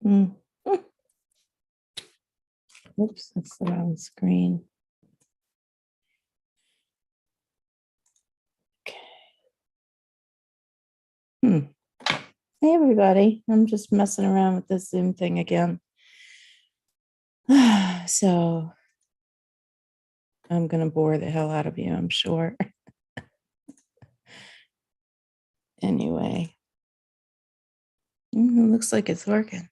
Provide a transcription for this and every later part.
Mm. Oops, that's the wrong screen. Okay. Hey, everybody. I'm just messing around with this Zoom thing again. So I'm going to bore the hell out of you, I'm sure. Anyway, it looks like it's working.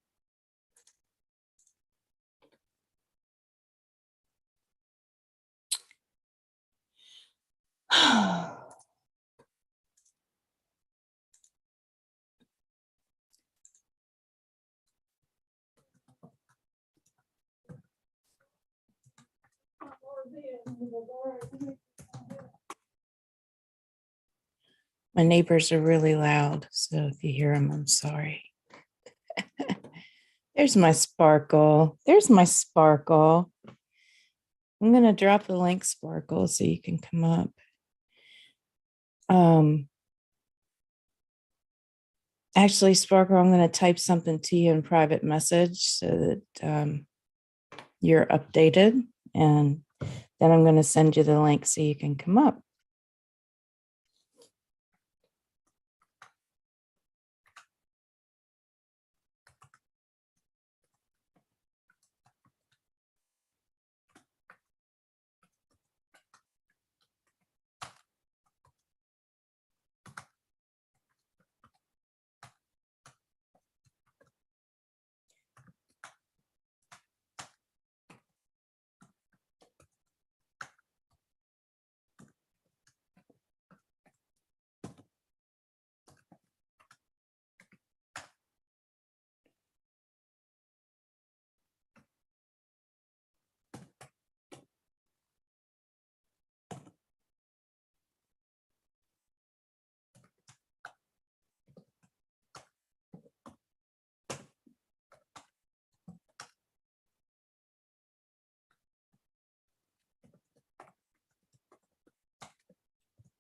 My neighbors are really loud, so if you hear them, I'm sorry. There's my sparkle. There's my sparkle. I'm going to drop the link, Sparkle, so you can come up. Actually, Sparkle, I'm going to type something to you in private message so that you're updated, and then I'm going to send you the link so you can come up.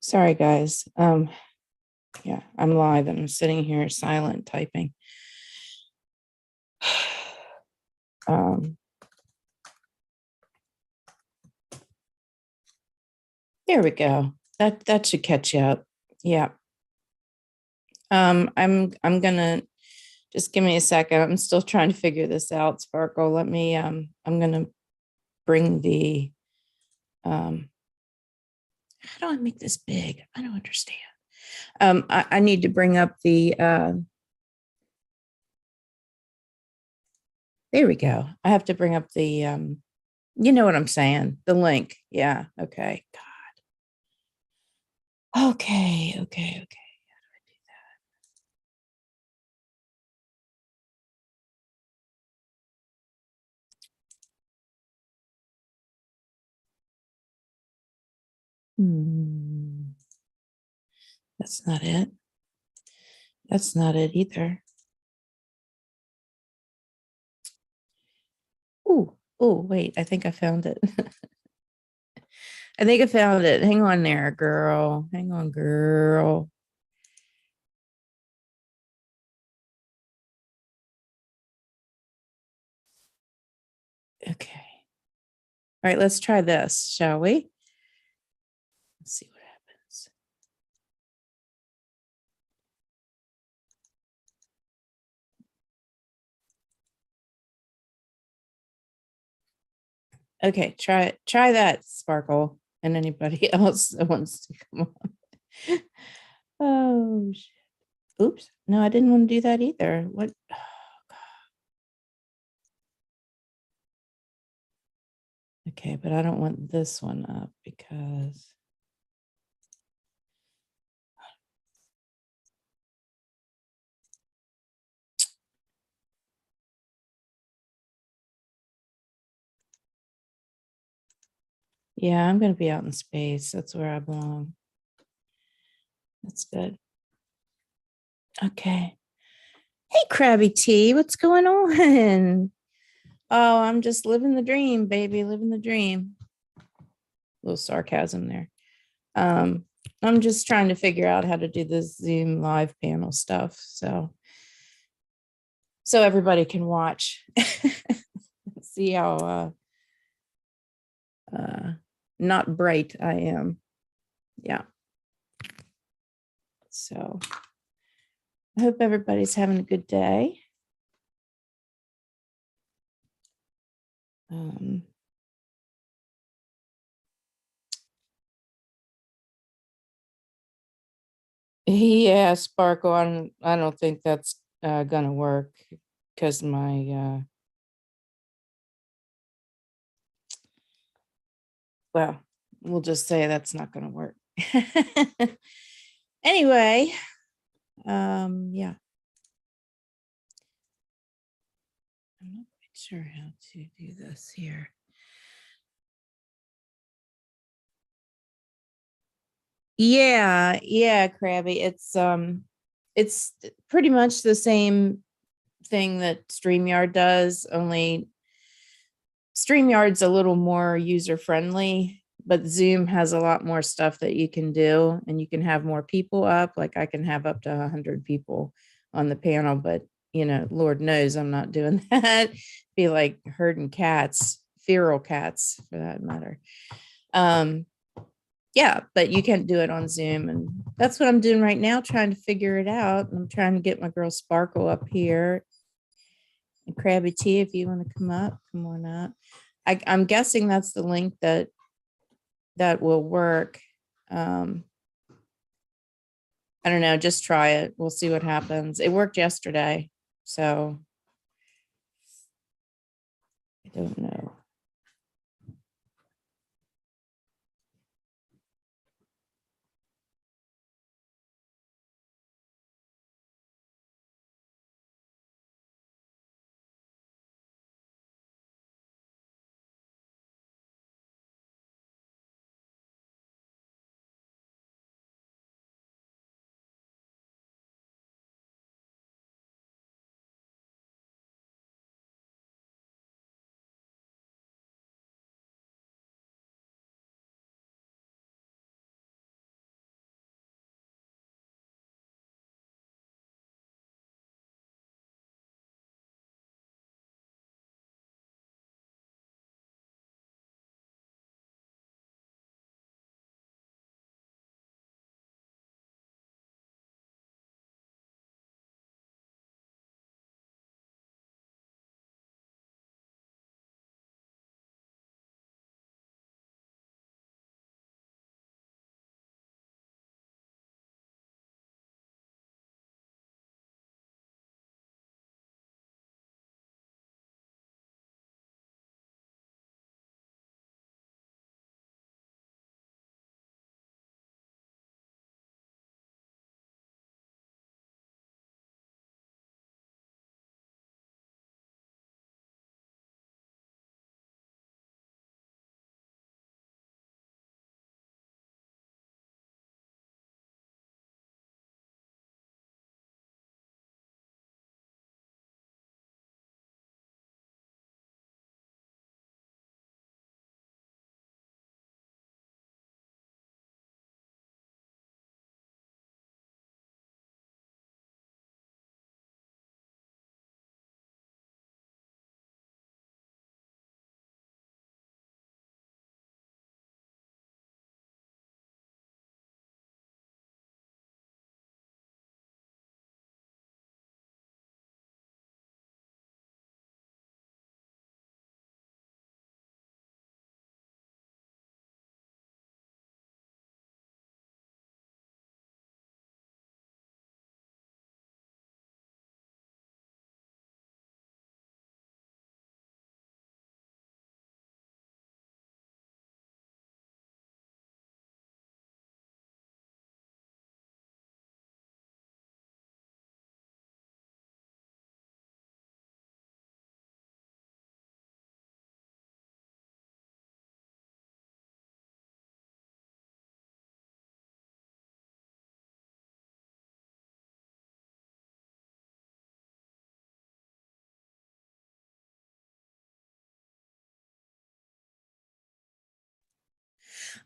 Sorry, guys. Yeah, I'm live and I'm sitting here silent typing. There we go. That should catch you up. Yeah. I'm gonna just give me a second. I'm still trying to figure this out, Sparkle. Let me I'm gonna bring the how do I make this big? I don't understand. I need to bring up the there we go. I have to bring up the you know what I'm saying, the link. Yeah, okay. God. Okay. How do I do that? That's not it. That's not it either. Oh, wait, I think I found it. I think I found it. Hang on there, girl. Hang on, girl. Okay. All right, let's try this, shall we? Let's see what happens. Okay, try that, Sparkle, and anybody else that wants to come on. Oh, shit. Oops. No, I didn't want to do that either. What? Oh, okay, but I don't want this one up because yeah, I'm going to be out in space. That's where I belong. That's good. Okay. Hey, Krabby T, what's going on? Oh, I'm just living the dream, baby, living the dream. A little sarcasm there. I'm just trying to figure out how to do this Zoom live panel stuff. So so everybody can watch. See how not bright I am. Yeah. So I hope everybody's having a good day. Yeah, Sparkle. I don't think that's gonna work because my well, we'll just say that's not gonna work. Anyway, yeah. I'm not quite sure how to do this here. Yeah, Krabby. It's pretty much the same thing that StreamYard does, only StreamYard's a little more user friendly, but Zoom has a lot more stuff that you can do, and you can have more people up. Like I can have up to 100 people on the panel, but Lord knows I'm not doing that. Be like herding cats, feral cats for that matter. Yeah, but you can't do it on Zoom, and that's what I'm doing right now, trying to figure it out. I'm trying to get my girl Sparkle up here. And Krabby T, if you want to come up, come on up. I'm guessing that's the link that will work. I don't know, just try it. We'll see what happens. It worked yesterday, so I don't know.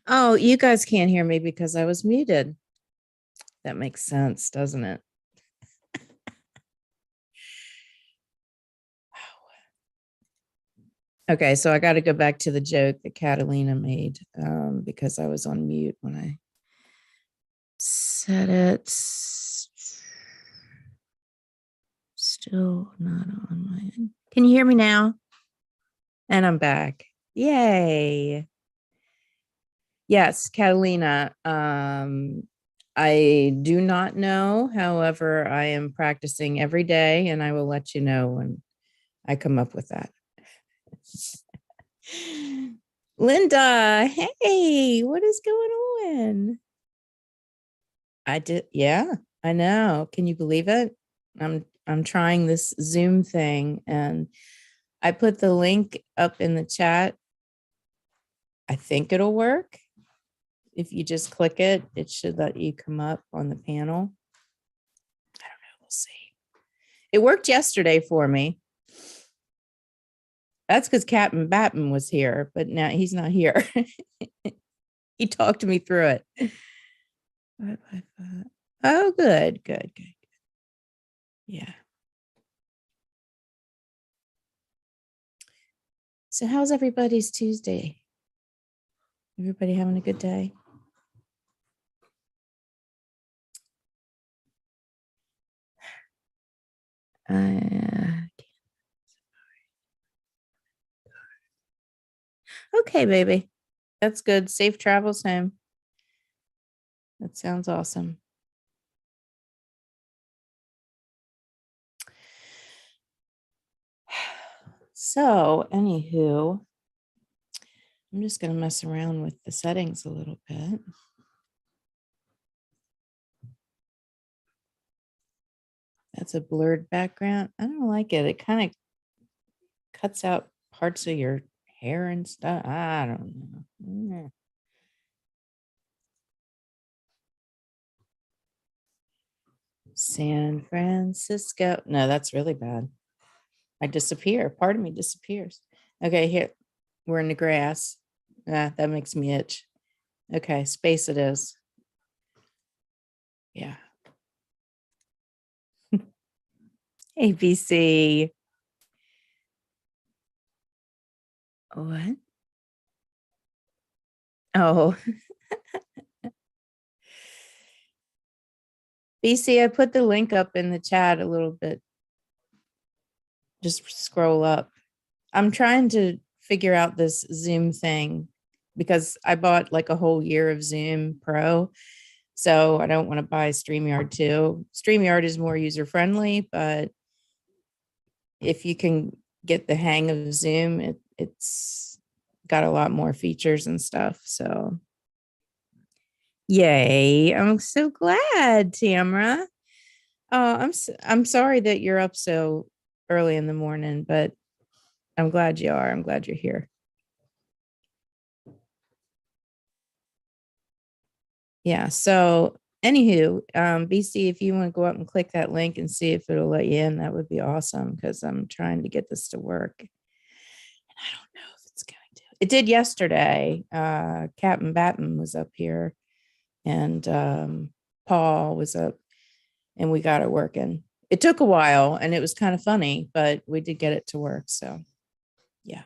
Oh, you guys can't hear me because I was muted. That makes sense, doesn't it? Okay, so I got to go back to the joke that Catalina made because I was on mute when I said it. Still not on my end. Can you hear me now? And I'm back. Yay. Yes, Catalina. I do not know. However, I am practicing every day and I will let you know when I come up with that. Linda, hey, what is going on? I did, yeah, I know. Can you believe it? I'm trying this Zoom thing and I put the link up in the chat. I think it'll work. If you just click it, it should let you come up on the panel. I don't know, we'll see. It worked yesterday for me. That's because Captain Batten was here, but now he's not here. He talked me through it. Oh, good. Yeah. So how's everybody's Tuesday? Everybody having a good day? Okay, baby. That's good. Safe travels home. That sounds awesome. So, anywho, I'm just going to mess around with the settings a little bit. That's a blurred background. I don't like it. It kind of cuts out parts of your hair and stuff. I don't know. San Francisco. No, that's really bad. I disappear. Part of me disappears. Okay, here. We're in the grass. Ah, that makes me itch. Okay, space it is. Yeah. ABC. What? Oh, BC, I put the link up in the chat a little bit. Just scroll up. I'm trying to figure out this Zoom thing because I bought like a whole year of Zoom Pro. So I don't want to buy StreamYard too. StreamYard is more user friendly, but if you can get the hang of Zoom, it's got a lot more features and stuff. So yay. I'm so glad, Tamara. I'm sorry that you're up so early in the morning, but I'm glad you are. I'm glad you're here. Yeah. So anywho, BC, if you want to go up and click that link and see if it'll let you in, that would be awesome because I'm trying to get this to work. And I don't know if it's going to. It did yesterday. Captain Batten was up here and Paul was up and we got it working. It took a while and it was kind of funny, but we did get it to work. So yeah.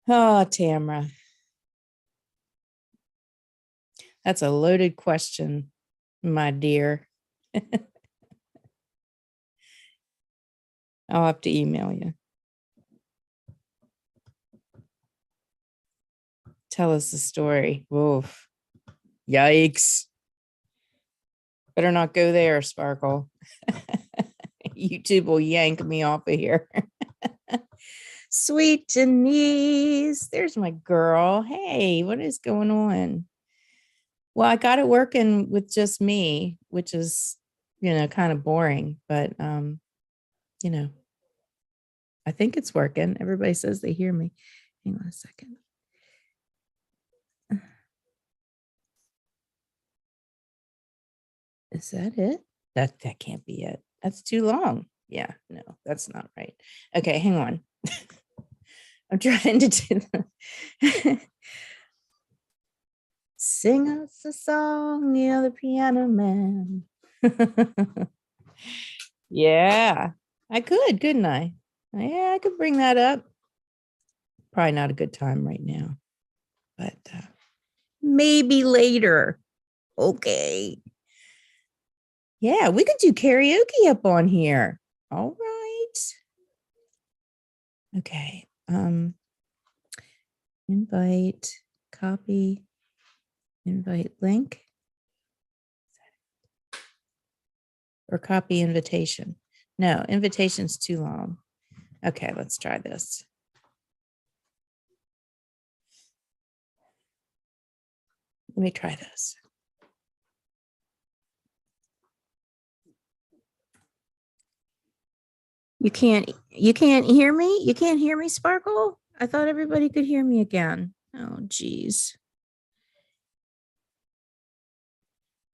Oh, Tamara. That's a loaded question, my dear. I'll have to email you. Tell us the story. Oof. Yikes. Better not go there, Sparkle. YouTube will yank me off of here. Sweet Denise. There's my girl. Hey, what is going on? Well, I got it working with just me, which is, kind of boring, but I think it's working. Everybody says they hear me. Hang on a second. Is that it? That can't be it. That's too long. Yeah, no, that's not right. Okay, hang on. I'm trying to do the sing us a song, near the piano man. Yeah, I could, couldn't I? Yeah, I could bring that up. Probably not a good time right now, but maybe later. Okay. Yeah, we could do karaoke up on here. All right. Okay. Invite, copy, invite link, or copy invitation. No, invitation's too long. Okay, let's try this. Let me try this. You can't hear me? You can't hear me, Sparkle? I thought everybody could hear me again. Oh, geez.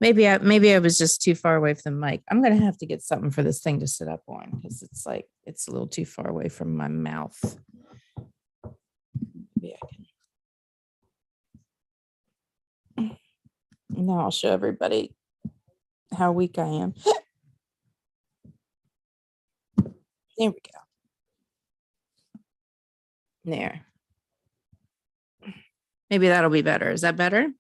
Maybe I was just too far away from the mic. I'm gonna have to get something for this thing to sit up on because it's like it's a little too far away from my mouth. Maybe I can. Now I'll show everybody how weak I am. There we go. There. Maybe that'll be better. Is that better?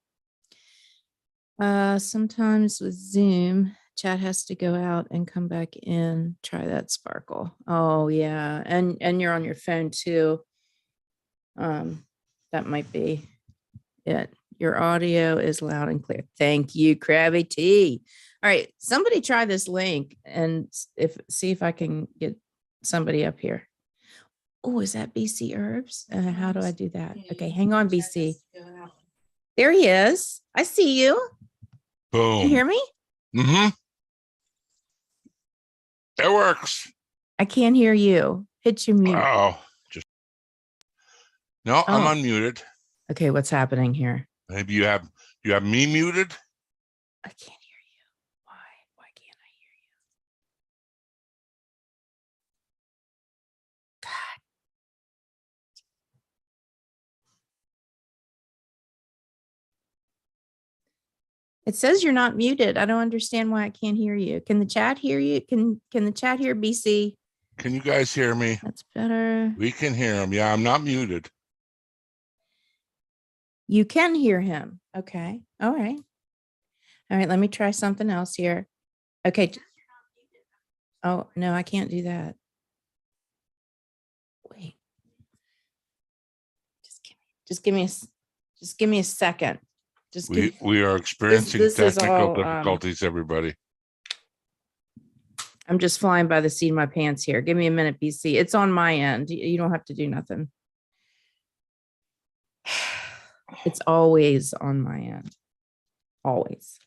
Sometimes with Zoom, chat has to go out and come back in. Try that, Sparkle. Oh yeah, and you're on your phone too. That might be it. Your audio is loud and clear. Thank you, Krabby T. All right, somebody try this link and see if I can get somebody up here. Oh, is that BC Herbs? How do I do that? Okay, hang on, BC. There he is. I see you. Boom. Can you hear me? Mm-hmm. It works. I can't hear you. Hit your mute. Oh, no, I'm unmuted. Okay, what's happening here? Maybe you have me muted. I can't hear you. Why can't I hear you? God. It says you're not muted. I don't understand why I can't hear you. Can the chat hear you? Can the chat hear BC? Can you guys hear me? That's better. We can hear him. Yeah, I'm not muted. You can hear him. Okay. All right. All right. Let me try something else here. Okay. Oh, no, I can't do that. Wait. Just give me a second. We are experiencing technical difficulties, everybody. I'm just flying by the seat of my pants here. Give me a minute, BC. It's on my end. You don't have to do nothing. It's always on my end. Always.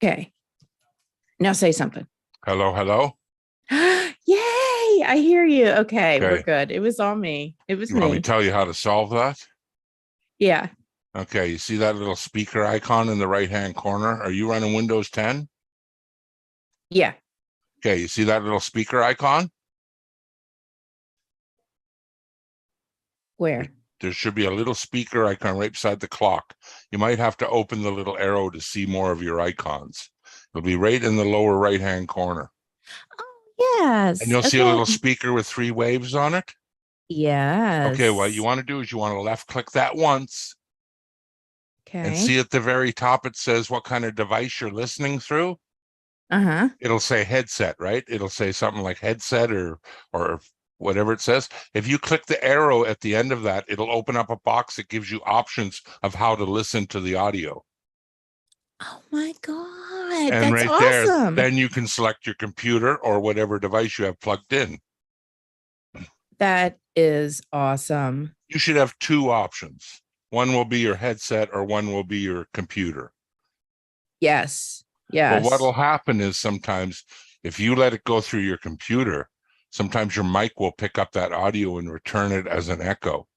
Okay. Now say something. Hello, hello. Yay! I hear you. Okay, we're good. It was all me. It was me. Want me to tell you how to solve that? Yeah. Okay, you see that little speaker icon in the right-hand corner? Are you running Windows 10? Yeah. Okay, you see that little speaker icon? Where? There should be a little speaker icon right beside the clock. You might have to open the little arrow to see more of your icons. It'll be right in the lower right-hand corner. Oh, yes. And you'll see a little speaker with 3 waves on it. Yes. Okay, what you want to do is you want to left-click that once. Okay. And see at the very top, it says what kind of device you're listening through. Uh-huh. It'll say headset, right? It'll say something like headset or whatever it says. If you click the arrow at the end of that, it'll open up a box that gives you options of how to listen to the audio. Oh my God. And that's right awesome. there, then you can select your computer or whatever device you have plugged in. That is awesome. You should have 2 options. One will be your headset or one will be your computer. Yes. Yes. Well, what'll happen is sometimes if you let it go through your computer, sometimes your mic will pick up that audio and return it as an echo.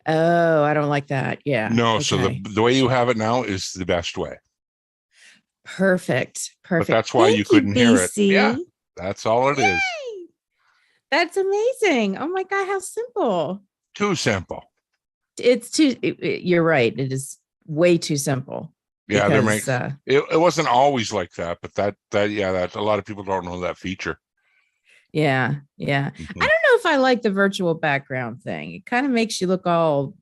Oh, I don't like that. Yeah. No, okay. So the way you have it now is the best way. Perfect. Perfect. But that's why you couldn't hear it. Yeah, that's all it is. That's amazing. Oh my God, how simple. Too simple. It's too, you're right. It is way too simple. Yeah, there because makes it wasn't always like that, but that a lot of people don't know that feature. yeah, yeah. I Mhm. don't know if I like the virtual background thing. It kind of makes you look all,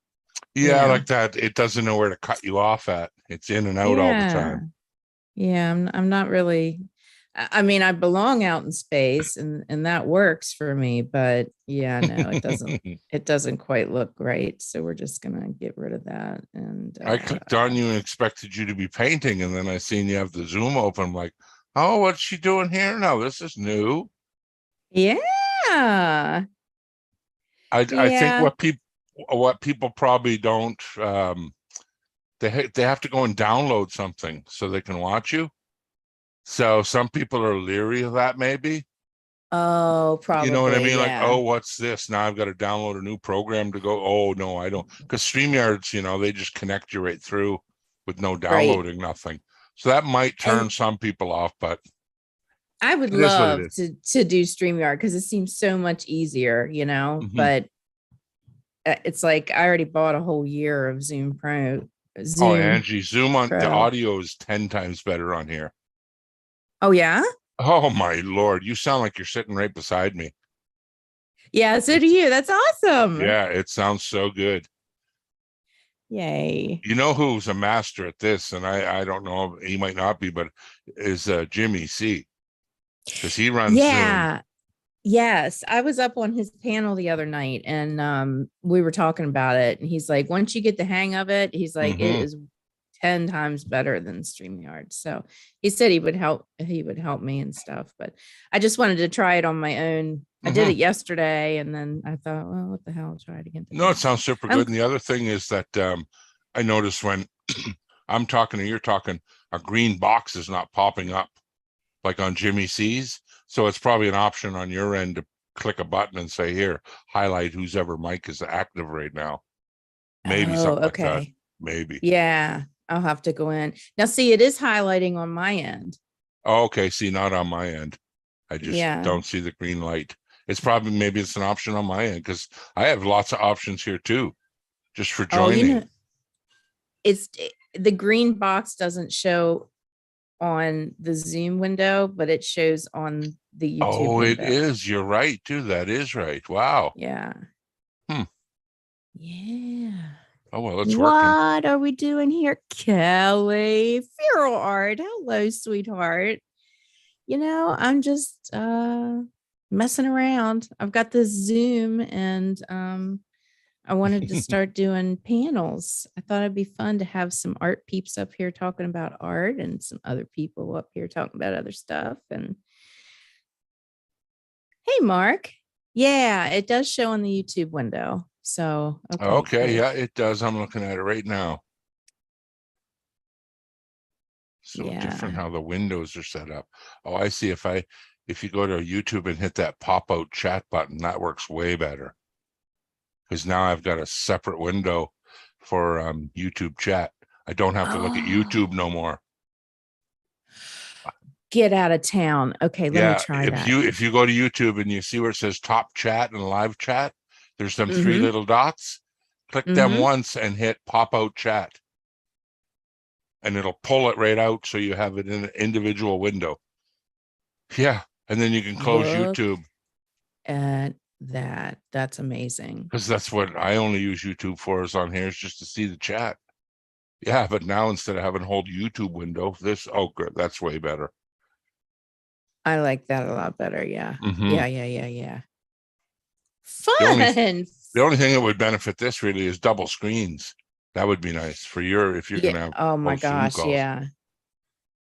you Yeah, know, like that. It doesn't know where to cut you off at. It's in and out all the yeah. time. Yeah, I'm not really. I mean, I belong out in space, and that works for me. But yeah, no, it doesn't. It doesn't quite look right. So we're just gonna get rid of that. And I clicked on you and expected you to be painting, and then I seen you have the Zoom open. I'm like, oh, what's she doing here now? This is new. yeah, I think yeah. what people probably don't they have to go and download something so they can watch you. So some people are leery of that, maybe. Oh, You know what I probably. mean? Like, Yeah. oh, what's this? Now I've got to download a new program to go. Oh no, I don't. Because StreamYards, they just connect you right through with no Right. downloading, nothing. So that might turn And some people off, but I would it is what it love is. to do StreamYard because it seems so much easier, Mhm. But it's like I already bought a whole year of Oh, Zoom Angie, Zoom on the Pro. audio is 10 times better on here. Oh yeah, Oh my Lord, you sound like you're sitting right beside me. yeah. So do It's you. That's awesome. Yeah, it sounds so good. Yay. You know who's a master at this, and I don't know, he might not be, but is Jimmy C, because he runs Zoom. Yeah. Yes, I was up on his panel the other night and we were talking about it and he's like once you get the hang of it, he's like it Hmm. is 10 times better than StreamYard. So he said he would help me and stuff, but I just wanted to try it on my own. I did Hmm. it yesterday and then I thought, well, what the hell, I'll try it again No, today. it So sounds super I'm good. And the other thing is that I noticed when I'm talking or you're talking, a green box is not popping up like on Jimmy C's. So it's probably an option on your end to click a button and say, here, highlight whose ever mic is active right now. Maybe oh, something like that. okay. Maybe. Yeah, I'll have to go in. Now see, it is highlighting on my end. Oh, okay. See, not on my end. I just Yeah. don't see the green light. It's probably maybe it's an option on my end because I have lots of options here too, just for Oh, joining. it's the green box doesn't show on the Zoom window, but it shows on the YouTube Oh, it window. is. You're right too. That is right. Wow. Yeah. Hmm. Yeah. Oh well, it's working. What are we doing here? Kelly, Feral Art. Hello, sweetheart. I'm just messing around. I've got this Zoom and I wanted to start doing panels. I thought it'd be fun to have some art peeps up here talking about art and some other people up here talking about other stuff. And hey, Mark. Yeah, it does show on the YouTube window. So, okay, Okay, cool. yeah, it does. I'm looking at it right now. So different Yeah. how the windows are set up. Oh, I see. If you go to YouTube and hit that pop out chat button, that works way better. Because now I've got a separate window for YouTube chat. I don't have to look at Oh, YouTube no more. get out of town. Okay, let me Yeah, try if that. you go to YouTube and you see where it says top chat and live chat, there's them three Mm-hmm. little dots. Click them Mm-hmm. once and hit pop out chat, and it'll pull it right out so you have it in an individual window. Yeah, and then you can close Look YouTube at that. That's amazing. because that's what I only use YouTube for is on here is just to see the chat. Yeah, but now instead of having a whole YouTube window, oh good, that's way better. I like that a lot better. Yeah. Hmm. Yeah, yeah, yeah, yeah. The only Fun. the only thing that would benefit this really is double screens. That would be nice for if you're Yeah. gonna have Oh my host Zoom gosh. calls. Yeah.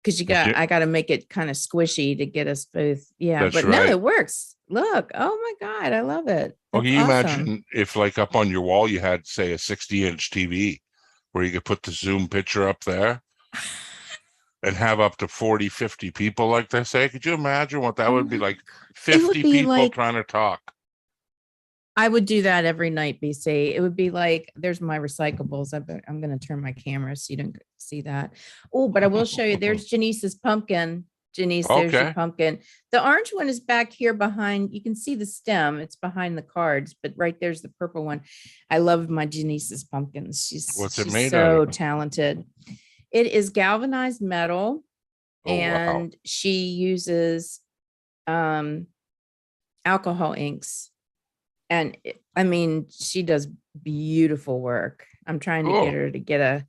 Because I 'Cause got to make it kind of squishy to get us both. Yeah. that's But no, right. it works. Look. Oh my God. I love it. Well, That's can you awesome. imagine if like up on your wall you had, say, a 60-inch TV where you could put the Zoom picture up there and have up to 40, 50 people like they say? Could you imagine what that Oh would be my like? God. It would 50 be people like, trying to talk. I would do that every night, BC. It would be like, there's my recyclables. I'm going to turn my camera so you don't see that. Oh, but I will show you. There's Janice's pumpkin. Janice, there's your Okay. pumpkin. The orange one is back here behind. You can see the stem. It's behind the cards, but right there's the purple one. I love my Janice's pumpkins. What's it She's made out of? so talented. It is galvanized metal, Oh, wow. and she uses alcohol inks. And I mean, she does beautiful work. I'm trying to Cool. get her to get a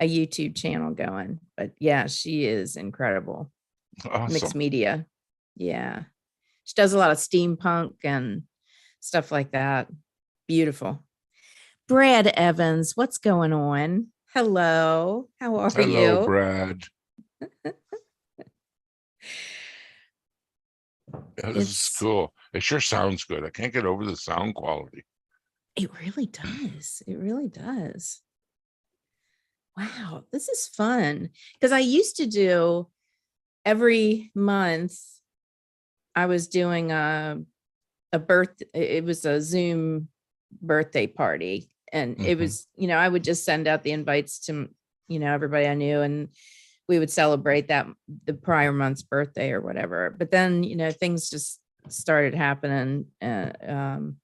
YouTube channel going, but yeah, she is incredible. Mixed Awesome. media. Yeah. She does a lot of steampunk and stuff like that. Beautiful. Brad Evans, what's going on? Hello. How are Hello, you? Brad. Yeah, this is cool. It sure sounds good. I can't get over the sound quality. It really does. It really does. Wow, this is fun. Because I used to do every month, I was doing a it was a Zoom birthday party. And it was, I would just send out the invites to, everybody I knew, and we would celebrate the prior month's birthday or whatever. But then, things just started happening, going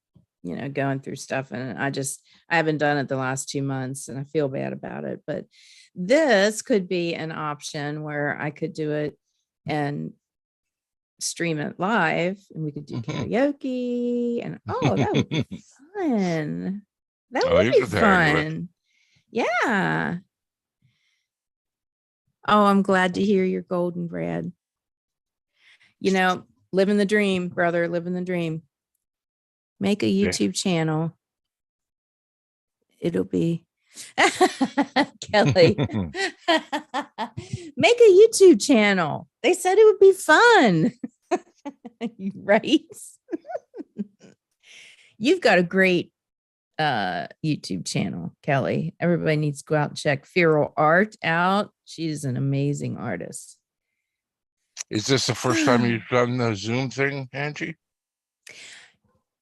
through stuff. And I haven't done it the last 2 months, and I feel bad about it. But this could be an option where I could do it and stream it live, and we could do karaoke, and that would be fun. That would be fun. Yeah. Oh, I'm glad to hear you're golden, Brad. Living the dream, brother, living the dream. Make a YouTube channel. It'll be Kelly. Make a YouTube channel. They said it would be fun. Right? You've got a great YouTube channel, Kelly. Everybody needs to go out and check Feral Art out. She's an amazing artist. Is this the first time you've done the Zoom thing, Angie?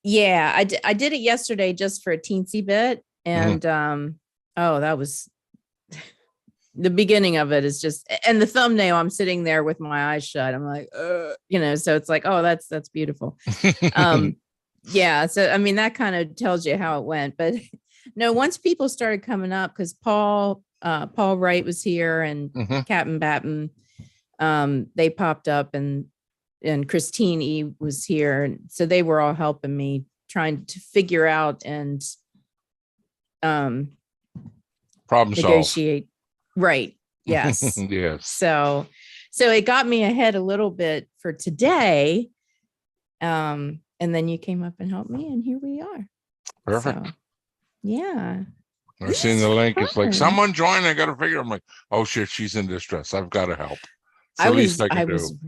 Yeah, I did it yesterday just for a teensy bit. And that was the beginning of it. Is just, and the thumbnail, I'm sitting there with my eyes shut. I'm like, so it's like, oh, that's beautiful. Yeah. So, I mean, that kind of tells you how it went. But no, once people started coming up, because Paul Wright was here, and Captain Batten, they popped up, and Christine E was here. And so they were all helping me trying to figure out and problem negotiate. Solve. Right. Yes. Yes. So it got me ahead a little bit for today. And then you came up and helped me, and here we are. Perfect. So, yeah. I've seen the link. It's like, someone join. I got to figure. I'm like, oh shit, she's in distress. I've got to help. It's the least I can do.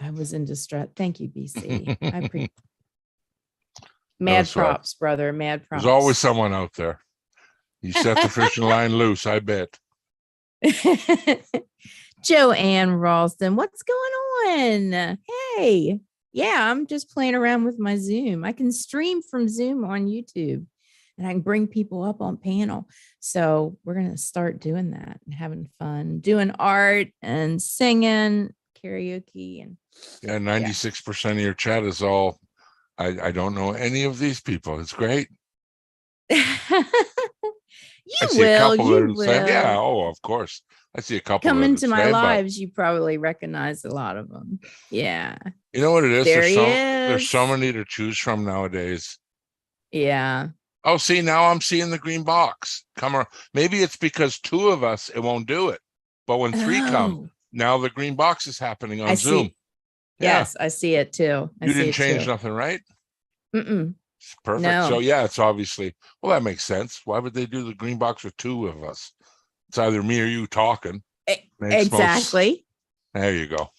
I was in distress. Thank you, BC. I appreciate. Mad props, brother. Mad props. There's always someone out there. You set the fishing line loose, I bet. Joanne Ralston, what's going on? Hey. Yeah, I'm just playing around with my Zoom. I can stream from Zoom on YouTube, and I can bring people up on panel. So we're going to start doing that and having fun, doing art and singing, karaoke. And 96% of your chat is all, I don't know any of these people. It's great. You will. Yeah, of course. I see a couple. Come into my lives, you probably recognize a lot of them. Yeah. You know what it is? There's so many to choose from nowadays. Yeah. Oh, see, now I'm seeing the green box. Come on. Maybe it's because 2 of us, it won't do it. But when 3 come, now the green box is happening on Zoom. Yeah. Yes, I see it too. You didn't change nothing, right? Mm-mm. Perfect. No. So yeah, it's obviously, well, that makes sense. Why would they do the green box with 2 of us? It's either me or you talking. Exactly. There you go.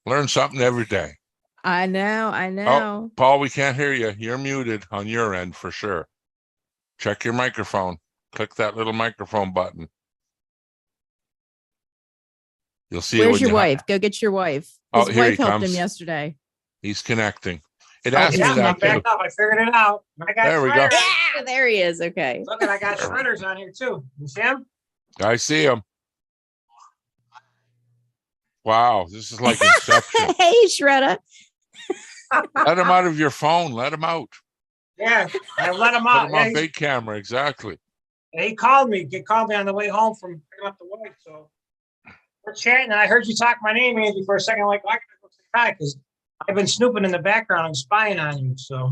Learn something every day. I know. Oh, Paul, we can't hear you. You're muted on your end for sure. Check your microphone. Click that little microphone button. You'll see. Where's your wife? Go get your wife. His wife helped him yesterday. He's connecting. It asked me that I'm back up. I figured it out. There we go. Yeah, there he is. Okay. Look, I got shredders on here too. You see him? I see him. Wow, this is like Inception. Hey, Shredder. Let him out of your phone. Let him out. Yeah, I let him out. Put him on big camera, exactly. He called me. He called me on the way home from picking up the wood. Right, so we're chatting, and I heard you talk my name, Angie, for a second. Like, I gotta go say hi because I've been snooping in the background and spying on you. So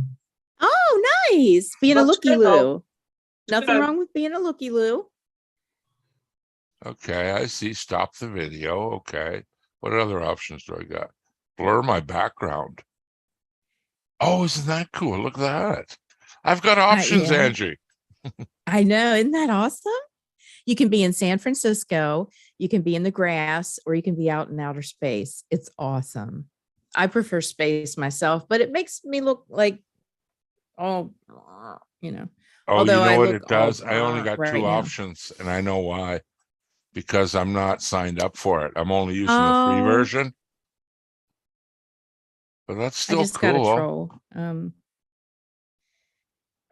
Oh, nice. Being a Looks looky good, though. loo. Nothing good. wrong with being a looky loo. Okay, I see. Stop the video. Okay. What other options do I got? Blur my background. Oh, isn't that cool? Look at that. I've got options, yeah. Angie. I know. Isn't that awesome? You can be in San Francisco, you can be in the grass, or you can be out in outer space. It's awesome. I prefer space myself, but it makes me look like, oh, you know. Oh, Although you know I what look it does? all I only got right two now. options, and I know why. Because I'm not signed up for it. I'm only using the free Oh, version. But that's I still just got a cool. troll.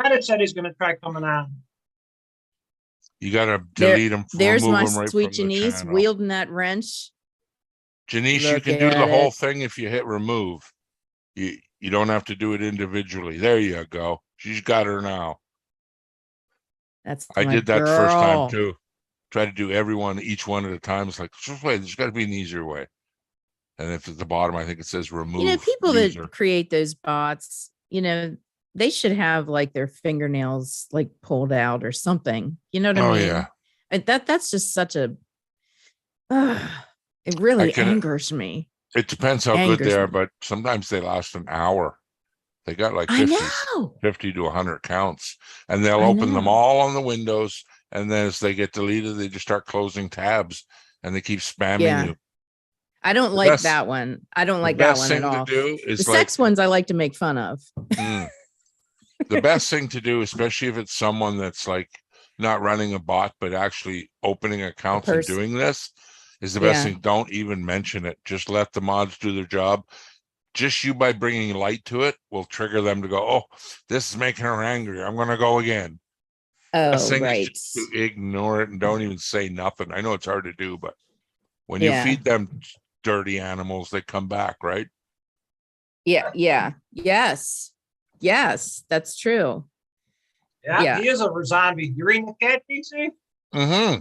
Reddit said he's gonna try coming on. You gotta delete them, There's remove my them right sweet from the Janice channel. wielding that wrench. Janice, you Look can do the at whole it. thing if you hit remove. You don't have to do it individually. There you go. She's got her now. That's I my did that the first time girl. too. Try to do everyone each one at a time. It's like, just wait, there's gotta be an easier way. And if at the bottom, I think it says remove. You know, people user. that create those bots, you know, they should have like their fingernails like pulled out or something. You know what I Oh, mean? yeah. And that's just such a it really angers me. It depends how good they Angers are, me. but sometimes they last an hour. They got like I 50, know. 50 to 100 counts, and they'll I open them know. all on the windows. And then as they get deleted, they just start closing tabs and they keep spamming Yeah. you. I don't The like best- that one. I don't The like that best one at thing to all. do The is like, sex ones I like to make fun of. the best thing to do, especially if it's someone that's like not running a bot, but actually opening accounts and doing this, is the best Yeah. thing. Don't even mention it. Just let the mods do their job. Just you by bringing light to it will trigger them to go, oh, this is making her angry. I'm going to go again. Best Oh, thing is right. just to ignore it and don't even say nothing. I know it's hard to do, but when you Yeah. feed them dirty animals, they come back, right? Yeah. Yeah. Yes. Yes. That's true. Yeah, Yeah. he is a zombie. You reading the cat, PC? Mm-hmm.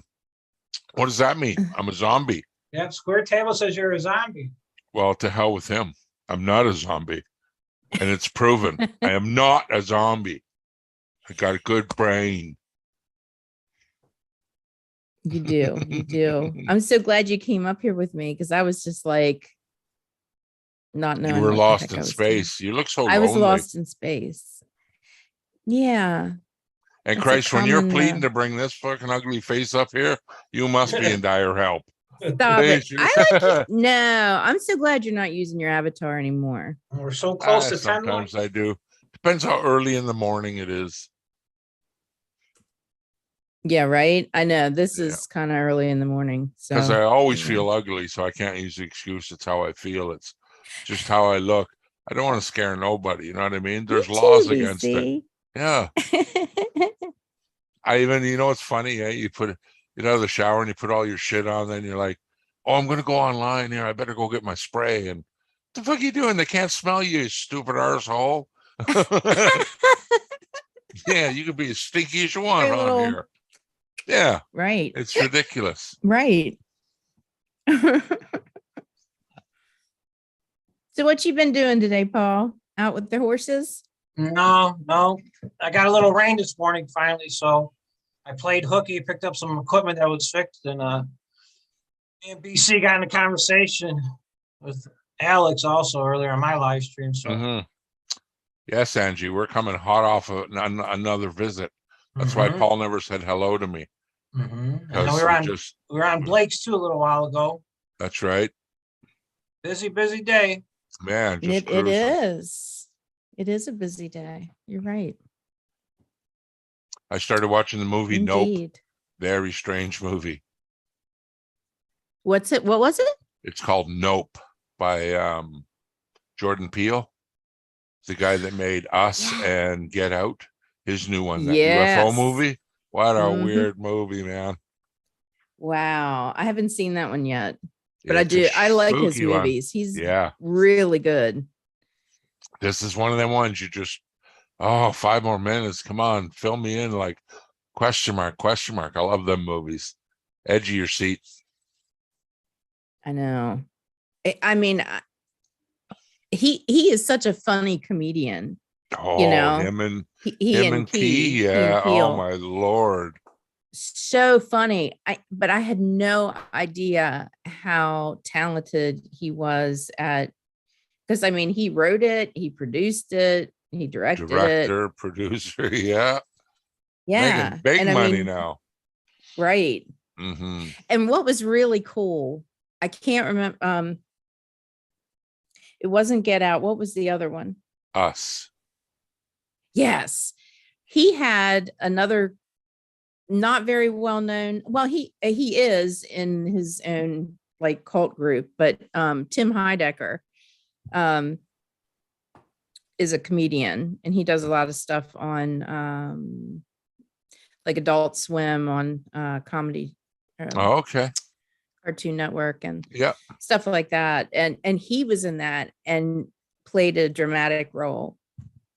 What does that mean? I'm a zombie. Yep, Square Table says you're a zombie. Well, to hell with him. I'm not a zombie. And it's proven. I am not a zombie. I got a good brain. You do. You do. I'm so glad you came up here with me because I was just like not knowing You were what the lost heck in I was doing. space. You look so I was lonely. lost in space. Yeah. And That's a Christ, when you're common, pleading to bring this fucking ugly face up here, you must be in dire help. Stop it. Please. I like it. No, I'm so glad you're not using your avatar anymore. We're so close to 10 Sometimes likes. I do. Depends how early in the morning it is. Yeah, right. I know this Yeah. is kind of early in the morning. Because So I always yeah. feel ugly, so I can't use the excuse. It's how I feel. It's just how I look. I don't want to scare nobody. You know what I mean? There's Me laws too, against it. BC. Yeah. I even, you know, it's funny. Eh? You put it out of the shower and you put all your shit on, then you're like, oh, I'm going to go online here. I better go get my spray. And what the fuck are you doing? They can't smell you, you stupid arsehole. Yeah, you can be as stinky as you want Very on little- here. Yeah. Right. It's ridiculous. Right. So what you been doing today, Paul? Out with the horses? No. I got a little rain this morning finally, so I played hooky, picked up some equipment that was fixed, and me and BC got in a conversation with Alex also earlier on my live stream. So Mhm. Yes, Angie, we're coming hot off of another visit. That's why Mhm. Paul never said hello to me. Mhm. I know Because we were on Blake's too a little while ago. that's right. Busy day. Man, just It cruising. is. It is a busy day. You're right. I started watching the movie Nope. Indeed. Very strange movie. What's it? What was it? It's called Nope by Jordan Peele, the guy that made Us and Get Out. His new one, that UFO Yes. movie. What a Mhm. weird movie, man. Wow. I haven't seen that one yet, but It's a I like his spooky one. movies. He's Yeah. really good. This is one of them ones you just, 5 more minutes. Come on, fill me in, like question mark. I love them movies. edge of your seat. I know. I mean, he is such a funny comedian. Oh, know, him and He him and and Key. Key and Yeah. Oh Peele. my Lord. So funny. But I had no idea how talented he was at, because I mean, he wrote it, he produced it, he directed it. Director, producer. Yeah. Yeah. Making big And I money mean, now. right. Mm-hmm. And what was really cool, I can't remember, it wasn't Get Out. What was the other one? Us. Yes. He had another not very well known. Well, he is in his own like cult group, but Tim Heidecker is a comedian, and he does a lot of stuff on like Adult Swim, on comedy Oh, okay. Cartoon Network and Yeah. stuff like that. And he was in that and played a dramatic role.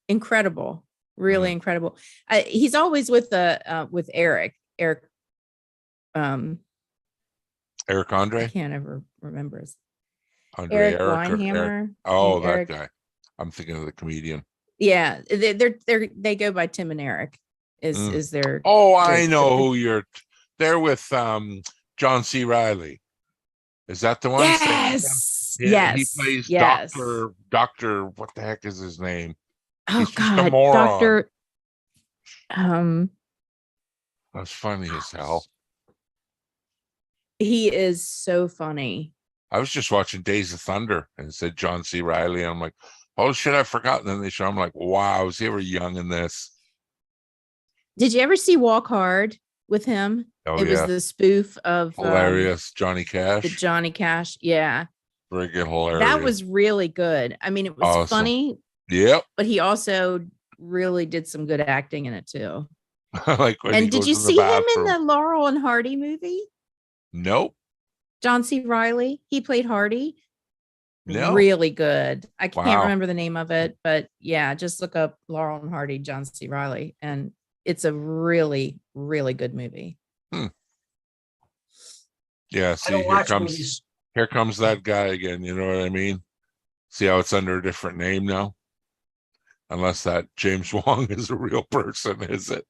Incredible, really incredible. He's always with Eric Eric I Andre. can't ever remember his Andre Eric Eric or Eric. Weinhammer. Oh, and that Eric, guy. I'm thinking of the comedian. yeah, they go by Tim and Eric. Is their Oh, I know who you're. They're with John C. Riley. Is that the one? Yes. Yeah, Yes. he plays yes. Doctor. What the heck is his name? Oh He's just a God, moron. Doctor. That's funny as hell. He is so funny. I was just watching Days of Thunder and it said John C. Riley. And I'm like, oh shit, I've forgotten. And they show. I'm like, wow, was he ever young in this? Did you ever see Walk Hard with him? Oh, It was the spoof of hilarious Johnny Cash. the Johnny Cash. Yeah, Friggin' hilarious. that was really good. I mean, it was Awesome. funny. Yep. But he also really did some good acting in it too. Like when And did you see him in the Laurel and Hardy movie? Nope. John C. Riley, he played Hardy. No. Really good. I can't Wow. remember the name of it, but yeah, just look up Laurel and Hardy, John C. Riley, and it's a really, really good movie. Yeah, I see, don't watch movies. here comes that guy again. You know what I mean? See how it's under a different name now? Unless that James Wong is a real person, is it?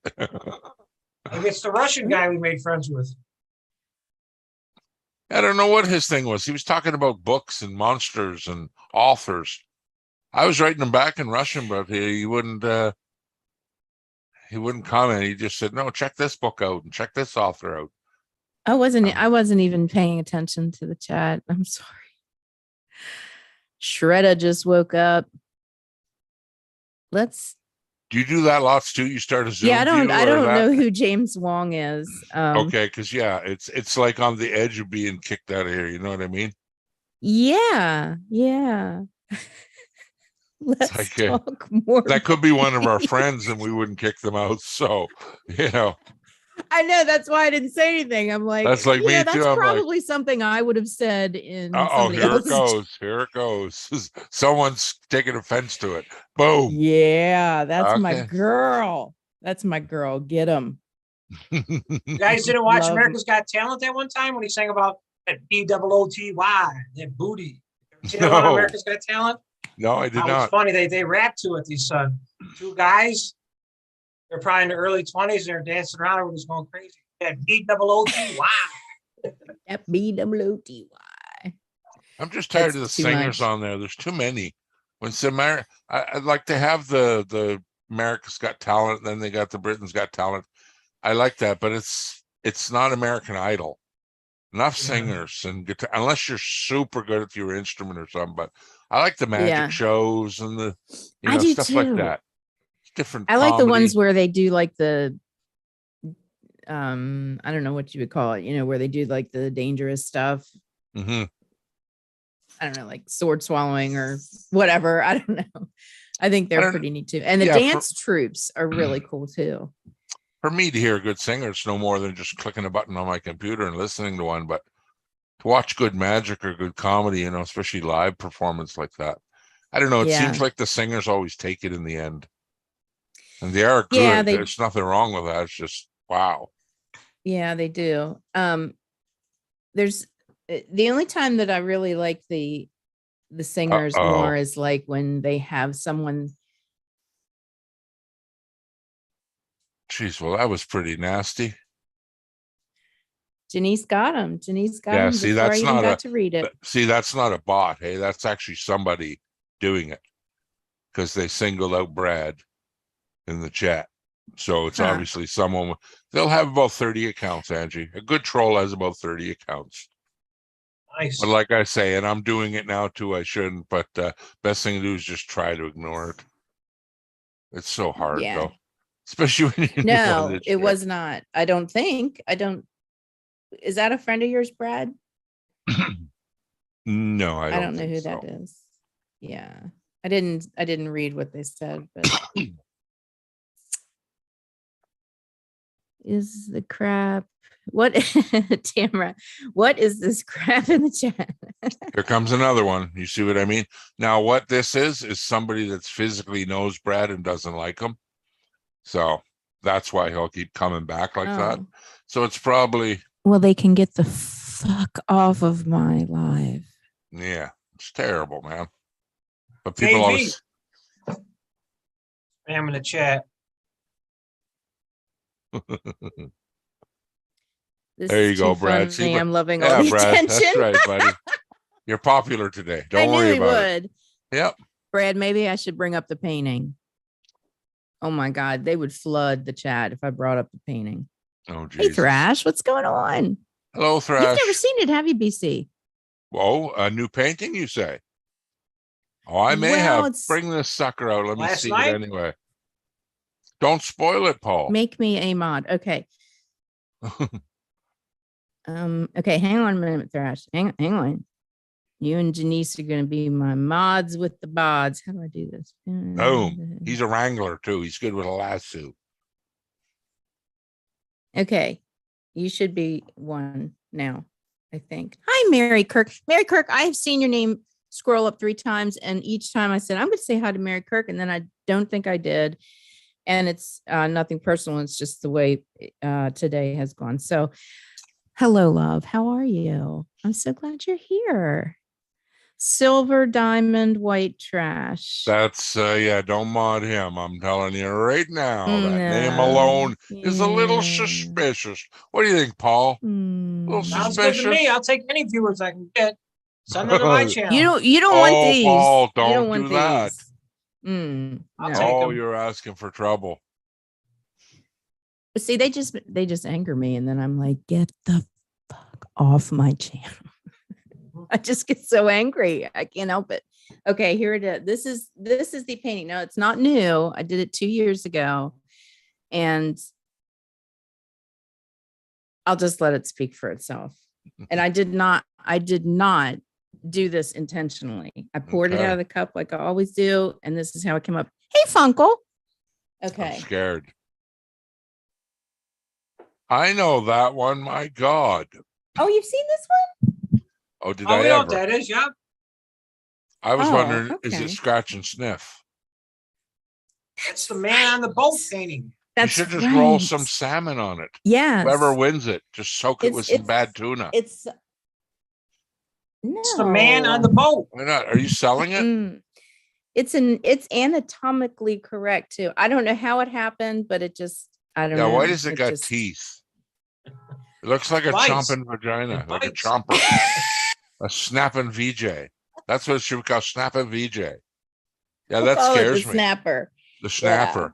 Maybe it's the Russian guy we made friends with. I don't know what his thing was. He was talking about books and monsters and authors. I was writing him back in Russian, but he wouldn't comment. He just said, no, check this book out and check this author out. I wasn't even paying attention to the chat. I'm sorry. Shredda just woke up. Do you do that lots too? You start a Zoom. Yeah, I don't that? know who James Wong is. Okay, because yeah, it's like on the edge of being kicked out of here. You know what I mean? Yeah. Let's like talk more. That could be one of our friends, and we wouldn't kick them out. So, you know. I know, that's why I didn't say anything. I'm like, that's like me that's too. I'm probably something I would have said in. Oh, here it goes. Here it goes. Someone's taking offense to it. Boom. Yeah, that's my girl. That's my girl. Get him. You guys didn't watch America's Got Talent at one time when he sang about that BOOTY, that booty. You know, on America's Got Talent? No, I did not. It's funny. They rap to it. These two guys. They're probably in their early 20s. And they're dancing around. Everyone's going crazy. That BOOTY. That BOOTY. I'm just tired of the singers on there. There's too many. When I'd like to have the America's Got Talent. Then they got the Britain's Got Talent. I like that, but it's not American Idol. Enough singers and guitar, unless you're super good at your instrument or something. But I like the magic shows and the stuff too. Like that. Different. I like the ones where they do like the I don't know what you would call it, where they do like the dangerous stuff. Mm-hmm. I don't know, like sword swallowing or whatever. I don't know. I think they're pretty neat too. And the dance troops are really cool too. For me to hear a good singer, it's no more than just clicking a button on my computer and listening to one. But to watch good magic or good comedy, especially live performance like that, I don't know. It seems like the singers always take it in the end. And they are good. There's nothing wrong with that. It's just, wow. Yeah, they do. there's the only time that I really like the singers more is like when they have someone. Jeez, well, that was pretty nasty. Janice got him. Janice got Yeah, him see, before I that's even not got to read it. see, that's not a bot. Hey, that's actually somebody doing it because they singled out Brad in the chat. So it's Huh. obviously someone. They'll have about 30 accounts, Angie. A good troll has about 30 accounts. Nice. But like I say, and I'm doing it now too, I shouldn't, but best thing to do is just try to ignore it. It's so hard Yeah. though. Especially when you know No, that it was not. I don't think. I don't. Is that a friend of yours, Brad? No, I I don't know think who so. that is. Yeah. I didn't read what they said, but is the crap what Tamara, what is this crap in the chat? Here comes another one. You see what I mean? Now, what this is somebody that's physically knows Brad and doesn't like him. So that's why he'll keep coming back like that. Oh. So it's probably, Well, they can get the fuck off of my live. yeah, it's terrible, man. But people JV. always, Spam in the chat. This there is you go, too Brad. funny. See, I'm loving all yeah, the Brad, attention. that's right, buddy. You're popular today. I Don't knew worry he about would. it. Yep. Brad, maybe I should bring up the painting. Oh my God, they would flood the chat if I brought up the painting. Oh, Hey, Jesus. Thrash, what's going on? Hello, Thrash. You've never seen it, have you, BC? Whoa, a new painting, you say? Oh, I may Well, have. it's Bring this sucker out. Let me Last see night? it anyway. Don't spoil it, Paul. make me a mod. Okay. Okay, hang on a minute, Thrash. Hang on. You and Janice are gonna be my mods with the bods. How do I do this? Boom. He's a wrangler too. He's good with a lasso. Okay. You should be one now, I think. Hi, Mary Kirk. Mary Kirk, I've seen your name scroll up 3 times, and each time I said, I'm gonna say hi to Mary Kirk, and then I don't think I did. And it's nothing personal. It's just the way today has gone. So hello, love. How are you? I'm so glad you're here. Silver, diamond, white trash. That's yeah, don't mod him. I'm telling you right now. That name No. alone is a little Yeah. suspicious. What do you think, Paul? A little Sounds good to suspicious. me. I'll take any viewers I can get. Send them to my channel. You don't want Oh, these. Paul, You don't want do that. these. I'll No. take Oh, them. you're asking for trouble. But see, they just anger me, and then I'm like, get the fuck off my channel. I just get so angry. I can't help it. Okay, here it is. This is the painting. No, it's not new. I did it 2 years ago, and I'll just let it speak for itself. And I did not do this intentionally. I poured it Okay. out of the cup like I always do, and this is how it came up. Hey, Funkle. Okay. I'm scared. I know that one. My God. Oh, you've seen this one? Oh, did Oh, I we know ever? what that is. Yep. I was Oh, wondering, is okay. it scratch and sniff? It's the man on the boat painting. That's you should just roll right. some salmon on it. Yes. Whoever wins it, just soak it with some bad tuna. It's no. It's the man on the boat. Why not? Are you selling it? It's anatomically correct too. I don't know how it happened, but it just I don't know. Yeah, why does it got just, teeth? It looks like a Bites. chomping vagina, It like a bites. chomper. A snapping VJ. That's what it should be called, snapping VJ. Yeah, we'll that call it scares the me. snapper. The snapper.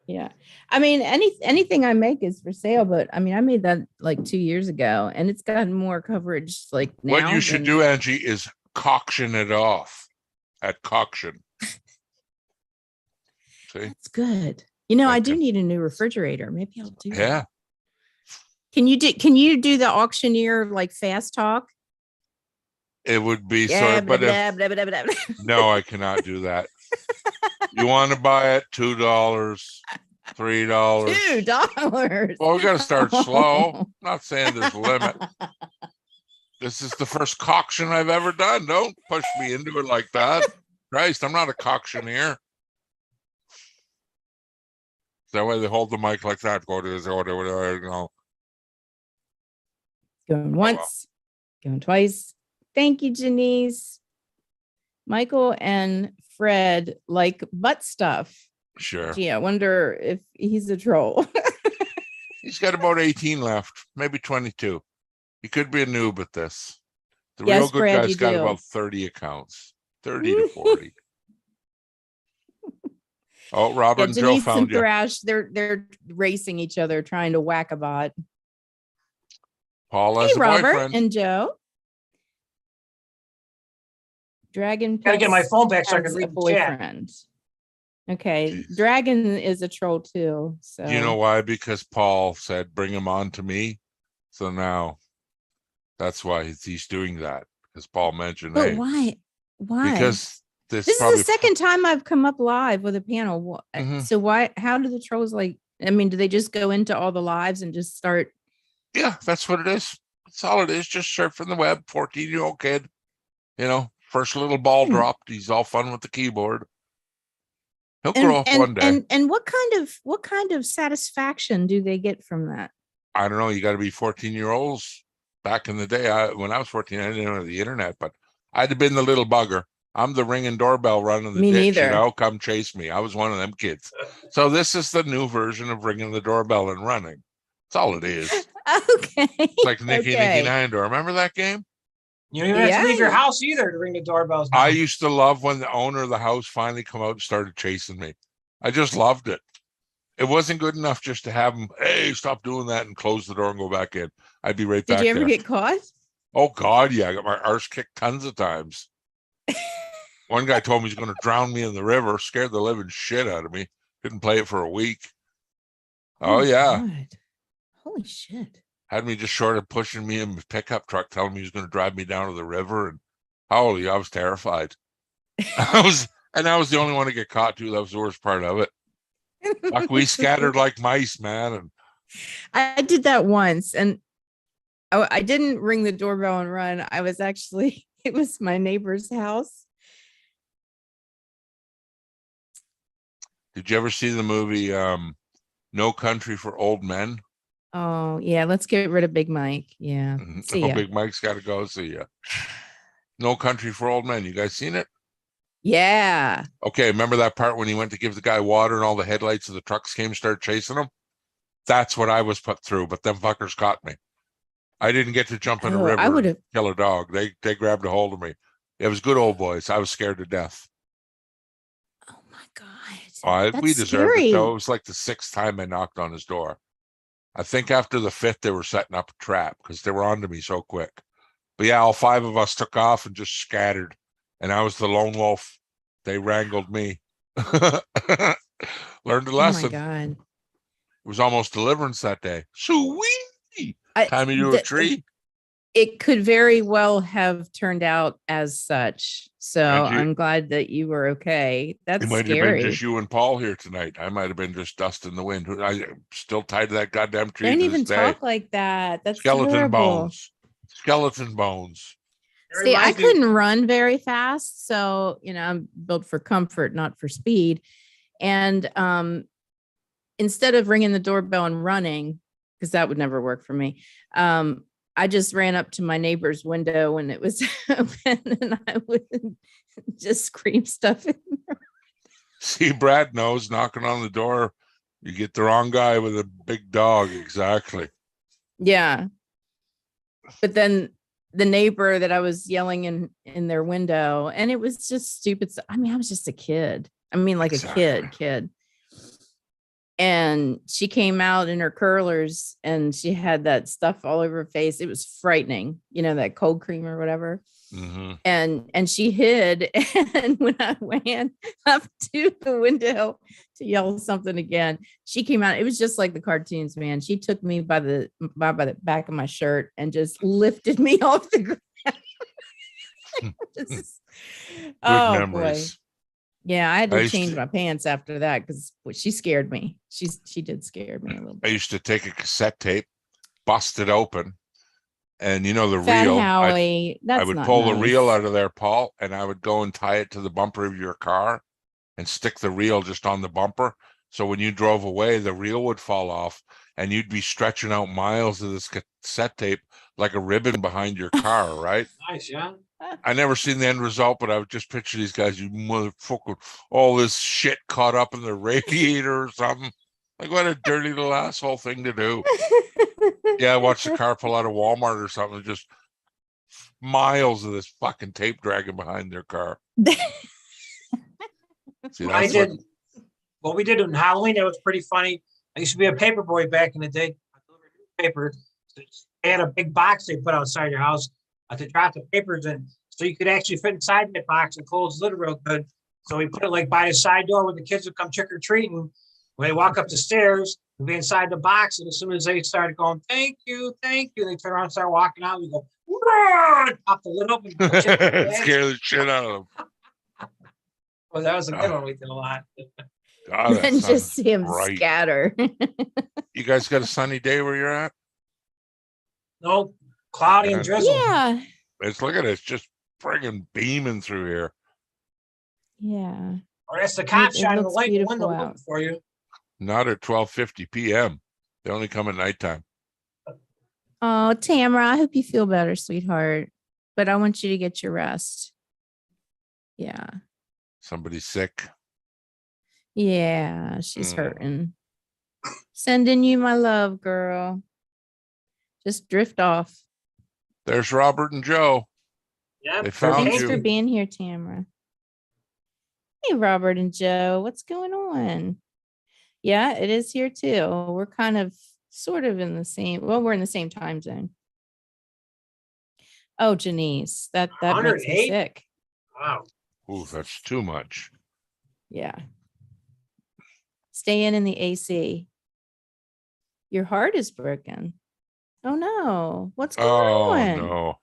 Yeah. I mean, anything I make is for sale, but I mean, I made that like 2 years ago, and it's gotten more coverage like now. What you should do, Angie, is coction it off at coction. See? That's good. You know, I Thank do you. need a new refrigerator. Maybe I'll do Yeah. that. Can you do the auctioneer like fast talk? It would be Yeah, sorry, blah, but if, blah, blah, blah, blah. no, I cannot do that. You want to buy it $2, $3. $2. Well, we got to start slow. Not saying there's a limit. This is the first coction I've ever done. Don't push me into it like that. Christ, I'm not a cocktioneer. That way they hold the mic like that. Go to this order, whatever, you know. Going once, Going twice. Thank you, Janice. Michael and Fred like butt stuff. Sure. Gee, I wonder if he's a troll. He's got about 18 left, maybe 22. He could be a noob at this. The real Yes, good Fred, guy's you got do. about 30 accounts, 30 to 40. Oh, Robert Yeah, and Joe Janice found and you. Thrash, they're racing each other, trying to whack a bot. Paul Hey, has a Robert boyfriend. and Joe. Dragon Gotta get my Pets phone back so I has can a read the chat. boyfriend. Okay, Jeez. Dragon is a troll too. So Do you know why? Because Paul said, bring him on to me. So now that's why he's doing that. Because Paul mentioned, But hey, why? Why? because This is probably the second time I've come up live with a panel. Mhm. So why? How do the trolls like? I mean, do they just go into all the lives and just start? Yeah, that's what it is. That's all it is. Just surfing the web, 14-year-old kid. You know, first little ball Hmm. dropped. He's all fun with the keyboard. He'll grow up one day. And what kind of satisfaction do they get from that? I don't know. You got to be 14-year-olds. Back in the day, when I was 14, I didn't have the internet, but I'd have been the little bugger. I'm the ringing doorbell running the Me ditch, neither. you know, come chase me. I was one of them kids. So this is the new version of ringing the doorbell and running. That's all it is. Okay. It's like Nicky Okay. Nine Door. Remember that game? You don't even have Yeah. to leave your house either to ring the doorbells. now. I used to love when the owner of the house finally come out and started chasing me. I just loved it. It wasn't good enough just to have him, hey, stop doing that and close the door and go back in. I'd be right Did back you ever there. get caught? Oh God, yeah. I got my arse kicked tons of times. One guy told me he's going to drown me in the river, scared the living shit out of me. Didn't play it for a week. Oh yeah. God. Holy shit. Had me just short of pushing me in his pickup truck, telling me he was going to drive me down to the river. And holy, I was terrified. I was the only one to get caught too. That was the worst part of it. Like we scattered like mice, man. And I did that once, and I didn't ring the doorbell and run. I was actually, it was my neighbor's house. did you ever see the movie No Country for Old Men? Oh yeah, let's get rid of Big Mike. Yeah. See Oh, ya. Big Mike's got to go. See ya. No Country for Old Men. You guys seen it? Yeah. Okay, remember that part when he went to give the guy water and all the headlights of the trucks came and started chasing him? That's what I was put through, but them fuckers caught me. I didn't get to jump in a Oh, river I would and have. kill a dog. They grabbed a hold of me. It was good old boys. I was scared to death. Oh my God. We That's deserved scary. it though. It was like the 6th time I knocked on his door. I think after the 5th, they were setting up a trap because they were onto me so quick. But yeah, all 5 of us took off and just scattered. And I was the lone wolf. They wrangled me. Learned a Oh my lesson. God. It was almost deliverance that day. Sweet. Time you do a th- tree. It could very well have turned out as such. So Angie, I'm glad that you were okay. That's it might have scary. been just you and Paul here tonight. I might have been just dust in the wind. I'm still tied to that goddamn tree Don't to even this day. talk like that. That's Skeleton terrible. bones. Skeleton bones. It See, I reminds me- couldn't run very fast. So, I'm built for comfort, not for speed. And instead of ringing the doorbell and running, because that would never work for me, I just ran up to my neighbor's window when it was open and I would just scream stuff in there. See, Brad knows knocking on the door. You get the wrong guy with a big dog. Exactly. Yeah. But then the neighbor that I was yelling in their window, and it was just stupid. I mean, I was just a kid. I mean, like Exactly. a kid. And she came out in her curlers and she had that stuff all over her face. It was frightening, that cold cream or whatever. Mm-hmm. And she hid. And when I ran up to the window to yell something again, she came out. It was just like the cartoons, man. She took me by the back of my shirt and just lifted me off the ground. Oh memories. boy. Yeah, I had I to used change to- my pants after that because she scared me. She did scare me a little I bit. used to take a cassette tape, bust it open, and the Fat reel. Howie, that's I would not pull the nice. reel out of there, Paul, and I would go and tie it to the bumper of your car and stick the reel just on the bumper. So when you drove away, the reel would fall off and you'd be stretching out miles of this cassette tape like a ribbon behind your car, right? Nice, yeah. I never seen the end result, but I would just picture these guys, you motherfucker, all this shit caught up in the radiator or something. Like, what a dirty little asshole thing to do. Yeah, watch the car pull out of Walmart or something, just miles of this fucking tape dragging behind their car. See, I that's did. what, What we did on Halloween, that was pretty funny. I used to be a paper boy back in the day. I delivered newspaper. They had a big box they put outside your house to drop the papers in. So you could actually fit inside that box and close the lid real good. So we put it like by the side door where the kids would come trick or treating. When they walk up the stairs, we'd be inside the box. And as soon as they started going, thank you, they turn around and start walking out. We go, pop the lid open. scare the shit out of them. Well, that was a good one. We did a lot. Oh, that And sounds just see him right. scatter. You guys got a sunny day where you're at? No, cloudy and drizzle. Yeah. Look at it, it's just friggin' beaming through here. Yeah. Or that's the cop It shining the looks light in the beautiful window out. looking for you. Not at 12:50 p.m. They only come at nighttime. Oh, Tamara, I hope you feel better, sweetheart. But I want you to get your rest. Yeah. Somebody's sick. Yeah, she's Mm. hurting. Sending you my love, girl. Just drift off. There's Robert and Joe. Yeah. They found Thanks you. for being here, Tamara. Hey, Robert and Joe, what's going on? Yeah, it is here too. We're kind of sort of in the same, well, we're in the same time zone. Oh, Janice, that makes me 108? sick. Wow. Ooh, that's too much. Yeah. Staying in the AC. Your heart is broken. Oh no. What's going Oh on? no.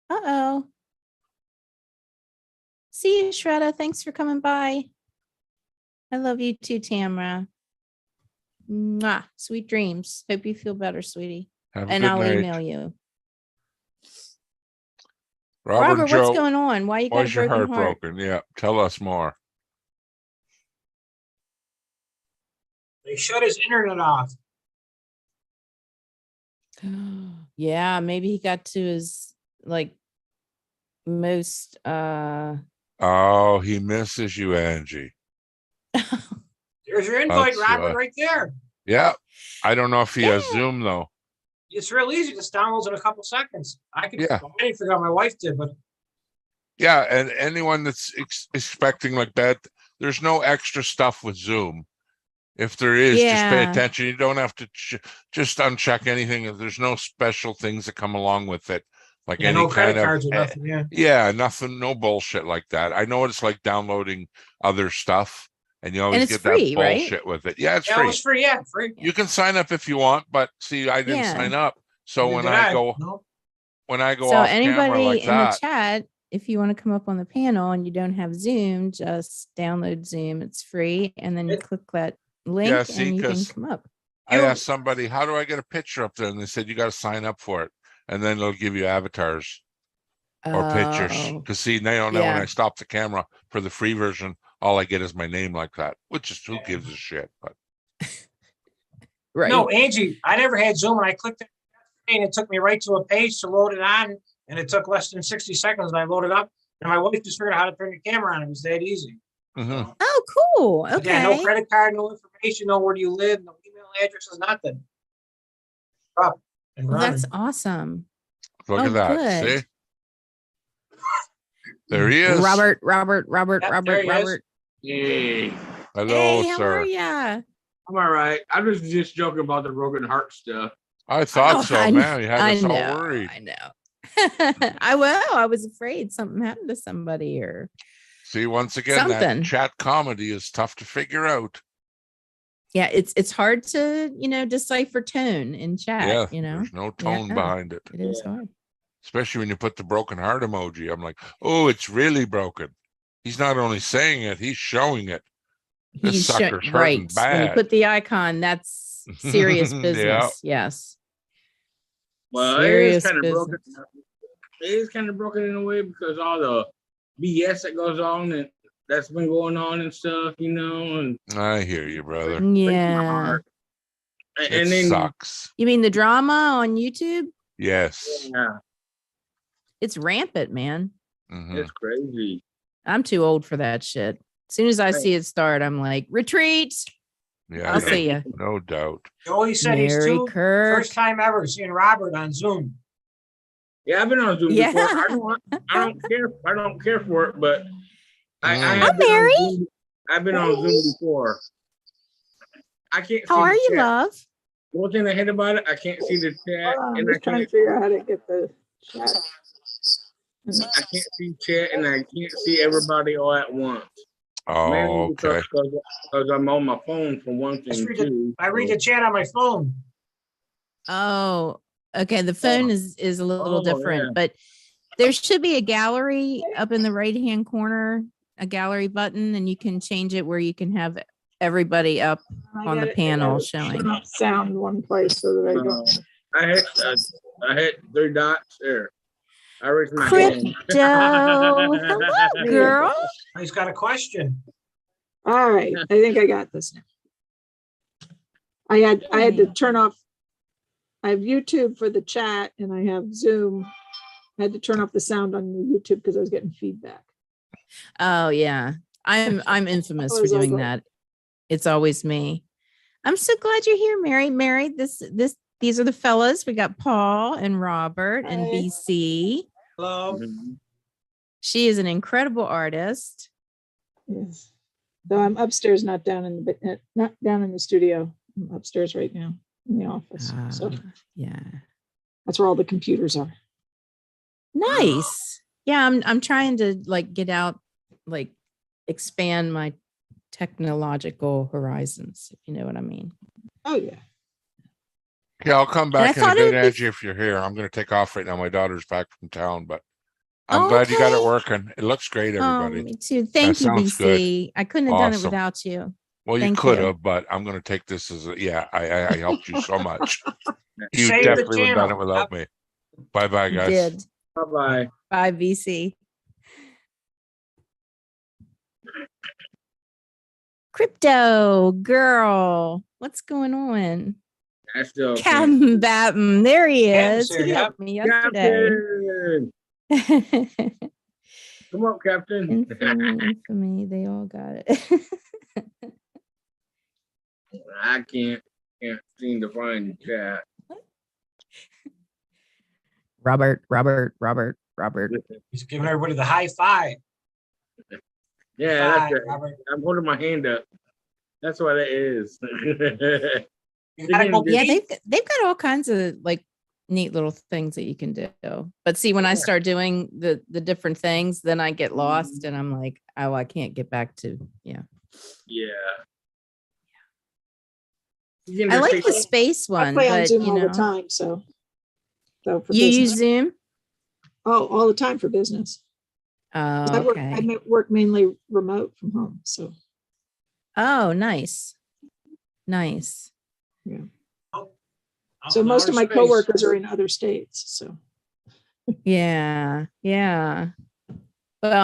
Uh-oh. See you, Shredda. Thanks for coming by. I love you too, Tamara. Mwah. Sweet dreams. Hope you feel better, sweetie. Have a And good I'll night. email you. Robert Robert, and Joe, what's going on? Why you got a why's your broken heart heart? broken? Yeah, tell us more. They shut his internet off. Yeah, maybe he got to his like most Oh, he misses you, Angie. There's your invite, That's, Robert, right there. Yeah. I don't know if he has Yeah. Zoom though. It's real easy. Just downloads in a couple seconds. I Yeah. didn't figure out my wife did, but Yeah, and anyone that's expecting like that, there's no extra stuff with Zoom. If there is, just pay Yeah. attention. You don't have to just uncheck anything. There's no special things that come along with it, like yeah, any no credit kind of cards or nothing. Yeah. yeah, nothing, no bullshit like that. I know it's like downloading other stuff, and you always it's get free, that right? bullshit with it. Yeah, it's Yeah, it free. was free. Yeah, free. You can sign up if you want, but see, I didn't Yeah. sign up. So Neither when did I go No. off So camera anybody like in the that, chat, if you want to come up on the panel and you don't have Zoom, just download Zoom. It's free. And then you It- click that link Yeah, see, and you can 'cause come up. I asked somebody, how do I get a picture up there? And they said, you got to sign up for it. And then they'll give you avatars or pictures. Oh, Because see, now when yeah. I stop the camera for the free version, all I get is my name like that, which is who gives a shit. But right. No, Angie, I never had Zoom, and I clicked it, and it took me right to a page to load it on, and it took less than 60 seconds, and I loaded up, and my wife just figured out how to turn the camera on. It was that easy. mhm. Oh, cool. But yeah, no Okay. credit card, no information, no where do you live, no email addresses, nothing. Up and Well, that's running. awesome. Look Oh, at that. good. See? There he is. Robert, Yep, there he is. Robert. Hey, Hello, Hey, how sir. are ya? I'm all right. I was just joking about the broken heart stuff. I thought Oh, so, I man. You had I us all know. worried. I know. I was afraid something happened to somebody or See, once again, that something. chat comedy is tough to figure out. Yeah, it's hard to, decipher tone in chat, Yeah, you know. there's no tone Yeah. behind it. It is hard. Especially when you put the broken heart emoji. I'm like, oh, it's really broken. He's not only saying it, he's showing it. This He's sucker's hurting right. When you bad. put the icon, that's serious Yeah. business. Yes. Well, Serious it is kind of broken. business. It is kind of broken in a way because all the BS that goes on and that's been going on and stuff, you know, and I hear you, brother. breaks my Yeah. heart. It And then sucks. You mean the drama on YouTube? Yes. yeah, It's rampant, man. Mhm. it's crazy. I'm too old for that shit. As soon as I Right. see it start, I'm like, retreat. Yeah, I'll no, see ya. no doubt. Joey said he's Mary too, Kirk. first time ever seeing Robert on Zoom. Yeah, I've been on Zoom Yeah. before. I don't care. I don't care for it, but I Mm. have Hi, been on Mary. Zoom. I've been on Zoom before. I can't see How are the you, chat. love? The one thing I hate about it, I can't see the chat, Hold on, I'm and I just trying to can't. figure out how to get the chat. I can't see chat, and I can't see everybody all at once. Oh, Mainly okay. because I'm on my phone for one Just thing read the- too. I read the chat on my phone. Oh, okay. The phone is a little Oh, different, yeah. but there should be a gallery up in the right-hand corner, a gallery button, and you can change it where you can have everybody up on the panel showing. Sound one place so that I don't. I hit 3 dots there. I raised my Crypto. hand. Hello, girl. He's got a question. All right, I think I got this now. I had to turn off. I have YouTube for the chat and I have Zoom. I had to turn off the sound on the YouTube because I was getting feedback. Oh yeah. I'm infamous for was doing over. that. It's always me. I'm so glad you're here, Mary. Mary, these are the fellas. We got Paul and Robert and Hi. BC. Hello. She is an incredible artist. Yes. So I'm upstairs, not down in the studio. I'm upstairs right now in the office. So Yeah. that's where all the computers are. Nice. Yeah, I'm trying to like get out, like expand my technological horizons, if you know what I mean. Oh yeah. Yeah, I'll come I back in a thought it bit, would be- Angie, if you're here. I'm going to take off right now. My daughter's back from town, but I'm glad you got it Okay. working. It looks great, Oh, everybody. me too. Thank you, sounds good. BC. I couldn't have done it Awesome. without you. Well, you Thank could you. have, but I'm going to take this as a, yeah, I helped you so much. You Save the definitely would have done it channel. without me. Bye-bye, You guys. did. Bye-bye. Bye, BC. Crypto girl, what's going on? I still can't. Captain Batten, there he Captain's is. here, He yeah. helped me yesterday. Captain! Come up, Captain. Infamy, they all got it. I can't seem to find the chat. Robert. He's giving everybody the high five. Yeah, that's Five, it. Robert. I'm holding my hand up. That's what it is. You gotta go Yeah, pee. they've got all kinds of like neat little things that you can do. But see, when I start doing the different things, then I get lost and I'm like, oh, I can't get back to Yeah. I like the space I one, play on but Zoom you all the know, time. So for you business. use Zoom. Oh, all the time for business. Oh, I okay. work mainly remote from home. So Oh, nice. yeah. Out So in most of outer my space. coworkers are in other states. So Yeah. Well,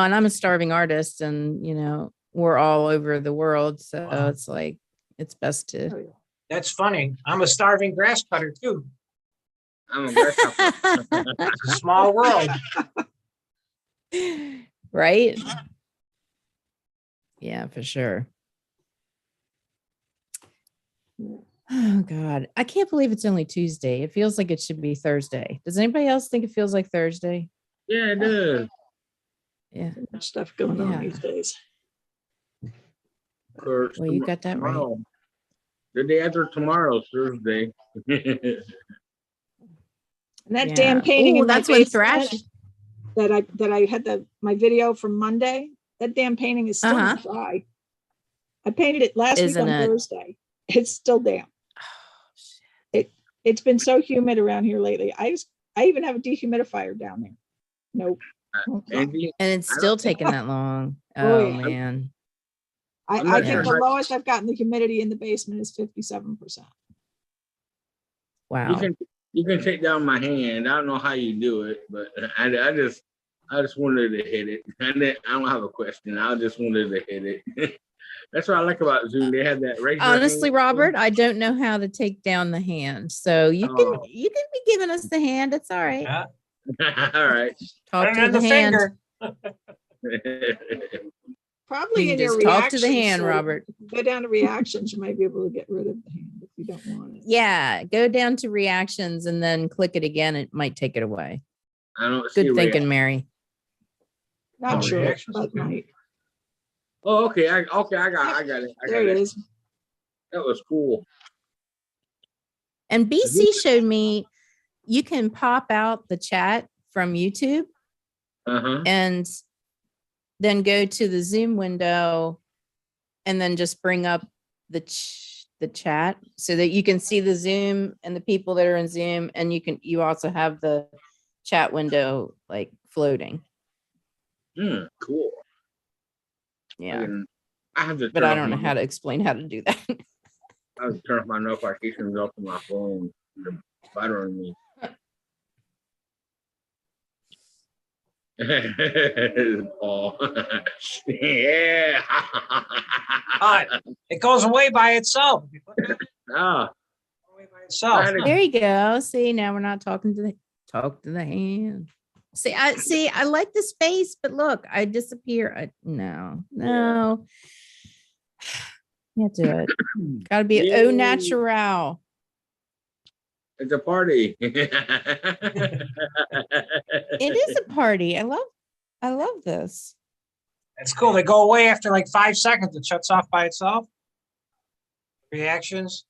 and I'm a starving artist, and you know, we're all over the world, so Wow. it's like it's best to. oh, yeah. That's funny. I'm a starving grass cutter too. I'm a grasshopper. It's a small world. Right? Yeah, for sure. Oh God, I can't believe it's only Tuesday. It feels like it should be Thursday. Does anybody else think it feels like Thursday? Yeah, it does. Yeah. Too much stuff going on Yeah. these days. Well, you got that right. Tomorrow. The day after tomorrow's Thursday. And that Yeah. damn painting Ooh, in my that's when basement Thrash. that I had my video from Monday. That damn painting is still not dry. I painted it last week Isn't on it? Thursday. It's still damp. It's been so humid around here lately. I even have a dehumidifier down there. Nope. Angie, And it's still taking that long. Oh, Oh yeah. man. I'm I not think sure the how- lowest I've gotten the humidity in the basement is 57%. Wow. you can take down my hand. I don't know how you do it, but I just I just wanted to hit it. I don't have a question. I just wanted to hit it. That's what I like about Zoom. They have that raise your Honestly, hand. Robert, I don't know how to take down the hand. So you can Oh. you can be giving us the hand. It's all right. Yeah. All right. Talk And to then the hand. Probably You in can your just talk to the reactions, hand, so Robert. go down to reactions, you might be able to get rid of the hand if you don't want it. Yeah, go down to reactions and then click it again. It might take it away. I don't see Good thinking, reaction. Mary. Not Oh, sure, reactions, but okay. might. Oh, okay. I got it. I got There it it. is. That was cool. And BC showed me you can pop out the chat from YouTube Uh-huh. and then go to the Zoom window and then just bring up the chat so that you can see the Zoom and the people that are in Zoom, and you also have the chat window like floating. Cool. Yeah, I have to but turn I off don't know my- how to explain how to do that. I have to turn off my notifications off on my phone. They're bothering me. Paul. Yeah. It goes away by itself. If you click on it, Ah, it goes away by itself. I had There you go. See, now we're not talking to the hand. See, I like the space, but look, I disappear. No. Can't do it. Gotta be Yay. au natural. it's a party. It is a party. I love this. It's cool. They go away after like 5 seconds. It shuts off by itself. Reactions.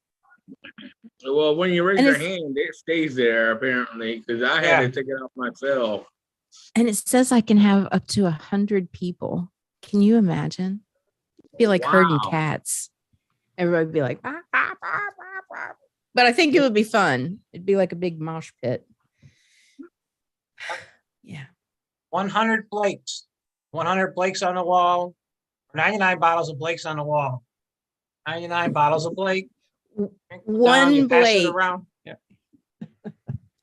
Well, when you raise And your it's- hand, it stays there apparently, because I Yeah. had to take it off myself. And it says I can have up to 100 people. Can you imagine? Be like herding Wow. cats. Everybody would be like, "Bah, bah, bah, bah, bah." But I think it would be fun. It'd be like a big mosh pit. Yeah. 100 Blakes. 100 Blakes on the wall. 99 bottles of Blakes on the wall. 99 bottles of Blake. One You pass it Blake. around. Yeah.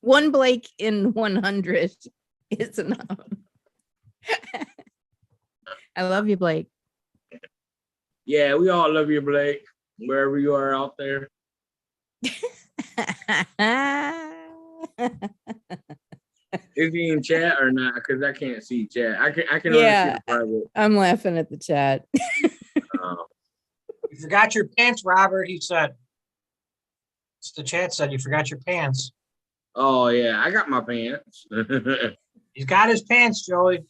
One Blake in 100 is enough. I love you, Blake. Yeah, we all love you, Blake, wherever you are out there. Is he in chat or not? Because I can't see chat. I can only see Yeah. the private. I'm laughing at the chat. You forgot your pants, Robert, he said. It's the chat said you forgot your pants. Oh yeah, I got my pants. He's got his pants, Joey.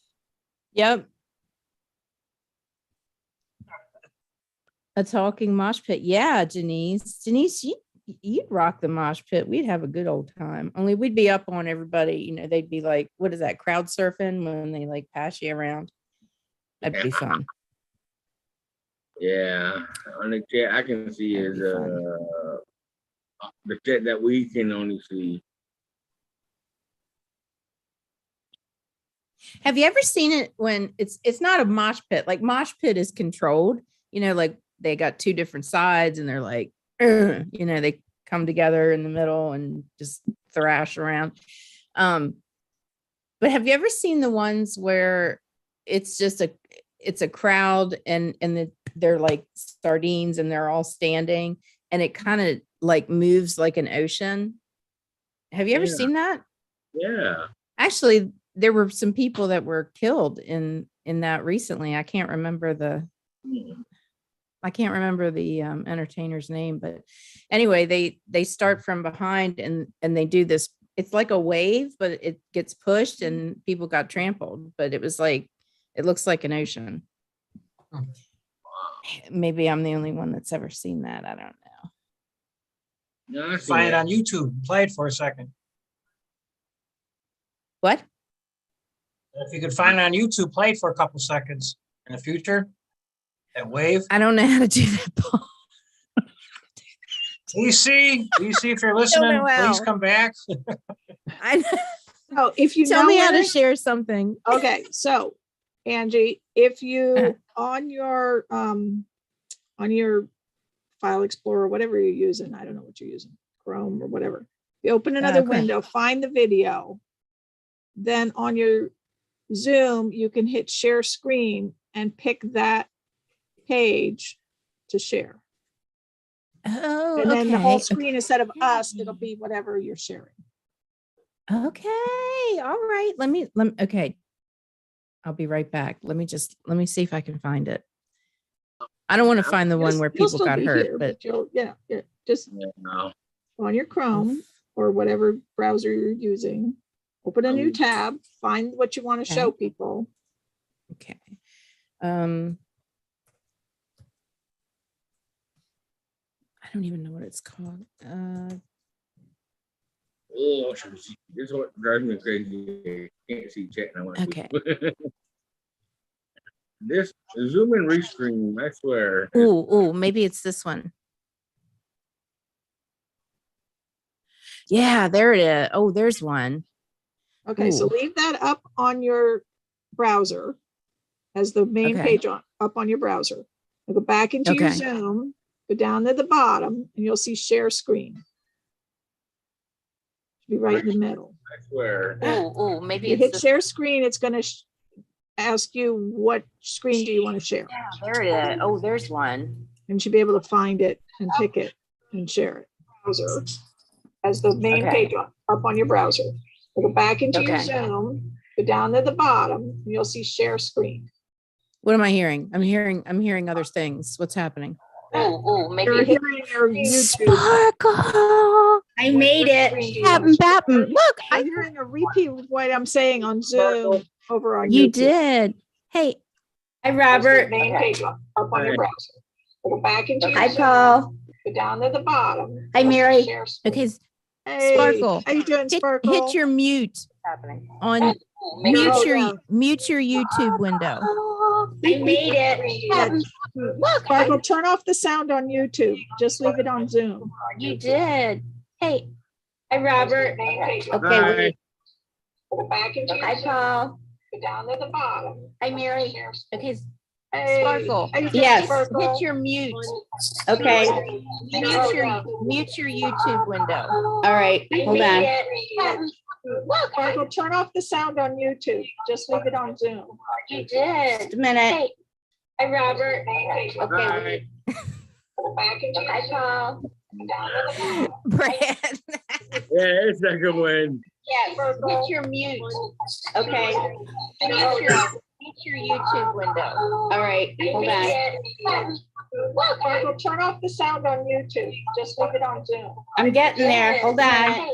Yep. A talking mosh pit. Yeah, Janice. Janice, you'd rock the mosh pit. We'd have a good old time. Only we'd be up on everybody. You know, they'd be like, what is that, crowd surfing when they like pass you around? That'd be fun. Yeah, on the chat I can see That'd is be fun. the chat that we can only see. Have you ever seen it when it's not a mosh pit? Like mosh pit is controlled, you know, like they got two different sides and they're like, you know, they come together in the middle and just thrash around. But have you ever seen the ones where it's just a crowd and they're like sardines and they're all standing and it kind of like moves like an ocean? Have you ever Yeah. seen that? Yeah. Actually, there were some people that were killed in that recently. I can't remember the entertainer's name, but anyway, they start from behind and they do this. It's like a wave, but it gets pushed and people got trampled. But it was like, it looks like an ocean. Maybe I'm the only one that's ever seen that. I don't know. No, I see Find it that. on YouTube. Play it for a second. What? If you could find it on YouTube, play it for a couple seconds in the future. That wave. I don't know how to do that, Paul. DC, if you're listening, know please how. come back. I Oh, if you tell know me how to where- share something. Okay, so Angie, if you Uh-huh. on your file explorer, whatever you're using, I don't know what you're using, Chrome or whatever. You open another Chrome. window, find the video. Then on your Zoom, you can hit share screen and pick that page to share. Oh, And then the whole okay. screen, instead of us, it'll be whatever you're sharing. Okay. All right. Okay. I'll be right back. Let me see if I can find it. I don't want to find the one where You'll people still got be hurt, here, but you'll, yeah, just No. on your Chrome or whatever browser you're using, open a new tab, find what you want to show people. okay. I don't even know what it's called. Oh, this is what drives me crazy. Can't see chat now. Okay. This Zoom and restream, I swear. Oh, maybe it's this one. Yeah, there it is. Oh, there's one. Okay, so Ooh. leave that up on your browser as the main Okay. page up on your browser. Go back into your Okay. Zoom, go down to the bottom, and you'll see share screen. Should be right in the middle. I swear. Oh, maybe You it's hit this. share screen, it's going to ask you what screen do you want to share. Yeah, there it is. Oh, there's one. And you should be able to find it and pick it and share it. Browser as the main Okay. page up on your browser. Go back into your Okay. Zoom, go down to the bottom, and you'll see share screen. What am I hearing? I'm hearing other things. What's happening? Maybe you're hearing your YouTube. Sparkle. I made it. Captain Bappen. Look, I'm hearing a repeat of what I'm saying on Zoom over on you YouTube. did. Hey, Hi, Robert. Main page up on your browser. Go back into your Hi, Zoom, Paul. go down to the bottom. Hi, Mary. Share screen. okay. Hey, Sparkle. how you doing, Sparkle? Hit your mute on Oh, mute yeah. your YouTube window. I made it. Sparkle, turn off the sound on YouTube. Just leave it on Zoom. You did. Hey. Hi, Robert. Okay. Hi. Go back into your Hi, Zoom, Paul. go down to the bottom. Hi, Mary. Okay. Hey, Sparkle. how you doing, Yes. Sparkle? Hit your mute. Okay. Mute your YouTube window. All right. Hold on. Sparkle, turn off the sound on YouTube. Just leave it on Zoom. You did. Just a minute. Hi, Robert. Hi. Okay. Go back into your Hi, Zoom, Paul. go down to the bottom. Brad. Yeah, it's a good one. Yes. Hit your mute. Okay. Mute your YouTube window. All right. Hold on. Sparkle, turn off the sound on YouTube. Just leave it on Zoom. I'm getting there. Hold on.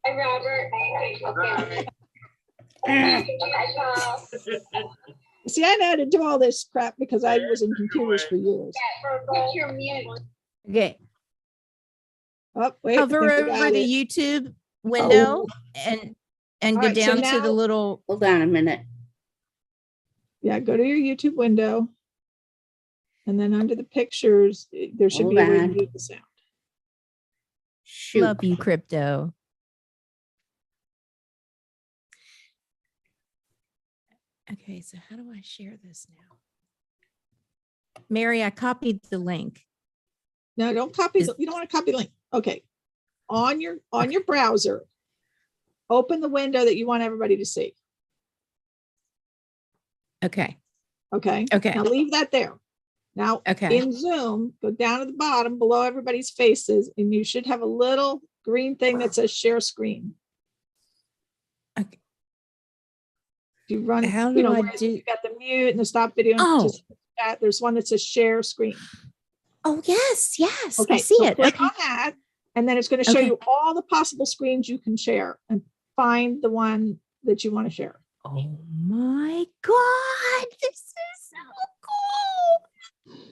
Hi, Robert. Okay. Hi, Paul. See, I had to do all this crap because I was in computers for years. Hit your mute. Okay. Oh, wait. I Hover think we over got the it. YouTube window and All go right, so down to now- the little. Hold on a minute. Yeah, go to your YouTube window. And then under the pictures, there should be a Hold way to on. mute the sound. Shoot. Love you, crypto. Okay, so how do I share this now? Mary, I copied the link. No, don't copy. Is- You don't want to copy the link. Okay. On your browser, open the window that you want everybody to see. Okay. Okay. Okay. Now leave that there. Now Okay. in Zoom, go down to the bottom below everybody's faces, and you should have a little green thing that says share screen. Okay. You run, How you do know, I where do? you got the mute and the stop video. and Oh. just that, there's one that says share screen. Oh, yes. Yes. Okay, I see so it. click Okay. on that, and then it's going to show Okay. you all the possible screens you can share and find the one that you want to share. Oh my God. This is so cool.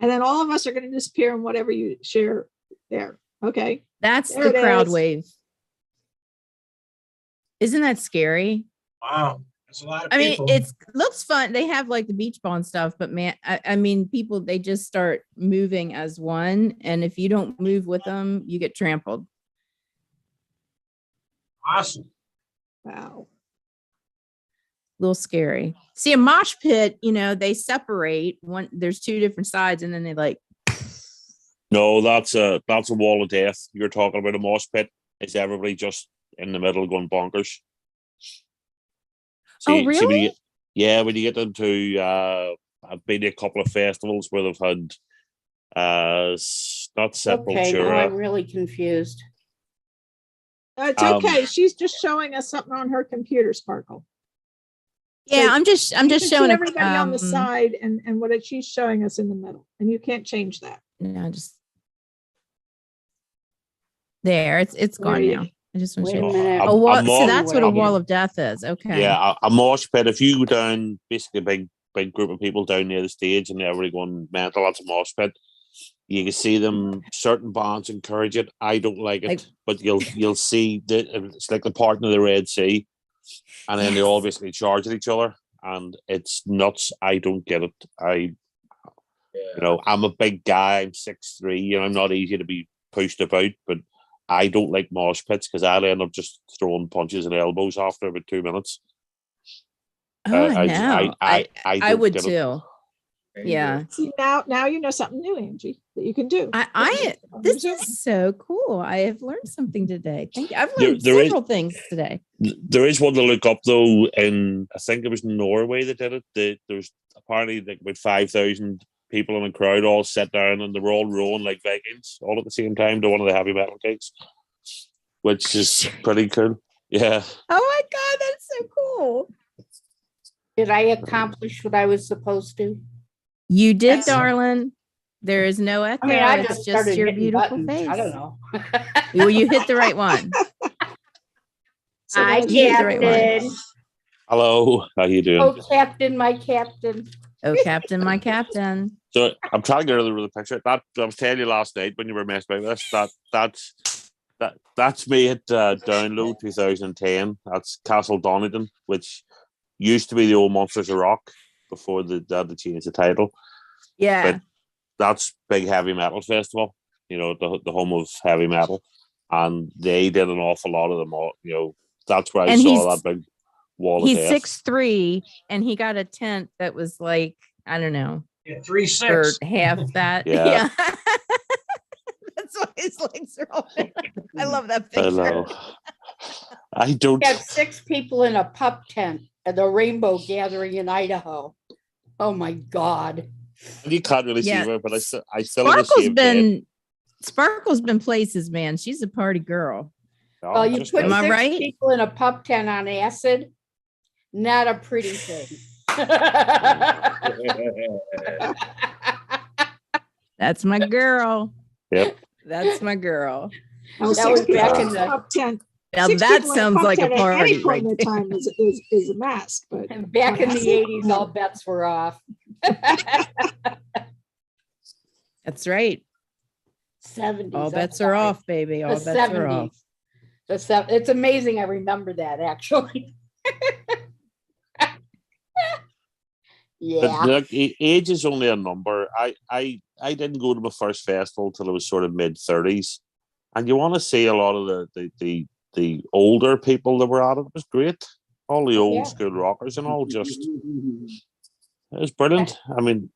And then all of us are going to disappear in whatever you share there. Okay. That's There the it crowd is. wave. Isn't that scary? Wow, there's a lot of I mean, people. it's looks fun. They have like the beach ball and stuff, but man, I mean, people, they just start moving as one. And if you don't move with them, you get trampled. Awesome. Wow. A little scary. See, a mosh pit, you know, they separate one. There's two different sides, and then they like, No, that's a wall of death. You're talking about a mosh pit. Is everybody just in the middle going bonkers? Oh, when you really? get, yeah, when you get into, I've been to a couple of festivals where they've had, not Okay, now I'm Sepultura. really confused. It's Um, okay. She's just showing us something on her computer, Sparkle. Yeah, So I'm just You can see showing everybody on the side and what she's showing us in the middle, and you can't change that. No, just there. It's gone Wait. now. I just want to Wait a show. minute. I'm- Oh, wall, I'm so more- that's what a I'm- wall of death is. Okay. Yeah, a mosh pit. If you go down, basically a big group of people down near the stage and everybody going mental, that's a mosh pit. You can see them. Certain bands encourage it. I don't like it, Like- but you'll see that it's like the parting of the Red Sea, and then they all Yes. basically charge at each other, and it's nuts. I don't get it. I'm a big guy. I'm 6'3", and I'm not easy to be pushed about, but I don't like mosh pits because I'll end up just throwing punches and elbows after about 2 minutes. Oh, I no. I don't would get it. too. Yeah. See, now you know something new, Angie, that you can do. This is so cool. I have learned something today. Thank you. I've There- learned there is- several things today. There is one to look up though. In I think it was Norway that did it. There's apparently like about 5,000 people in a crowd all sat down and they were all rowing like Vikings all at the same time to one of the heavy metal gigs, which is pretty cool. Yeah. Oh my God, that's so cool. Did I accomplish what I was supposed to? You did, Excellent. darling. There is no echo. I mean, I it's just just started your hitting beautiful buttons. face. I don't know. Well, you hit the right one. So Hi, now you did the right one. Captain. Hello. How you doing? Oh, Captain, my Captain. Oh, Captain, my Captain. So I'm trying to get rid of the picture. That I was telling you last night when you were messing about this. That's me at Download 2010. That's Castle Donington, which used to be the old Monsters of Rock before they had to change the title. Yeah. But that's big heavy metal festival. The home of heavy metal, and they did an awful lot of them. That's where I And saw that big wall of He's death. 6'3", and he got a tent that was like, I don't know, Yeah, or 3-6. half that. Yeah. That's why his legs are open. I love that I picture. know. I don't. We had 6 people in a pup tent at the Rainbow Gathering in Idaho. Oh my God. You can't really Yeah. see her, but I still have the Sparkle's been places, man. She's a party girl. Well, you put Am I 6 right? people in a pup tent on acid. Not a pretty thing. That's my girl. Yep. That's my girl. Now, That 6 was people back in in the the- top 10. Now 6 that people in sounds top like a 10 at party any point right in the there. time is a mask, but And back in the Acid? 80s, all bets were off. That's right. 70s. All I'm bets are sorry. off, baby. All The bets are off. 70s. It's amazing. I remember that actually. Yeah. But look, age is only a number. I didn't go to my first festival till I was sort of mid-30s, and you want to see a lot of the older people that were at it. It was great. All the old Yeah. school rockers and all. Just it was brilliant. I mean,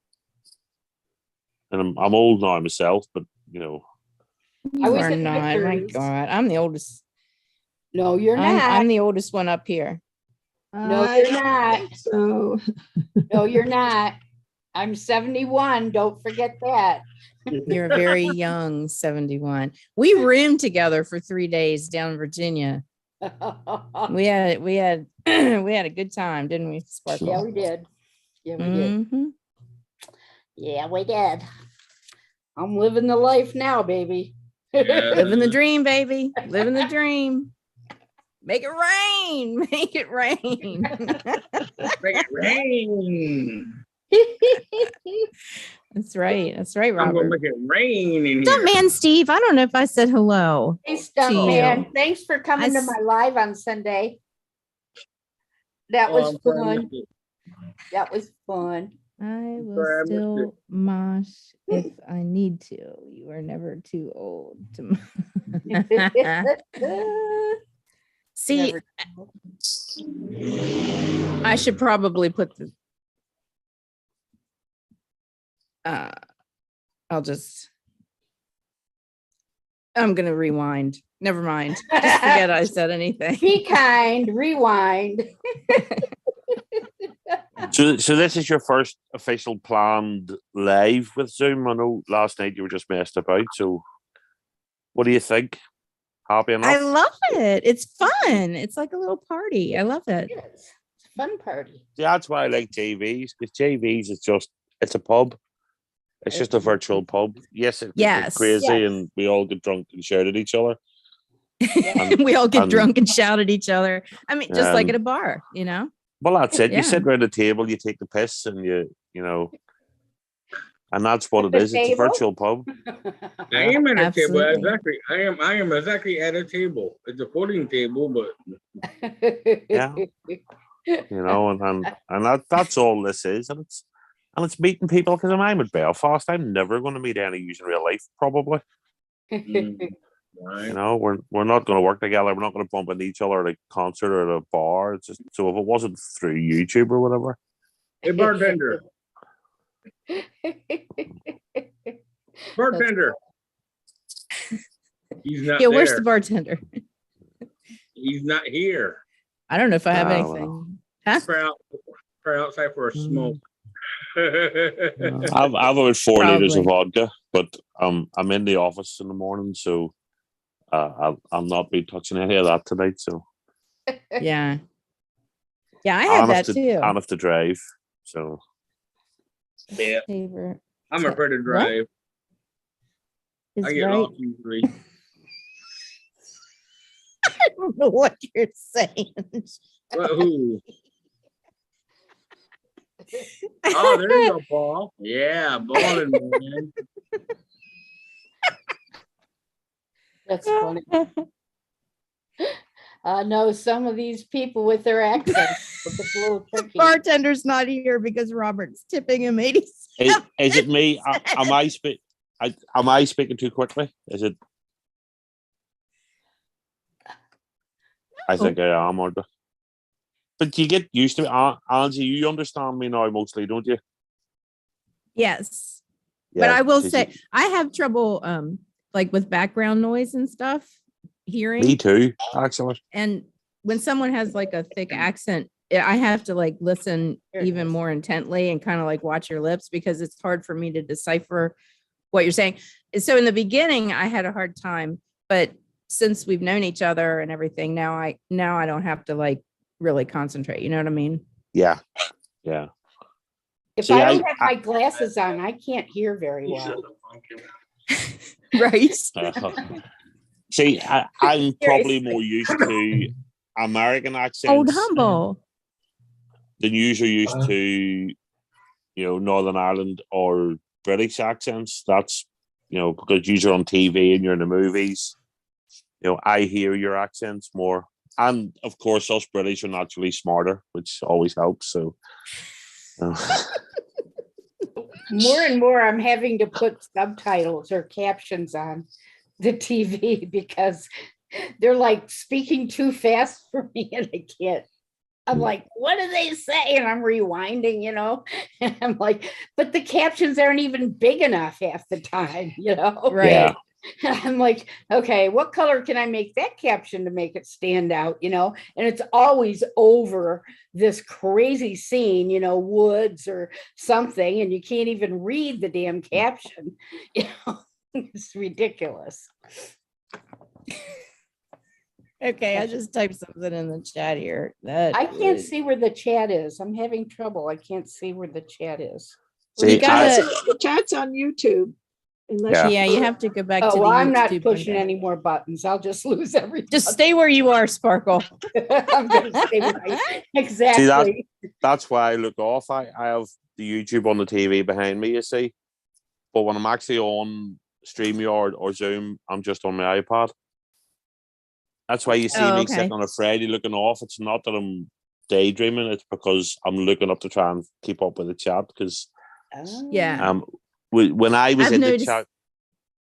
and I'm old now myself, but You I was are in my not. My 30s. God, I'm the oldest. No, you're not. I'm the oldest one up here. No, I you're don't not. think so No, you're not. I'm 71. Don't forget that. You're a very young 71. We roomed together for 3 days down in Virginia. We had we had a good time, didn't we, Sparkle? Yeah, we did. Yeah, we did. Mhm. Yeah, we did. I'm living the life now, baby. Living the dream, baby. Living the dream. Make it rain. Make it rain. Make it rain. That's right. That's right, I'm gonna Robert. make it rain in What's up, here. man, Steve? I don't know if I said hello. Hey, stuff, To man. you. Thanks for coming to I s- my live on Sunday. That Oh, was I'm sorry I fun. missed it. That was fun. I Sorry, I will missed still mosh if I need to. You are never too old to. See, Never- I should probably put the. I'm gonna rewind. Never mind. Just forget I said anything. Be kind, rewind. So this is your first official planned live with Zoom. I know last night you were just messed about. So what do you think? Happy enough? I love it. It's fun. It's like a little party. I love it. It's a fun party. See, that's why I like JVs, because JVs is just, it's a pub. It's just a virtual pub. Yes, it's Yes. crazy Yes. and we all get drunk and shout at each other. We all get and- drunk and shout at each other. I mean, just like Um, at a bar, you know? Well, that's it. Yeah. You sit around the table, you take the piss and you know, and that's what At it the is. It's a table? virtual pub. I am at a table, Absolutely. exactly. I am exactly at a table. It's a folding table, but Yeah. You know, and that's all this is. And it's meeting people, because I'm at Belfast. I'm never going to meet any in real life, probably. right. You know, we're not going to work together. We're not going to bump into each other at a concert or at a bar. It's just, so if it wasn't through YouTube or whatever. Hey, bartender, bartender. He's not Yeah, where's there. the bartender? He's not here. I don't know if I have Oh, well. anything. Huh? For outside for a smoke. I've about 4 liters of Probably. vodka, but I'm in the office in the morning, so I'll not be touching any of that tonight. So Yeah. Yeah, I have that too. I have to drive. So Yeah, Favorite I'm afraid to drive. is I get right. lost usually. I don't know what you're saying. But who? Oh, there you go, Paul. Yeah, balling, man. That's funny. No, some of these people with their accents, it's a little tricky. Bartender's not here because Robert's tipping him 80 is it me? Am I speaking too quickly? Is it? I think I am, aren't I? But you get used to it. Angie, you understand me now mostly, don't you? Yes. But I will 'cause say I have trouble like with background noise and stuff hearing. me too, actually. And when someone has like a thick accent, I have to like listen Here it even is. more intently and kind of like watch your lips, because it's hard for me to decipher what you're saying. So in the beginning, I had a hard time, but since we've known each other and everything, now I don't have to like really concentrate. You know what I mean? Yeah. If See, I I- don't have my glasses on, I can't hear very well. Right. See, I'm probably more used to American accents Old humble. than you are used to, you know, Northern Ireland or British accents. That's, you know, because you're on TV and you're in the movies. You know, I hear your accents more. And of course, us British are naturally smarter, which always helps. So, More and more, I'm having to put subtitles or captions on the TV because they're like speaking too fast for me and I can't. I'm like, what do they say? And I'm rewinding, you know, and I'm like, but the captions aren't even big enough half the time, you know? Right. Yeah. I'm like, okay, what color can I make that caption to make it stand out, you know? And it's always over this crazy scene, you know, woods or something, and you can't even read the damn caption. You know, it's ridiculous. Okay, I just typed something in the chat here. That I can't is- see where the chat is. I'm having trouble. I can't see where the chat is. Well, you See, gotta- I- the chat's on YouTube. Unless Yeah. Yeah, you have to go back to Oh, the well, I'm not YouTube pushing window. any more buttons. I'll just lose everything. Just stay where you are, Sparkle. I'm gonna stay right. Exactly. That's why I look off. I have the YouTube on the TV behind me, you see. But when I'm actually on StreamYard or Zoom, I'm just on my iPad. That's why you see Oh, me okay. sitting on a Friday looking off. It's not that I'm daydreaming, it's because I'm looking up to try and keep up with the chat. Because Oh. Yeah. when I was I've in noticed- the chat,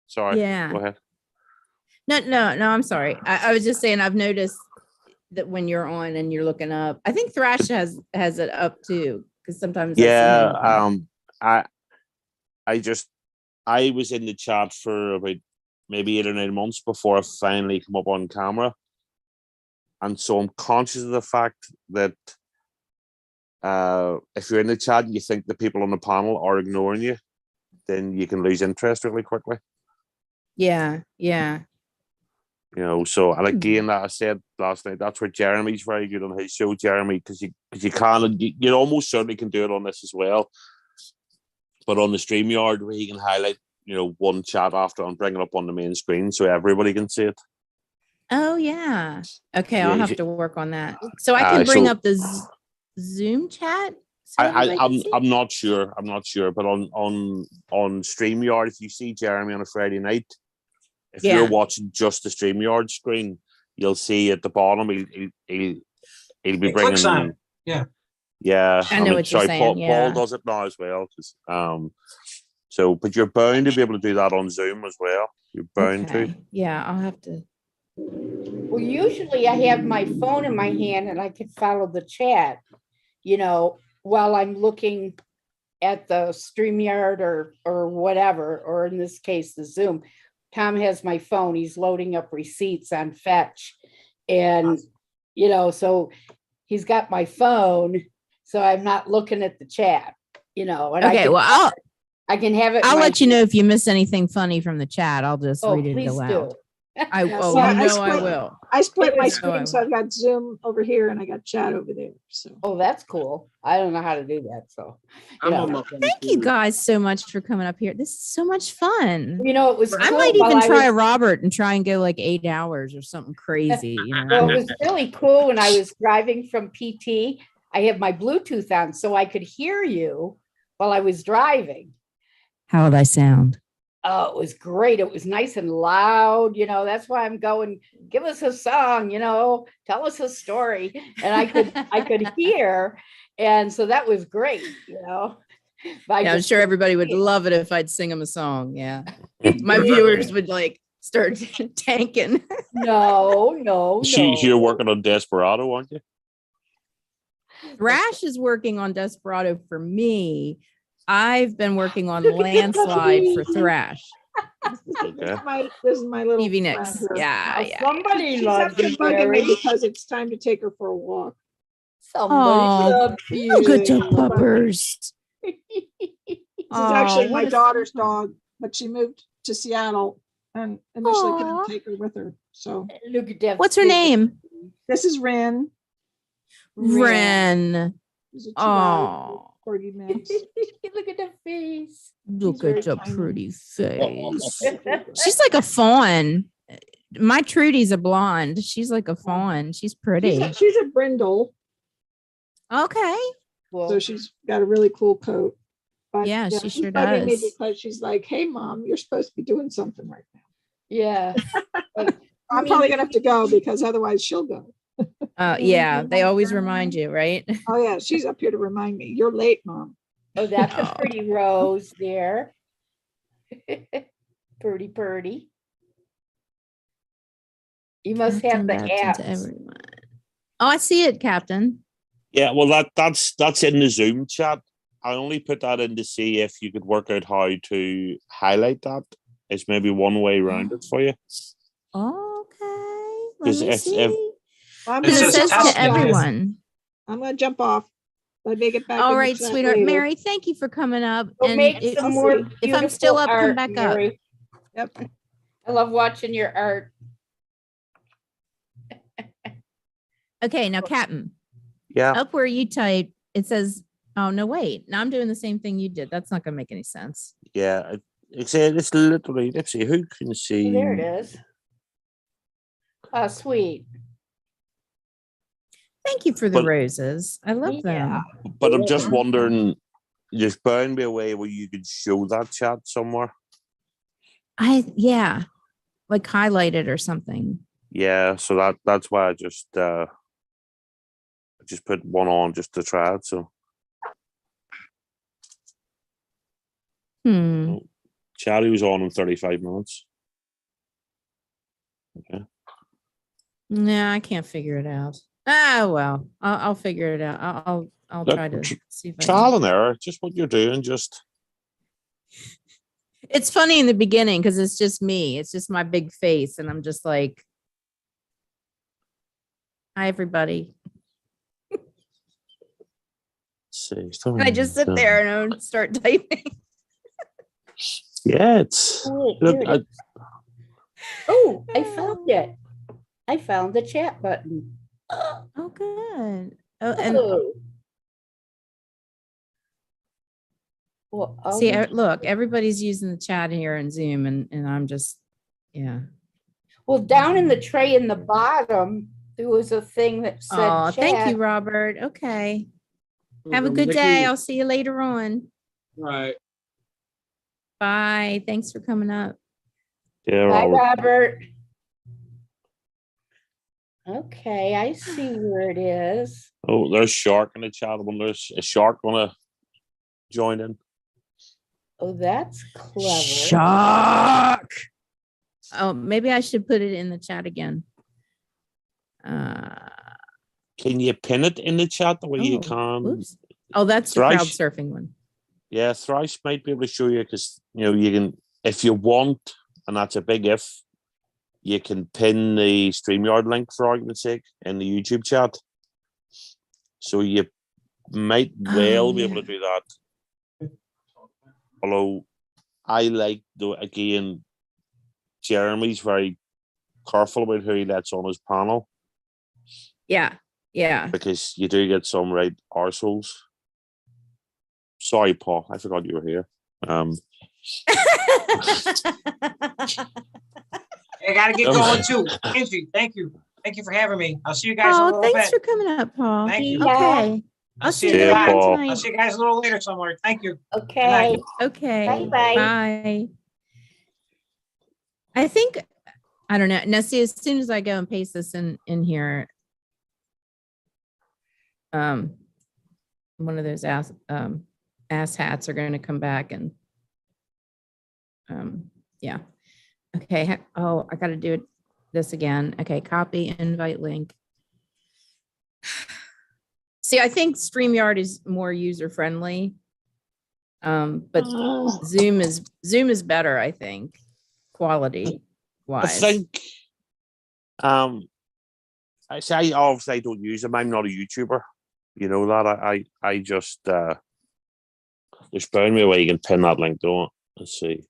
sorry, Yeah. go ahead. No, I'm sorry. I was just saying I've noticed that when you're on and you're looking up, I think Thrash has it up too. Because sometimes I see him Yeah, looking up. I was in the chat for about maybe 8 or 9 months before I finally come up on camera. And so I'm conscious of the fact that if you're in the chat and you think the people on the panel are ignoring you, then you can lose interest really quickly. Yeah. Yeah. You know, so, and again, that I said last night, that's where Jeremy's very good on his show, Jeremy, because you can, you almost certainly can do it on this as well. But on the StreamYard, where he can highlight, you know, one chat after and bring it up on the main screen so everybody can see it. Oh yeah. Okay, Yeah, I'll you have should- to work on that. So I can bring so- up the Zoom chat. So everybody can see? I'm not sure. I'm not sure. But on StreamYard, if you see Jeremy on a Friday night, if Yeah. you're watching just the StreamYard screen, you'll see at the bottom he'll be It bringing. clicks on it. Yeah. Yeah, I know what you're saying, Paul yeah. does it now as well. So, but you're bound to be able to do that on Zoom as well. You're bound to. Okay. Yeah, I'll have to. Well, usually I have my phone in my hand and I can follow the chat, you know, while I'm looking at the StreamYard or whatever, or in this case, the Zoom. Tom has my phone. He's loading up receipts on Fetch. And, you know, so he's got my phone, so I'm not looking at the chat, you know. And Okay, well, I can have it. I'll let you know if you miss anything funny from the chat. I'll just Oh, read it please aloud. do. I Yeah, oh, so I you know I split- will. I split my Oh, I screen, so I've got Zoom over here and I got chat over there. So Oh, that's cool. I don't know how to do that, so. I'm you on know. my phone Thank you too. guys so much for coming up here. This is so much fun. You know, it was. I cool might while even I try was- Robert and try and go like 8 hours or something crazy. You know? Well, it was really cool when I was driving from PT. I had my Bluetooth on so I could hear you while I was driving. How would I sound? Oh, it was great. It was nice and loud. You know, that's why I'm going, give us a song, you know, tell us a story. And I could hear. And so that was great, you know. But I Yeah, I'm just- sure everybody would love it if I'd sing them a song. Yeah. My viewers would like start tanking. No. You're working on Desperado, aren't you? Thrash is working on Desperado for me. I've been working on Landslide for Thrash. Okay. this is my little TV friend Nix. here. Yeah, Oh, yeah. somebody She's loves up there you, bugging me Mary. because it's time to take her for a walk. Somebody Oh, loves you. Oh, good job, puppers. This is actually my what a daughter's sweet- dog, but she moved to Seattle and initially Aw. couldn't take her with her. So Look at that. What's her face. name? this is Ren. Ren. She's a Chihuahua Oh, corgi mix. Look at the face. look very at your tiny. pretty face. She's She's like a fawn. My Trudy's a blonde. She's like a fawn. She's pretty. she's a brindle, Okay. Well, so she's got a really cool coat. But Yeah, she she's sure bugging me does. because she's like, "Hey, mom, you're supposed to be doing something right now." yeah. I'm probably gonna have to go because otherwise she'll go. Yeah, they always remind you, right? Oh yeah, she's up here to remind me. You're late, mom. Oh, that's a Oh. pretty rose there. Purdy. You must have the Captain back into apps. everyone. Oh, I see it, Captain. Yeah, well, that's in the Zoom chat. I only put that in to see if you could work out how to highlight that. It's maybe one way around it for you. Okay. Let 'Cause me if- see. I'm And It it says says test to menu. everyone. I'm gonna jump off. Let me get back. All in the right, chat sweetheart. later. Mary, thank you for coming up. Go And make if, some more if I'm still beautiful up, come art, back up. Mary. Yep. I love watching your art. Okay, now, Captain, Yeah. up where you type, it says, oh, no, wait. Now I'm doing the same thing you did. That's not going to make any sense. Yeah. It's literally, let's see, who can see? Oh, there it is. Oh, sweet. Thank you for the But- roses. I love them. But I'm just wondering, there's bound to be a way where you could show that chat somewhere. Yeah, like highlight it or something. Yeah, so that's why I just put one on just to try it. So Charlie was on in 35 minutes. Okay. No, I can't figure it out. Ah, well, I'll figure it out. I'll Look, try to see if I Trial can. and error, just what you're doing, just It's funny in the beginning because it's just me. It's just my big face, and I'm just like, "Hi, everybody." see. And I just sit there and I would start typing. Yeah, it's Oh, look. here it is. Oh, I found it. I found the chat button. Oh, good. Oh, and Oh. Well, see, look, everybody's using the chat here in Zoom, and I'm just, yeah. well, down in the tray in the bottom, there was a thing that said Oh, thank you, chat. Robert. Okay. Have a good day. I'll see you later on. Right. Bye. Thanks for coming up. Yeah, Bye, Robert. Robert. Okay, I see where it is. Oh, there's Shark in the chat. I wonder is Shark gonna join in? Oh, that's clever. Shock. Oh, maybe I should put it in the chat again. Can you pin it in the chat the way you can? Oops. Oh, that's the crowd Thrice. surfing one. Yeah, Thrice might be able to show you because you can, if you want, and that's a big if, you can pin the StreamYard link for argument's sake in the YouTube chat. So you might well be able to do that. Although I like again, Jeremy's very careful about who he lets on his panel. Yeah. Yeah. Because you do get some right arseholes. Sorry, Paul. I forgot you were here. I gotta get going too. Angie, thank you. Thank you for having me. I'll see you guys in a Oh, little thanks bit. for coming up, Paul. Thank you. Okay. I'll see you you later Paul. tonight. I'll see you guys a little later somewhere. Thank you. Okay. Okay. Bye-bye. Bye. I think, I don't know. Now, see, as soon as I go and paste this in here, one of those ass hats are going to come back and, yeah. Okay. Oh, I got to do this again. Okay. Copy invite link. See, I think StreamYard is more user friendly. But Zoom is better, I think, quality wise. I think I say obviously I don't use them. I'm not a YouTuber. You know that. I just there's bound me a way you can pin that link, don't it? Let's see.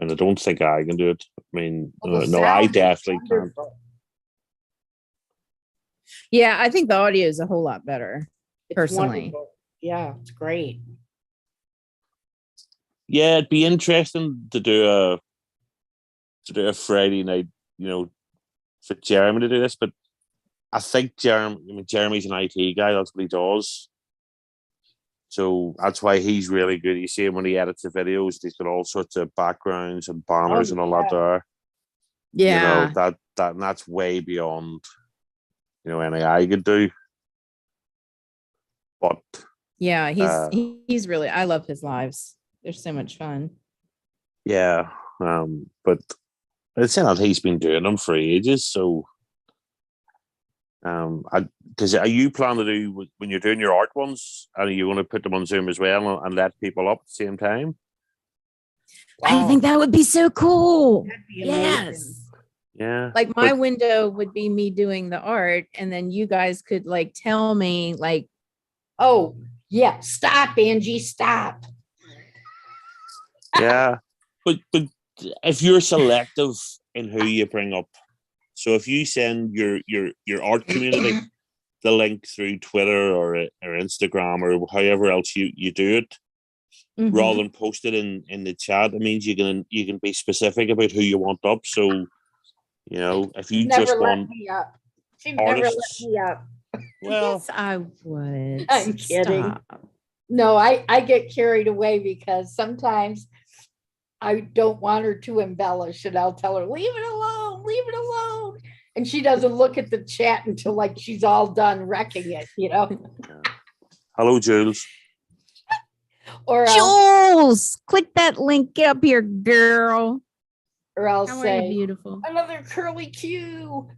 And I don't think I can do it. I mean, Well, the no, I sound is definitely can't. wonderful. Yeah, I think the audio is a whole lot better. It's Personally. wonderful. Yeah, it's great. Yeah, it'd be interesting to do a Friday night, for Jeremy to do this, but I think Jeremy's an IT guy, that's what he does. So that's why he's really good. You see him when he edits the videos, he's got all sorts of backgrounds and banners and all that there. Yeah. That's way beyond anything I could do. But Yeah, he's really, I love his lives. They're so much fun. yeah, but it's saying that he's been doing them for ages. So, because are you planning to do when you're doing your art ones? Are you going to put them on Zoom as well and let people up at the same time? I think that would be so cool. That'd be amazing. Yes. Yeah. Like my window would be me doing the art, and then you guys could like tell me like, Oh, yeah. Stop, Angie. Stop. Yeah, but if you're selective in who you bring up, so if you send your art community the link through Twitter or Instagram or however else you do it, rather than post it in the chat, it means you can be specific about who you want up. So if you Never just let want me up. She never let artists, me up. well, yes, I would. I'm kidding. Stop. No, I get carried away because sometimes I don't want her to embellish, and I'll tell her, leave it alone, leave it alone. And she doesn't look at the chat until like she's all done wrecking it, hello, Jules. Or Jules, click that link. Get up here, girl. I'll How are you, say beautiful? another curly Q.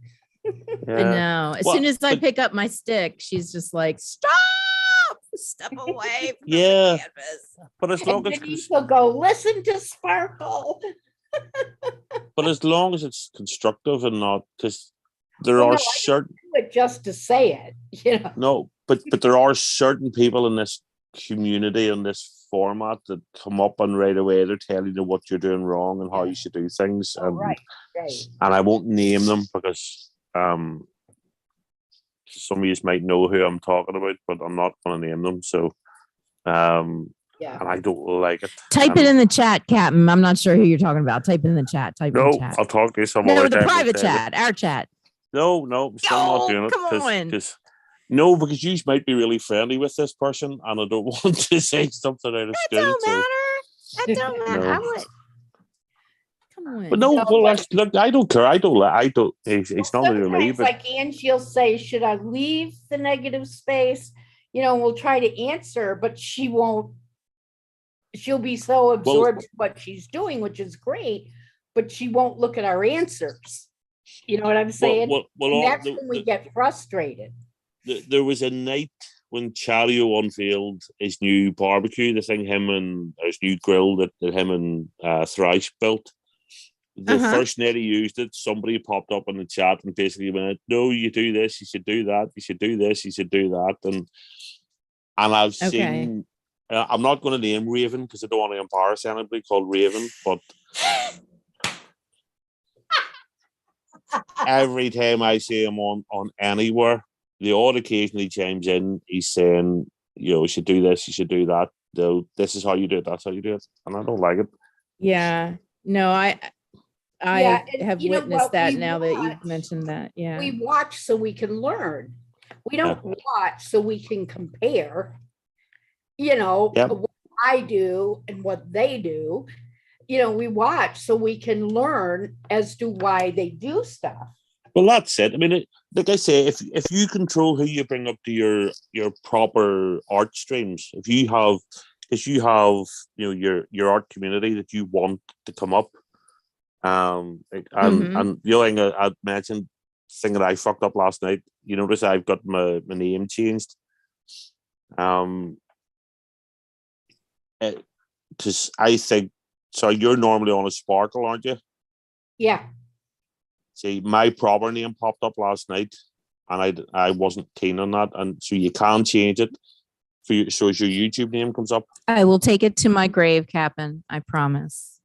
I know. As soon as I but- pick up my stick, she's just like, stop, step away from Yeah. the canvas. But as long And as Denise will go, listen to Sparkle. it's constructive and not because there Well, no, are I don't certain do it just to say it, you know. no, but there are certain people in this community in this format that come up and right away they're telling you what you're doing wrong and how you should do things. Oh, And right. and I won't name them because some of you might know who I'm talking about, but I'm not going to name them. So Yeah. and I don't like it. Type And it in the chat, Captain. I'm not sure who you're talking about. Type it in the chat. Type in the no, chat. I'll talk to you some No, other the time. I'll private tell you. chat, our chat. No, I'm still not Yo, doing it. come on. Because you might be really friendly with this person, and I don't want to say something out of That school. don't So. matter. That don't matter. No. I would. Come on. But no, No, well, but- look, I don't care. I don't. It's Well, not to me. sometimes, But like Angie will say, should I leave the negative space? You know, we'll try to answer, but she won't. She'll be so absorbed in what she's doing, which is great, but she won't look at our answers. You know what I'm saying? And that's when we get frustrated. There was a night when Charlie unveiled his new barbecue, the thing him and his new grill that him and Thrice built. The first night he used it, somebody popped up in the chat and basically went, "No, you do this, you should do that, you should do this, you should do that." And I've seen, I'm not going to name Raven because I don't want to embarrass anybody called Raven, but every time I see him on anywhere, the odd occasion he chimes in, he's saying, you should do this, you should do that. This is how you do it, that's how you do it. And I don't like it. Yeah, no, I have you know witnessed what, that we now that watch- you've mentioned that. Yeah. We watch so we can learn. We don't watch so we can compare, what I do and what they do. We watch so we can learn as to why they do stuff. Well, that's it. I mean, like I say, if you control who you bring up to your proper art streams, if you have, your art community that you want to come up, and the other thing I mentioned, thing that I fucked up last night. You notice I've got my name changed. Because I think so. You're normally on a Sparkle, aren't you? Yeah. See, my proper name popped up last night, and I wasn't keen on that, and so you can change it for you, so as your YouTube name comes up. I will take it to my grave, Captain. I promise.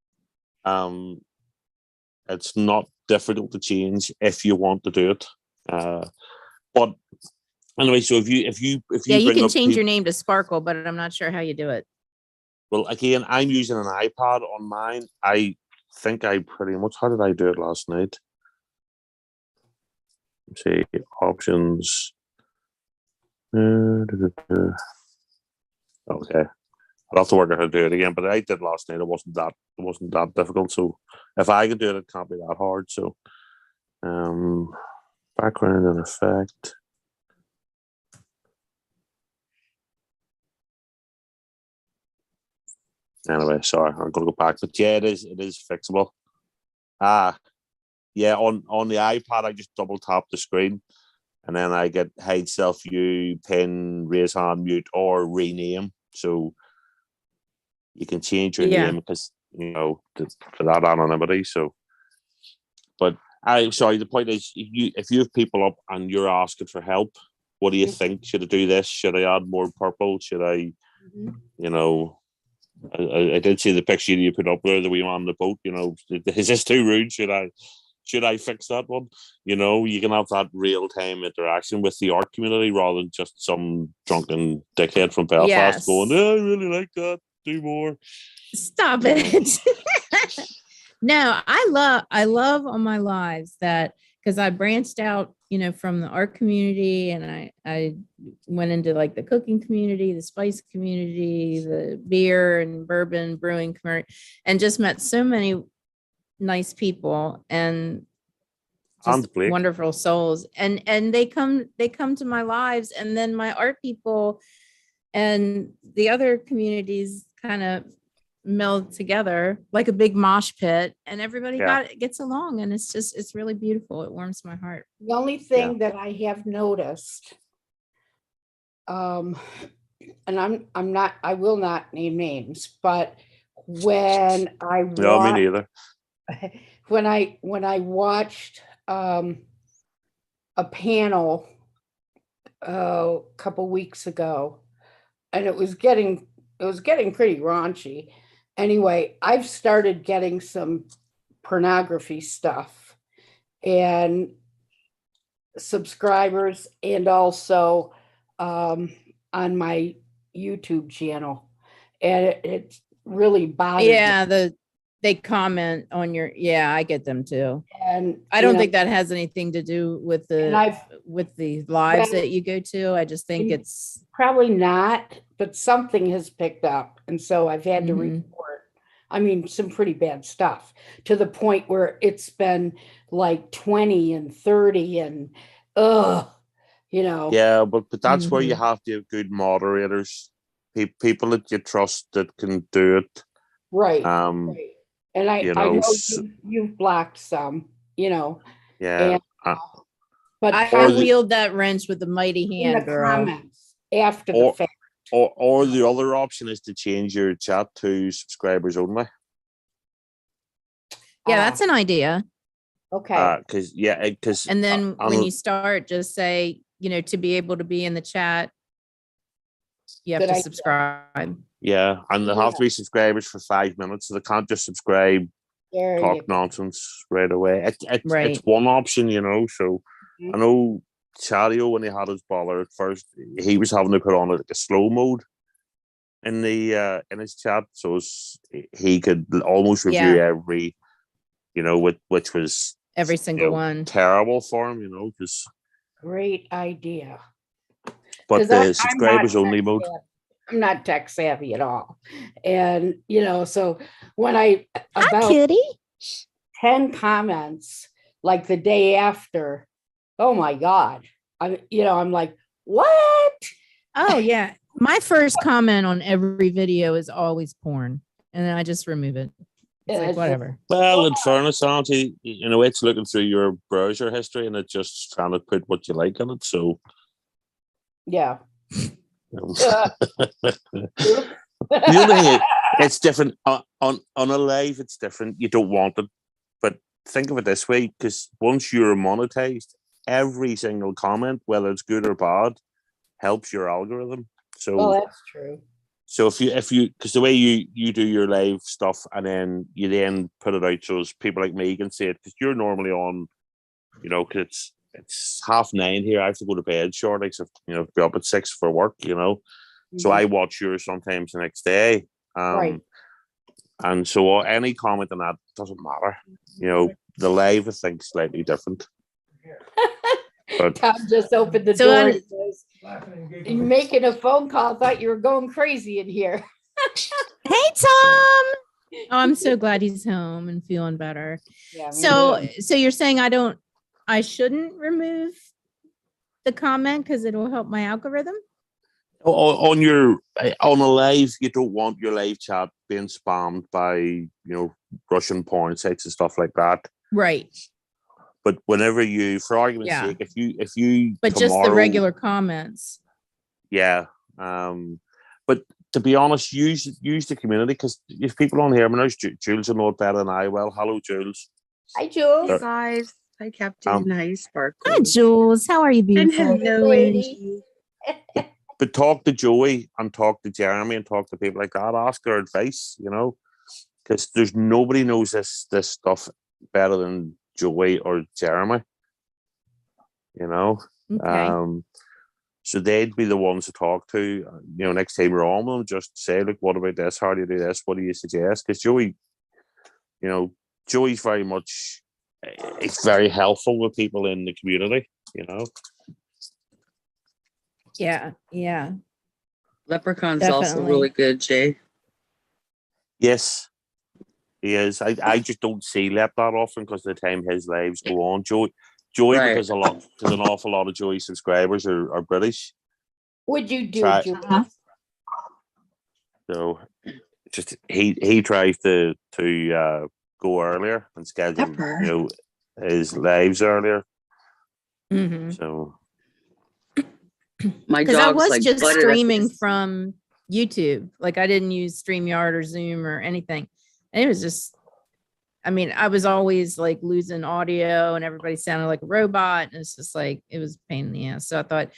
It's not difficult to change if you want to do it. But anyway, so if you you can up change your name to Sparkle, but I'm not sure how you do it. Well, again, I'm using an iPad on mine. I think I pretty much, how did I do it last night? Let's see, options. Okay. I'll have to work out how to do it again, but I did last night. It wasn't that difficult. So if I can do it, it can't be that hard. So background and effect. Anyway, sorry, I'm gonna go back. But yeah, it is fixable. Yeah, on the iPad I just double tap the screen and then I get hide self view, pin, raise hand, mute, or rename. So you can change your name because for that anonymity. So but the point is if you have people up and you're asking for help, what do you think? Should I do this? Should I add more purple? Should I I did see the picture you put up there, the wee man on the boat. Is this too rude? Should I fix that one? You can have that real time interaction with the art community rather than just some drunken dickhead from Belfast going, "Oh, I really like that. Do more." Stop it. No, I love on my lives that because I branched out, from the art community and I went into like the cooking community, the spice community, the beer and bourbon brewing community, and just met so many nice people and just wonderful souls. And they come to my lives, and then my art people and the other communities kind of meld together like a big mosh pit, and everybody gets along, and it's really beautiful. It warms my heart. The only thing that I have noticed, and I will not name names, but when I me neither. when I watched a panel a couple weeks ago, and it was getting pretty raunchy. Anyway, I've started getting some pornography stuff and subscribers, and also on my YouTube channel, and it really bothers me. Yeah, they comment on your, yeah, I get them too. And I don't think that has anything to do with and I've the lives Well, that you go to. I just think and- it's, probably not, but something has picked up, and so I've had to Mhm. report. I mean, some pretty bad stuff, to the point where it's been like 20 and 30 and Yeah, but that's where you Mhm. have to have good moderators, people that you trust that can do it. right. Um, Right. And I you I know, know s- you've blocked some, yeah. and but I Or the- wield that wrench with a mighty in the hand, girl. comments after the Or- fact. or the other option is to change your chat to subscribers only. Yeah, Ah, that's an idea. okay. Because And then when you start, just say, to be able to be in the chat, you have Good to idea. subscribe. yeah, and they have to be subscribers for 5 minutes, so they can't just subscribe, There you talk go. nonsense right away. It's Right. one option, So Mhm. I know Chario, when he had his bother at first, he was having to put on like a slow mode in the in his chat, so he could almost review Yeah. every, which was Every single one. terrible for him, because Great idea. but 'Cause the I'm not subscribers only tech mode. savvy. I'm not tech savvy at all. And, so when I, about Kitty. 10 comments, like the day after, oh my God, I'm like, what? Oh, yeah. My first comment on every video is always porn. And then I just remove it. It's like, It's just- whatever. Well, in fairness, Auntie, it's looking through your browser history and it's just trying to put what you like in it. So, Yeah. the other thing is, it's different on a live. It's different. You don't want it, but think of it this way: because once you're monetized, every single comment, whether it's good or bad, helps your algorithm. So, Well, that's true. so if you because the way you do your live stuff and then you then put it out so as people like me can see it, because you're normally on, because it's 9:30 here. I have to go to bed shortly, so be up at 6 for work. So Mhm. I watch yours sometimes the next day. Right. And so any comment on that doesn't matter. The live, I think, slightly different. But Tom just opened the So door. I- and says, "You're making a phone call. I thought you were going crazy in here." Hey, Tom. Oh, I'm so glad he's home and feeling better. Yeah, me So, too. so you're saying I shouldn't remove the comment because it'll help my algorithm? on a live, you don't want your live chat being spammed by Russian porn sites and stuff like that. Right. But whenever you, for argument's Yeah. sake, if you But just the tomorrow- regular comments. Yeah. But to be honest, use the community, because if people on here, I mean, there's Jules will know it better than I will. Hello, Jules. Hi, Jules. Hey, Guys. Hi, Captain. Hi, Sparkle. Hi, Jules. How are you, And beautiful? hello, lady. Angie. But talk to Joey and talk to Jeremy and talk to people like that. Ask their advice, because there's nobody knows this stuff better than Joey or Jeremy. Okay. So they'd be the ones to talk to. Next time you're on them, just say, "Look, what about this? How do you do this? What do you suggest?" Because Joey's very much, it's very helpful with people in the community. Yeah. Yeah. Leprechaun's also Definitely. really good, Jay. Yes, he is. I just don't see Lep that often because of the time his lives go on. Joey, Right. because an awful lot of Joey subscribers are British. What'd you do, Try- Jules? So just he tries to go earlier and schedule Pepper. his lives earlier. Mm-hmm. So My Because I dog's was like just buttered up streaming his- from YouTube. Like I didn't use StreamYard or Zoom or anything. And it was just I mean, I was always like losing audio and everybody sounded like a robot. And it's just like, it was a pain in the ass. So I thought,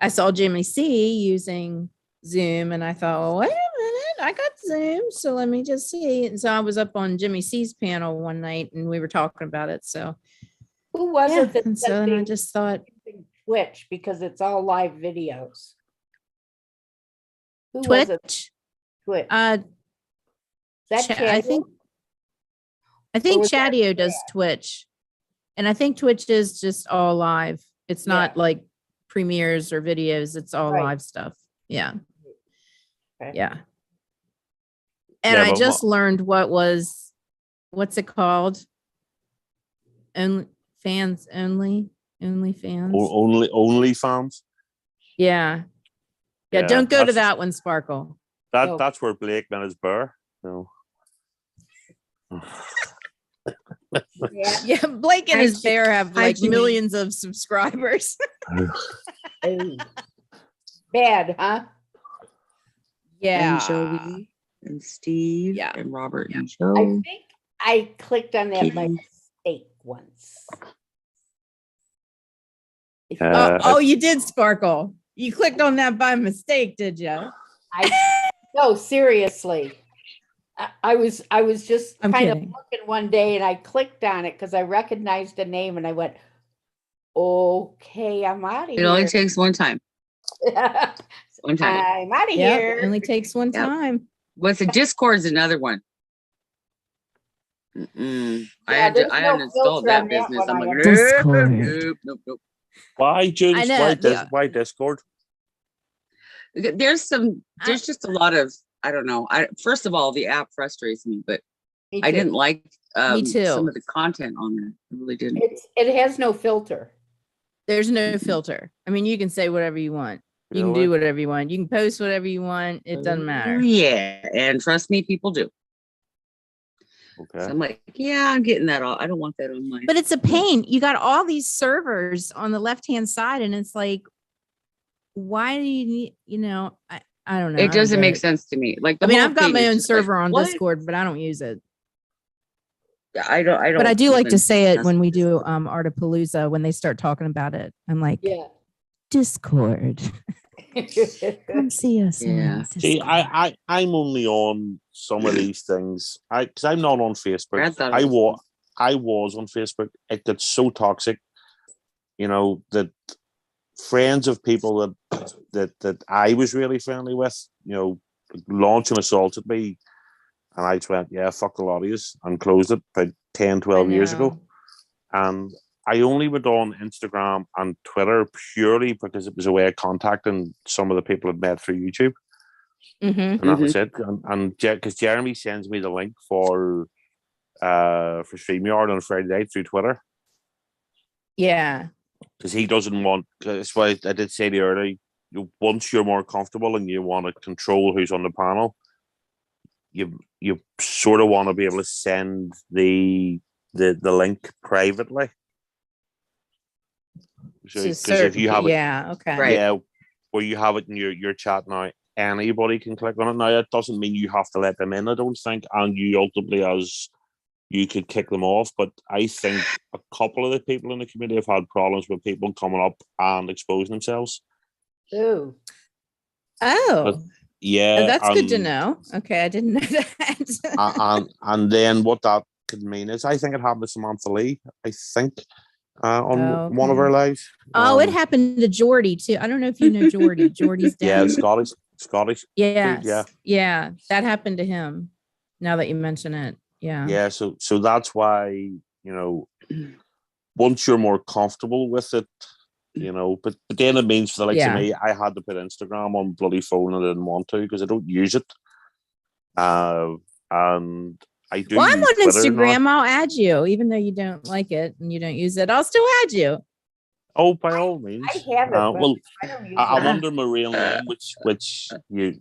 I saw Jimmy C using Zoom and I thought, well, wait a minute, I got Zoom. So let me just see. And so I was up on Jimmy C's panel one night and we were talking about it. So Who was yeah, it that and so said then I they just thought, using Twitch because it's all live videos? Who was it? Twitch, Twitch. uh, Is that I Chatio? think Or was that Chatio does Twitch. And I think Twitch is just all live. It's Yeah. not like premieres or videos. It's all Right. live stuff. Yeah. Okay. Yeah. And Yeah, I but just learned what's it called? Only fans only fans. only fans. Yeah. Yeah. Yeah, Don't go to that's- that one, Sparkle. No. That's where Blake met his bear. No. Yeah. Yeah. Blake and his bear have Hi, like Jimmy. millions of subscribers. Oh. Bad, huh? Yeah. And Joey and Steve Yeah. and Robert and I Joe. think I clicked on that by Katie. mistake once. Oh, you did, Sparkle. You clicked on that by mistake, did you? No, seriously. I was just I'm kind of kidding. looking one day and I clicked on it because I recognized the name and I went, okay, I'm out of It only here. takes one time. One time. I'm out of Yeah. here. Only takes one Yep. time. What's the Discord's another one. Mm-mm. I Yeah, had to there's I no uninstalled filter that on that business. one, I'm I like, nope, Discord. nope. Why, Jules? I know, yeah. Why Discord? There's just a lot of, I don't know. First of all, the app frustrates me, but Me I too. didn't like Me too. some of the content on there. I really didn't. It has no filter. There's no filter. I mean, you can say whatever you want. You can Really? do whatever you want. You can post whatever you want. It doesn't matter. Yeah, and trust me, people do. So Okay. I'm like, yeah, I'm getting that all. I don't want that on my. But it's a pain. You got all these servers on the left-hand side, and it's like, why do you need, I don't know. I It don't doesn't get make it. sense to me. Like the I mean, whole I've got thing my is own just like, server on what? Discord, but I don't use it. I don't. But I do like to even say it mess when with we do Discord. Artapalooza, when they start talking about it. I'm like, Yeah. Discord. Come see us. Yeah. on See, Discord. I'm only on some of these things. Because I'm not on Facebook. Brad thought it was I was on Facebook. It gets so toxic, that friends of people that I was really friendly with, launch an assault at me. And I just went, yeah, fuck a lot of yous, and closed it about 10, 12 years ago. And I only went on Instagram and Twitter purely because it was a way of contacting some of the people I'd met through YouTube. Mm-hmm. And that was it. And because Jeremy sends me the link for StreamYard on Friday night through Twitter. Yeah. Because he doesn't want, that's why I did say to you earlier, once you're more comfortable and you want to control who's on the panel, you sort of want to be able to send the link privately. Because if you have it, okay. Right. yeah, where you have it in your chat now, anybody can click on it. Now, that doesn't mean you have to let them in, I don't think, and you ultimately, as you could kick them off. But I think a couple of the people in the community have had problems with people coming up and exposing themselves. Ooh. Oh, Yeah, that's good to know. Okay, I didn't know that. and then what that could mean is, I think it happened to Samantha Lee. I think on one of her lives. Oh, it happened to Jordy too. I don't know if you know Jordy. Jordy's dad. Yeah, Scottish. Yes. Yeah. Yeah. That happened to him. Now that you mention it. Yeah. Yeah. So that's why, once you're more comfortable with it, but then it means for the likes of me, I had to put Instagram on bloody phone and I didn't want to because I don't use it. And I do. Well, I'm use on Twitter Instagram. now. I'll add you, even though you don't like it and you don't use it. I'll still add you. Oh, by all means. I have it, but Well, I don't use I'm it. under my real name, which you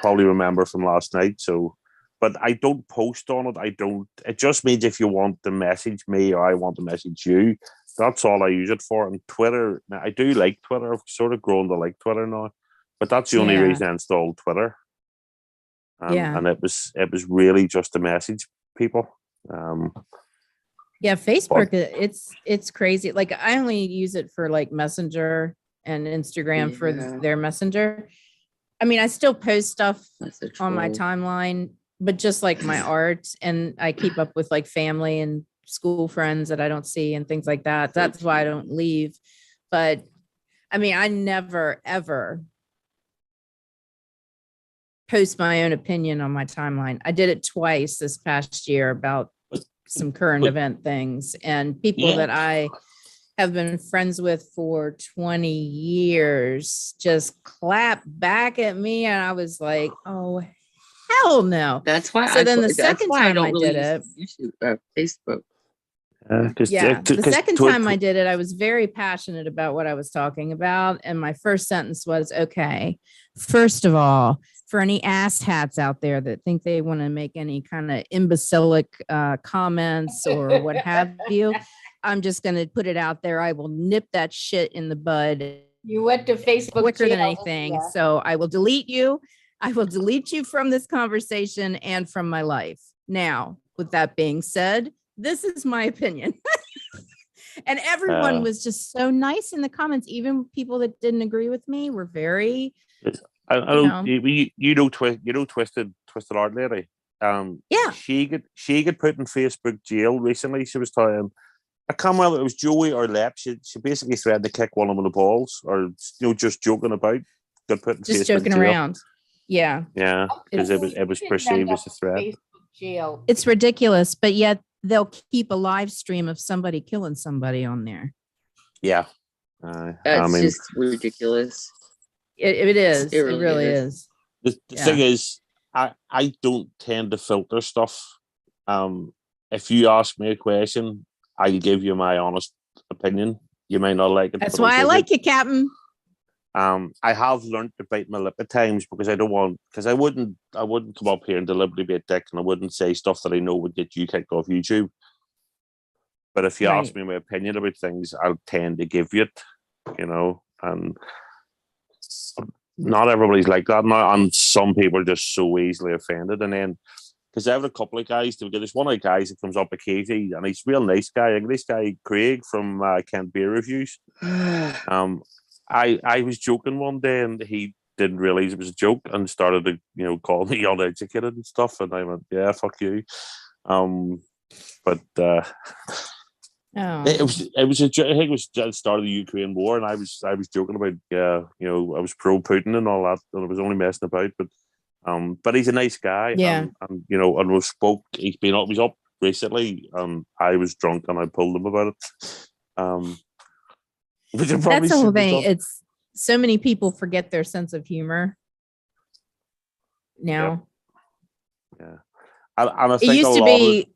probably remember from last night. So, but I don't post on it. It just means if you want to message me or I want to message you, that's all I use it for. And Twitter, now, I do like Twitter. I've sort of grown to like Twitter now, but that's the only reason I installed Twitter. And it was really just to message people. Yeah, Facebook, it's crazy. Like I only use it for like Messenger and Instagram for Yeah. their Messenger. I mean, I still post stuff That's a on my troll. timeline, but just like my art, and I keep up with like family and school friends that I don't see and things like that. That's why I don't leave. But I mean, I never ever post my own opinion on my timeline. I did it twice this past year about some current but- event things, and people Yeah. that I have been friends with for 20 years just clap back at me, and I was like, oh hell no. That's why. So then the that's second why I time don't I really did use YouTube, Facebook. Yeah, the second time I did it, I was very passionate about what I was talking about. And my first sentence was, okay, first of all, for any ass hats out there that think they want to make any kind of imbecilic comments or what have you, I'm just going to put it out there. I will nip that shit in the bud You went to Facebook quicker than jail, anything. yeah. So I will delete you. I will delete you from this conversation and from my life. Now, with that being said, this is my opinion. And everyone was just so nice in the comments. Even people that didn't agree with me were very, I you know. Twisted Art Lady. Yeah. She got put in Facebook jail recently. She was telling, I can't remember if it was Joey or Lep. She basically threatened to kick one of them in the balls, or just joking about. Got put in just Facebook joking jail. around. Yeah. Yeah, because it was Didn't perceived end as up a threat. in Facebook jail. It's ridiculous, but yet they'll keep a live stream of somebody killing somebody on there. Yeah. That's I mean, just ridiculous. It is. It It really really is. is. the thing is, I don't tend to filter stuff. If you ask me a question, I'll give you my honest opinion. You may not like it. That's but I'll why I give like it. you, Captain. I have learned to bite my lip at times because I wouldn't come up here and deliberately be a dick, and I wouldn't say stuff that I know would get you kicked off YouTube. But if you ask me my opinion about things, I'll tend to give you it, and not everybody's like that now, and some people are just so easily offended. And then, because I have a couple of guys, there's one of the guys that comes up occasionally, and he's a real nice guy. This guy, Craig from Kent Beer Reviews. I was joking one day, and he didn't realize it was a joke and started to, call me uneducated and stuff. And I went, yeah, fuck you. But it was I think it was the start of the Ukraine war, and I was joking about, I was pro Putin and all that, and I was only messing about. But he's a nice guy. Yeah. And and we spoke. He's up recently, and I was drunk and I pulled him about it. That's the whole thing. It's so many people forget their sense of humor now. Yeah. And I It think used a to lot be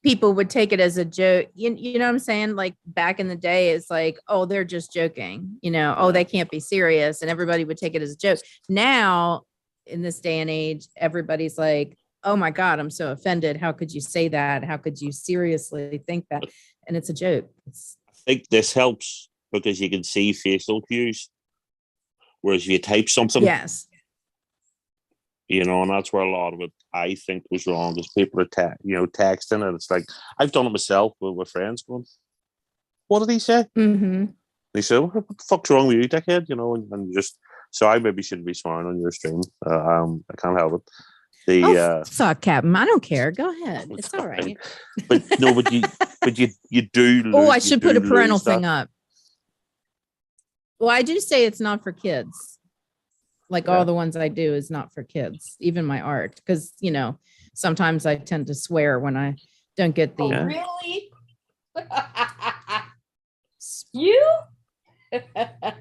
people would take it as a joke. You know what I'm saying? Like back in the day, it's like, oh, they're just joking, oh, they can't be serious. And everybody would take it as a joke. Now, in this day and age, everybody's like, oh my God, I'm so offended. How could you say that? How could you seriously think that? And it's a joke. I think this helps because you can see facial cues. Whereas if you type something, yes, and that's where a lot of it I think was wrong, because people are texting, and it's like, I've done it myself with friends going, what did he say? Mm-hmm. They say, what the fuck's wrong with you, dickhead? And just, so I maybe shouldn't be swearing on your stream. I can't help it. Fuck, Captain. I don't care. Go ahead. It's all right. But no, but you do. Oh, I should put a parental thing up. Well, I do say it's not for kids. Like all the ones I do is not for kids, even my art. Because, sometimes I tend to swear when I don't get the. Oh, really? You?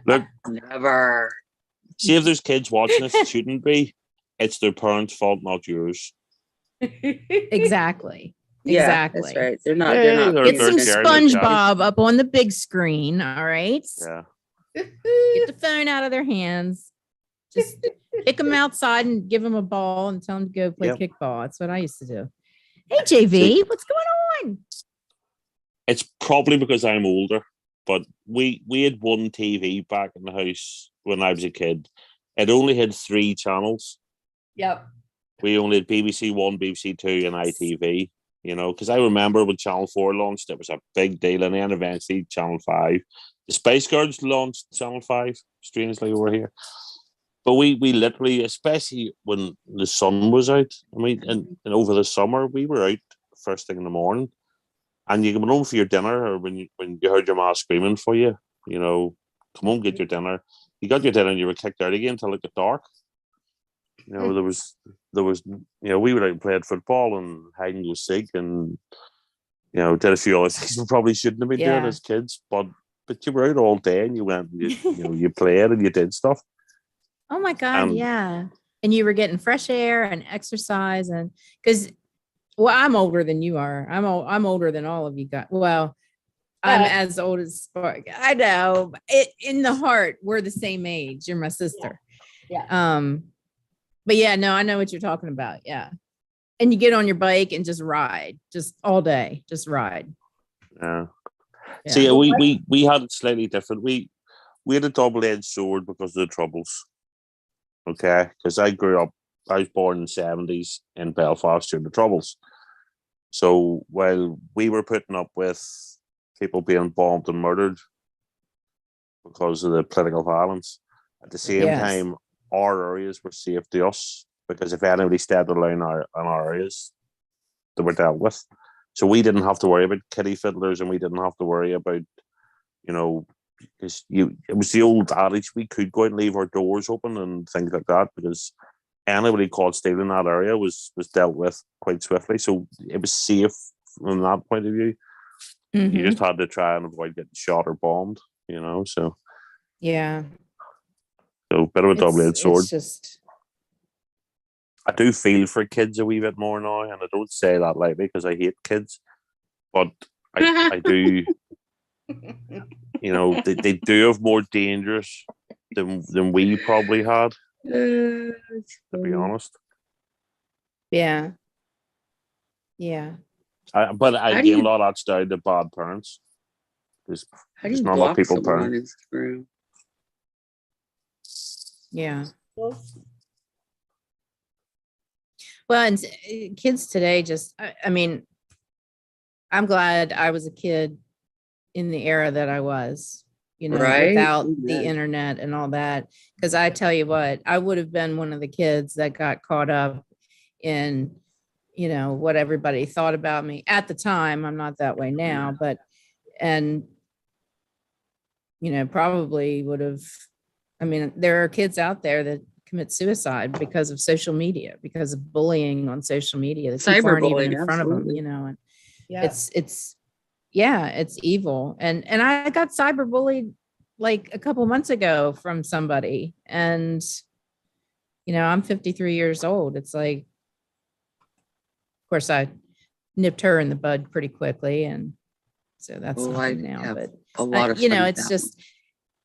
Look, Never. see if there's kids watching this, it shouldn't be. It's their parents' fault, not yours. Exactly. Yeah, Exactly. that's right. They're not. They're not. Get some sharing their chat. SpongeBob up on the big screen. All right. Yeah. Get the phone out of their hands. Just pick them outside and give them a ball and tell them to go play kickball. That's what I used to do. Hey, JV, what's going on? It's probably because I'm older, but we had one TV back in the house when I was a kid. It only had 3 channels. Yep. We only had BBC One, BBC Two, and ITV. you know, because I remember when Channel 4 launched, it was a big deal. And then eventually Channel 5, the Spice Girls launched Channel 5, strangely over here. But we literally, especially when the sun was out, I mean, and over the summer, we were out first thing in the morning. And you went home for your dinner, or when you heard your ma screaming for you, you know, come home, get your dinner. You got your dinner and you were kicked out again until it got dark. You know, there was, you know, we were out and played football and hide and go seek and, you know, did a few other things we probably shouldn't have been doing Yeah. as kids. But you were out all day and you went, you know, you played and you did stuff. Oh my God, yeah. And you were getting fresh air and exercise, and because, well, I'm older than you are. I'm older than all of you guys. Well, I'm as old as Spark. I know. In the heart, we're the same age. You're my sister. Yeah. But yeah, no, I know what you're talking about. Yeah. And you get on your bike and just ride, just all day, just ride. Yeah. Yeah. See, we had it slightly different. We had a double-edged sword because of the Troubles. Okay, because I was born in the 70s in Belfast during the Troubles. So while we were putting up with people being bombed and murdered because of the political violence, at the same time, our areas were safe to us, because if anybody stepped alone in our areas, they were dealt with. So we didn't have to worry about kiddie fiddlers, and we didn't have to worry about, you know, because it was the old adage, we could go out and leave our doors open and things like that, because anybody caught stealing in that area was dealt with quite swiftly. So it was safe from that point of view. Mm-hmm. You just had to try and avoid getting shot or bombed, you know. So yeah, so bit of a double-edged sword. It's just, I do feel for kids a wee bit more now, and I don't say that lightly because I hate kids, but I do. You know, they do have more dangerous than we probably had, to be honest. yeah. But again, a lot of that's down to bad parents. There's How do you not enough block people someone on parent. Instagram? Yeah. Well, and kids today just, I mean, I'm glad I was a kid in the era that I was, you know, Right? without the Yeah. internet and all that. Because I tell you what, I would have been one of the kids that got caught up in, you know, what everybody thought about me at the time. I'm not that way now, but, and, you know, probably would have, I mean, there are kids out there that commit suicide because of social media, because of bullying on social media. The people aren't even Cyberbullying, in front of them, absolutely. you know, and Yeah. it's evil. And I got cyberbullied like a couple months ago from somebody, and, you know, I'm 53 years old. It's like, of course, I nipped her in the bud pretty quickly, and so that's Oh, I nothing now. have But a lot of you know, friends it's now. just,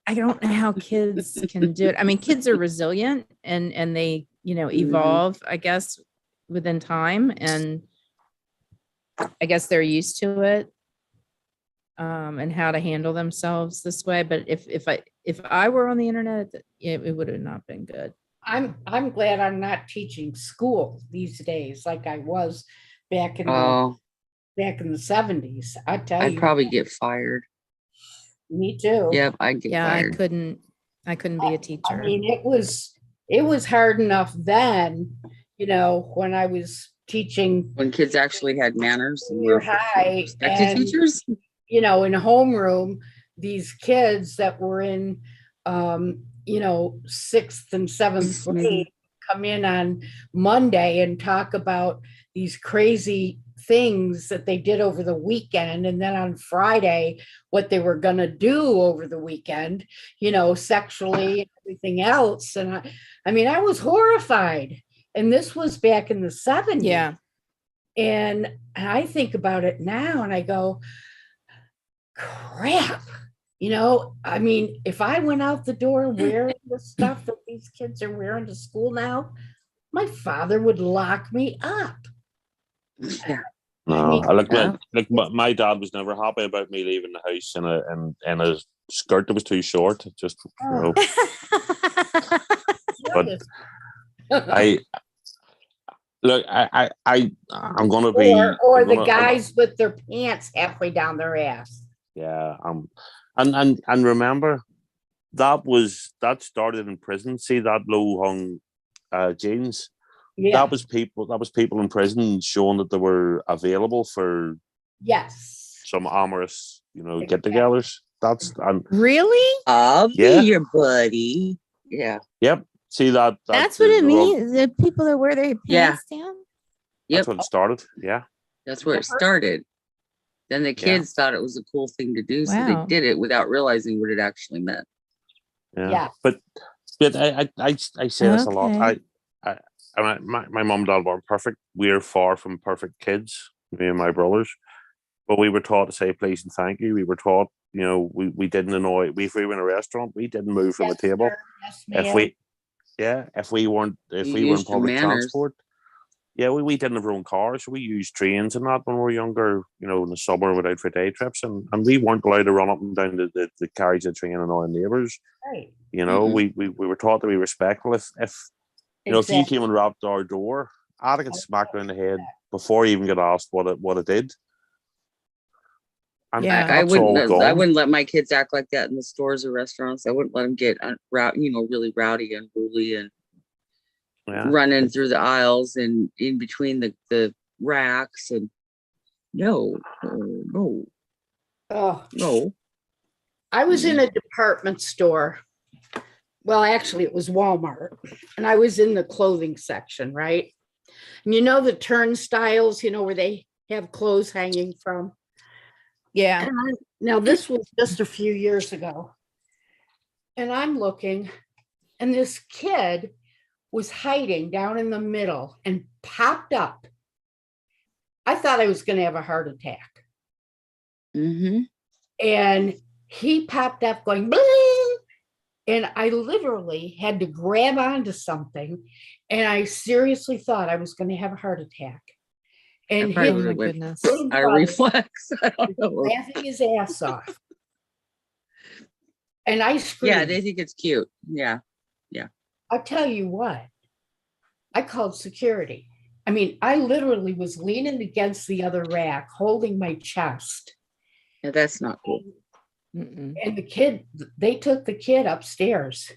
I don't know how kids can do it. I mean, kids are resilient and they, you know, evolve, I guess, within time, and I guess they're used to it, and how to handle themselves this way. But if I were on the internet, it would have not been good. I'm glad I'm not teaching school these days like I was back in Oh, back in the 70s. I tell I'd you, probably get fired. me too. Yep, I'd get Yeah, fired. I couldn't be a I teacher. mean, it was hard enough then, you know, when I was teaching When kids actually had manners and junior were high, respected and teachers. you know, in homeroom, these kids that were in, you know, 6th and 7th grade come in on Monday and talk about these crazy things that they did over the weekend. And then on Friday, what they were going to do over the weekend, you know, sexually and everything else. And I mean, I was horrified. And this was back in the 70s. Yeah. And I think about it now and I go, crap. You know, I mean, if I went out the door wearing the stuff that these kids are wearing to school now, my father would lock me up. Yeah. No, I mean, my dad was never happy about me leaving the house in a skirt that was too short. Just, you know, but Look, I'm gonna be. Or I'm the gonna- guys with their pants halfway down their ass. Yeah. And remember, that started in prison. See that low hung jeans. Yeah, That was people in prison showing that they were available for yes. some amorous, Exactly. get-togethers. And Really? I'll Yeah. be your buddy. Yeah. yep. See that. That's what it means. The people that wear their Yeah. pants down. Yep. That's what it started. Yeah. That's where it started. Then the kids thought it was a cool thing to do, so they Wow. did it without realizing what it actually meant. Yeah. Yeah. But I say this a lot. Okay. My mom and dad weren't perfect. We're far from perfect kids, me and my brothers. But we were taught to say please and thank you. We were taught, we didn't annoy. If we were in a restaurant, we didn't move from Yes, the table. sir. Yes, If ma'am. if we weren't You in used your public manners. transport, we didn't have our own cars. We used trains and that when we were younger, in the summer, went out for day trips, and we weren't allowed to run up and down the carriage of the train and annoy neighbours. Right. Mm-mm. We were taught to be respectful. If you came and rapped our door, I'd get smacked in the head before you even get asked what it did. And Yeah. I that's all wouldn't. I gone. wouldn't let my kids act like that in the stores or restaurants. I wouldn't let them get really rowdy and bully and Yeah. running through the aisles and in between the racks. And no. Oh, I was in a department store. Well, actually, it was Walmart, and I was in the clothing section, right? And the turnstiles, where they have clothes hanging from. Yeah. Now, this was just a few years ago. And I'm looking, and this kid was hiding down in the middle and popped up. I thought I was going to have a heart attack. Mm-hmm. And he popped up going, bling! And I literally had to grab onto something. And I seriously thought I was going to have a heart attack. And probably Oh his my would've went goodness. little Out of brother reflex. I don't know. laughing his ass off. And I screamed. Yeah, they think it's cute. Yeah. I'll tell you what, I called security. I mean, I literally was leaning against the other rack, holding my chest. Yeah, that's not cool. Mm-mm. And they took the kid upstairs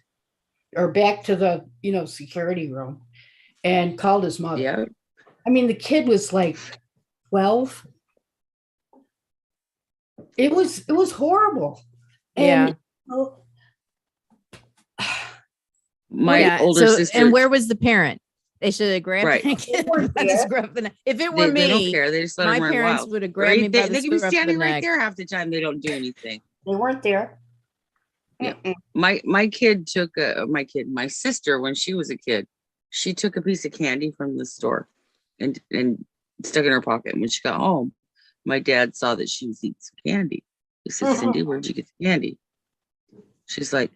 or back to the, security room and called his mother. Yeah. I mean, the kid was like 12. It was horrible. Yeah. And, My older sister. And where was the parent? They should have grabbed Right. the kid. They weren't by the there. scruff of the neck. If it were they don't me, care. They just let my them run parents wild. would have grabbed me by They the can be scruff of the standing right neck. there half the time. They don't do anything. They weren't there. Yeah. Mm-mm. My sister, when she was a kid, she took a piece of candy from the store and stuck it in her pocket. And when she got home, my dad saw that she was eating some candy. He said, Cindy, where'd you get the candy? She's like,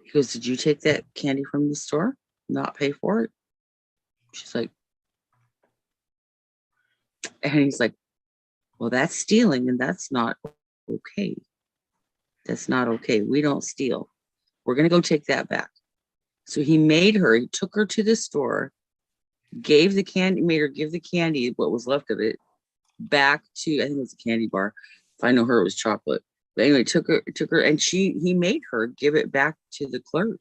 he goes, did you take that candy from the store? Not pay for it? She's like, and he's like, well, that's stealing and that's not okay. That's not okay. We don't steal. We're going to go take that back. So he took her to the store, made her give the candy, what was left of it, back to, I think it was a candy bar. If I know her, it was chocolate. But anyway, took her and he made her give it back to the clerk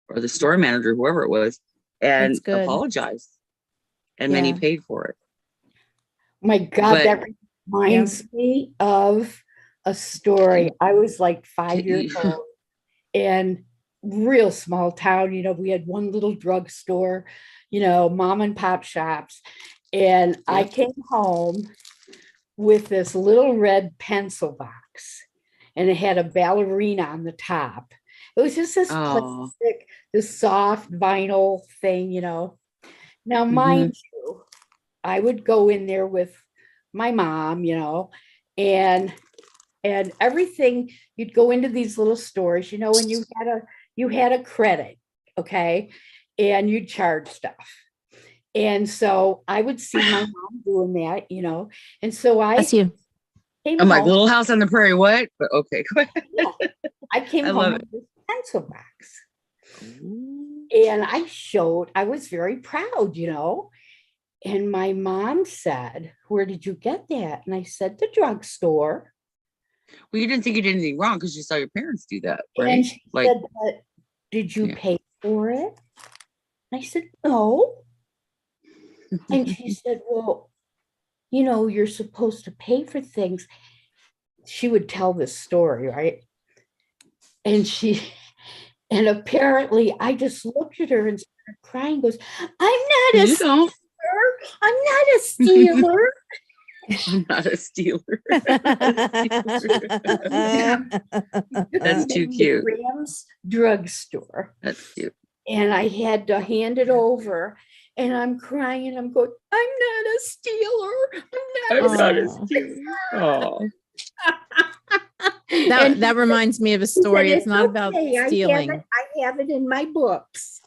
or the store manager, whoever it was, and That's good. apologized. And then he Yeah. paid for it. My God, But- that reminds me of a story. I was like 5 years old and real small town. We had one little drugstore, mom and pop shops. And I came home with this little red pencil box and it had a ballerina on the top. It was just this Oh. plastic, this soft vinyl thing, Now, mind you, I would go in there with my mom, and everything. You'd go into these little stores, and you had a credit, okay, and you'd charge stuff. And so I would see my mom doing that, and so I Bless you. came I'm like, home. Little House on the Prairie, what? But okay, go ahead. I came I home love with this pencil box. And I was very proud, you know. And my mom said, "Where did you get that?" And I said, "The drugstore." Well, you didn't think you did anything wrong because you saw your parents do that, right? And she Like, said, "But did you Yeah. pay for it?" I said, "No." And she said, "Well, you know, you're supposed to pay for things." She would tell this story, right? And and apparently I just looked at her and started crying, goes, "I'm not a you don't. stealer. I'm not a stealer." I'm not a stealer. That's too The cute. Graham's drugstore. That's cute. And I had to hand it over. And I'm crying and I'm going, "I'm not a stealer. I'm I'm not not a a stealer. Oh, And That reminds me of a she said, story. It's not about okay. stealing. I have it in my books."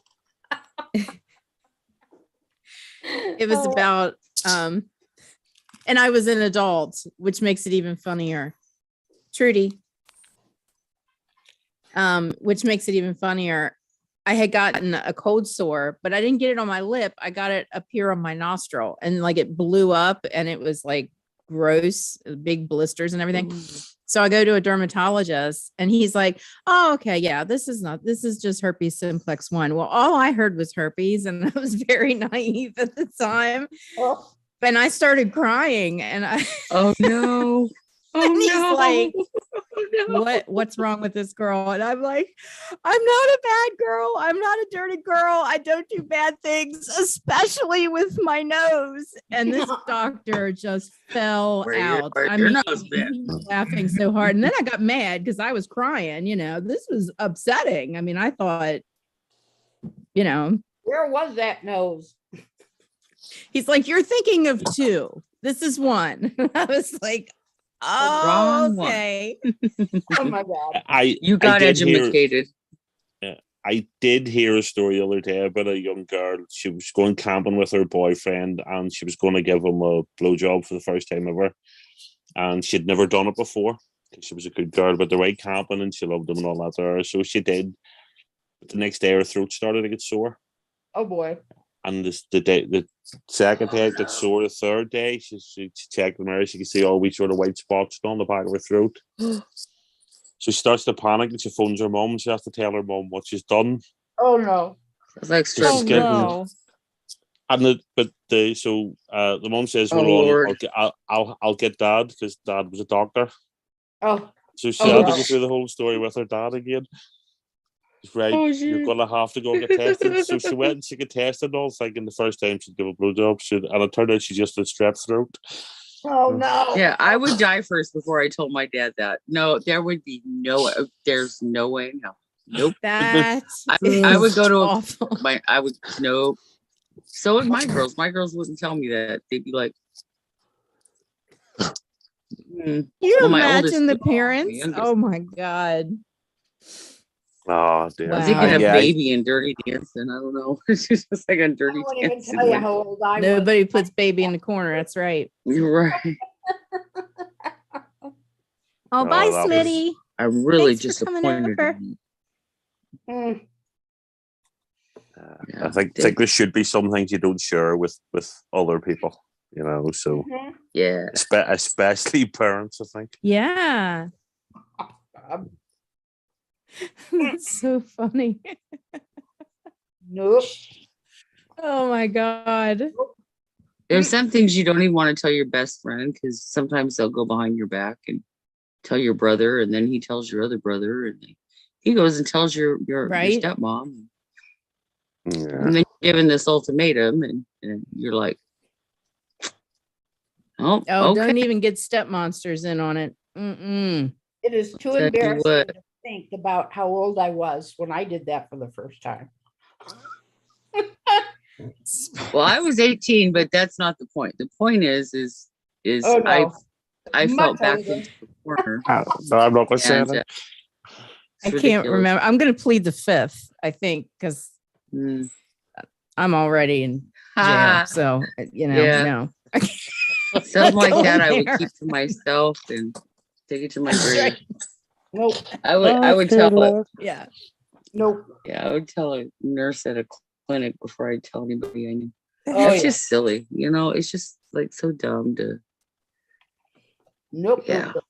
It was Oh, about and I was an adult, which makes it even funnier. Trudy. Which makes it even funnier. I had gotten a cold sore, but I didn't get it on my lip. I got it up here on my nostril, and like it blew up, and it was like gross, big blisters and everything. So I go to a dermatologist, and he's like, "Oh, okay, yeah, this is just herpes simplex 1." Well, all I heard was herpes, and I was very naive at the time. oh, And I started crying, and oh no. Oh and he's no. like, Oh, no. what's wrong with this girl? And I'm like, "I'm not a bad girl. I'm not a dirty girl. I don't do bad things, especially with my nose." And this doctor just fell Where out. where's I your mean, nose been? he was laughing so hard. And then I got mad because I was crying. You know, this was upsetting. I mean, I thought, you know, where was that nose? he's like, "You're thinking of 2. This is 1." I was like, "Oh, wrong one." okay." Oh my God. You got did hear- educated. I did hear a story the other day about a young girl. She was going camping with her boyfriend, and she was going to give him a blowjob for the first time ever. And she'd never done it before because she was a good girl, but they went camping and she loved him and all that there. So she did. But the next day, her throat started to get sore. Oh boy. And the second day it got sore. The third day, she checked the mirror. She could see all wee sort of white spots on the back of her throat. So she starts to panic and she phones her mum. She has to tell her mum what she's done. Oh no. It's like So she's stress. getting- And the mum says, Oh, "Hold on, Lord. I'll get Dad," because Dad was a doctor. Oh, So she Oh, had to wow. go through the whole story with her dad again. Right, Oh, you're shit. gonna have to go get tested. So she went and she got tested, all thinking the first time she'd give a blowjob, and it turned out she just had strep throat. oh no. Yeah, I would die first before I told my dad that. No, there would be there's no way in hell. Nope. That's I would go to awful. nope. So would my girls. My girls wouldn't tell me that. They'd be like, You Well, my oldest imagine the did. My parents? youngest- Oh my God. Oh dear. Wow. I'm thinking of Yeah, baby and dirty dancing. I don't know. It's just like a I dirty won't even dancing. tell you how old I was. Nobody puts baby in the corner. That's right. You're right. Oh, bye, that was- Smitty. I'm really Thanks for coming disappointed. over. in you. Mm, Yeah, I think there should be some things you don't share with other people, you know. So mhm. Yeah. especially parents, I think. Yeah. That's so funny. Nope. Oh my God. There's some things you don't even want to tell your best friend because sometimes they'll go behind your back and tell your brother, and then he tells your other brother, and he goes and tells your Right. stepmom. Yeah. And then you're given this ultimatum, and you're like, oh, Oh, okay. don't even get step monsters in on it. Mm-mm. It is too Tell you embarrassing what. to think about how old I was when I did that for the first time. Well, I was 18, but that's not the point. The point is Oh, no. I Much felt back older. into the corner. No, I'm not going to say And, that. I it's can't ridiculous. remember. I'm going to plead the 5th, I think, because Mm. I'm already in jail. Ah, So, you know, Yeah. no. something like Go that I would there. keep to myself and take it to my That's grave. right. Nope. I would tell it. Yeah. Nope. Yeah, I would tell a nurse at a clinic before I tell anybody I knew. Oh, That's yeah. just silly, you know, it's just like so dumb to, Nope. yeah. Nope.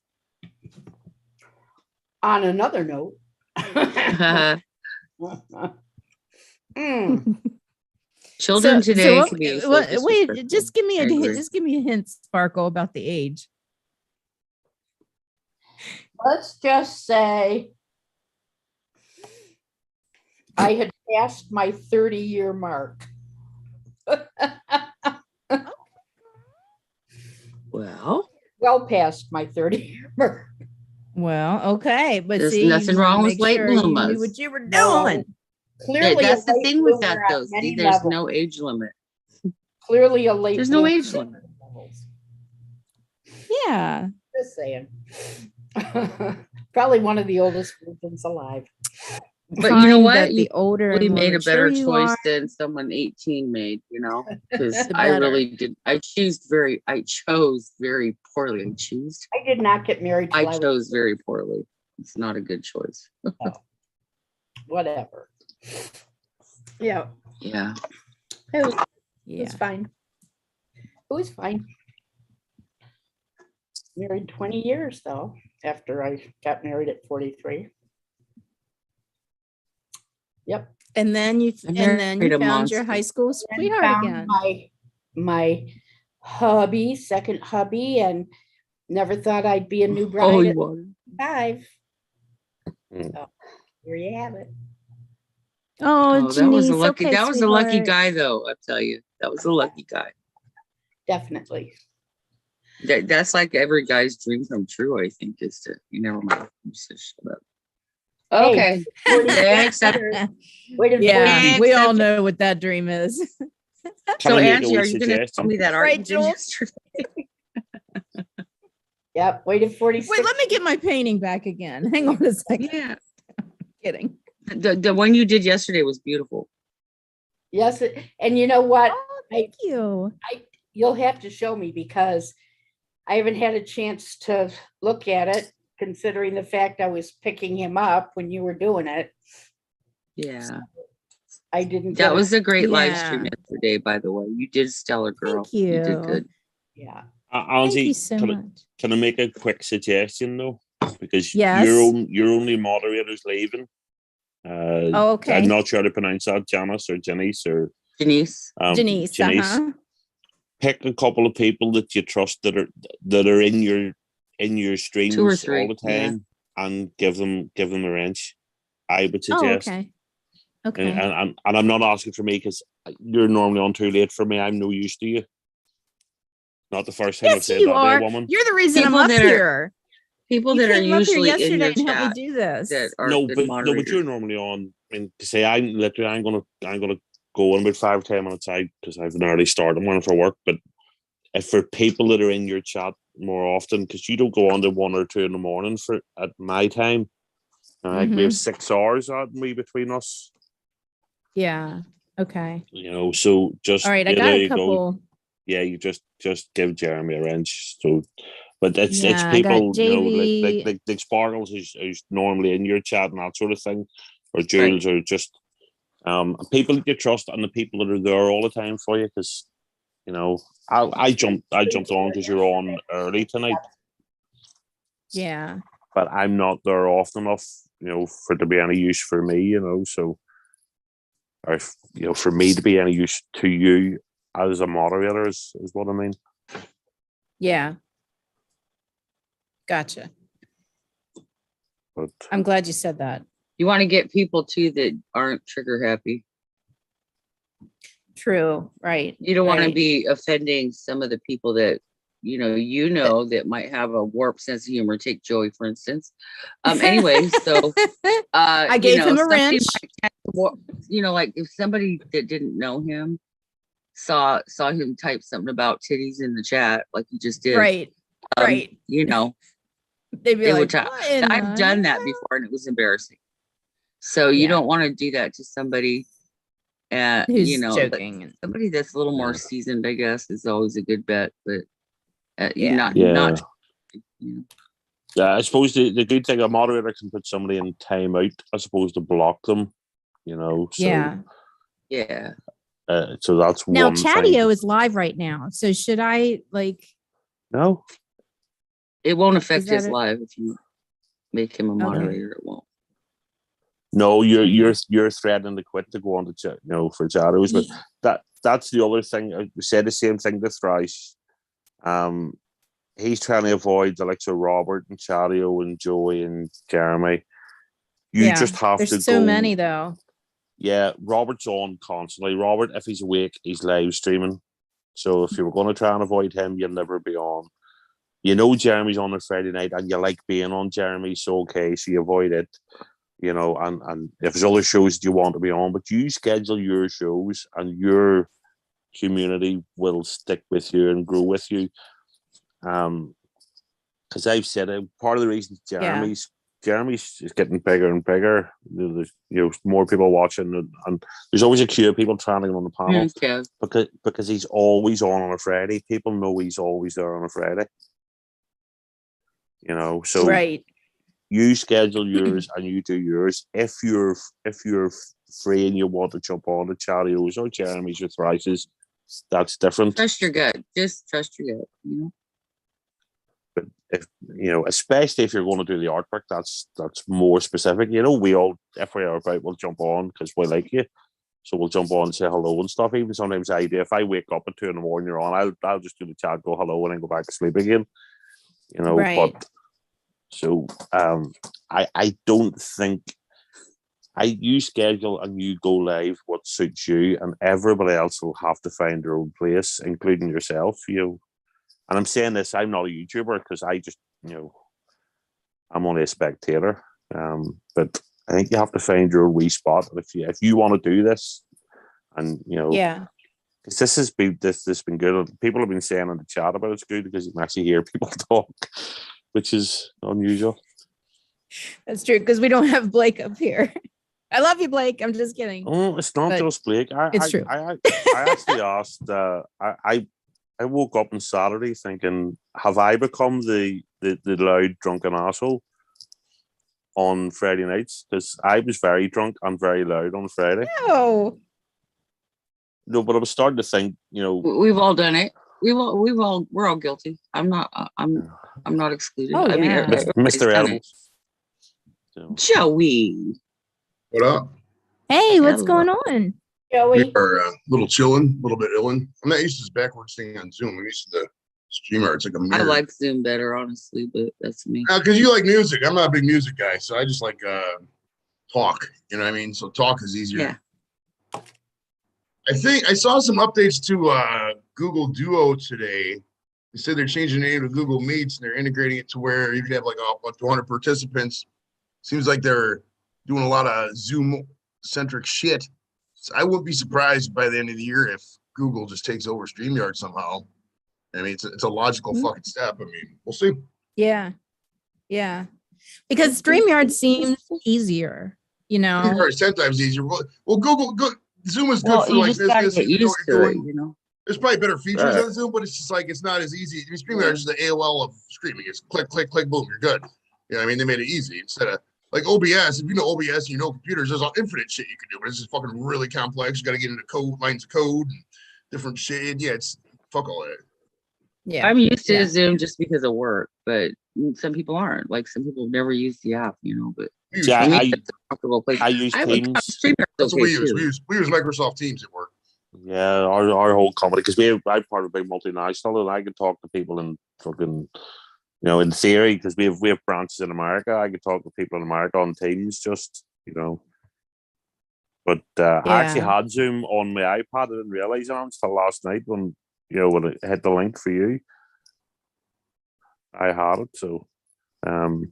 On another note. Mm, Children today what- can be so wait, disrespectful. just give me I agree. a hint, Sparkle, about the age. let's just say I had passed my 30-year mark. Well, Past my 30-year mark. Well, okay, but there's see, you nothing wanna wrong with make late sure you knew bloomers. what you were No, doing. Clearly, That's a the late thing with bloomer that on though. See, many there's levels. no age limit. Clearly a late. There's no bloomer age on limit. many levels. Yeah. Just saying. Probably one of the oldest virgins alive. But you know Find what? that You the older really and more made a mature better you choice are, than someone 18 made, you know, because The I better. really did. I chose very poorly. I did not get married I till I was chose very poorly. It's not a good choice. whatever. Yeah, Yeah. it was, yeah. fine. It was fine. Married 20 years though, after I got married at 43. Yep. And then you married a found your monster. high school And sweetheart found again. my hubby, second hubby, and never thought I'd be a new bride Oh, at you won. 5. Mm. So here you have it. Oh, Oh, that was a Janice, lucky. okay, That was a lucky sweetheart. guy, though. I tell you, that was a lucky guy. Definitely. That's like every guy's dream come true. I think is to you never mind. I'm just shut up. Okay. Next up. Waited Yeah, 40 we all Except- know what that dream is. Can So I make a Angie, wee are you going to tell suggestion? me that art Right, you did Jules? yesterday? Yep, waited 46. Wait, let me get my painting back again. Hang on a second. Yeah. Kidding. The one you did yesterday was beautiful. Yes, and you know what? Oh, thank you. You'll have to show me because I haven't had a chance to look at it, considering the fact I was picking him up when you were doing it. Yeah. I didn't. That get was a great live Yeah. stream yesterday, by the way. You did stellar, girl. Thank you. You did good. Yeah. Thank Angie, you so much. can I make a quick suggestion though? Because Yes. your only moderator's leaving. Oh, okay. I'm not sure how to pronounce that, Janice or Janice or Denise. Janice. Uh-huh. Pick a couple of people that you trust that are in your streams 2 or 3. all the time, and give them a wrench. I would Oh, suggest. okay. Okay. And I'm not asking for me because you're normally on too late for me. I'm no use to you. Not the first time I've Yes, said you that to are. a woman. You're the reason People I'm up that are- here. People You that are came up here usually in yesterday your and helped chat me do this. that are No, good but moderators. you're normally on. I mean, to say I'm gonna go in about 5 or 10 minutes out because I've an early start. I'm going for work, but if for people that are in your chat more often, because you don't go on to 1 or 2 in the morning at my time. Like we have 6 hours out me between us. Yeah. Okay. You know, so just All right. I yeah, got there a you go. couple. Yeah, you just give Jeremy a wrench. So, but it's Yeah, I got people, you know, JV. like Sparkles who's normally in your chat and that sort of thing, or Jules, or just people that you trust and the people that are there all the time for you. Because you know, I jumped on because you're on early tonight, Yeah. but I'm not there often enough, you know, for it to be any use for me, you know. So, or you know, for me to be any use to you as a moderator is what I mean. Yeah. Gotcha. But I'm glad you said that. You want to get people too that aren't trigger happy. True. Right. You don't want to right. be offending some of the people that you know that might have a warped sense of humor. Take Joey, for instance. Anyway, so I gave him a somebody wrench. like if somebody that didn't know him saw him type something about titties in the chat, like he just did. Right. Right. You know, They'd be they like, would talk. "What in I've the done that hell?" before, and it was embarrassing. So you Yeah. don't want to do that to somebody. Who's You know, joking? somebody that's a little more seasoned, I guess, is always a good bet. But Yeah. not yeah, you know. Yeah, I suppose the good thing, a moderator can put somebody in timeout as opposed to block them, you know. So, Yeah. Yeah. So that's Now one thing. Chatio is live right now. So should I like? No, It won't affect that his it? live if you make him a Okay. moderator. It won't. no, you're threatening to quit to go on to for Chattio's, but that's the other thing. I said the same thing to Thrice. He's trying to avoid the likes of Robert and Chattio and Joey and Jeremy. You just have There's to so go. many though. Yeah, Robert's on constantly. Robert, if he's awake, he's live streaming. So if you were going to try and avoid him, you'll never be on. You know Jeremy's on a Friday night and you like being on Jeremy, so okay, so you avoid it. And if there's other shows that you want to be on, but you schedule your shows and your community will stick with you and grow with you. Because I've said it, part of the reason Jeremy's is getting bigger and bigger. There's more people watching, and there's always a queue of people trying to get on the panel. Okay. Because he's always on a Friday. People know he's always there on a Friday. So Right. you schedule yours and you do yours. If you're free and you want to jump on the Chattios or Jeremy's or Thrice's, that's different. Trust your gut. Just trust your gut. But if especially if you're going to do the artwork, that's more specific. We all, if we are about, we'll jump on because we like you, so we'll jump on and say hello and stuff. Even sometimes I do. If I wake up at 2 a.m, you're on, I'll just do the chat, go hello, and then go back to sleep again. Right. But so I don't think you schedule and you go live what suits you, and everybody else will have to find their own place, including yourself. And I'm saying this, I'm not a YouTuber because I just, I'm only a spectator. But I think you have to find your wee spot. If you want to do this, and because this has been good. People have been saying in the chat about it's good because you can actually hear people talk, which is unusual. That's true because we don't have Blake up here. I love you, Blake. I'm just kidding. Oh, it's not just Blake. It's true. I actually asked. I woke up on Saturday thinking, have I become the loud drunken asshole on Friday nights? Because I was very drunk and very loud on Friday. No, but I was starting to think, we've all done it. We're all guilty. I'm not excluded. Oh, yeah. Mr. Edibles. So. Joey. What up? Hey, what's going on? Joey. We are a little chilling, a little bit illin'. I'm not used to this backwards thing on Zoom. I'm used to the streamer. It's like a mirror. I like Zoom better, honestly, but that's me. Because you like music. I'm not a big music guy, so I just like talk. You know what I mean? So talk is easier. Yeah. I think I saw some updates to Google Duo today. They said they're changing the name to Google Meets and they're integrating it to where you can have like up to 100 participants. Seems like they're doing a lot of Zoom-centric shit. So I wouldn't be surprised by the end of the year if Google just takes over StreamYard somehow. I mean, it's a logical fucking step. I mean, we'll see. Yeah. Yeah. Because StreamYard seems easier, StreamYard is 10 times easier. Well, Google Zoom is good Well, for you like just gotta business. get You know used what you're to it, doing. There's probably better features on Zoom, but it's just like it's not as easy. I mean, StreamYard is the AOL of streaming. It's click, click, click, boom, you're good. I mean, they made it easy instead of like OBS. If you know OBS and you know computers, there's all infinite shit you can do, but it's just fucking really complex. You got to get into lines of code, and different shit. Yeah, it's fuck all that. Yeah. I'm used to Zoom just because of work, but some people aren't. Like some people have never used the app, but Yeah, for me, it's a comfortable place. I use Teams. That's what we use. We use Microsoft Teams at work. Yeah, our whole company, because I'm part of a big multinational, and I can talk to people in fucking, in theory, because we have branches in America. I could talk to people in America on Teams, just But I actually had Zoom on my iPad. I didn't realize it until last night when when it hit the link for you. I had it, so. Well,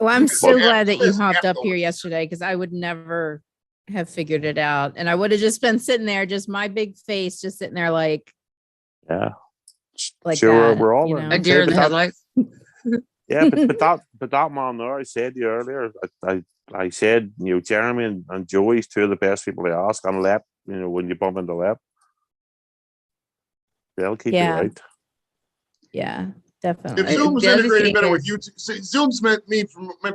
I'm so glad that you hopped up here yesterday because I would never have figured it out, and I would have just been sitting there, just my big face, just sitting there like sure, that, we're all a deer in the headlights. Yeah, but that man there, I said to you earlier, I said Jeremy and Joey's two of the best people to ask, and Lep, when you bump into Lep, they'll keep you right. Yeah. Definitely. If Zoom's the other integrated thing better with is- YouTube, see, Zoom's meant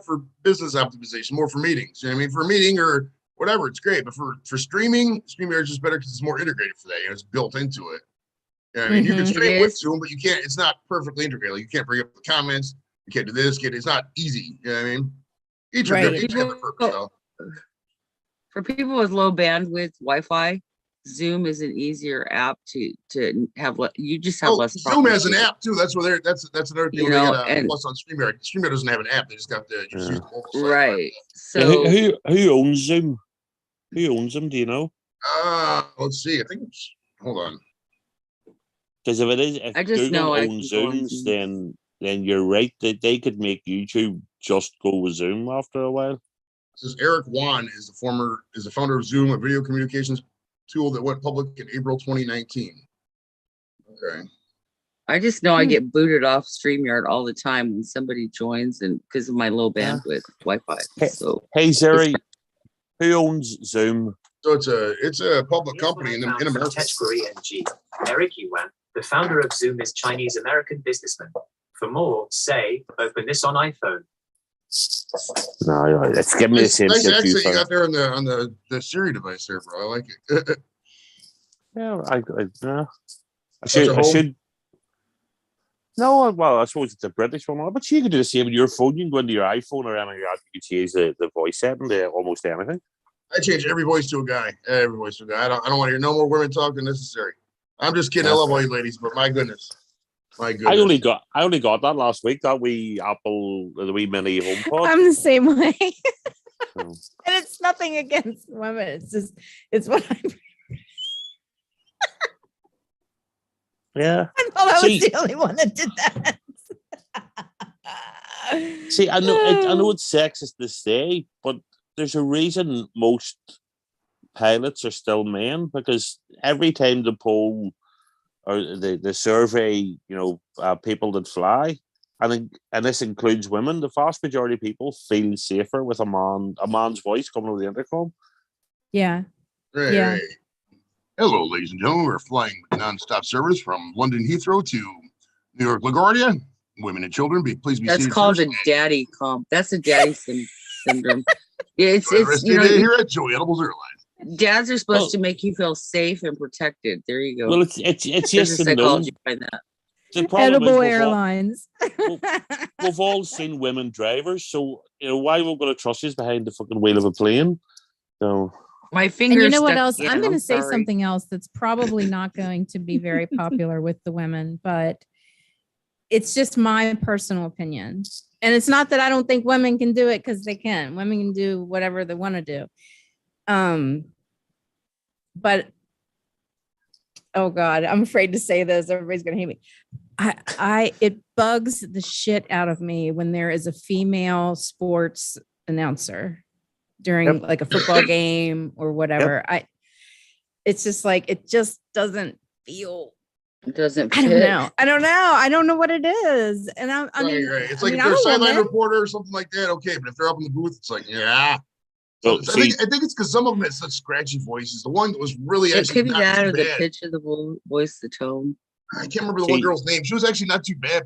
for business optimization, more for meetings. You know what I mean? For a meeting or whatever, it's great. But for streaming, StreamYard is just better because it's more integrated for that. You know, it's built into it. You know what I mean, you can Mhm. stream It with is. Zoom, but you can't. It's not perfectly integrated. Like, you can't bring up the comments. You can't do this. It's not easy. You know what I mean? Each are good. Right. Each have their purpose. Though. For people with low bandwidth Wi-Fi, Zoom is an easier app to have. You just have Oh, less. Zoom has an problems. app too. That's where they're. That's another thing. You Where they know, got a and- plus on StreamYard. StreamYard doesn't have an app. They just got the. You just use the mobile site. Right. Yeah, So who owns Zoom? Who owns them? Do you know? Let's see. I think it's. Hold on. Because if I just Google know I owns can go on Zooms, Zoom. then you're right that they could make YouTube just go with Zoom after a while. This is Eric Wan is the founder of Zoom, a video communications tool that went public in April 2019. Okay. I just know I get booted off StreamYard all the time when somebody joins, and because of my low Yeah. bandwidth Wi-Fi. Hey, So Hey Siri, who owns Zoom? So it's a public Here's what company I in found from America. Tech Guru Angie. Eric Yuan, the founder of Zoom, is Chinese-American businessman. For more, say, open this on iPhone. No, it's giving me the same Nice shit you accent you found. got there on the Siri device there, bro. I like it. Yeah, I Such a I home. should. No, well, I suppose it's a British one, but you could do the same with your phone. You can go into your iPhone or anything. You can change the voice setting to almost anything. I change every voice to a guy. Every voice to a guy. I don't want to hear no more women talk than necessary. I'm just kidding. I love all you ladies, but my goodness. My goodness. I only got that last week. That wee Apple, the wee mini HomePod. I'm the same way. Oh. And it's nothing against women. It's just, it's what I Yeah. I thought I was See- the only one that did that. See, I know it's sexist to say, but there's a reason most pilots are still men, because every time the poll or the survey, people that fly, and this includes women, the vast majority of people feel safer with a man's voice coming over the intercom. Yeah. Right, Yeah. right. Hello, ladies and gentlemen. We're flying non-stop service from London Heathrow to New York LaGuardia. Women and children, please be that's seated called first. a daddy comp. That's a daddy syndrome. Yeah, Enjoy the rest of your day here at Joey Edibles Airlines. dads are supposed Well- to make you feel safe and protected. There you go. Well, it's There's just a the nose. psychology behind that. The problem Edible is Airlines. we've all seen women drivers, so why are we going to trust you behind the fucking wheel of a plane? So My And finger. you know what stuck else? in, I'm going to say sorry. something else that's probably not going to be very popular with the women, but it's just my personal opinion. And it's not that I don't think women can do it, because they can. Women can do whatever they want to do. But oh God, I'm afraid to say this. Everybody's going to hate me. It bugs the shit out of me when there is a female sports announcer during like a football game or whatever. It's just like, it just doesn't feel, It doesn't I fit. don't know. I don't know what it is. And I mean, Right. It's I like mean, if I'm they're a a sideline woman. reporter or something like that, okay. But if they're up in the booth, it's like, yeah. Well, I think it's because some of them had such scratchy voices. The one that was really It actually could be not that too or the bad. pitch of the voice, the tone. I can't remember the one girl's name. She was actually not too bad.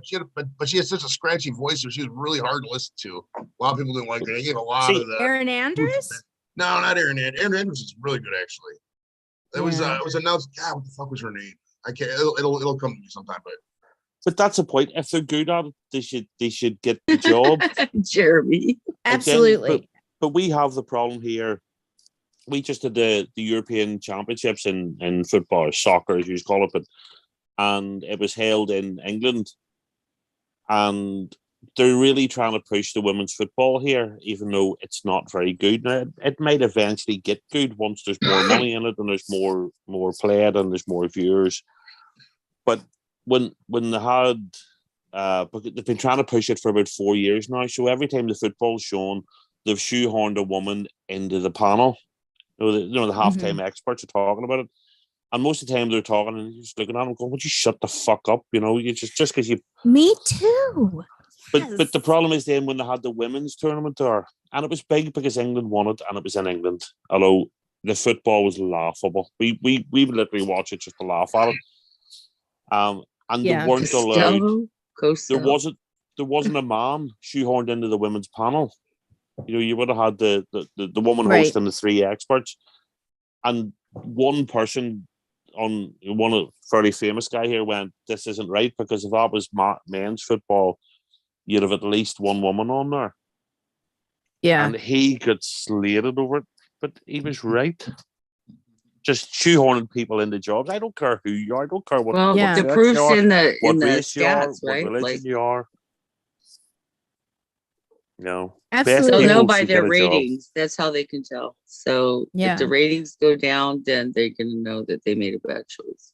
But she had such a scratchy voice, so she was really hard to listen to. A lot of people didn't like her. They gave a lot of the. Erin Andrews? No, not Erin Andrews. Erin Andrews is really good, actually. It was announced. God, what the fuck was her name? I can't. It'll come to me sometime. But that's the point. If they're good at it, they should get the job. Jeremy. Absolutely. But we have the problem here. We just did the European Championships in football or soccer, as you call it, and it was held in England. And they're really trying to push the women's football here, even though it's not very good. Now, it might eventually get good once there's more money in it and there's more played and there's more viewers. But when they had, they've been trying to push it for about 4 years now. So every time the football's shown, they've shoehorned a woman into the panel. The halftime experts are talking about it. And most of the time they're talking and you're just looking at them going, would you shut the fuck up? You just because you. Me too. But the problem is then when they had the women's tournament there, and it was big because England won it and it was in England. Although the football was laughable. We literally watch it just to laugh at it. And they weren't allowed. Coast there South. wasn't a man shoehorned into the women's panel. You know, you would have had the woman Right. host and the three experts, and one person on one of fairly famous guy here went, "This isn't right," because if that was men's football, you'd have at least one woman on there, Yeah. and he got slated over it. But he was right. Just shoehorning people into jobs. I don't care who you are. I don't care what, Well, Yeah. the sex proof's you are, in the what race you are, stats, what right? religion Like, you are. No. Absolutely. they'll know people by should their get a job. ratings. That's how they can tell. So Yeah. if the ratings go down, then they're gonna know that they made a bad choice.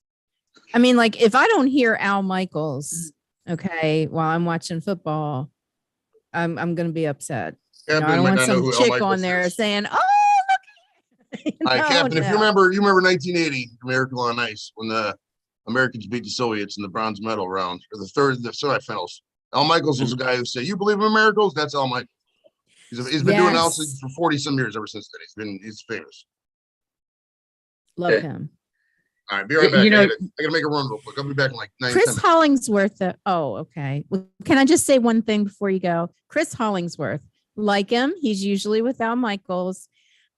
I mean, like if I don't hear Al Michaels, okay, while I'm watching football, I'm gonna be upset. You know, I Captain don't might want not know some who Al chick Michaels on there is. saying, "Oh, look." All right, No, Captain, if you no. remember 1980, Miracle on Ice, when the Americans beat the Soviets in the bronze medal round, or the semifinals. Al Michaels was the guy who said, "You believe in miracles?" That's Al Michaels. He's been doing announcing Yes. for 40 some years ever since then. He's famous. Love him. All right, be right back. You know- I gotta make a run real quick. I'll be back in like 9 Chris 10 minutes. Hollingsworth. Oh, okay. Well, can I just say one thing before you go? Chris Hollingsworth, like him, he's usually with Al Michaels,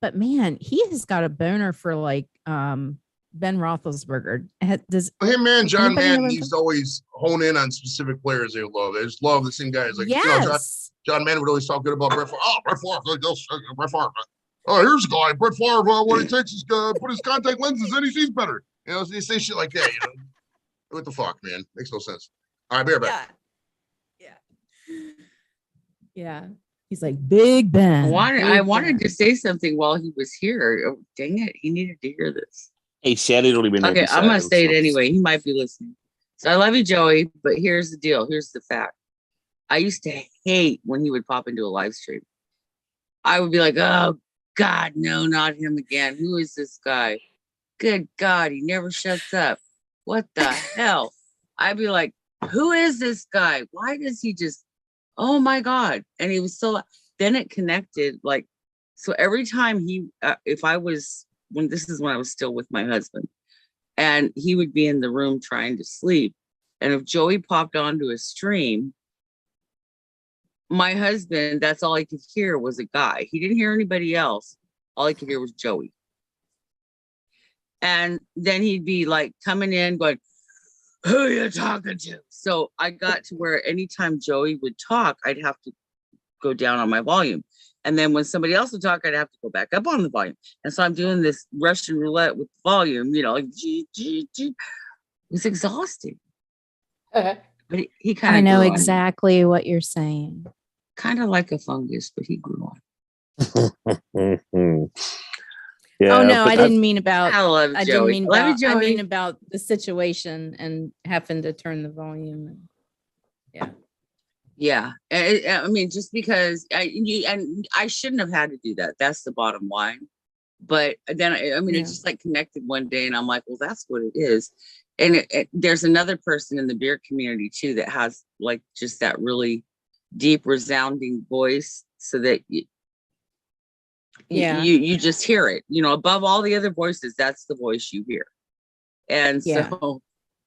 but man, he has got a boner for like Ben Roethlisberger. Does Him, man, John anybody know Madden what I'm used to always hone in on specific players they love. They just love the same guys. Like, you know, yes. John Madden would always talk good about Brett Favre. Oh, Brett Favre. Brett Favre. Oh, here's a guy. Brett Favre, what he takes is put his contact lenses in, he sees better. You know, they say shit like that, you know. What the fuck, man? Makes no sense. All right, be right back. Yeah. He's like Big Ben. I Big wanted Ben. to say something while he was here. Oh, dang it. He needed to hear this. He said he'd only been Okay, 80 I'm gonna seconds, say it so- anyway. He might be listening. So I love you, Joey, but here's the deal. Here's the fact. I used to hate when he would pop into a live stream. I would be like, oh God, no, not him again. Who is this guy? Good God, he never shuts up. What the hell? I'd be like, who is this guy? Why does he just, oh my God. And he was so, then it connected. Like, so every time he, if I was, when I was still with my husband, and he would be in the room trying to sleep. And if Joey popped onto a stream, my husband, that's all he could hear was a guy. He didn't hear anybody else. All he could hear was Joey. And then he'd be like coming in going, who are you talking to? So I got to where anytime Joey would talk, I'd have to go down on my volume. And then when somebody else would talk, I'd have to go back up on the volume. And so I'm doing this Russian roulette with volume, you know, like G, G, G. It's exhausting. But he kind of I know grew on me. exactly what you're saying. Kind of like a fungus, but he grew on. Yeah, Oh no, but I didn't mean about I love I Joey. didn't mean Love you, about I mean Joey. about the situation and having to turn the volume. And, yeah. Yeah. I mean, just because I shouldn't have had to do that. That's the bottom line. But then, I mean, Yeah. it just like connected one day and I'm like, well, that's what it is. And there's another person in the beer community too that has like just that really deep, resounding voice so that Yeah. you just hear it, you know, above all the other voices, that's the voice you hear. And Yeah. so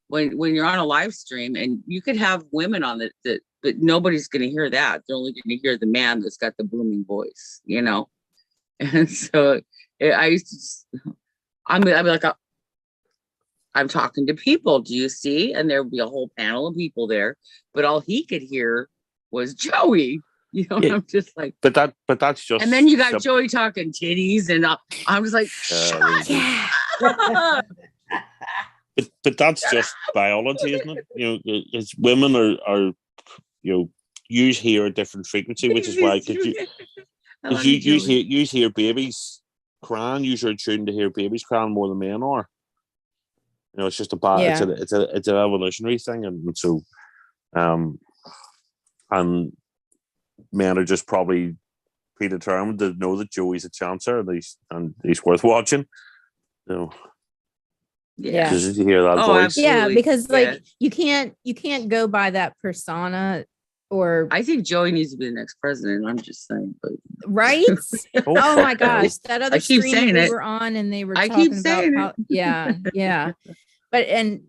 when you're on a live stream and you could have women on it but nobody's going to hear that. They're only going to hear the man that's got the booming voice, you know? And so I used to just, I'd be like, I'm talking to people. Do you see? And there would be a whole panel of people there, but all he could hear was Joey. You know, Yeah. I'm just like, but that's just. and then you got the- Joey talking titties, and I'm just like, shut Yeah. up. But that's just biology, isn't it? You know, it's women are you know, use hear a different frequency, which is why because I love you Joey. hear babies crying, you are tuned to hear babies crying more than men are. You know, it's just Yeah. it's an evolutionary thing, and so and men are just probably predetermined to know that Joey's a chancer and he's worth watching. So Yeah. just to hear that Oh, voice. absolutely. Yeah, because like Yeah. you can't go by that persona or I think Joey needs to be the next president. I'm just saying, but right? Oh my fuck no. gosh, that other I keep stream saying that we it. were on and they were I talking keep about saying how it. yeah. But and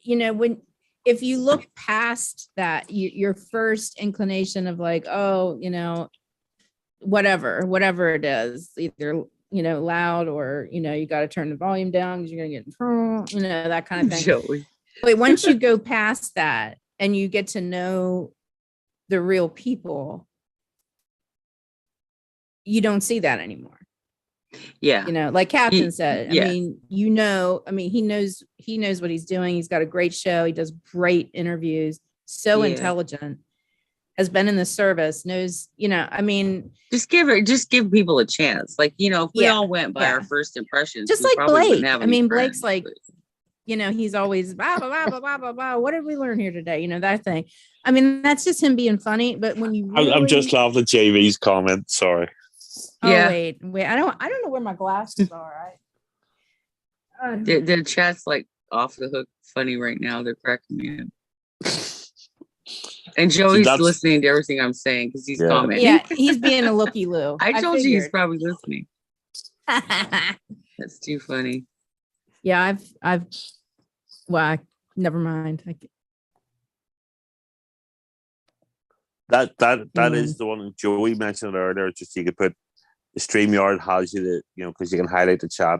you know, when if you look past that, your first inclination of like, oh, whatever it is, either, loud or, you got to turn the volume down because you're going to get in trouble, that kind of thing. Joey. But once you go past that and you get to know the real people, you don't see that anymore. Yeah. Like Captain said, yeah. he knows what he's doing. He's got a great show. He does great interviews, so Yeah. intelligent, has been in the service, knows, Just give people a chance. Like, if we Yeah, all went by yeah. our first impressions, just we like probably wouldn't Blake. have any Blake's friends, like, but- he's always blah, blah, blah, blah, blah, blah. What did we learn here today? That thing. That's just him being funny. But when you I'm just really- laughing at JV's comment. Sorry. Oh, Yeah. wait. I don't know where my glasses are. The chat's like off the hook funny right now. They're cracking me up. And Joey's that's- listening to everything I'm saying because he's Yeah. commenting. Yeah, he's being a looky-loo. I told you he's figured. probably listening. That's too funny. Yeah, never mind. That Mm. is the one Joey mentioned earlier. Just you could put the StreamYard has you the because you can highlight the chat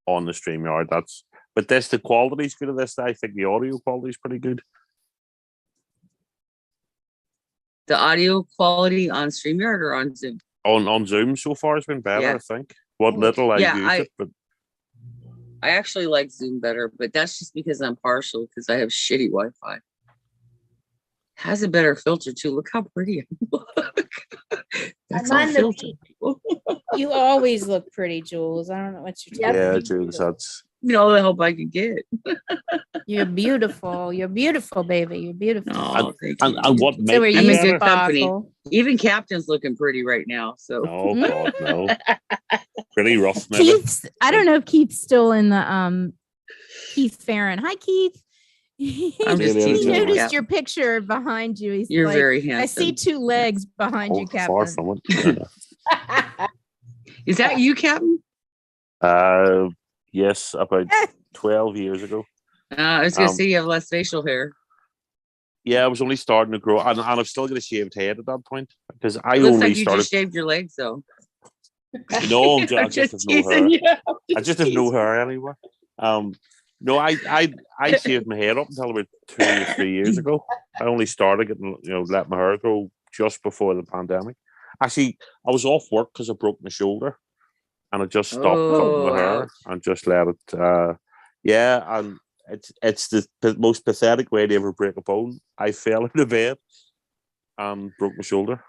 on the StreamYard. But the quality's good of this. I think the audio quality is pretty good. The audio quality on StreamYard or on Zoom? On Zoom so far has been better. Yeah. I think what little I Yeah, used it, but I actually like Zoom better, but that's just because I'm partial because I have shitty Wi-Fi. Has a better filter too. Look how pretty I look. That's I'm all on the filter. You always look pretty, Jules. I don't know what you're talking yeah, about. Jules, that's The help I could get. You're beautiful. You're beautiful, baby. You're beautiful. Oh, thank you. and what So makes are it I'm you in better? good company. sparkle? Even Captain's looking pretty right now. So Oh God, no. Pretty rough, maybe. Keith's, I don't know if Keith's still in the Keith Farron. Hi, Keith. I'm just Yeah, He teasing. noticed Yeah. your picture behind you. He's You're like, very handsome. I see two legs behind you, Far Captain. from it. Is that you, Captain? Yes, about 12 years ago. I was gonna Um, say you have less facial hair. Yeah, I was only starting to grow, and I've still got a shaved head at that point because I It looks only like you started. just shaved your legs though. No, I I'm just have just no hair. teasing you. I just have no hair anymore. No, I shaved my hair up until about 2 or 3 years ago. I only started getting, let my hair grow just before the pandemic. Actually, I was off work because I broke my shoulder, and I just stopped cutting my hair ouch. and just let it. Yeah, and it's the most pathetic way to ever break a bone. I fell into bed and broke my shoulder.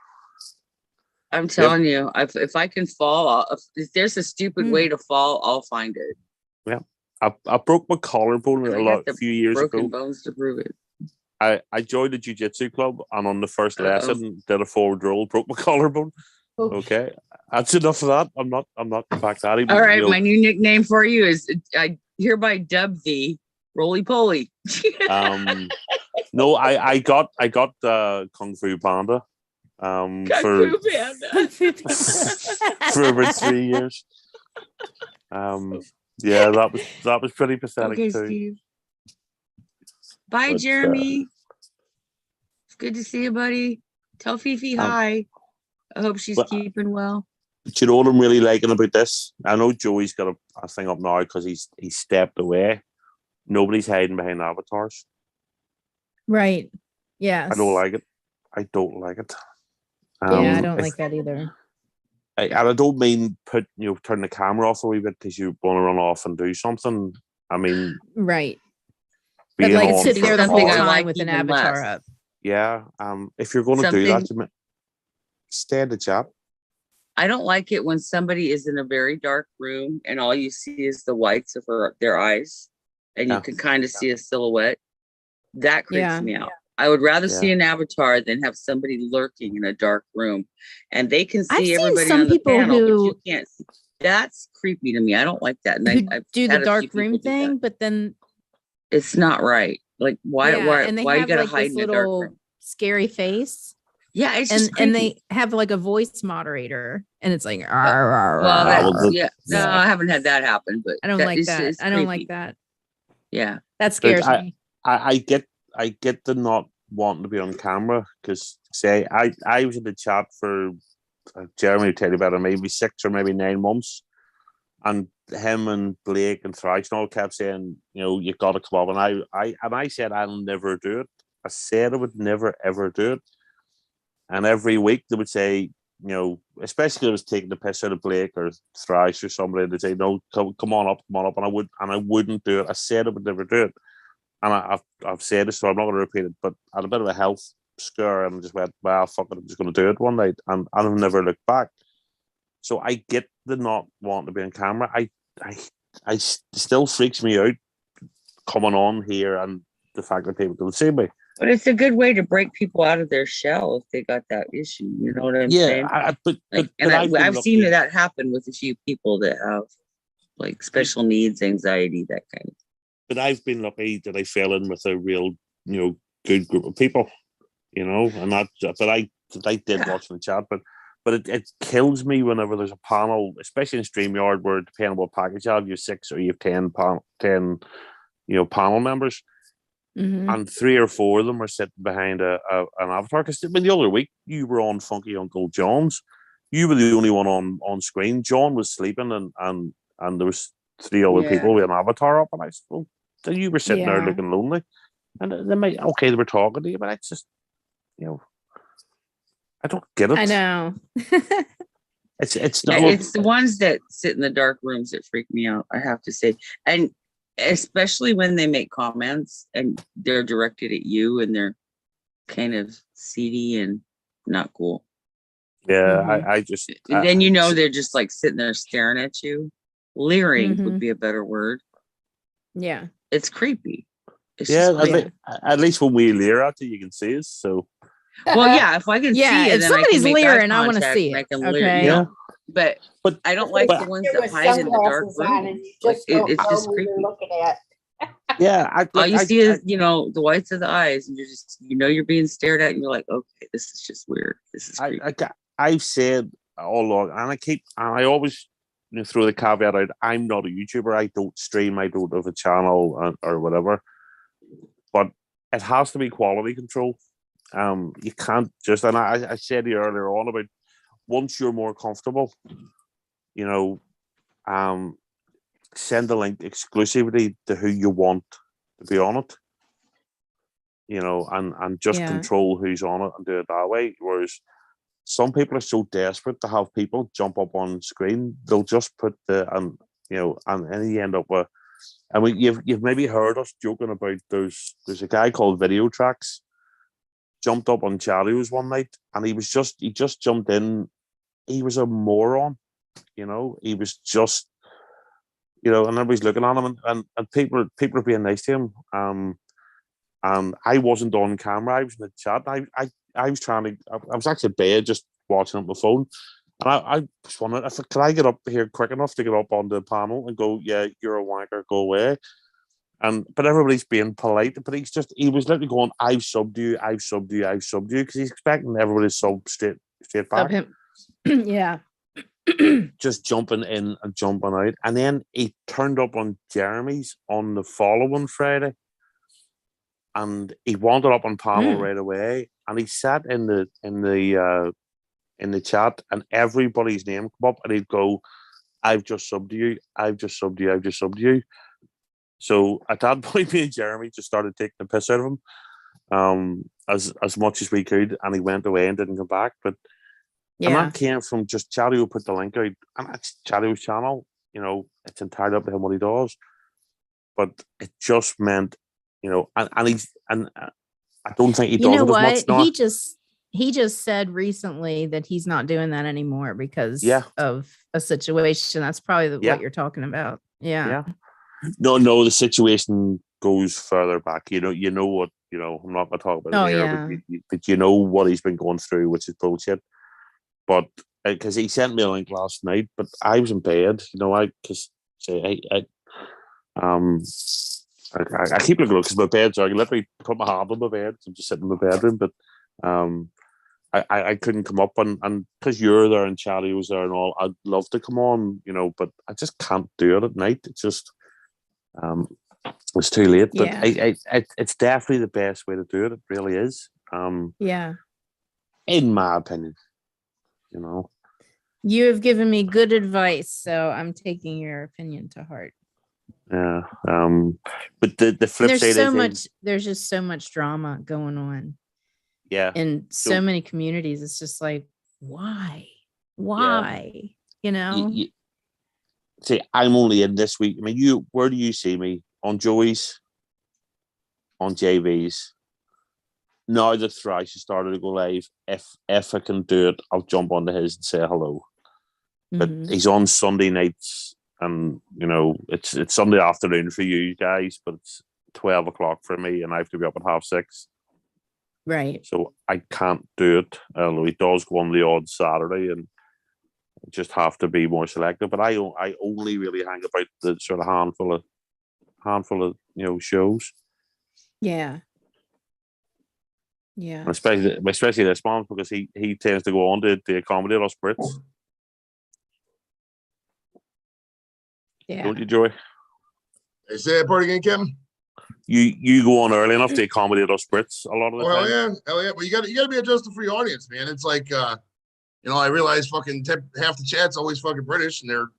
I'm telling you, if I can fall, if there's a stupid way to fall, I'll find it. Yeah, I broke my collarbone And I got a the few years broken ago. bones to prove it. I joined a jiu-jitsu club, and on the first Uh-oh. lesson, did a forward roll, broke my collarbone. Oh. Okay, that's enough of that. I'm not back that even. All right, my new nickname for you is I hereby dub thee Roly Poly. No, I got Kung Fu Panda. Kung For Fu Panda. for about 3 years. Yeah, that was pretty pathetic Okay, too. Steve. Bye, But, Jeremy. It's good to see you, buddy. Tell Fifi hi. I hope she's but- keeping well. Do you know what I'm really liking about this? I know Joey's got a thing up now because he's stepped away. Nobody's hiding behind avatars. Right. Yes. I don't like it. I don't like it. Yeah, I don't it's- like that either. and I don't mean turn the camera off a wee bit because you want to run off and do something. I mean, Right. But being like on sit for there the whole something I time like with an even avatar less. up. Yeah. If you're going to do that, stay in the chat. I don't like it when somebody is in a very dark room and all you see is the whites of their eyes and Yeah. you can kind of see a silhouette. That creeps Yeah. me out. I would rather see Yeah. an avatar than have somebody lurking in a dark room and they can I've see seen everybody some on the people panel, but who- you can't see. That's creepy to me. I don't like that. And Who I've do had the a few dark people room do that. thing, but then It's not right. Like why and they you have gotta like hide this in a dark little room? scary face. Yeah, it's And just creepy. they have like a voice moderator and it's like well, well, yeah, no, yeah. I haven't had that happen, but I don't like that. it's I don't like creepy. that. Yeah. That scares me. I I get the not wanting to be on camera because say I was in the chat for Jeremy will tell you about it, maybe 6 or maybe 9 months, and him and Blake and Thrice and all kept saying, you know, you got to come up, and I said I'll never do it. I said I would never ever do it, and every week they would say, you know, especially if I was taking the piss out of Blake or Thrice or somebody, they'd say, no, come on up, and I wouldn't do it. I said I would never do it, and I've said it, so I'm not going to repeat it. But I had a bit of a health scare, and I just went, well, fuck it, I'm just going to do it one night, and I've never looked back. So I get the not wanting to be on camera. I still freaks me out coming on here and the fact that people can see me. But it's a good way to break people out of their shell if they got that issue. You know what I'm saying? I've seen that happen with a few people that have like special needs, anxiety, that kind of. But I've been lucky that I fell in with a real, you know, good group of people, you know, and that. But I did watch the chat, but it kills me whenever there's a panel, especially in StreamYard, where depending on what package you have 6 or you have 10 panel members. Mhm. And 3 or 4 of them are sitting behind an avatar. Because the other week you were on Funky Uncle John's, you were the only one on screen. John was sleeping, and there was 3 other people with an avatar up, and I said, well, so you were sitting there looking lonely. And they might they were talking to you, but it's just, you know, I don't get it. I know. It's not. It's the ones that sit in the dark rooms that freak me out, I have to say. And especially when they make comments and they're directed at you and they're kind of seedy and not cool. Yeah, I just then you know they're just like sitting there staring at you. Leering would be a better word. Yeah. It's creepy. It's at least when we leer at you, you can see us. So well, yeah, if I can see it, if then somebody's I can leering, I want to see it. Okay. Yeah. But I don't like the ones that hide in the dark room. Like, it's just creepy. Looking at. Yeah, all you see is, you know, the whites of the eyes, and you're just, you know, you're being stared at, and you're like, okay, this is just weird. This is creepy. I've said all along, and I always throw the caveat out. I'm not a YouTuber. I don't stream. I don't have a channel or whatever. But it has to be quality control. You can't just, and I said to you earlier on about once you're more comfortable, you know, send a link exclusively to who you want to be on it, you know, and just control who's on it and do it that way. Whereas some people are so desperate to have people jump up on screen, they'll just put and you end up with. I mean, you've maybe heard us joking about there's a guy called Video Tracks jumped up on Charios one night, and he just jumped in. He was a moron, you know. He was just, you know, and everybody's looking at him, and people are being nice to him. And I wasn't on camera. I was in the chat. I was I was actually in bed just watching on my phone, and I was wondering could I get up here quick enough to get up on the panel and go, yeah, you're a wanker, go away. But everybody's being polite, but he was literally going, I've subbed you, because he's expecting everybody to sub straight back. Him. Yeah. Just jumping in and jumping out. And then he turned up on Jeremy's on the following Friday, and he wandered up on panel right away, and he sat in the chat, and everybody's name come up, and he'd go, I've just subbed you, I've just subbed you, I've just subbed you. So at that point, me and Jeremy just started taking the piss out of him, as much as we could, and he went away and didn't come back. But and that came from just Chario put the link out, and that's Chario's channel. You know, it's entirely up to him what he does. But it just meant, you know, and I don't think he does it as much now. He just said recently that he's not doing that anymore because of a situation. That's probably what you're talking about. Yeah. No, the situation goes further back. You know what, you know, I'm not going to talk about it here, but you know what he's been going through, which is bullshit. But because he sent me a link last night, but I was in bed, you know, I keep looking because my bed's, I can literally put my hand on my bed. I'm just sitting in my bedroom, but I couldn't come up, and because you're there and Charlie was there and all, I'd love to come on, you know, but I just can't do it at night. It's just It's too late, but Yeah. it's definitely the best way to do it. It really is. Yeah. In my opinion, you know. You have given me good advice, so I'm taking your opinion to heart. Yeah. But the And flip side is, there's just so much drama going on yeah. in so So- many communities. It's just like, why? Yeah. Why? You know? See, I'm only in this week. I mean, where do you see me? On Joey's, on JV's. Now that Thrice has started to go live, if I can do it, I'll jump onto his and say hello. But Mhm. he's on Sunday nights, and you know it's Sunday afternoon for you guys, but it's 12 o'clock for me, and I have to be up at 6:30. Right. So I can't do it. Although he does go on the odd Saturday, and I just have to be more selective. But I only really hang about the sort of handful of shows. Yeah. Yeah. And especially this month, because he tends to go on to accommodate us Brits. Yeah. Don't you, Joey? Hey, say that part again, Kevin. You go on early enough to accommodate us Brits a lot of the Oh, time. hell yeah. Well, you got to be adjusted for your audience, man. It's like, I realize fucking half the chat's always fucking British, and they're,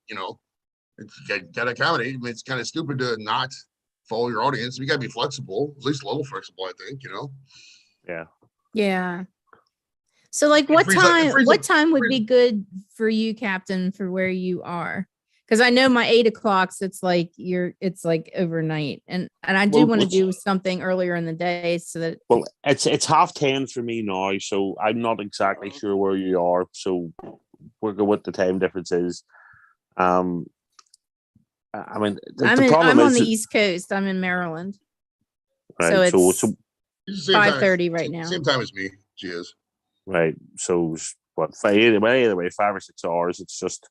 it's got to accommodate. I mean, it's kind of stupid to not follow your audience. We got to be flexible, at least a little flexible, I think. Yeah. Yeah. So like It what frees up- time would be good for you, Captain, for where you are? Because I know my 8 o'clocks, it's like overnight. And I do want to do something earlier in the day so that it's 10:30 for me now, so I'm not exactly sure where you are. So we'll go what the time difference is. I mean, the problem I'm on is the East Coast. I'm in Maryland. right, So so it's 5:30 right now. Same time as me, she is. right. So what? Either way, 5 or 6 hours. It's just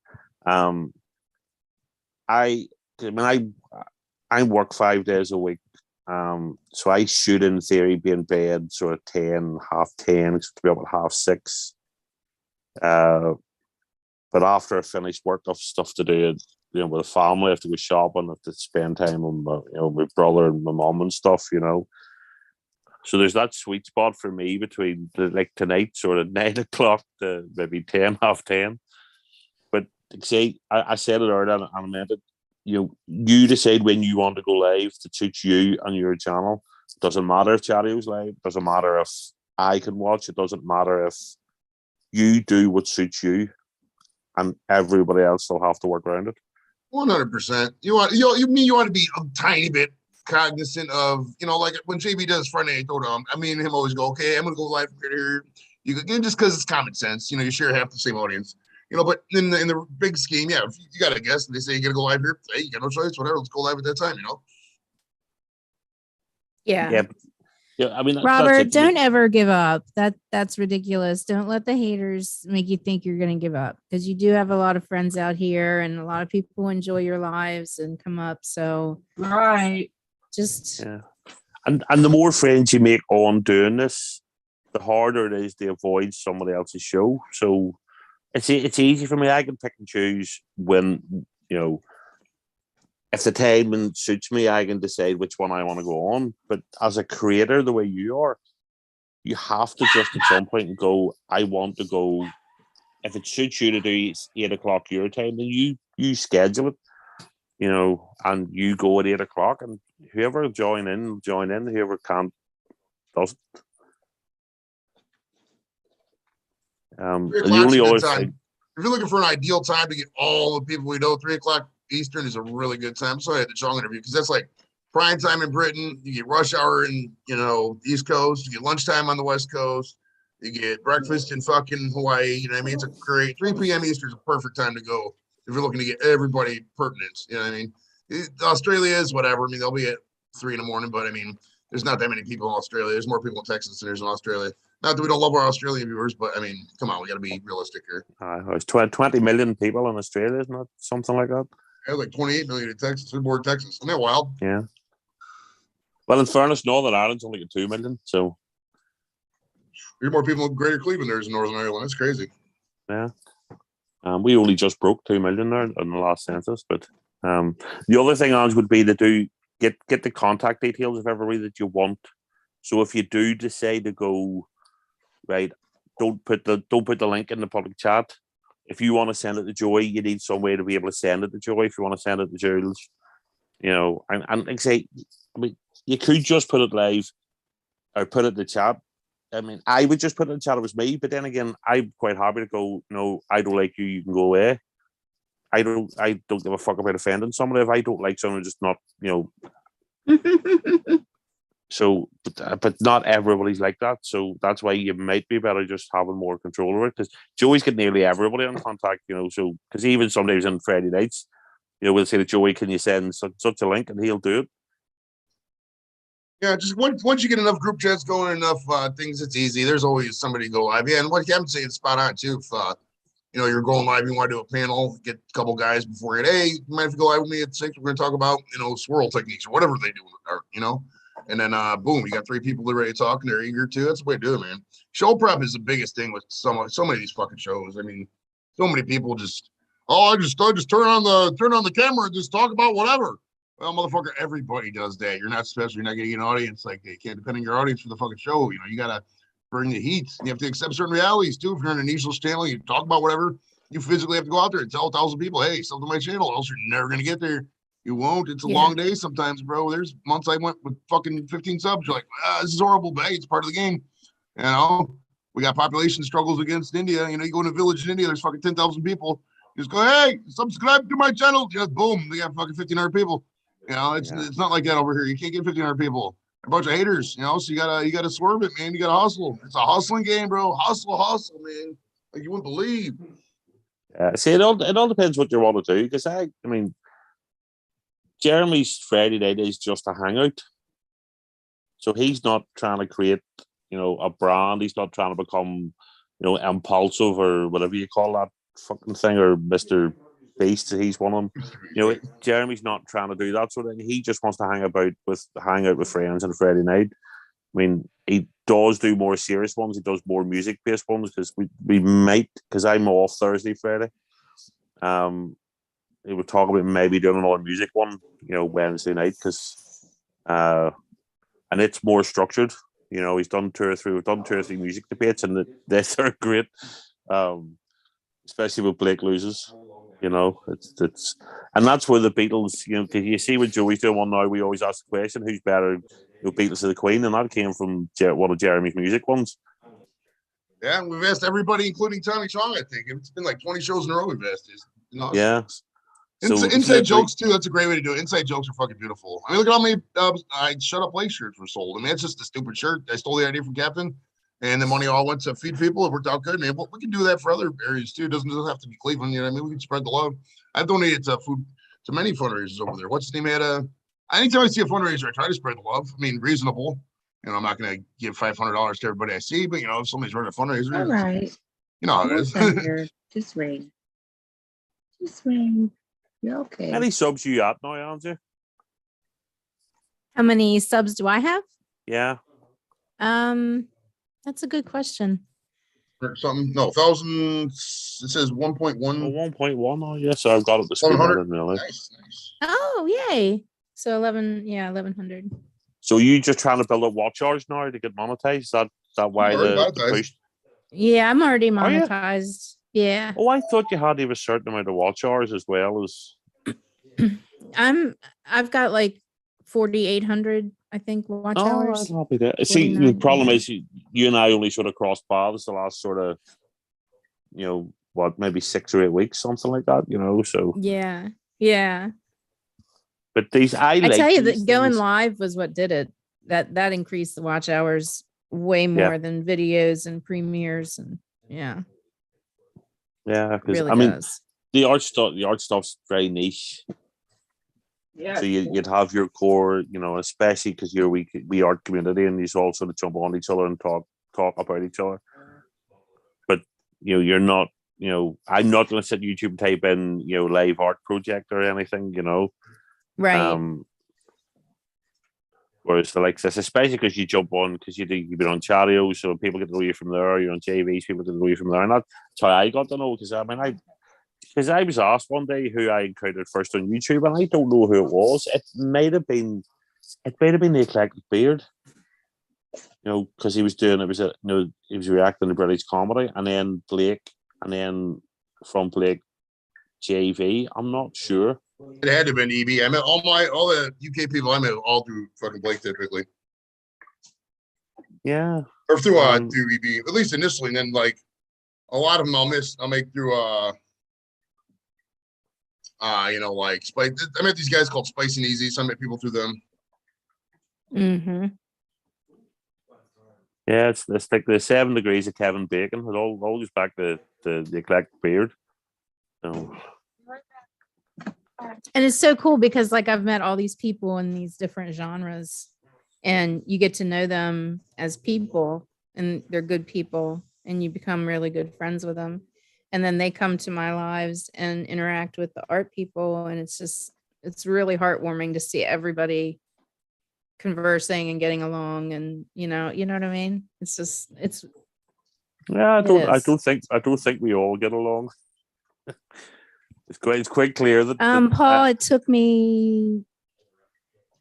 I work 5 days a week. So I should, in theory, be in bed sort of 10, 10:30, to be up at 6:30. But after I finish work, I've stuff to do. With the family, I have to go shopping. I have to spend time with my brother and my mom and stuff. So there's that sweet spot for me between like tonight, sort of 9 o'clock to maybe 10, 10:30. But see, I said it earlier, and I meant it. You decide when you want to go live to suit you and your channel. It doesn't matter if Chario's live. It doesn't matter if I can watch. It doesn't matter if you do what suits you, and everybody else will have to work around it. 100%. You want to be a tiny bit cognizant of, like when JB does Friday night throwdown, me and him always go, okay, I'm gonna go live from here. You just because it's common sense, you share half the same audience. But in the big scheme, yeah, if you got a guest and they say you got to go live here, hey, you got no choice, whatever, let's go live at that time, Yeah. Yeah. I mean, Robert, don't ever give up. That's ridiculous. Don't let the haters make you think you're going to give up, because you do have a lot of friends out here and a lot of people enjoy your lives and come up. So, Right. just and the more friends you make on doing this, the harder it is to avoid somebody else's show. So it's easy for me. I can pick and choose when, if the timing suits me, I can decide which one I want to go on. But as a creator, the way you are, you have to just at some point and go, I want to go. If it suits you to do 8 o'clock your time, then you schedule it, and you go at 8 o'clock, and whoever will join in, whoever can't, doesn't. The only other thing, if you're looking for an ideal time to get all the people we know, 3 o'clock Eastern is a really good time. So I had the Chong interview because that's like prime time in Britain. You get rush hour in, the East Coast. You get lunchtime on the West Coast. You get breakfast in fucking Hawaii. You know what I mean? It's a great 3 p.m. Eastern is a perfect time to go if you're looking to get everybody pertinent. You know what I mean? Australia is whatever. I mean, they'll be at 3 in the morning, but I mean, there's not that many people in Australia. There's more people in Texas than there's in Australia. Not that we don't love our Australian viewers, but I mean, come on, we got to be realistic here. There's 20 million people in Australia, isn't it? Something like that. There's like 28 million in Texas. We're born in Texas. Isn't that wild? Yeah. Well, in fairness, Northern Ireland's only got 2 million, so there's more people in Greater Cleveland there is in Northern Ireland. That's crazy. Yeah. We only just broke 2 million there in the last census, but the other thing, Ange, would be to do get the contact details of everybody that you want. So if you do decide to go, right, don't put the link in the public chat. If you want to send it to Joey, you need some way to be able to send it to Joey. If you want to send it to Jules, and like I say, I mean, you could just put it live or put it in the chat. I mean, I would just put it in the chat if it was me, but then again, I'm quite happy to go, no, I don't like you, you can go away. I don't give a fuck about offending somebody. If I don't like someone, just not, so, but not everybody's like that. So that's why you might be better just having more control over it. Because Joey's got nearly everybody on contact, so, because even some days on Friday nights, we'll say to Joey, can you send such a link? And he'll do it. Yeah, just once you get enough group chats going, enough things, it's easy. There's always somebody to go live. Yeah, and what Kevin said, it's spot on too. If you're going live, you want to do a panel, get a couple guys before it. Hey, you might have to go live with me at 6. We're going to talk about swirl techniques or whatever they do in the dark, And then boom, you got 3 people that are ready to talk and they're eager to. That's the way to do it, man. Show prep is the biggest thing with so many of these fucking shows. I mean, so many people just I just turn on the camera and just talk about whatever. Well, motherfucker, everybody does that. You're not special. You're not getting an audience. Like, they can't depend on your audience for the fucking show. You gotta bring the heat. You have to accept certain realities too. If you're on a niche channel, you talk about whatever. You physically have to go out there and tell 1,000 people, hey, sub to my channel, else you're never gonna get there. You won't. It's a long day sometimes, bro. There's months I went with fucking 15 subs. You're like, this is horrible, but hey, it's part of the game. We got population struggles against India. You go in a village in India, there's fucking 10,000 people. You just go, hey, subscribe to my channel. Just boom, they got fucking 1,500 people. It's not like that over here. You can't get 1,500 people. A bunch of haters, so you gotta swerve it, man. You gotta hustle. It's a hustling game, bro. Hustle, man. Like you wouldn't believe. See, it all depends what you want to do. Because I mean, Jeremy's Friday night is just a hangout. So he's not trying to create, a brand. He's not trying to become, impulsive or whatever you call that fucking thing, or Mr. Beast. He's one of them. Jeremy's not trying to do that sort of thing. He just wants to hang out with friends on Friday night. I mean, he does do more serious ones. He does more music-based ones because we might, because I'm off Thursday, Friday. He would talk about maybe doing another music one, Wednesday night, because and it's more structured. We've done 2 or 3 music debates, and they're great. Especially with Blake loses, it's and that's where the Beatles, because you see when Joey's doing one now, we always ask the question, who's better, Beatles or the Queen, and that came from one of Jeremy's music ones. Yeah, we've asked everybody, including Tommy Chong. I think it's been like 20 shows in a row we've asked this. Yeah. So inside jokes too. That's a great way to do it. Inside jokes are fucking beautiful. I mean, look at how many I Shut Up Lake shirts were sold. I mean, it's just a stupid shirt. I stole the idea from Captain, and the money all went to feed people. It worked out good, man. But we can do that for other areas too. It doesn't just have to be Cleveland. You know what I mean? We can spread the love. I've donated to food to many fundraisers over there. What's his name? Anytime I see a fundraiser, I try to spread the love. I mean, reasonable. I'm not going to give $500 to everybody I see, but if somebody's running a fundraiser, All right. How it is. Just rain. You're okay. How many subs you at now, Angie? How many subs do I have? Yeah. That's a good question. Or something. No, 1,000. It says 1.1. 1.1. Oh, yeah. So I've got it. 1,100. Really. Nice. Oh, yay. So 1100. So you just trying to build up watch hours now to get monetized? Is that why the push? Yeah, I'm already monetized. Yeah. Oh, I thought you had to have a certain amount of watch hours as well as. I've got like 4,800, I think, watch hours. I'll be there. See, the problem is you and I only sort of crossed paths the last sort of, maybe 6 or 8 weeks, something like that. So. Yeah. But I tell you that going live was what did it. That increased the watch hours way more than videos and premieres and yeah. Yeah, because really I mean, does. the art stuff's very niche. Yeah. So you'd have your core, especially because you're we art community, and you all sort of jump on each other and talk about each other. But you're not. I'm not going to sit YouTube and type in live art project or anything. Right. Whereas like this, especially because you jump on because you've been on Chario, so people get to know you from there. You're on JVs, people get to know you from there, and that's how I got to know. Because I mean, because I was asked one day who I encountered first on YouTube, and I don't know who it was. It might have been the Eclectic Beard. Because he was doing he was reacting to British comedy, and then Blake, and then from Blake, JV. I'm not sure. It had to have been EB. I met all the UK people I met all through fucking Blake typically. Yeah. Or through EB, at least initially, and then like a lot of them I'll make through like Spice. I met these guys called Spice and Easy, so I met people through them. Mm-hmm. Yeah, it's like the 7 degrees of Kevin Bacon. It all goes back to the Eclectic Beard. So. And it's so cool because like I've met all these people in these different genres, and you get to know them as people, and they're good people, and you become really good friends with them. And then they come to my lives and interact with the art people, and it's really heartwarming to see everybody conversing and getting along, and you know what I mean. Yeah, I don't think we all get along. It's quite clear that Paul, it took me,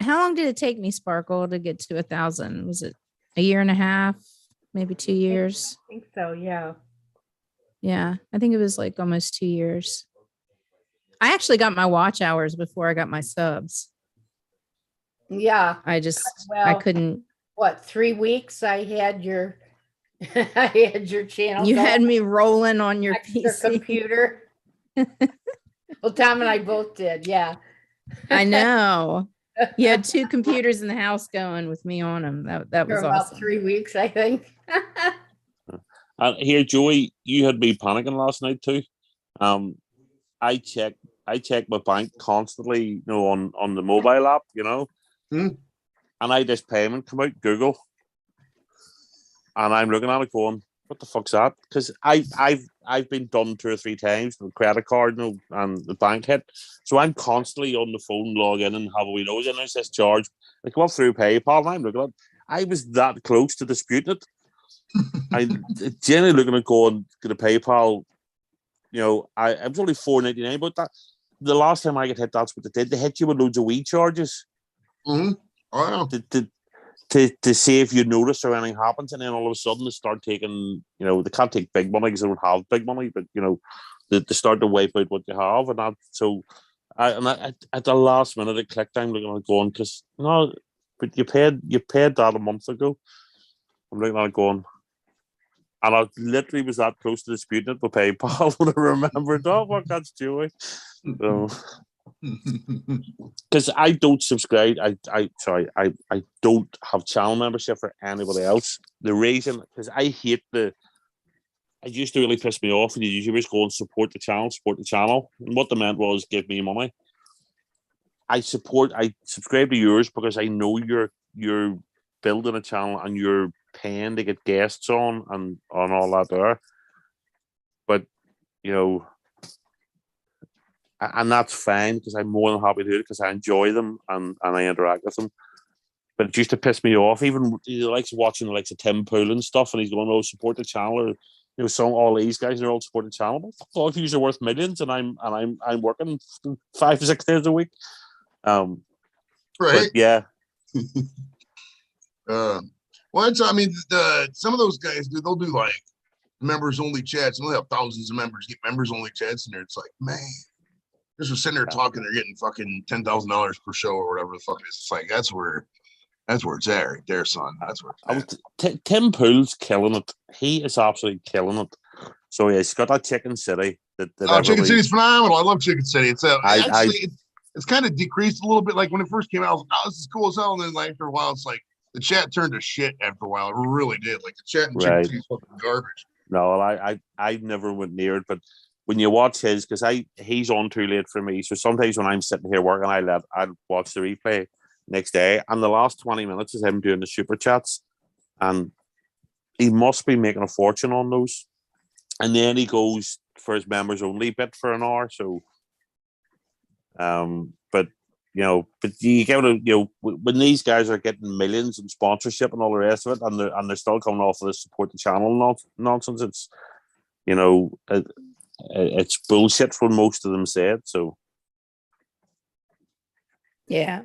how long did it take me, Sparkle, to get to 1,000? Was it a year and a half, maybe 2 years? I think so, yeah. Yeah, I think it was like almost 2 years. I actually got my watch hours before I got my subs. Yeah. I couldn't. What, 3 weeks? I had your I had your channel. You had me rolling on your PC computer. Well, Tom and I both did. Yeah. I know. You had 2 computers in the house going with me on them. That was for about awesome. 3 weeks, I think. Here, Joey, you had me panicking last night too. I check my bank constantly, on the mobile app, and I this payment come out Google, and I'm looking at it going, what the fuck's that? Because I've been done 2 or 3 times with credit card and the bank hit, so I'm constantly on the phone, log in and have a wee nose, and it says charge. I come up through PayPal, and I'm looking at it. I was that close to disputing it. I generally looking at going to the PayPal. I was only $4.99, but that the last time I got hit, that's what they did. They hit you with loads of wee charges. Mm-hmm. Oh, yeah. To see if you notice or anything happens, and then all of a sudden they start taking, they can't take big money because they don't have big money, but they start to wipe out what you have, and that. So, I at the last minute it clicked. I'm looking at it going, because no, but you paid that a month ago. I'm looking at it going, and I literally was that close to disputing it with PayPal when I remembered. Oh, fuck, that's Joey. So. Because I don't subscribe. I don't have channel membership for anybody else. The reason, because I hate it used to really piss me off when you YouTubers go and support the channel. And what they meant was give me money. I subscribe to yours because I know you're building a channel and you're paying to get guests on and all that there. But and that's fine because I'm more than happy to do it because I enjoy them and I interact with them. But it used to piss me off. Even he likes watching the likes of Tim Pool and stuff, and he's going, "Oh, support the channel." Or some all these guys are all supporting the channel. But fuck, if you're worth millions, and I'm working 5 to 6 days a week. Right. But yeah. Well, some of those guys, dude, they'll do like members only chats, and they'll have thousands of members get members only chats, and it's like, man. Just for sitting there talking, they're getting fucking $10,000 per show or whatever the fuck it is. It's like that's where it's at right there, son. That's where it's at. Tim Pool's killing it. He is absolutely killing it. So yeah, he's got that Chicken City. Chicken City's phenomenal. I love Chicken City. It's it's kind of decreased a little bit. Like when it first came out, I was like, oh, this is cool as hell. And then like after a while, it's like the chat turned to shit after a while. It really did. Like the chat and Chicken City's fucking garbage. No, I never went near it, but when you watch his, because he's on too late for me. So sometimes when I'm sitting here working, I'd watch the replay next day, and the last 20 minutes is him doing the super chats, and he must be making a fortune on those. And then he goes for his members only bit for an hour. So, but you get when these guys are getting millions in sponsorship and all the rest of it, and they're still coming off of this support the channel nonsense. It's it's bullshit for most of them said. So Yeah.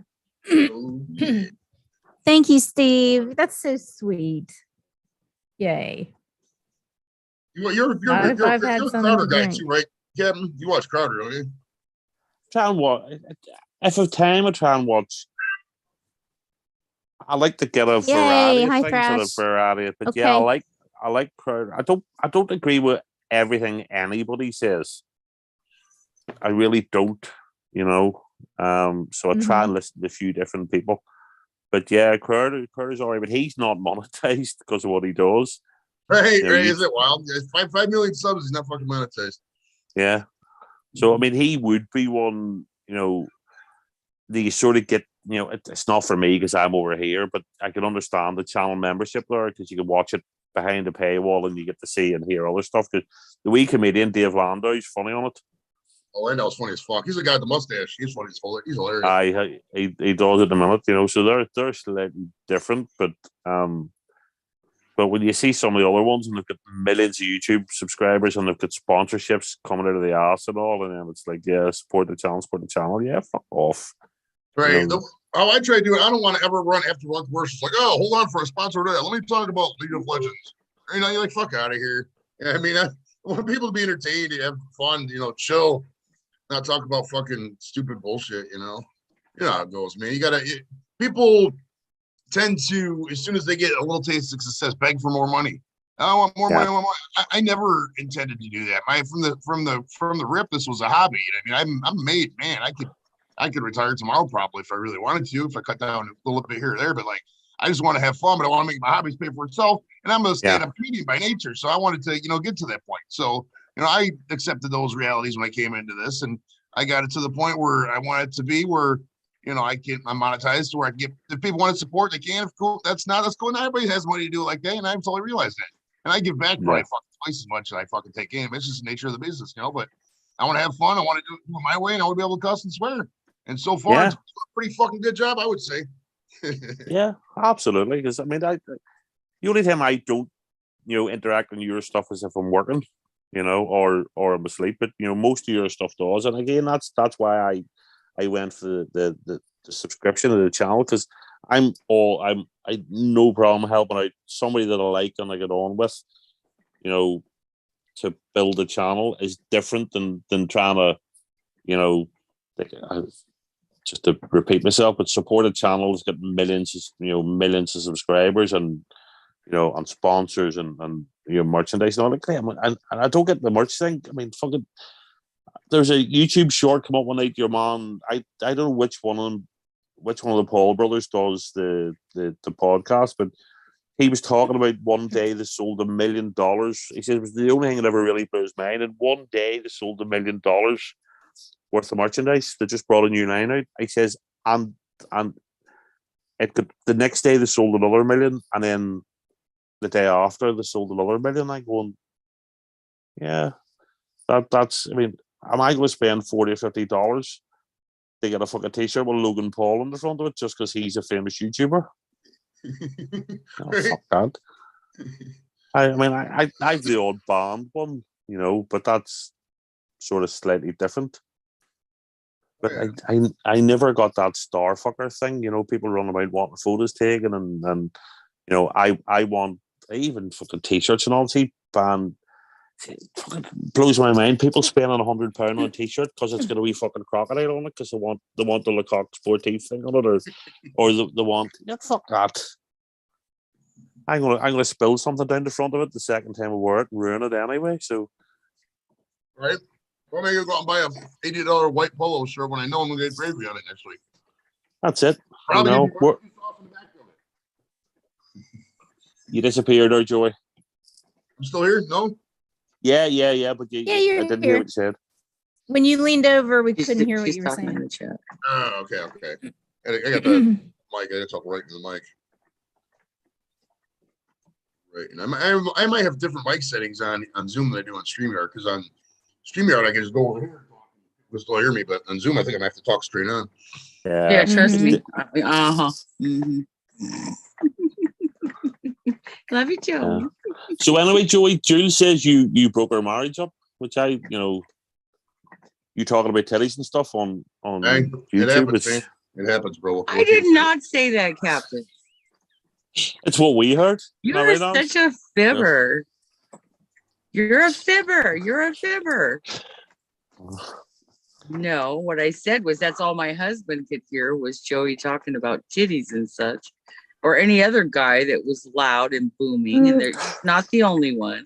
Thank you, Steve. That's so sweet. Yay. You're Not if I've had a something Crowder to guy drink. too, right, Kevin? You watch Crowder, don't you? try and watch. If I have time, I try and watch. I like to get a variety Yay, of hi, things and a Thrash. variety. But yeah, Okay. I like Crowder. I don't agree with everything anybody says. I really don't. You know. So I try and listen to a few different people. But yeah, Crowder's all right, but he's not monetized because of what he does. Right, You know, right. you- Is it wild? 5 million subs is not fucking monetized. Yeah. So I mean, he would be one. You know, that you sort of get. You know, it's not for me because I'm over here, but I can understand the channel membership there because you can watch it behind the paywall and you get to see and hear other stuff. Because the wee comedian Dave Landau's funny on it. Oh, Landau's funny as fuck. He's the guy with the mustache. He's funny as fuck. He's hilarious. He does at the minute, you know. So they're slightly different, but when you see some of the other ones and they've got millions of YouTube subscribers and they've got sponsorships coming out of the ass and all, and then it's like, yeah, support the channel. Yeah, fuck off. Right. You know, How I try to do it, I don't want to ever run after one commercials like, oh, hold on for a sponsor to that. Let me talk about League of Legends. You know, you're like, fuck out of here. I mean, I want people to be entertained, to have fun, you know, chill, not talk about fucking stupid bullshit, you know. You know how it goes, man. People tend to, as soon as they get a little taste of success, beg for more money. I want more money. I want more. I never intended to do that. From the rip, this was a hobby. I mean, I'm made, man. I could retire tomorrow probably if I really wanted to, if I cut down a little bit here or there. But like, I just want to have fun, but I want to make my hobbies pay for itself. And I'm a stand-up comedian by nature, so I wanted to, you know, get to that point. So, you know, I accepted those realities when I came into this, and I got it to the point where I want it to be, where, you know, I'm monetized, where I can get, if people want to support, they can. If cool, that's cool. Not everybody has money to do it like that, and I totally realized that. And I give back probably fucking twice as much as I fucking take in. It's just the nature of the business, you know. But I want to have fun. I want to do it my way, and I want to be able to cuss and swear. And so far, it's a pretty fucking good job, I would say. yeah, absolutely. Because I mean, the only time I don't, you know, interact on your stuff is if I'm working, you know, or I'm asleep. But you know, most of your stuff does. And again, that's why I went for the subscription of the channel, because I no problem helping out somebody that I like and I get on with, you know, to build a channel is different than trying to, you know, just to repeat myself, but supported channels get millions of subscribers and, you know, and sponsors and you know, merchandise and all that. And I don't get the merch thing. I mean, fucking, there's a YouTube short come up one night. Your mom, I don't know which one of the Paul brothers does the podcast, but he was talking about one day they sold $1 million. He said it was the only thing that ever really blew his mind. And one day they sold $1 million worth of merchandise. They just brought a new line out. He says, and it could, the next day they sold another $1 million, and then the day after they sold another $1 million. I'm going, yeah, that's. I mean, am I going to spend $40 or $50 to get a fucking t-shirt with Logan Paul on the front of it just because he's a famous YouTuber? Fuck that. I mean, I've the odd band one, you know, but that's sort of slightly different. But I never got that star fucker thing, you know, people run about wanting photos taken and you know, I even fucking t-shirts and all. See, band, fucking blows my mind. People spending £100 on a t-shirt because it's got a wee fucking crocodile on it because they want the Lecoq Sportif thing on it, or they want, yeah, fuck that. I'm gonna spill something down the front of it the second time I wear it and ruin it anyway. So, right. Well, maybe I'll go out and buy a $80 white polo shirt when I know I'm gonna get gravy on it next week. That's it. Probably you know, you disappeared there, Joey. I'm still here? No? Yeah, but you're I didn't hear what you said. When you leaned over, we couldn't hear what you were saying. Oh, okay. I got the mic. I got to talk right to the mic. Right, and I might have different mic settings on Zoom than I do on StreamYard, because on StreamYard I can just go over here. You'll still hear me, but on Zoom I think I'm gonna have to talk straight on. Yeah, trust me. Mm-hmm. Love you, Joey. So anyway, Joey, Jules says you broke our marriage up. which you talking about titties and stuff on Hey, it YouTube. happens, man. It happens, bro. I did not say that, Captain. It's what we heard. Am I You're right, Ange? such a fibber. You're a fibber. You're a fibber. No, what I said was that's all my husband could hear was Joey talking about titties and such, or any other guy that was loud and booming, and they're not the only one.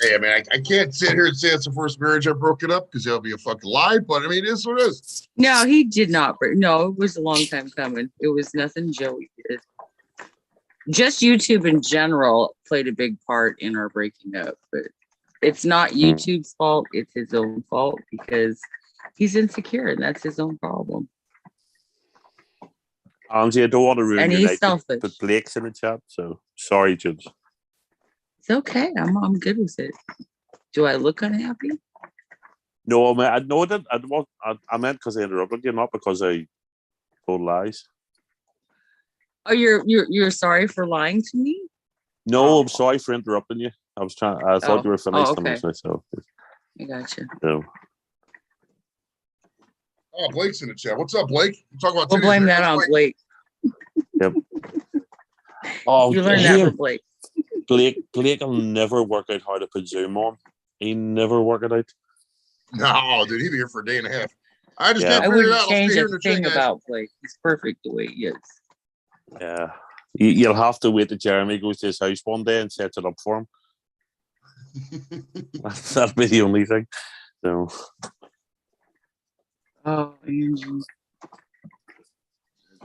Hey, I mean, I can't sit here and say it's the first marriage I broke it up because that'll be a fucking lie, but I mean, it is what it is. No, he did not. No, it was a long time coming. It was nothing Joey did. Just YouTube in general played a big part in our breaking up, but it's not YouTube's fault. It's his own fault because he's insecure and that's his own problem. Angie, I don't want to ruin And your he's night, selfish. but Blake's in the chat, so sorry, Judge. It's okay. I'm good with it. Do I look unhappy? No, I didn't. I meant because I interrupted you, not because I told lies. Oh, you're sorry for lying to me? No, I'm sorry for interrupting you. I thought you were finished. Okay. Myself. I got you. So. Oh, Blake's in the chat. What's up, Blake? We're talking about We'll titties blame here. that on Blake. Blake. Yep. Oh, You learned that from Blake. Blake will never work out how to put Zoom on. He never work it out. No, dude, he'd be here for a day and a half. I just Yeah. can't I figure it wouldn't out. I'll change stay here a in the chat, thing guys. about Blake. He's perfect the way he is. Yeah. You'll have to wait till Jeremy goes to his house one day and sets it up for him. That'll be the only thing. So. Oh, Angie.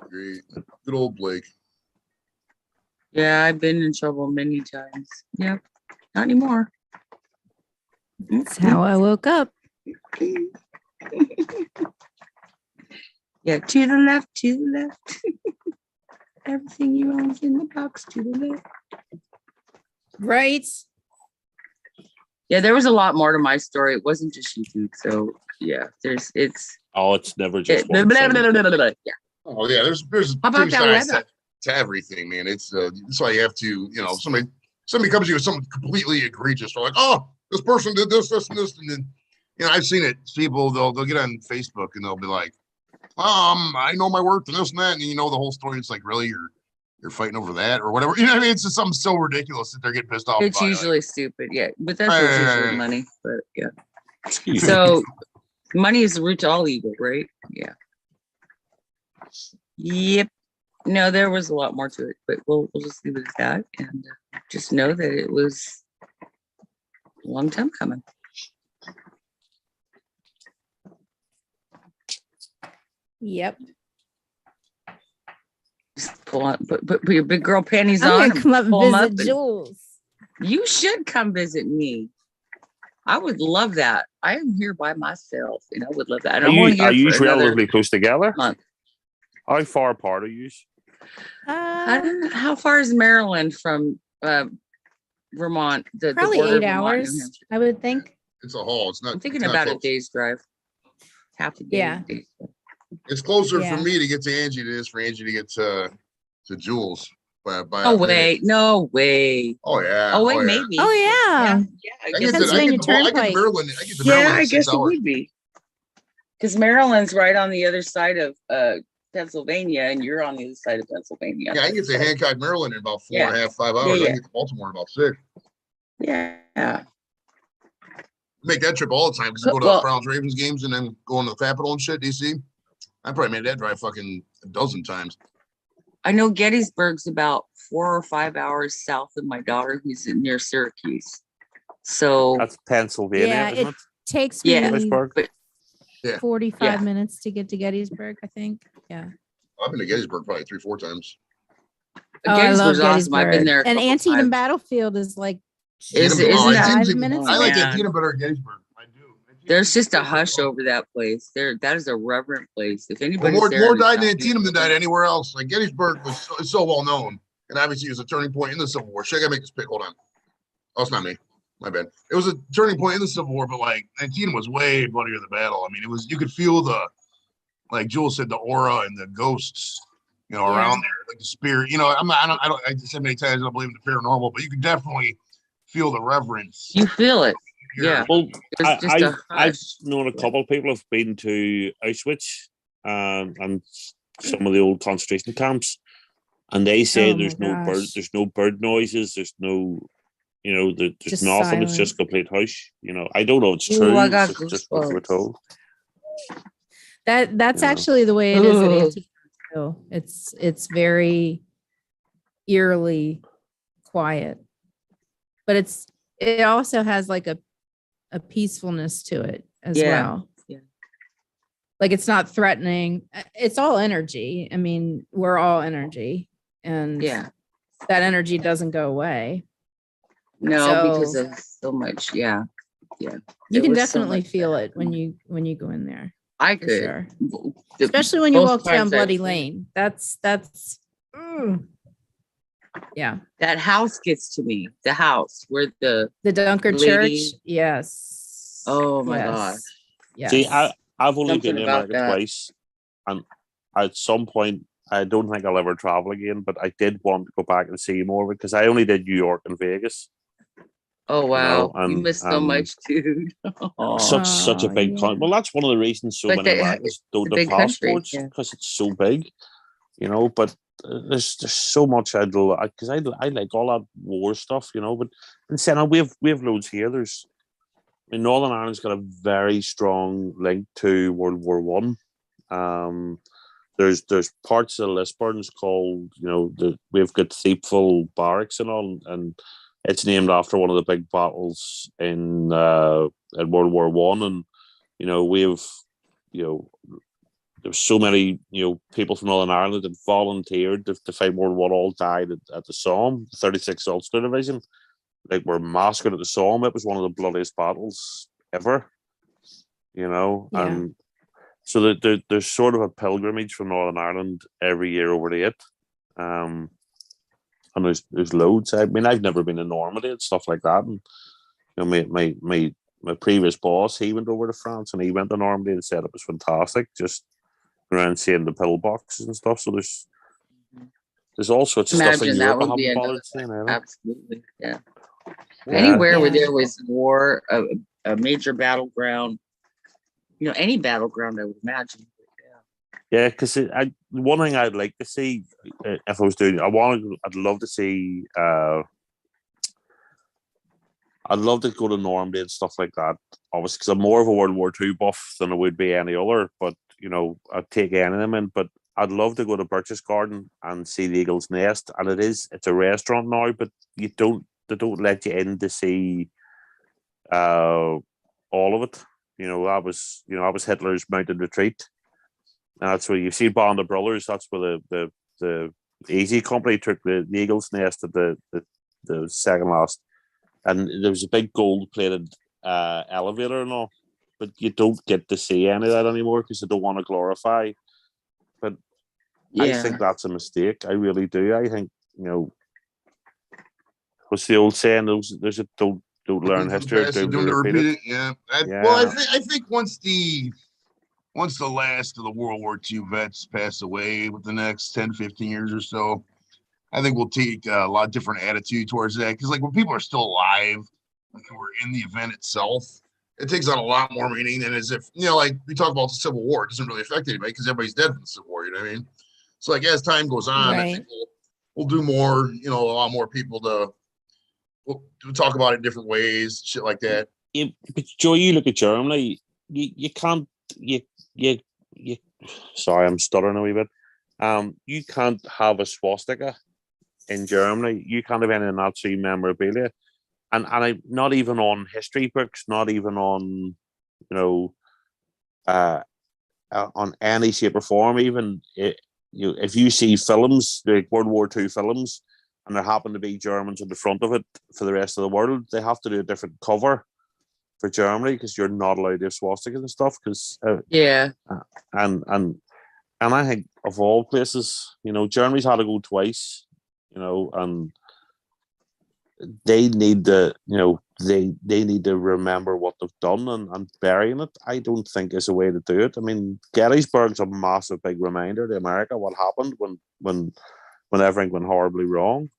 Great. Good old Blake. Yeah, I've been in trouble many times. Yep. Not anymore. That's how I woke up. Yeah, to the left, to the left. Everything you own is in the box to the left. Right. Yeah, there was a lot more to my story. It wasn't just YouTube. So yeah, it's Never just blah, one blah, thing. blah, blah, blah, blah. Yeah. Oh yeah, there's How about two that sides weather? to everything, man. It's that's why you have to, somebody comes to you with something completely egregious. They're like, oh, this person did this, this, and this, and then I've seen it. People they'll get on Facebook and they'll be like, I know my worth and this and that, and the whole story. It's like, really, you're fighting over that or whatever. You know what I mean? It's just something so ridiculous that they're getting pissed off. It's about usually stupid, yeah. But that's what's usually money. But yeah. So, So money is the root to all evil, right? Yeah. Yep. No, there was a lot more to it, but we'll just leave it at that and just know that it was a long time coming. Yep. Just pull on, put your big girl panties I'm on. gonna come up and pull 'em visit and- Jules. You should come visit me. I would love that. I am here by myself, and I would love that. And I'm only are here you for another relatively close together? month. How far apart are you? I don't know, how far is Maryland from Vermont? The Probably border of 8 Vermont, New hours, Hampshire? I would think. It's a haul. It's not. I'm thinking it's not about a close. day's drive. Half a day. Yeah. day's drive. It's closer Yeah. for me to get to Angie than it is for Angie to get to Jules. By Oh a minute. wait, no way. Oh yeah. Oh wait, yeah. maybe. Oh yeah. Yeah, I I get guess, to Pennsylvania Turnpike. Maryland. I get to yeah, Maryland I in 6 guess it hours. would be. Because Maryland's right on the other side of Pennsylvania, and you're on the other side of Pennsylvania. Yeah, I can get to Hancock, Maryland in about 4.5, 5 hours. Yeah, I yeah. can get to Baltimore in about 6. Yeah. Make that trip all the time because you go to Well- Browns Ravens games and then go into the Capitol and shit, DC. I probably made that drive fucking a dozen times. I know Gettysburg's about 4 or 5 hours south of my daughter, who's near Syracuse. So That's Pennsylvania, Yeah, isn't it it? takes me Yeah. Pittsburgh. but 45 Yeah. minutes to get to Gettysburg, I think. Yeah. I've been to Gettysburg probably 3-4 times. Oh, I love Gettysburg's awesome. I've been Gettysburg. there a And couple Antietam times. Battlefield is like Isn't Antietam- that- Antietam's 5 even- minutes I like man. Antietam better than Gettysburg. I do. There's just a hush over that place. That is a reverent place. If Well, anybody's more there, died in it's Antietam than not died anywhere else. Like Gettysburg was so well known, and obviously it was a turning point in the Civil War. Shit, I gotta make this pick. Hold on. Oh, it's not me. My bad. It was a turning point in the Civil War, but like Antietam was way bloodier the battle. I mean, you could feel like Jules said, the aura and the ghosts, around there, like the spirit. I just said many times I don't believe in the paranormal, but you could definitely feel the reverence. You feel it. Yeah. Well, There's just a I've hush. known a couple of people have been to Auschwitz and some of the old concentration camps, and they say Oh my gosh. there's no bird noises, there's no, there's Just nothing. It's silent. just complete hush. I don't know if it's Ooh, true. I got It's just what we're goosebumps. told. That's Yeah. actually the way it is at Ugh. Antique. It's very eerily quiet, but it also has like a peacefulness to it as Yeah. well. Yeah. Like it's not threatening. It's all energy. I mean, we're all energy, and Yeah. that energy doesn't go away. No, because So- of so much. Yeah. Yeah. You There can was so definitely much feel that it when you go in there. I For could. sure. The- Especially when you most walk down times Bloody I've- Lane. That's yeah. That house gets to me. The house where the The Dunkard Lady- Church. Yes. Oh my Yes. gosh. Yes. See, I've only Something been to about America that. twice, and at some point, I don't think I'll ever travel again. But I did want to go back and see more because I only did New York and Vegas. Oh wow. You and- missed so and much, dude. Oh, Such a Oh, big yeah. country. Well, that's one of the reasons so But many they- Americans don't it's a have big country, passports yeah. because it's so big. But there's so much I'd love because I like all that war stuff. But and saying we have loads here. Northern Ireland's got a very strong link to World War One. There's parts of Lisbon's called we've got Thiepval Barracks and all, and it's named after one of the big battles in World War One, and we've there's so many people from Northern Ireland that volunteered to fight World War One, all died at the Somme, 36th Ulster Division. Like were massacred at the Somme. It was one of the bloodiest battles ever. Yeah. And so there's sort of a pilgrimage from Northern Ireland every year over to it. And there's loads. I mean, I've never been to Normandy and stuff like that. And my previous boss, he went over to France and he went to Normandy and said it was fantastic. Just around seeing the pillboxes and stuff. So there's all sorts of stuff in Imagine that Europe I would be haven't another bothered seeing. Absolutely. Yeah. Yeah. Anywhere where Yeah. there was war, a major battleground, any battleground, I would imagine. Yeah, because one thing I'd like to see if I was doing, I'd love to see. I'd love to go to Normandy and stuff like that. Obviously, because I'm more of a World War II buff than I would be any other. But I'd take any of them in. But I'd love to go to Birch's Garden and see the Eagle's Nest. And it's a restaurant now, but they don't let you in to see all of it. That was Hitler's mounted retreat. And that's where you see Band of Brothers. That's where the Easy Company took the Eagle's Nest at the second last. And there was a big gold-plated elevator and all, but you don't get to see any of that anymore because they don't want to glorify. But I Yeah. think that's a mistake. I really do. I think what's the old saying? There's a don't learn history, Doomed doomed to repeat it. Yeah. Yeah. Well, I think once the last of the World War II vets pass away with the next 10, 15 years or so, I think we'll take a lot different attitude towards that. Because like when people are still alive, like we're in the event itself, it takes on a lot more meaning than as if, like we talk about the Civil War, it doesn't really affect anybody because everybody's dead from the Civil War, you know what I mean? So like as time goes on, I think we'll do more, a lot more people we'll talk about it in different ways, shit like that. But Joe, you look at Germany, you can't sorry, I'm stuttering a wee bit. You can't have a swastika in Germany. You can't have any Nazi memorabilia, and I not even on history books, not even on on any shape or form. Even if you see films like World War II films, and there happen to be Germans on the front of it for the rest of the world, they have to do a different cover for Germany because you're not allowed to have swastikas and stuff. Because and I think of all places, Germany's had to go twice, and they need to, they need to remember what they've done and burying it. I don't think is a way to do it. I mean, Gettysburg's a massive big reminder to America what happened when everything went horribly wrong,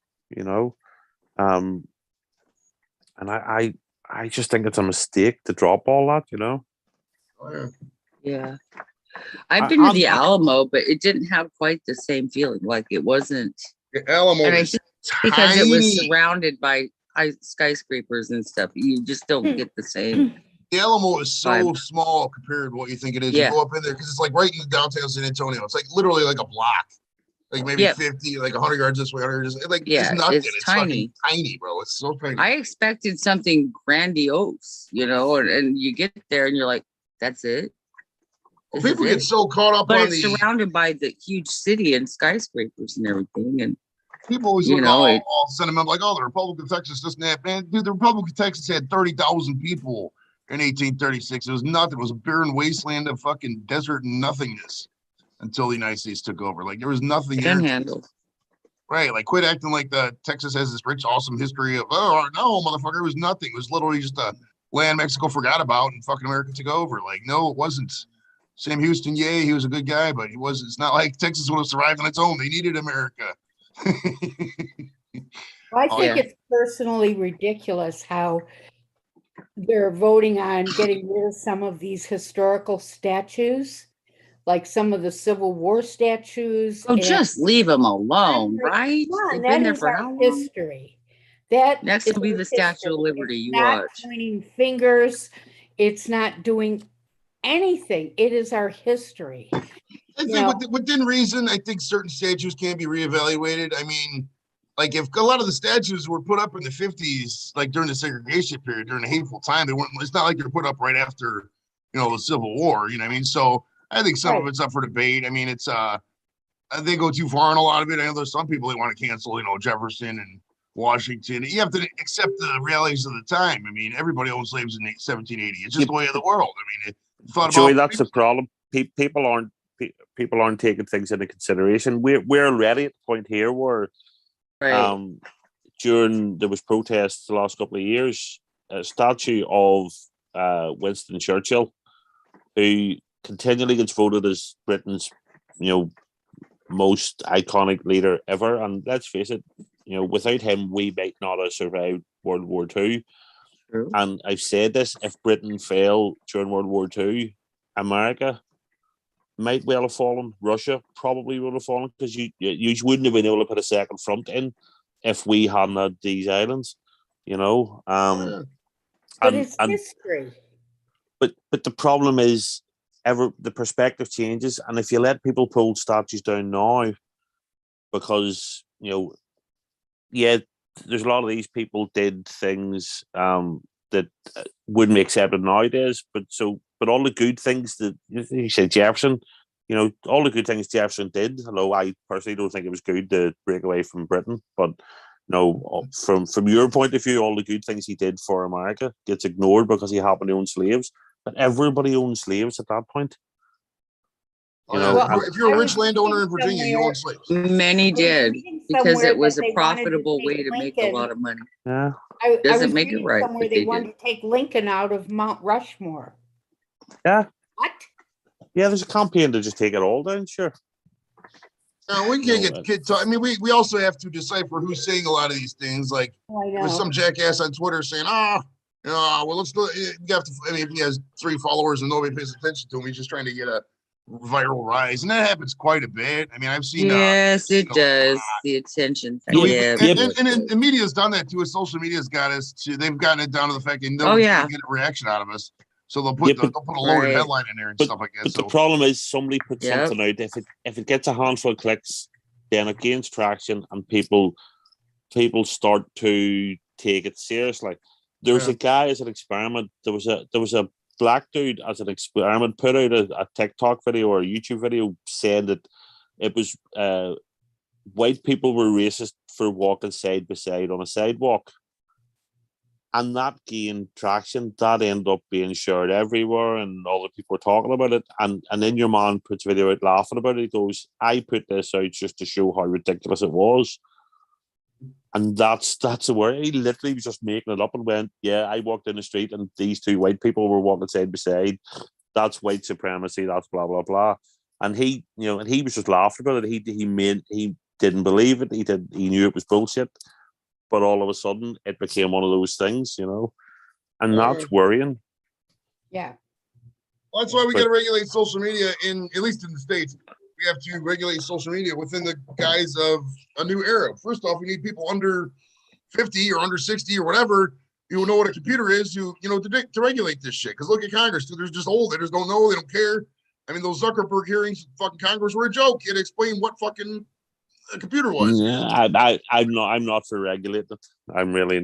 And I just think it's a mistake to drop all that, you know. Oh, yeah. Yeah. I've I- been to I'm the not- Alamo, but it didn't have quite the same feeling. Like it wasn't, The Alamo and I is think because it was tiny. surrounded by skyscrapers and stuff. You just don't get the same. The Alamo is so Vibe. small compared to what you think it is. Yeah. You go up in there because it's like right in downtown San Antonio. It's like literally like a block, like maybe Yep. 50, like 100 yards this way, 100 yards. Like Yeah, it's nothing. it's It's fucking tiny. tiny, bro. It's so tiny. I expected something grandiose, you know, and you get there and you're like, that's it. This is People get it? so caught up But on it's the surrounded by the huge city and skyscrapers and everything. And people always you look know, all sentimental, like, oh, the Republic of Texas, this and that. Man, dude, the Republic of Texas had 30,000 people in 1836. It was nothing. It was a barren wasteland of fucking desert and nothingness until the United States took over. Like there was nothing there. panhandle. Right. Like quit acting like the Texas has this rich, awesome history of, oh, no, motherfucker, it was nothing. It was literally just a land Mexico forgot about and fucking America took over. Like, no, it wasn't. Sam Houston, yay, he was a good guy, but he was, it's not like Texas would have survived on its own. They needed America. I Oh, think yeah. it's personally ridiculous how they're voting on getting rid of some of these historical statues, like some of the Civil War statues. Oh, and- just leave them alone, like, right? come on, They've that been there is for our how long? history. That Next is will be our the Statue of history. Liberty. It's You not watch. pointing fingers. It's not doing anything. It is our history. I think know- within reason, I think certain statues can be reevaluated. I mean, like if a lot of the statues were put up in the 50s, like during the segregation period, during the hateful time, they weren't, it's not like they're put up right after, the Civil War, you know what I mean? So I think some of Right. it's up for debate. I mean, it's, they go too far in a lot of it. I know there's some people they want to cancel, Jefferson and Washington. You have to accept the realities of the time. I mean, everybody owned slaves in 1780. It's just the way of the world. I mean, Joey, that's the problem. People aren't taking things into consideration. We're already at the point here where Right. during there was protests the last couple of years, a statue of Winston Churchill, who continually gets voted as Britain's most iconic leader ever. And let's face it, without him, we might not have survived World War II. True. And I've said this: if Britain fell during World War II, America might well have fallen. Russia probably would have fallen because you wouldn't have been able to put a second front in if we hadn't had these islands. But it's history. But the problem is, the perspective changes, and if you let people pull statues down now, because there's a lot of these people did things that wouldn't be accepted nowadays. But all the good things that you said Jefferson, all the good things Jefferson did. Although I personally don't think it was good to break away from Britain, but from your point of view, all the good things he did for America gets ignored because he happened to own slaves. But everybody owned slaves at that point. If you're a rich landowner in Virginia, you own slaves. Many did because somewhere it was that a they wanted to profitable take way to make a Lincoln. lot of money. Yeah. I Doesn't was make it reading right, somewhere but they they wanted did. to take Lincoln out of Mount Rushmore. Yeah. What? Yeah, there's a campaign to just take it all down, sure. No, we can't get kid talk. I mean, we also have to decipher who's saying a lot of these things. Like Oh, I there was know. some jackass on Twitter saying, well, let's do it. You have to, I mean, if he has 3 followers and nobody pays attention to him, he's just trying to get a viral rise. And that happens quite a bit. I mean, I've seen Yes, it does. The attention. Yeah. and media's done that too. Social media's got us to, they've gotten it down to the fact that Oh, nobody's yeah. gonna get a reaction out of us. So they'll put they'll put a loaded Right. headline in there and stuff like that. But So the problem is somebody puts Yep. something out. If it gets a handful of clicks, then it gains traction and people start to take it seriously. There was a guy as an experiment. There was a black dude as an experiment put out a TikTok video or a YouTube video saying that it was white people were racist for walking side by side on a sidewalk. And that gained traction. That ended up being shared everywhere, and all the people were talking about it. And then your man puts a video out laughing about it. He goes, "I put this out just to show how ridiculous it was." And that's the word. He literally was just making it up and went, "Yeah, I walked in the street and these 2 white people were walking side by side. That's white supremacy. That's blah blah blah." And he, and he was just laughing about it. He didn't believe it. He knew it was bullshit. but all of a sudden it became one of those things, and that's worrying. Yeah. Well, that's why we But- got to regulate social media at least in the States. We have to regulate social media within the guise of a new era. First off, we need people under 50 or under 60 or whatever, you know what a computer is, to regulate this shit. Because look at Congress, they're just old. They just don't know. They don't care. I mean, those Zuckerberg hearings, fucking Congress were a joke. You had to explain what fucking a computer was. Yeah, I'm not for regulating it. I'm really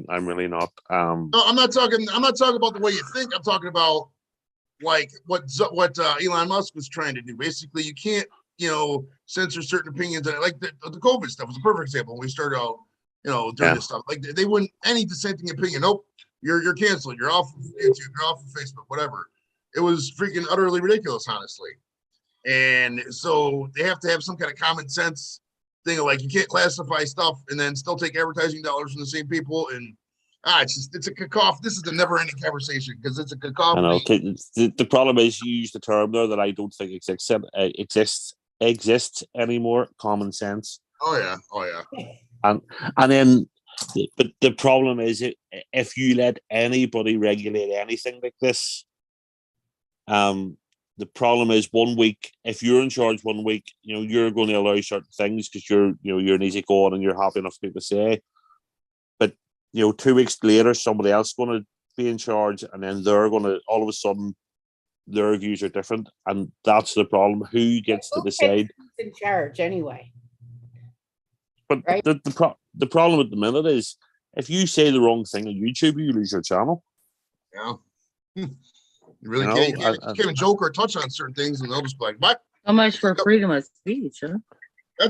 not. No, I'm not talking about the way you think. I'm talking about like what Elon Musk was trying to do. Basically, you can't, censor certain opinions. And like the COVID stuff was a perfect example. When we started out, during this stuff, like they wouldn't any dissenting opinion. Nope, you're canceled. You're off of YouTube. You're off of Facebook. Whatever. It was freaking utterly ridiculous, honestly. And so they have to have some kind of common sense thing of like, you can't classify stuff and then still take advertising dollars from the same people. And it's a cacophony. This is a never ending conversation because it's a cacophony. I know. The problem is you use the term there that I don't think exists anymore. Common sense. Oh yeah. And then, but the problem is if you let anybody regulate anything like this, the problem is 1 week, if you're in charge 1 week, you're going to allow certain things because you're an easy going and you're happy enough for people to say. But 2 weeks later, somebody else is going to be in charge, and then they're going to all of a sudden their views are different, and that's the problem. Who gets to decide? Who's in charge anyway? But right? the problem at the minute is if you say the wrong thing on YouTube, you lose your channel. Yeah. You really can't. You can't even joke or touch on certain things, and they'll just be like, "What?" So much for freedom of speech, huh?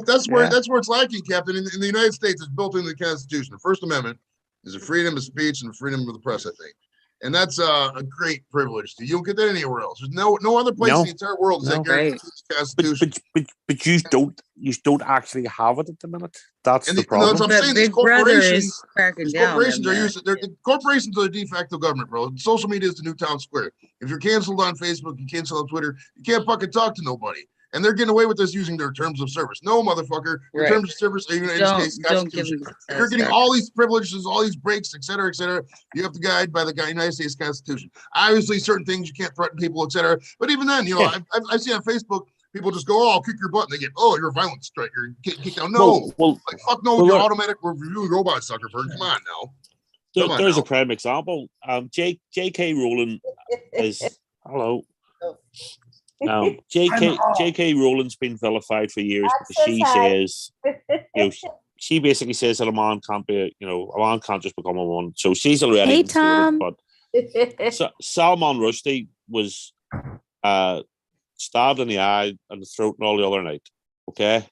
That's where it's lacking, Captain. In the United States, it's built into the Constitution. The First Amendment is a freedom of speech and freedom of the press, I think, and that's a great privilege. You don't get that anywhere else. There's no other place in the entire world is that guaranteed the Constitution. But you don't actually have it at the minute. That's the That's problem. what I'm saying. These Big Brother corporations, is cracking down. corporations are used. The corporations are the de facto government, bro. Social media is the new town square. If you're canceled on Facebook, you cancel on Twitter, you can't fucking talk to nobody. And they're getting away with this using their terms of service. No, motherfucker. Your Right. terms of service, in this case, Constitution. If you're getting all these privileges, all these breaks, et cetera, you have to guide by the United States Constitution. Obviously, certain things you can't threaten people, et cetera. But even then, I've seen on Facebook, people just go, "Oh, I'll kick your butt," and they get, "Oh, you're a violent strike. You're getting kicked out." No, like fuck no, you're automatic review robot sucker. Come on now. There's a prime example. J.K. Rowling is hello. J.K. Rowling's been vilified for years because she says, she basically says that a man can't be, a man can't just become a woman. So she's already. Hey, Tom. But Salman Rushdie was stabbed in the eye and the throat and all the other night. Okay,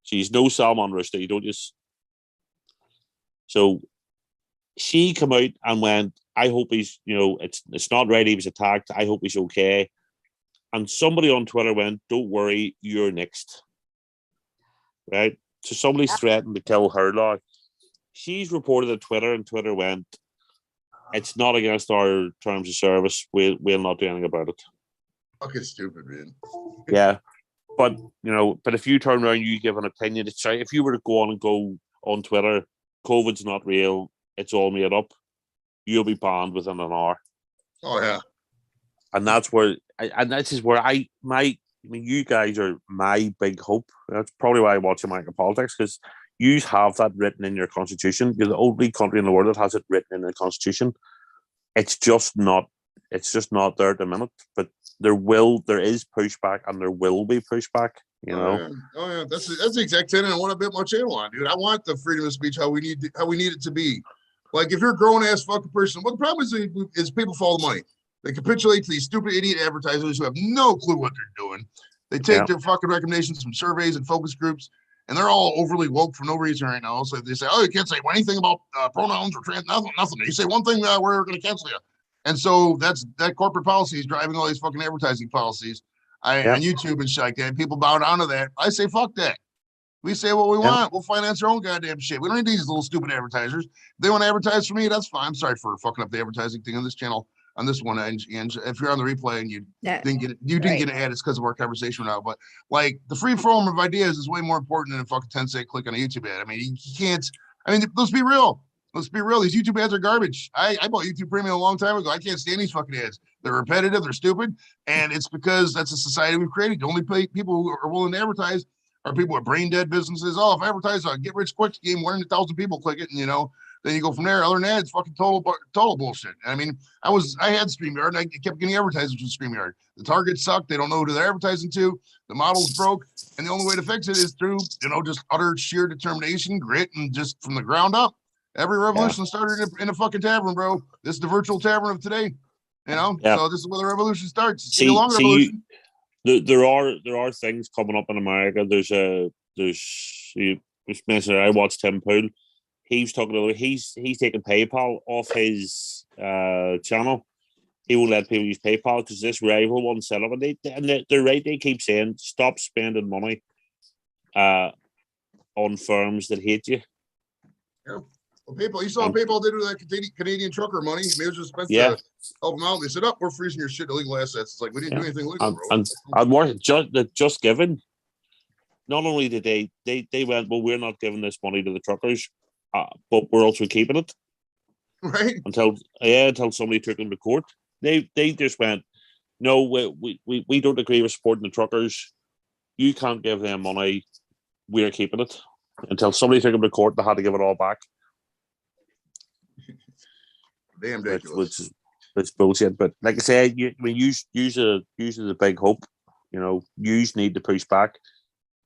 she's no Salman Rushdie. You don't just. So she came out and went, "I hope he's, it's not right. He was attacked. I hope he's okay." And somebody on Twitter went, "Don't worry, you're next." Right? So somebody's threatened to kill her now. She's reported at Twitter, and Twitter went, "It's not against our terms of service. We'll not do anything about it." Fucking stupid, man. Yeah. But if you turn around, you give an opinion. It's like if you were to go on Twitter, COVID's not real, it's all made up, you'll be banned within an hour. Oh yeah. And that's where, you guys are my big hope. That's probably why I watch American politics, because you have that written in your constitution. You're the only country in the world that has it written in the constitution. It's just not there at the minute. But there is pushback, and there will be pushback. Oh yeah. That's the exact tenet I want to bet my channel on, dude. I want the freedom of speech how we need it to be. Like if you're a grown ass fucking person, what the problem is people follow the money. They capitulate to these stupid idiot advertisers who have no clue what they're doing. They take their fucking recommendations from surveys and focus groups, and they're all overly woke for no reason right now. So they say, "Oh, you can't say anything about pronouns or trans, nothing. You say one thing, we're going to cancel you." And so that corporate policy is driving all these fucking advertising policies on YouTube and shit like that. And people bow down to that. I say, fuck that. We say what we want. We'll finance our own goddamn shit. We don't need these little stupid advertisers. If they want to advertise for me, that's fine. I'm sorry for fucking up the advertising thing on this channel. On this one, and if you're on the replay and you didn't get an ad, it's because of our conversation now. But like the free form of ideas is way more important than a fucking 10-second click on a YouTube ad. I mean, you can't. I mean, let's be real. Let's be real. These YouTube ads are garbage. I bought YouTube Premium a long time ago. I can't stand these fucking ads. They're repetitive. They're stupid. And it's because that's a society we've created. The only people who are willing to advertise are people with brain dead businesses. Oh, if I advertise a get rich quick scheme, 100,000 people click it, and then you go from there. Other than that, it's fucking total bullshit. I mean, I had StreamYard and I kept getting advertisements with StreamYard. The target sucked. They don't know who they're advertising to. The model's broke. And the only way to fix it is through, just utter sheer determination, grit, and just from the ground up. Every revolution started in a fucking tavern, bro. This is the virtual tavern of today. So this is where the revolution starts. It's a long revolution. There are things coming up in America. You just mentioned I watched Tim Pool. He was talking about he's taking PayPal off his channel. He won't let people use PayPal because this rival one set up, and they're right. They keep saying stop spending money on firms that hate you. Yeah. Well, PayPal, you saw what PayPal did with that Canadian trucker money. Maybe it was just supposed to help them out. They said, we're freezing your shit illegal assets. It's like, we didn't do anything legal, bro. And more just given. Not only did they went, well, we're not giving this money to the truckers, but we're also keeping it. Right. Until somebody took them to court. They just went, no, we don't agree with supporting the truckers. You can't give them money. We're keeping it. Until somebody took them to court, they had to give it all back. Damn ridiculous. Which is bullshit. But like I said, use the big hope. Use need to push back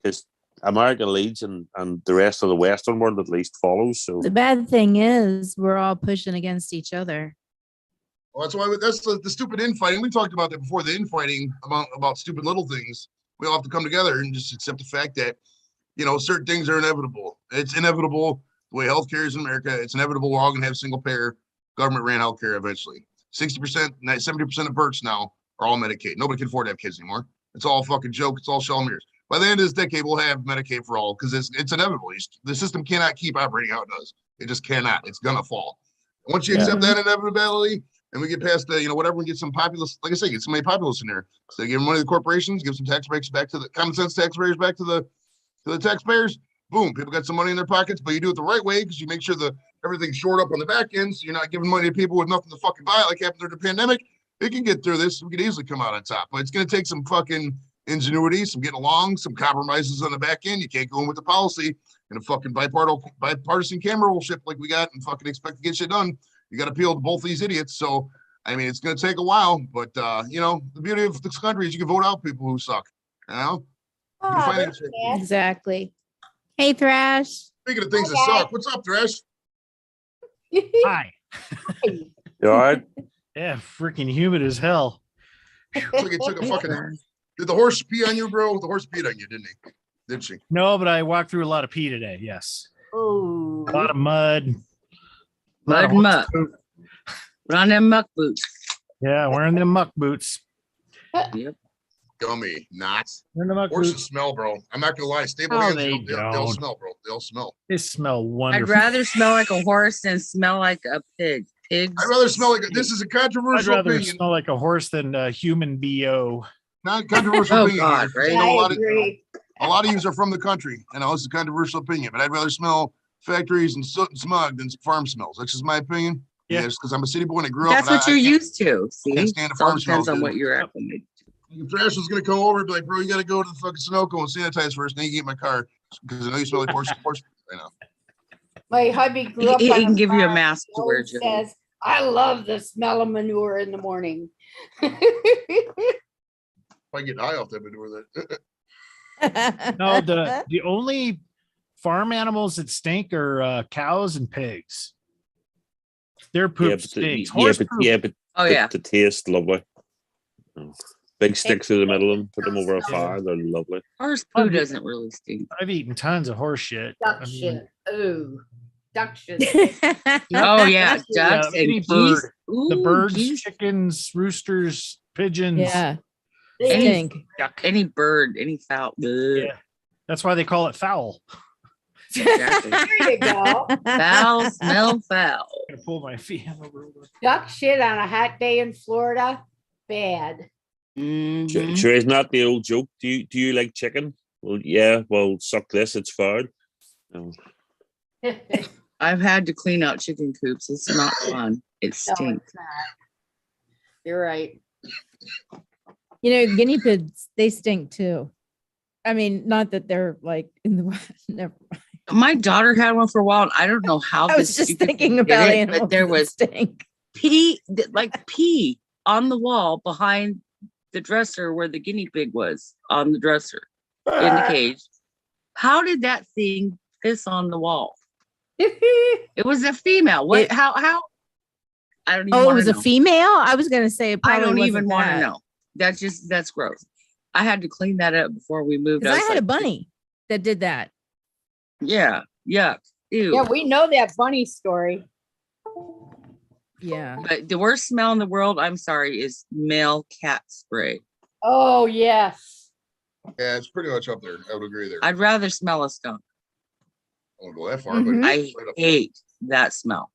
because America leads and the rest of the Western world at least follows. So The bad thing is we're all pushing against each other. Well, that's the stupid infighting. We talked about that before. The infighting about stupid little things. We all have to come together and just accept the fact that certain things are inevitable. It's inevitable the way healthcare is in America. It's inevitable we're all gonna have single payer government ran healthcare eventually. 60%, 70% of births now are all Medicaid. Nobody can afford to have kids anymore. It's all a fucking joke. It's all shell mirrors. By the end of this decade, we'll have Medicaid for all because it's inevitable. The system cannot keep operating how it does. It just cannot. It's gonna fall. And once you accept that inevitability, and we get past the, whatever, we get some populace, like I say, get some populace in there. So they give money to the corporations, give some tax breaks back to the common sense taxpayers back to the taxpayers. Boom, people got some money in their pockets, but you do it the right way because you make sure everything's shored up on the back end, so you're not giving money to people with nothing to fucking buy, like happened during the pandemic. We can get through this. We could easily come out on top, but it's going to take some fucking ingenuity, some getting along, some compromises on the back end. You can't go in with the policy and a fucking bipartisan camera ship like we got and fucking expect to get shit done. You got to appeal to both these idiots. So, I mean, it's going to take a while, but the beauty of this country is you can vote out people who suck. Exactly. Hey, Thrash. Speaking of things that suck, what's up, Thrash? Hi. You all right? Yeah, freaking humid as hell. Looks like it took a fucking. Did the horse pee on you, bro? The horse peed on you, didn't he? Did she? No, but I walked through a lot of pee today. Yes. Oh. A lot of mud. Mud muck. Put on them muck boots. Yeah, wearing them muck boots. Yep. Dummy, not. Wearing the muck Horses boots. smell, bro. I'm not gonna lie. Stable Oh, hands, they they'll don't. smell, bro. They'll smell. They smell wonderful. I'd rather smell like a horse than smell like a pig. Pigs. I'd rather smell like this is a I'd controversial rather opinion. smell like a horse than a human BO. Not controversial Oh, opinion. God, here. right? A lot of you are from the country, and this is a controversial opinion, but I'd rather smell factories and soot and smog than farm smells. That's just my opinion. Yeah. Just because I'm a city boy and I grew up. That's what you're used to. See, can't stand the it all farm depends smells, on dude. what you're acclimated to. If Thrash was gonna come over and be like, bro, you gotta go to the fucking Sunoco and sanitize first, and then you get in my car because I know you smell like horse right now. My hubby grew up. He on can give you a farm. mask He to wear, always Joe. says, I love the smell of manure in the morning. If I get high off that manure, No, the only farm animals that stink are cows and pigs. Their poop stinks. Horse poop. Oh, yeah. The taste lovely. Big stick through the middle and put them over a fire. They're lovely. Horse poo doesn't really stink. I've eaten tons of horse shit. Duck shit. Ooh. Duck shit. Oh, yeah. Ducks any and bird. geese. The Ooh, birds, geese. chickens, roosters, pigeons. Yeah. Any, Duck. any bird, any fowl. Yeah. That's why they call it foul. Exactly. There you go. Foul, smell foul. I'm gonna pull my feet over. Duck shit on a hot day in Florida. Bad. Mhm. Sure, isn't that the old joke? Do you like chicken? Well, yeah. Well, suck this. It's foul. No. I've had to clean out chicken coops. It's not fun. It No, stinks. it's not. You're right. You know, guinea pigs, they stink too. I mean, not that they're like in the never. My daughter had one for a while, and I don't know how. I was this just stupid thinking thing did about it, animals but there that was stink. pee, like pee on the wall behind the dresser where the guinea pig was on the dresser in the cage. How did that thing piss on the wall? It was a female. What? How? I don't even Oh, it want was to a know. female? I was gonna say it I probably don't wasn't even want to that. know. That's gross. I had to clean that up before we moved. Because I was had a like, bunny that did that. Yeah, yuck, ew. Yeah, we know that bunny story. Yeah. But the worst smell in the world, I'm sorry, is male cat spray. Oh, yes. Yeah, it's pretty much up there. I would agree there. I'd rather smell a skunk. I won't go that far, Mhm. but I right up there. hate that smell.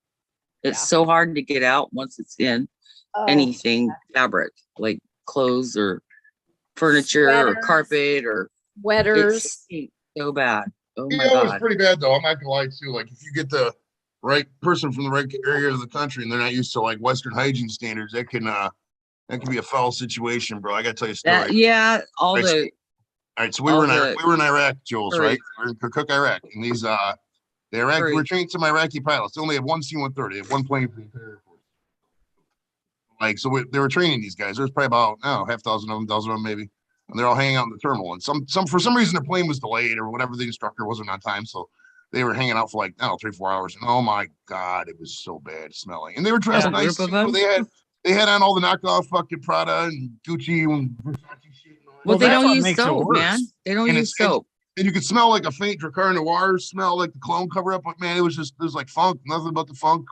It's Yeah. so hard to get out once it's in Oh, anything fabric, like clothes or furniture or Sweaters. carpet or it Wetters. stinks so bad. Oh my Yeah, it was god. pretty bad though. I'm not gonna lie too. Like if you get the right person from the right area of the country and they're not used to like Western hygiene standards, that can be a foul situation, bro. I gotta tell you a story. That yeah, all Right, the All right, so we all were in the we were in Iraq, Jules, hurry. right? We were in Kirkuk, Iraq, and these the Iraq Hurry. we're training some Iraqi pilots. They only have one C-130. They have one plane for the entire Air Force. Like so, they were training these guys. There's probably about half dozen of them, dozen of them maybe, and they're all hanging out in the terminal. And some for some reason their plane was delayed or whatever. The instructor wasn't on time, so they were hanging out for like 3-4 hours. And oh my god, it was so bad smelling. And they were dressed Yeah, nice group too. of them? They had on all the knockoff fucking Prada and Gucci and Versace shit. And all that. Well, they that's don't what use makes it soap, worse. man. They don't And use it's- soap. And you could smell like a faint Dracar Noir smell, like the cologne cover up. But man, it was like funk, nothing but the funk.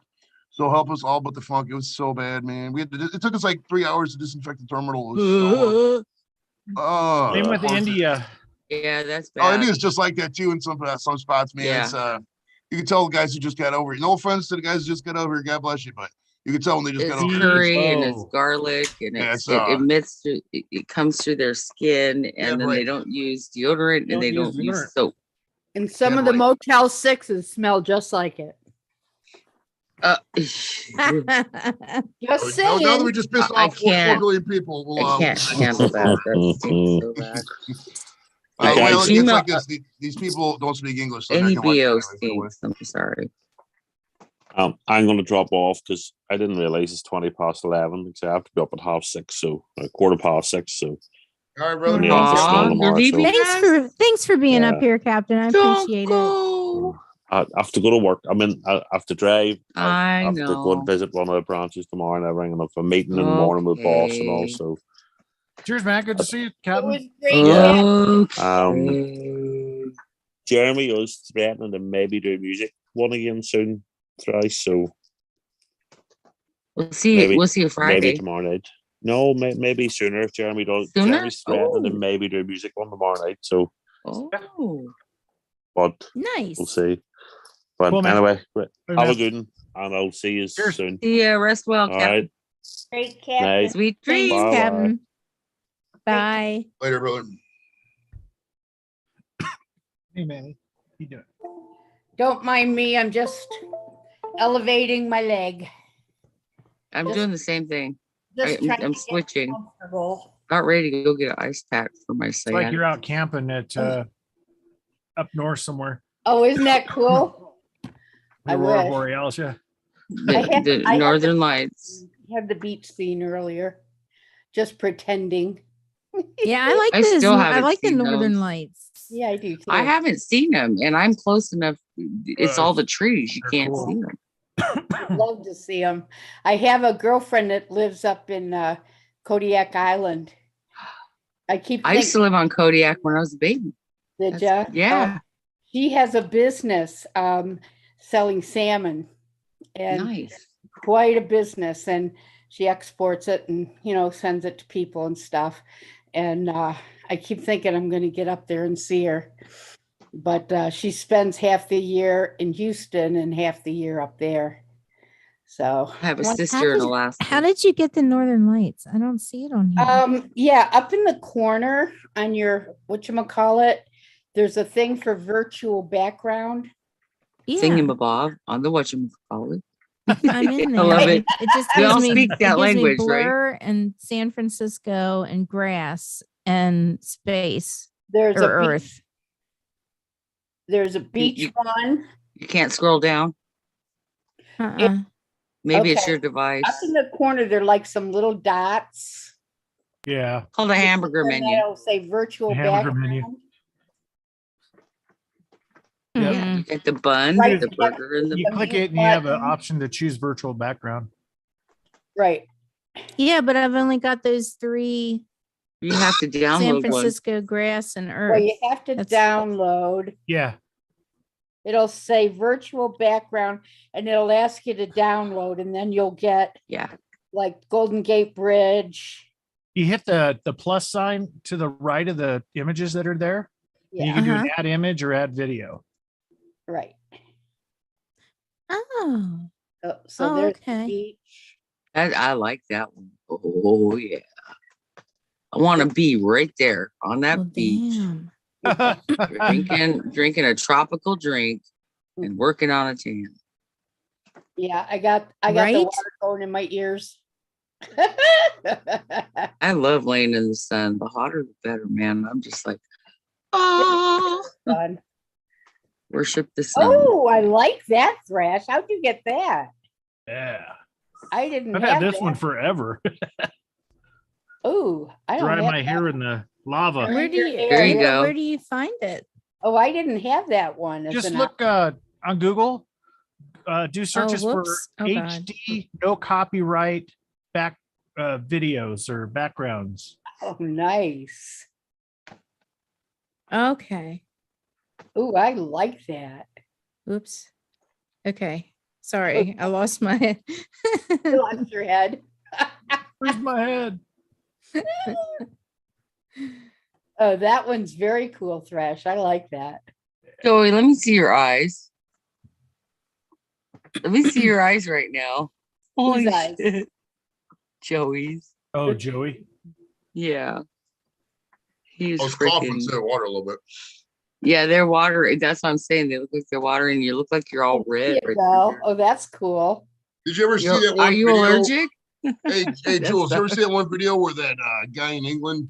So help us all but the funk. It was so bad, man. It took us like 3 hours to disinfect the terminal. It was so Same with horrible. India. Yeah, that's Oh, bad. it is just like that too in some spots, man. Yeah. It's you can tell the guys who just got over it. No offense to the guys who just got over it. God bless you, but you can tell when they just It's got over it. curry and it's Whoa. garlic and Yeah, it's, it's, it emits through, it comes through their skin and Yeah, then right. they don't use deodorant and Don't they use don't use deodorant. soap. And some Yeah, of the right. Motel 6s smell just like it. Just Just Now saying. that we just pissed I off 4 can't- billion people, we'll, I can't handle that. That stinks so bad. well, it Female- gets like this. These people don't speak English, so they're Any not gonna like it BO anyway, so what? stinks. I'm sorry. I'm going to drop off because I didn't realize it's 11:20. So I have to be up at 6:30, so 6:15. So All right, brother. in the office Aw, now you're tomorrow. leaving? So Thanks for being up Yeah. here, Captain. I Don't appreciate it. go. I have to go to work. I have to drive. I have to go and know. visit one of the branches tomorrow and everything. And I have a meeting in the morning with boss and all. Okay. So Cheers, man. Good to see you, It Captain. was great. Yeah. Okay. Jeremy was threatening to maybe do music one again soon. Thrice, so We'll see. Maybe- We'll see you maybe Friday. tomorrow night. No, maybe sooner if Jeremy does. Sooner? Jeremy's threatening to Oh. maybe do music one tomorrow night. So, Oh. but Nice. we'll see. But Cool, man. anyway, Hey, have man. a good one, and I'll see you Cheers. soon. See ya. Rest well, All Captain. right. Great Night. Captain. Sweet Thanks, dreams. Bye-bye. Captain. Bye. Later, brother. Hey, man. How you doing? Don't mind me. I'm just elevating my leg. I'm Just- doing the same thing. Just trying I'm to get switching. comfortable. About ready to go get an ice pack for my It's like sciatic. you're out camping at up north somewhere. Oh, isn't that cool? I Aurora wish. Borealis, yeah. The I had Northern the- Lights. Had the beach scene earlier. Just pretending. Yeah, I like I this. still I haven't like the seen Northern those. Lights. Yeah, I do too. I haven't seen them, and I'm close enough. It's all the trees. You they're can't cool. see them. Love to see them. I have a girlfriend that lives up in Kodiak Island. I keep I used to live on Kodiak when I was a baby. did That's- ya? yeah. She has a business selling salmon and Nice. quite a business, and she exports it and sends it to people and stuff. And I keep thinking I'm going to get up there and see her, but she spends half the year in Houston and half the year up there. So I have a How sister in did- Alaska. How did you get the Northern Lights? I don't see it on here. yeah, up in the corner on your whatchamacallit, there's a thing for virtual background. Yeah, Thingamabob on the whatchamacallit. I'm in I there. love it. It just We gives all me, speak it that gives me language, right? blur and San Francisco and grass and space There's or a beach, earth. there's a beach one. You can't scroll down. Uh-uh. Maybe it's Okay. your device. Up in the corner, there are like some little dots. Yeah. Called a hamburger And menu. that'll say virtual Hamburger menu. background. Yep. Yeah, you get the bun, Right. the burger, and the You The click mute it and you have an button. option to choose virtual background. Right. Yeah, but I've only got those 3 you have to San download one. Francisco grass and Well, earth. you have to That's- download. Yeah. It'll say virtual background and it'll ask you to download and then you'll get Yeah. like Golden Gate Bridge. You hit the plus sign to the right of the images that are there. And you Yeah, can do an Uh-huh. add image or add video. right. Oh, So Oh, there's the okay. beach. I like that one. Oh yeah. I want to be right there on that well, beach, damn. drinking a tropical drink and working on a tan. Yeah, I got the Right? water going in my ears. I love laying in the sun. The hotter the better, man. I'm just like, oh, Fun. worship the sun. Oh, I like that, Thrash. How'd you get that? Yeah. I didn't I've have had this that. one forever. Oh, I don't Dry have my that. hair in the lava. Where do you, There you where- go. where do you find it? Oh, I didn't have that one. as Just an look on Google. Do searches for whoops. Oh, God. HD, no copyright back videos or backgrounds. Oh, nice. Okay. Oh, I like that. Oops. Okay. Sorry, I lost my. Still on your head. Where's my head? Oh, that one's very cool, Thrash. I like that. Joey, let me see your eyes. Let me see your eyes right now. Whose Holy eyes? shit. Joey's. Oh, Joey. Yeah. He's I was coughing freaking. instead of water a little bit. Yeah, they're water. That's what I'm saying. They look like they're watering. You look like you're all red. There you right go. there. Oh, that's cool. Did you ever see that one Are you video? allergic? Hey, That's Jules, you ever not- see that one video where that guy in England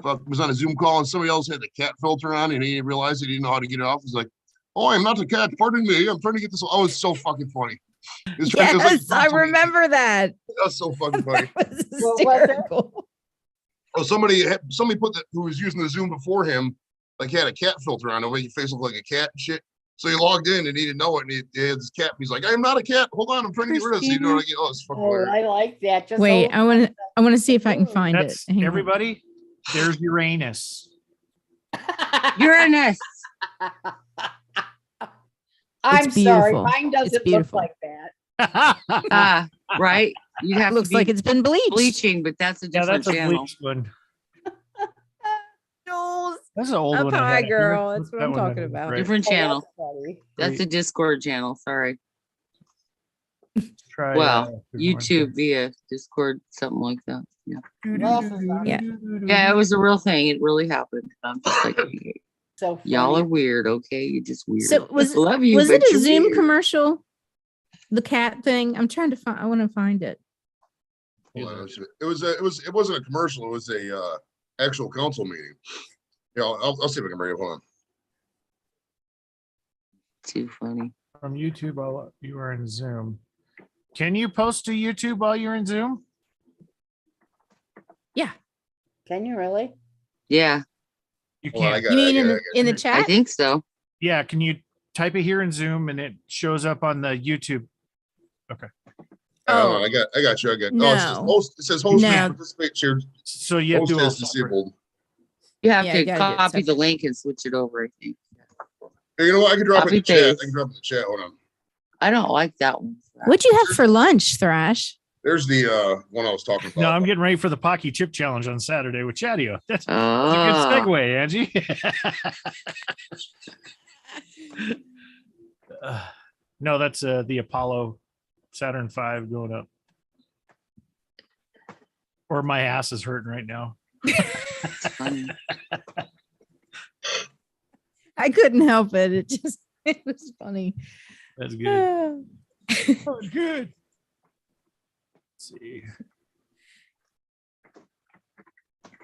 was on a Zoom call and somebody else had the cat filter on and he didn't realize he didn't know how to get it off? He's like, "Oh, I'm not the cat. Pardon me. I'm trying to get this." Oh, it's so fucking funny. It was trying- it was like Yes, I remember that. That was so fucking funny. That was What was it? hysterical. Oh, somebody put that who was using the Zoom before him, like had a cat filter on, to make your face look like a cat and shit. So he logged in and he didn't know it, and he had his cat. He's like, "I'm not a cat. Hold on, I'm trying to get rid of this." You know what I get? Oh, it's fucking Oh, hilarious. I like that. Just Wait, hold- I want to see if I can find That's it. Hang on. everybody. There's Uranus. Uranus. I'm It's sorry, beautiful. mine It's doesn't look beautiful. like that. Ah, right. You'd have Looks to be like it's been bleached. bleaching, but that's a Yeah, different that's a channel. bleached one. Jules, That's an old up one. I high, had here. girl. That's what That I'm one talking is about. great. Different Oh, channel. that's funny. That's the Discord channel. Sorry. Try, Well, if we want YouTube via Discord, something like that. Yeah. What else is on? Yeah. Yeah, it was a real thing. It really happened. I'm just like, So funny. y'all are weird. Okay, you're just weird. So was Love you. was it but a you're Zoom weird. commercial? The cat thing. I'm trying to find. I want to find it. Hold on, it wasn't a commercial. It was a actual council meeting. Yeah, I'll see if I can bring it. Hold on. Too funny. From YouTube while you are in Zoom. Can you post to YouTube while you're in Zoom? Can you really? Yeah, You Hold on, can't. I got You it, I mean got in it, I the, got it. in the I chat? think so. Yeah, can you type it here in Zoom and it shows up on the YouTube? Hold on, I got you. I got. Oh, it says No. host. It says host No. may participate shared. So you have Host to do a is separate. disabled. You have Yeah, to you gotta do it copy the separate. link and switch it over. I think. Hey, you know what? I can drop it in the Copy chat. paste. I can drop it in the chat. Hold on. I don't like that one. What'd you have for lunch, Thrash? There's the one I was talking about. No, I'm getting ready for the Pocky Chip Challenge on Saturday with Chadio. That's a good Ah, segue, Angie. No, that's the Apollo Saturn V going up. Or my ass is hurting right now. it's funny. I couldn't help it. It just it was funny. That's good. That was good. Let's see.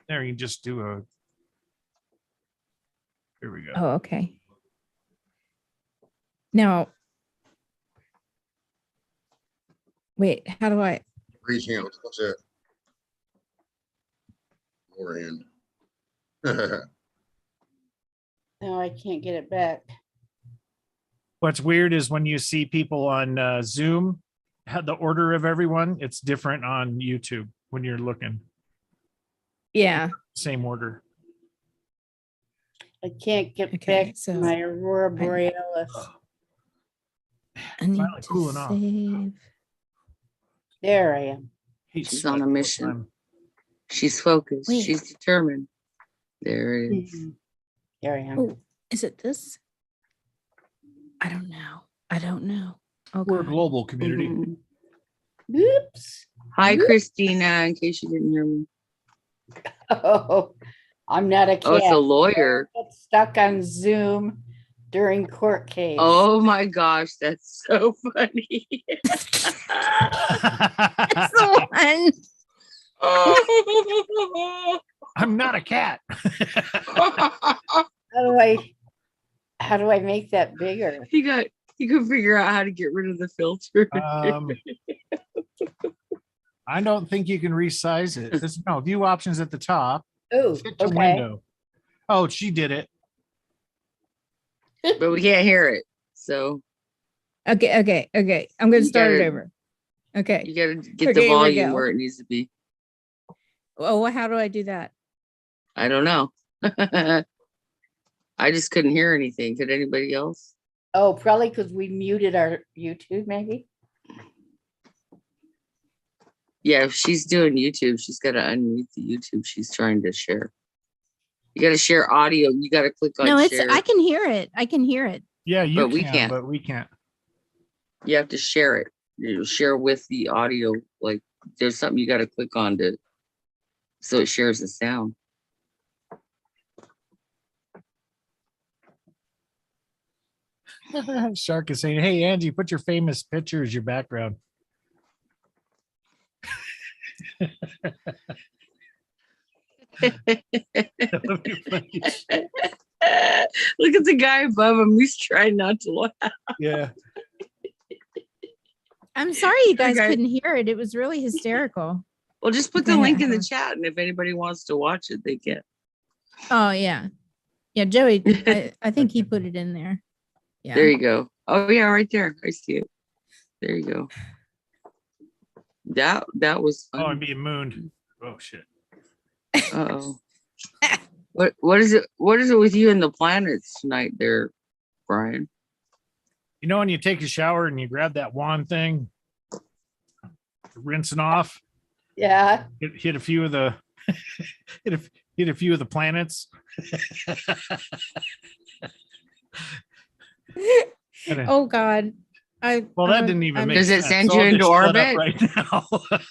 There, you can just do a. Here we go. Oh, okay. Now, wait, how do I? Raise hands. What's that? Lower hand. No, I can't get it back. What's weird is when you see people on Zoom, had the order of everyone, it's different on YouTube when you're looking. Yeah. Same order. I can't get Okay, back so to my Aurora Borealis. I need Finally to cooling off. save. There I am. Heat She's sweat on a all the mission. time. She's focused. Wait. She's determined. There it is. Mhm. There I am. Oh, is it this? I don't know. I don't know. We're a Okay. global community. Mhm. Oops. Hi, Christina, in case you didn't hear me. Oh, I'm not a cat. Oh, it's a lawyer. Got stuck on Zoom during court case. Oh my gosh, that's so funny. That's the one. I'm not a cat. How do I make that bigger? You can figure out how to get rid of the filter. I don't think you can resize it. There's no view options at the top. Oh, Fit to okay. window. Oh, she did it. But we can't hear it. So Okay. I'm going to You start it gotta- over. Okay. you gotta get Okay, the here we volume go. where it needs to be. Oh, how do I do that? I don't know. I just couldn't hear anything. Could anybody else? Oh, probably because we muted our YouTube, maybe. Yeah, if she's doing YouTube, she's got to unmute the YouTube she's trying to share. You got to share audio. You got to click on No, it's share. I can hear it. I can hear it. Yeah, you But we can, can't. but we can't. You have to share it. You share with the audio. Like there's something you got to click on to, so it shares the sound. Shark is saying, "Hey, Angie, put your famous picture as your background." That would be funny. Look at the guy above him. He's trying not to laugh. Yeah. I'm sorry you guys Okay. couldn't hear it. It was really hysterical. Well, just put the link in the chat, and if anybody wants to watch it, they can. Oh yeah. Yeah, Joey, I think he put it in there. Yeah. There you go. Oh yeah, right there. I see it. There you go. That was Oh, I'm fun. being mooned. Oh shit. Uh-oh. What is it with you and the planets tonight there, Brian? You know when you take a shower and you grab that wand thing, rinsing off, Yeah. hit a few of the hit a few of the planets. Oh God. Well, that didn't even make Does it sense. send So you I'll into just shut up orbit? right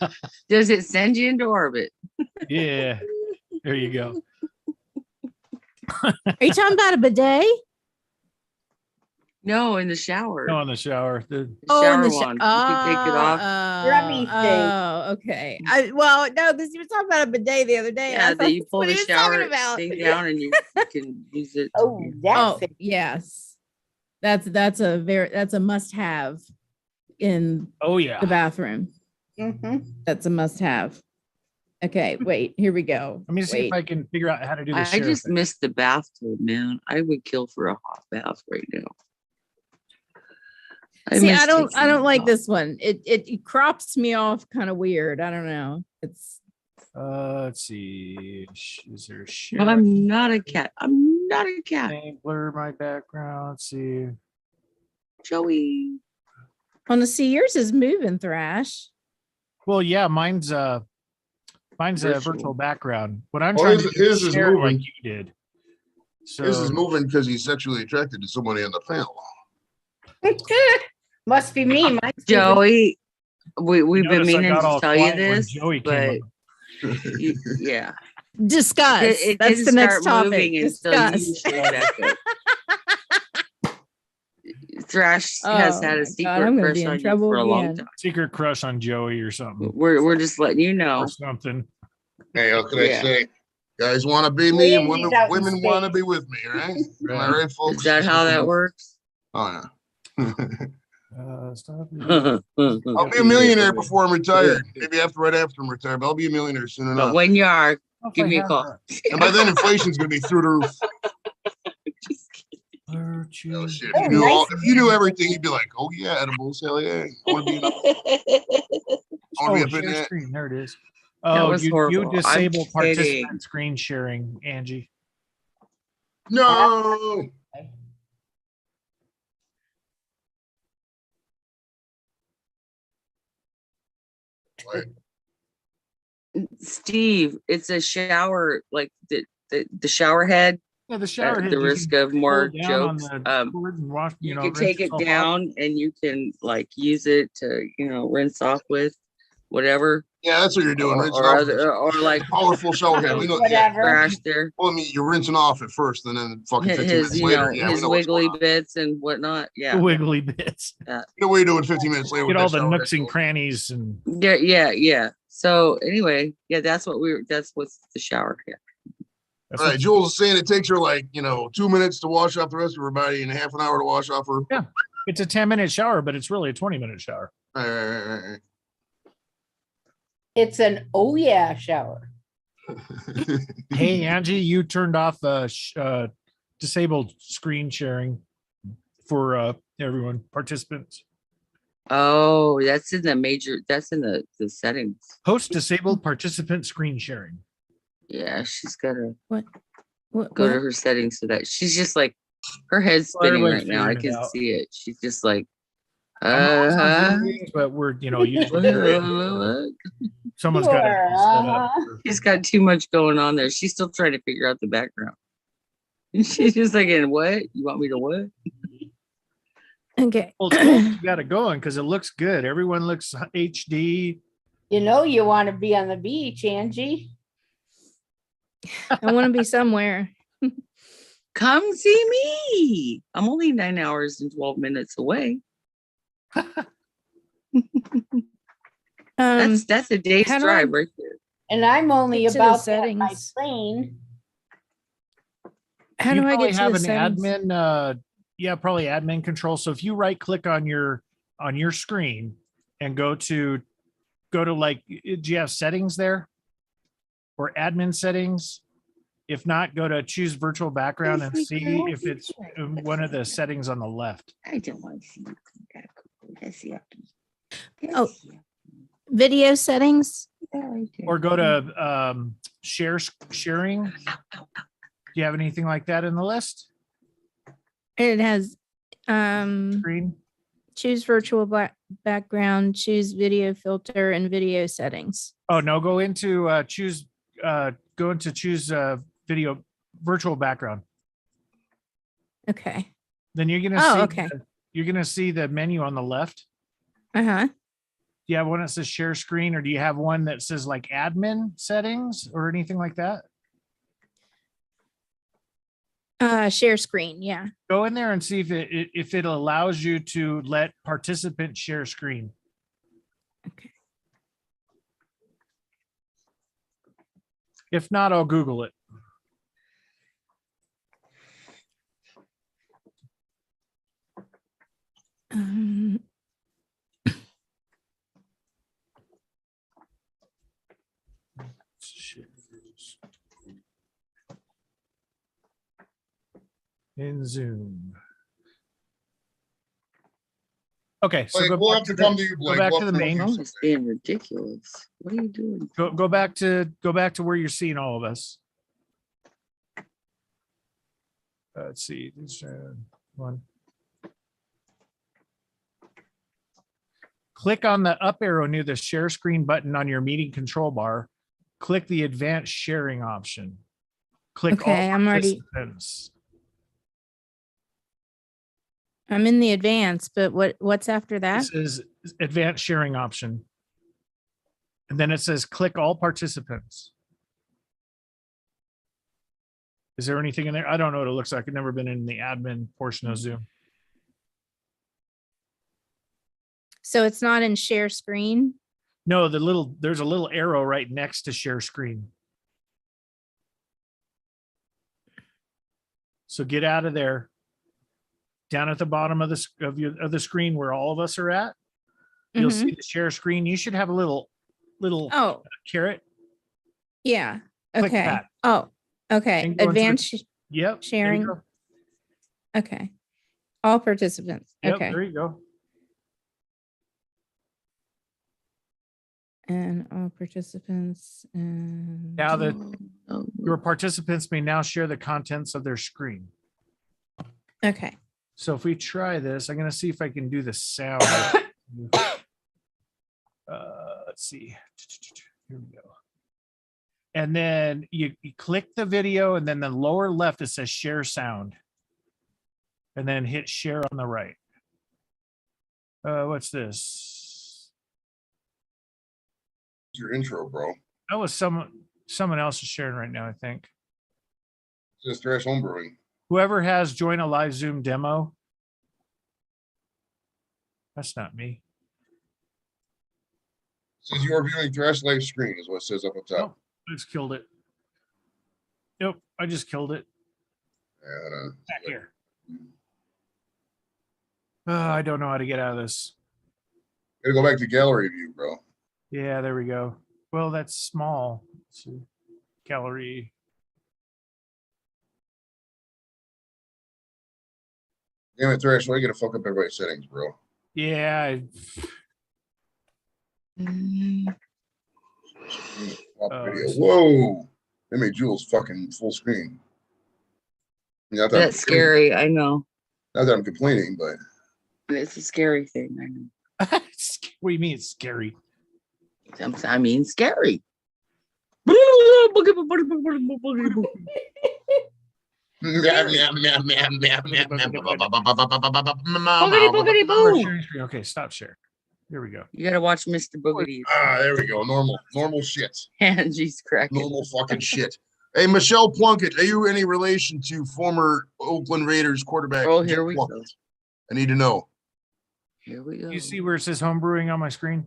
now? Does it send you into orbit? Yeah, there you go. Are you talking about a bidet? No, in the shower. No, in the shower. The Oh, shower in the wand. You can take it off. Rummy thing. Oh, okay. Well, no, this you were talking about a bidet the other day. and I Yeah, thought that you that's pull what the he was talking shower about. thing down and you can use it. Oh, Oh, that's it. yes. That's a must-have in Oh yeah. the bathroom. Mhm. That's a must-have. Okay, wait, here we go. Let me see Wait. if I can figure out how to do I this. just missed the bathtub, man. I would kill for a hot bath right now. See, miss I don't taking a like bath. this one. It crops me off kind of weird. I don't know. It's Let's see. Is there a share? Well, I'm not a cat. I'm not a cat. Blur my background. Let's see. Joey. on the see yours is moving, Thrash. Well, yeah, mine's a Virtual. virtual background. What I'm Oh, trying his- to do his is share like moving. you did. So This is moving because he's sexually attracted to somebody on the panel. Must be me. Mine's moving. Joey, we've been notice I meaning got to all tell you quiet when this, Joey but came yeah. Discuss. It That's didn't the next start topic. moving until you Discuss. showed back up. Thrash has Oh had my a God, secret I'm gonna crush be in on you trouble for a long again. time. Secret crush on Joey or something. We're just letting you know. Or something. Hey, how can I Yeah. say? Guys want to be me, and Andy's out in women want to space. be with me, right? Am I Right. right, folks? Is that how that works? Oh yeah. Stop. I'll be a millionaire before I'm retired. Maybe right after I'm retired, but I'll be a millionaire soon But enough. when you are, give me a call. And by then, inflation's gonna be through the roof. Oh shit! If you knew if you knew everything, you'd be like, "Oh yeah, edibles, hell yeah! I want to be Oh, up in share that." screen. There it is. That Oh, was you horrible. I'm disable kidding. participant screen sharing, Angie. No. Steve, it's a shower, like the shower head. Yeah, the shower At head. the you risk can of more pull down on jokes, the cord and wash, you know, can rinse take it yourself off. down and you can like use it to, rinse off with whatever. Yeah, that's what you're doing. Rinse Or, off. or like Powerful shower head. We know. Yeah. Whatever. trash there. Well, I mean, you're rinsing off at first, and then fucking 15 His, minutes later. Yeah, we his know what's going wiggly on. bits and whatnot. The Yeah. wiggly bits. You know what you're doing 15 minutes later. Get with all that the shower nooks head. and crannies and Yeah. So anyway, yeah, that's what's the shower head. that's All what right, Jules is saying it takes her like 2 minutes to wash off the rest of her body and half an hour to wash off her. Yeah. It's a 10-minute shower, but it's really a 20-minute shower. Right. It's an oh yeah shower. Hey, Angie, you turned off disabled screen sharing for everyone, participants. Oh, that's in the settings. Host disabled participant screen sharing. Yeah, she's gotta What? go to her settings so that she's just like her head's spinning like right now. I figuring it can out. see it. She's just like, But we're usually someone's got it all set up. She's got too much going on there. She's still trying to figure out the background. She's just like, what? You want me to what? Okay. Well, you got it going because it looks good. Everyone looks HD. You know you want to be on the beach, Angie. I want to be somewhere. Come see me. I'm only 9 hours and 12 minutes away. That's a day's how do drive I- right there. And I'm only Get to the about to get my settings. plane. How You do I probably get to have the an settings? admin? Probably admin control. So if you right click on your screen and go to like, do you have settings there or admin settings? If not, go to choose virtual background and see if it's one of the settings on the left. I don't want to see you. Let's see. Oh, video settings. Or go to sharing. Do you have anything like that in the list? It has Screen? choose virtual background, choose video filter, and video settings. Oh, no, go into choose video virtual background. Okay. Then you're gonna Oh, see okay. you're gonna see the menu on the left. Uh-huh. Do you have one that says share screen, or do you have one that says like admin settings or anything like that? Share screen. Yeah. Go in there and see if it allows you to let participants share screen. Okay. If not, I'll Google it. In Zoom. Okay, so Blake, go we'll back have to to come the, to you, go Blake. back We'll to have the to main. come to you Oh, it's being ridiculous. What are you doing? Go back to where you're seeing all of us. Let's see. This one. Click on the up arrow near the share screen button on your meeting control bar. Click the advanced sharing option. Click Okay, all I'm already- participants. I'm in the advance, but what's after that? This is advanced sharing option. And then it says click all participants. Is there anything in there? I don't know what it looks like. I've never been in the admin portion of Zoom. So it's not in share screen? No, there's a little arrow right next to share screen. So get out of there. Down at the bottom of the screen where all of us are at, you'll Mhm. see the share screen. You should have a little Oh, carrot. yeah. Click Okay. that. Oh, okay. And go into the- Advanced Yep. there you sharing. go. Okay. All participants. Yep, Okay. there you go. And all participants and Now that Oh, your participants may now share the contents of their screen. okay. So if we try this, I'm going to see if I can do the sound. Let's see. Here we go. And then you click the video, and then the lower left, it says share sound. And then hit share on the right. What's this? It's your intro, bro. That was someone else is sharing right now, I think. It's just Thrash Homebrewing. Whoever has join a live Zoom demo. That's not me. It says you are viewing Thrash Live screen is what it says up on top. Nope, I just killed it. Nope, I just killed it. Yeah, hold on. Back here. I don't know how to get out of this. Gotta go back to gallery view, bro. Yeah, there we go. Well, that's small. Let's see. Gallery. Damn it, Thrash, why you gotta fuck up everybody's settings, bro? Yeah. Pop video. Whoa! They made Jules fucking full screen. Not that I'm That's scary. I know. Not that I'm complaining, but It's a scary thing. I know. What do you mean it's scary? I mean, scary. Boogity boo. Okay, stop share. Here we go. You gotta watch Mr. Boogity. ah, there we go. Normal shit. Angie's cracking. Normal fucking shit. Hey, Michelle Plunkett, are you any relation to former Oakland Raiders quarterback? Oh, here Jim we go. Plunkett? I need to know. Here we go. You see where it says home brewing on my screen?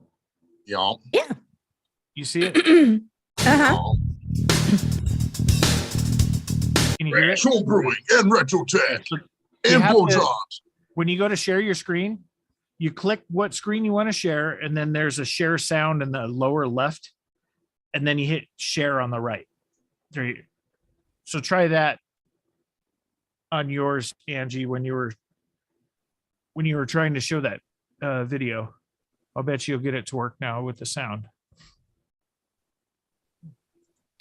Yeah. Yeah. You see it? Uh-huh. Can you hear it? Home brewing and retro tech You and have blow to- jobs. When you go to share your screen, you click what screen you want to share, and then there's a share sound in the lower left, and then you hit share on the right. There you. So try that on yours, Angie, when you were trying to show that video. I'll bet you'll get it to work now with the sound.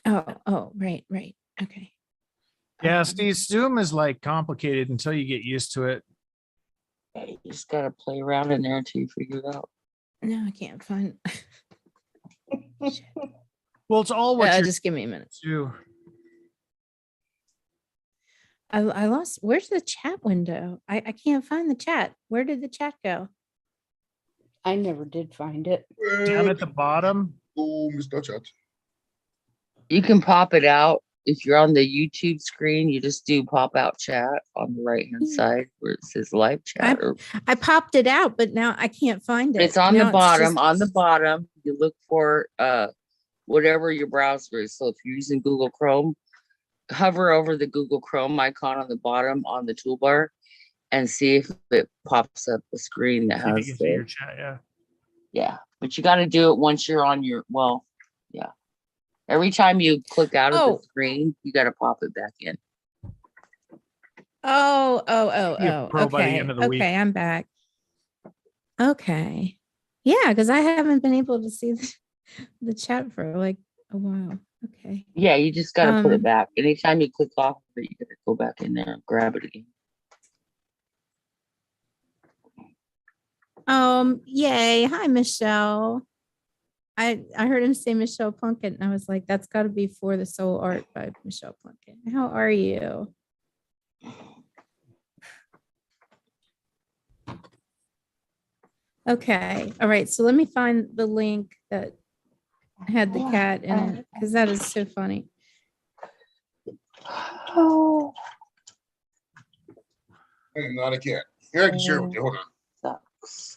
Oh, right. Okay. Yeah, Steve, Zoom is like complicated until you get used to it. You just gotta play around in there until you figure it out. No, I can't find. Well, it's all what you're Just give me a minute. do. I lost. Where's the chat window? I can't find the chat. Where did the chat go? I never did find it. Down at the bottom. Oh, Mr. Chat. You can pop it out. If you're on the YouTube screen, you just do pop out chat on the right hand side where it says live chat. I popped it out, but now I can't find it. It's on Now the bottom. just- On the bottom, you look for whatever your browser is. So if you're using Google Chrome, hover over the Google Chrome icon on the bottom on the toolbar and see if it pops up a screen that See if you has can see your the chat, yeah. yeah. But you got to do it once you're on your yeah. Every time you click out of Oh. the screen, you got to pop it back in. Be a pro by the Okay. end of the week. Okay, I'm back. Okay. Yeah, because I haven't been able to see the chat for like a while. Okay. Yeah, you just got to put it Um, back. Anytime you click off of it, you got to go back in there and grab it again. Yay. Hi, Michelle. I heard him say Michelle Plunkett, and I was like, that's got to be For the Soul Art by Michelle Plunkett. How are you? Okay. All right. So let me find the link that had the cat in it, because that is so funny. Oh, I am not a cat. Here, I can share it with you. Hold on. sucks.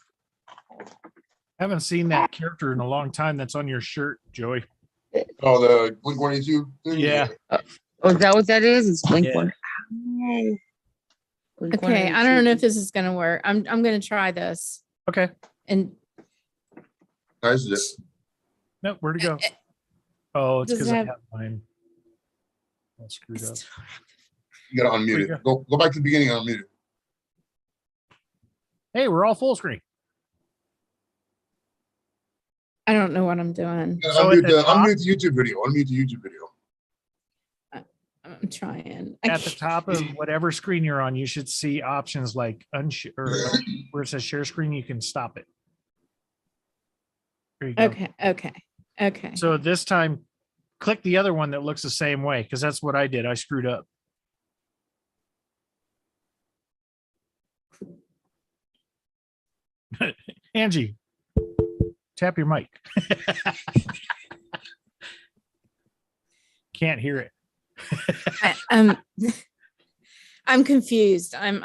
I haven't seen that character in a long time that's on your shirt, Joey. Oh, the Blink-182 thing? Yeah. Oh, is that what that is? It's Blink Yeah. One. Ow. Blink Okay, I don't know if 182. this is gonna work. I'm gonna try this. Okay. And Nice is it? No, where'd it go? Oh, it's Does because it I have- have mine all screwed up. You gotta There you unmute it. Go back to the beginning and unmute it. Hey, we're all full screen. I don't know what I'm doing. You gotta So at the top- unmute the YouTube video. Unmute the YouTube video. I'm trying. At the top of whatever screen you're on, you should see options like where it says share screen, you can stop it. There you go. Okay. So this time, click the other one that looks the same way, because that's what I did. I screwed up. Angie, tap your mic. Can't hear it. I'm confused. I'm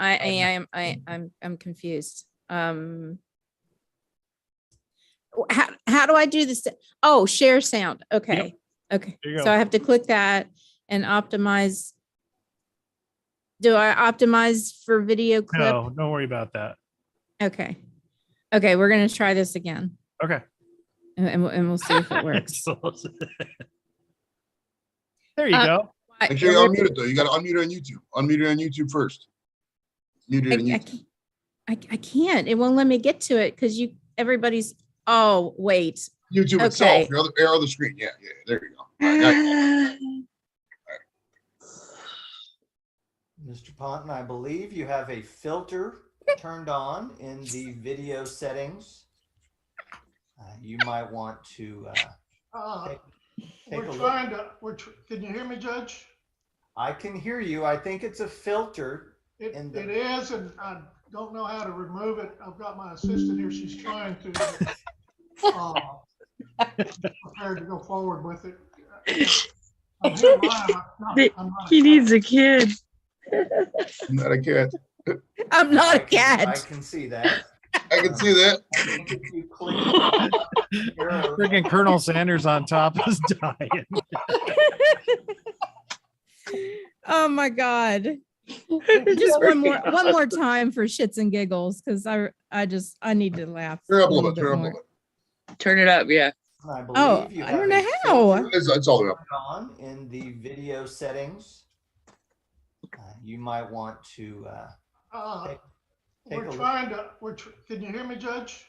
confused. How do I do this? Oh, share sound. Okay. Okay. There you go. So I have to click that and optimize. Do I optimize for video clip? No, don't worry about that. Okay. Okay, we're gonna try this again. Okay. And we'll see if it works. There you go. Make sure you unmute it though. You gotta unmute it on YouTube. Unmute it on YouTube first. Mute it on YouTube. I can't. It won't let me get to it because everybody's. Oh wait. YouTube Okay. itself, your other screen. Yeah, there you go. All right, Mr. Ponton, I believe you have a filter turned on in the video settings. You might want to take a look. Can you hear me, Judge? I can hear you. I think it's a filter. It is, and I don't know how to remove it. I've got my assistant here. She's trying to. Prepared to go forward with it. I'm here live. He needs a kid. I'm not a cat. I'm not a I cat. can see that. I can see that. I think if you click Freaking Colonel Sanders on top is dying. Oh my God. Just one more time for shits and giggles because I need to laugh. Turn up a a little little bit. Turn up a more. little bit. Turn it up, yeah. I believe Oh, you I have don't a know how. filter It's all up. on in the video settings. You might want to take a look. Can you hear me, Judge?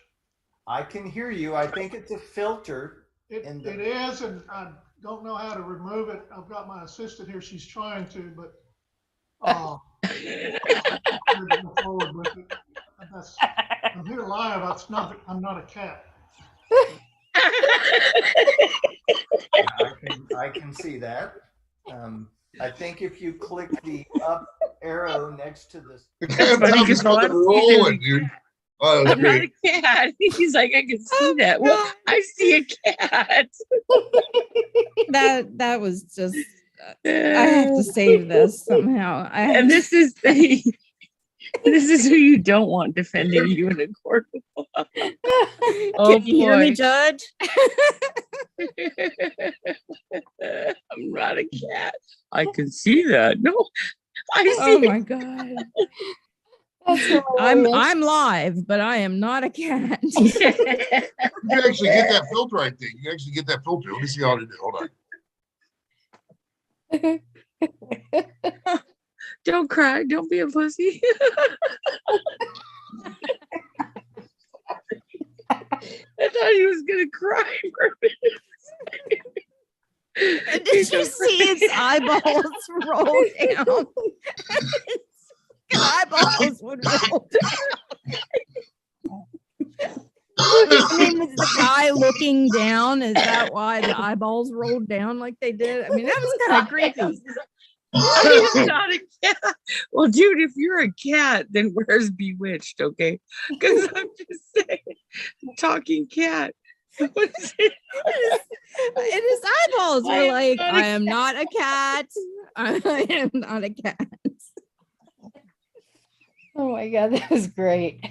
I can hear you. I think it's a filter. It is, and I don't know how to remove it. I've got my assistant here. She's trying to, but prepared to go forward with it. I'm here live. I'm not a cat. I can see that. I think if you click the up arrow next to this. The cat is fucking rolling, dude. Oh, that was I'm not great. a cat. He's like, I can see that. Well, I see a cat. That was just. I have to save this somehow. And this is who you don't want defending you in a court of law. Oh, Can you hear me, boy. Judge? I'm not a cat. I can see that. No, I see. Oh my God. I'm live, but I am not a cat. You can actually get that filter, I think. You can actually get that filter. Let me see how to do it. Hold on. Don't cry. Don't be a pussy. I thought he was gonna cry for a minute. Did you see its eyeballs roll down? Its eyeballs would roll down. I mean, was the guy looking down? Is that why the eyeballs rolled down like they did? I mean, that was kind of creepy. I'm not a cat. Well, dude, if you're a cat, then where's Bewitched? Okay, because I'm just saying, talking cat. What is it? And his eyeballs I were am like, not a I am not a cat. I am not a cat. Oh my God, that was great.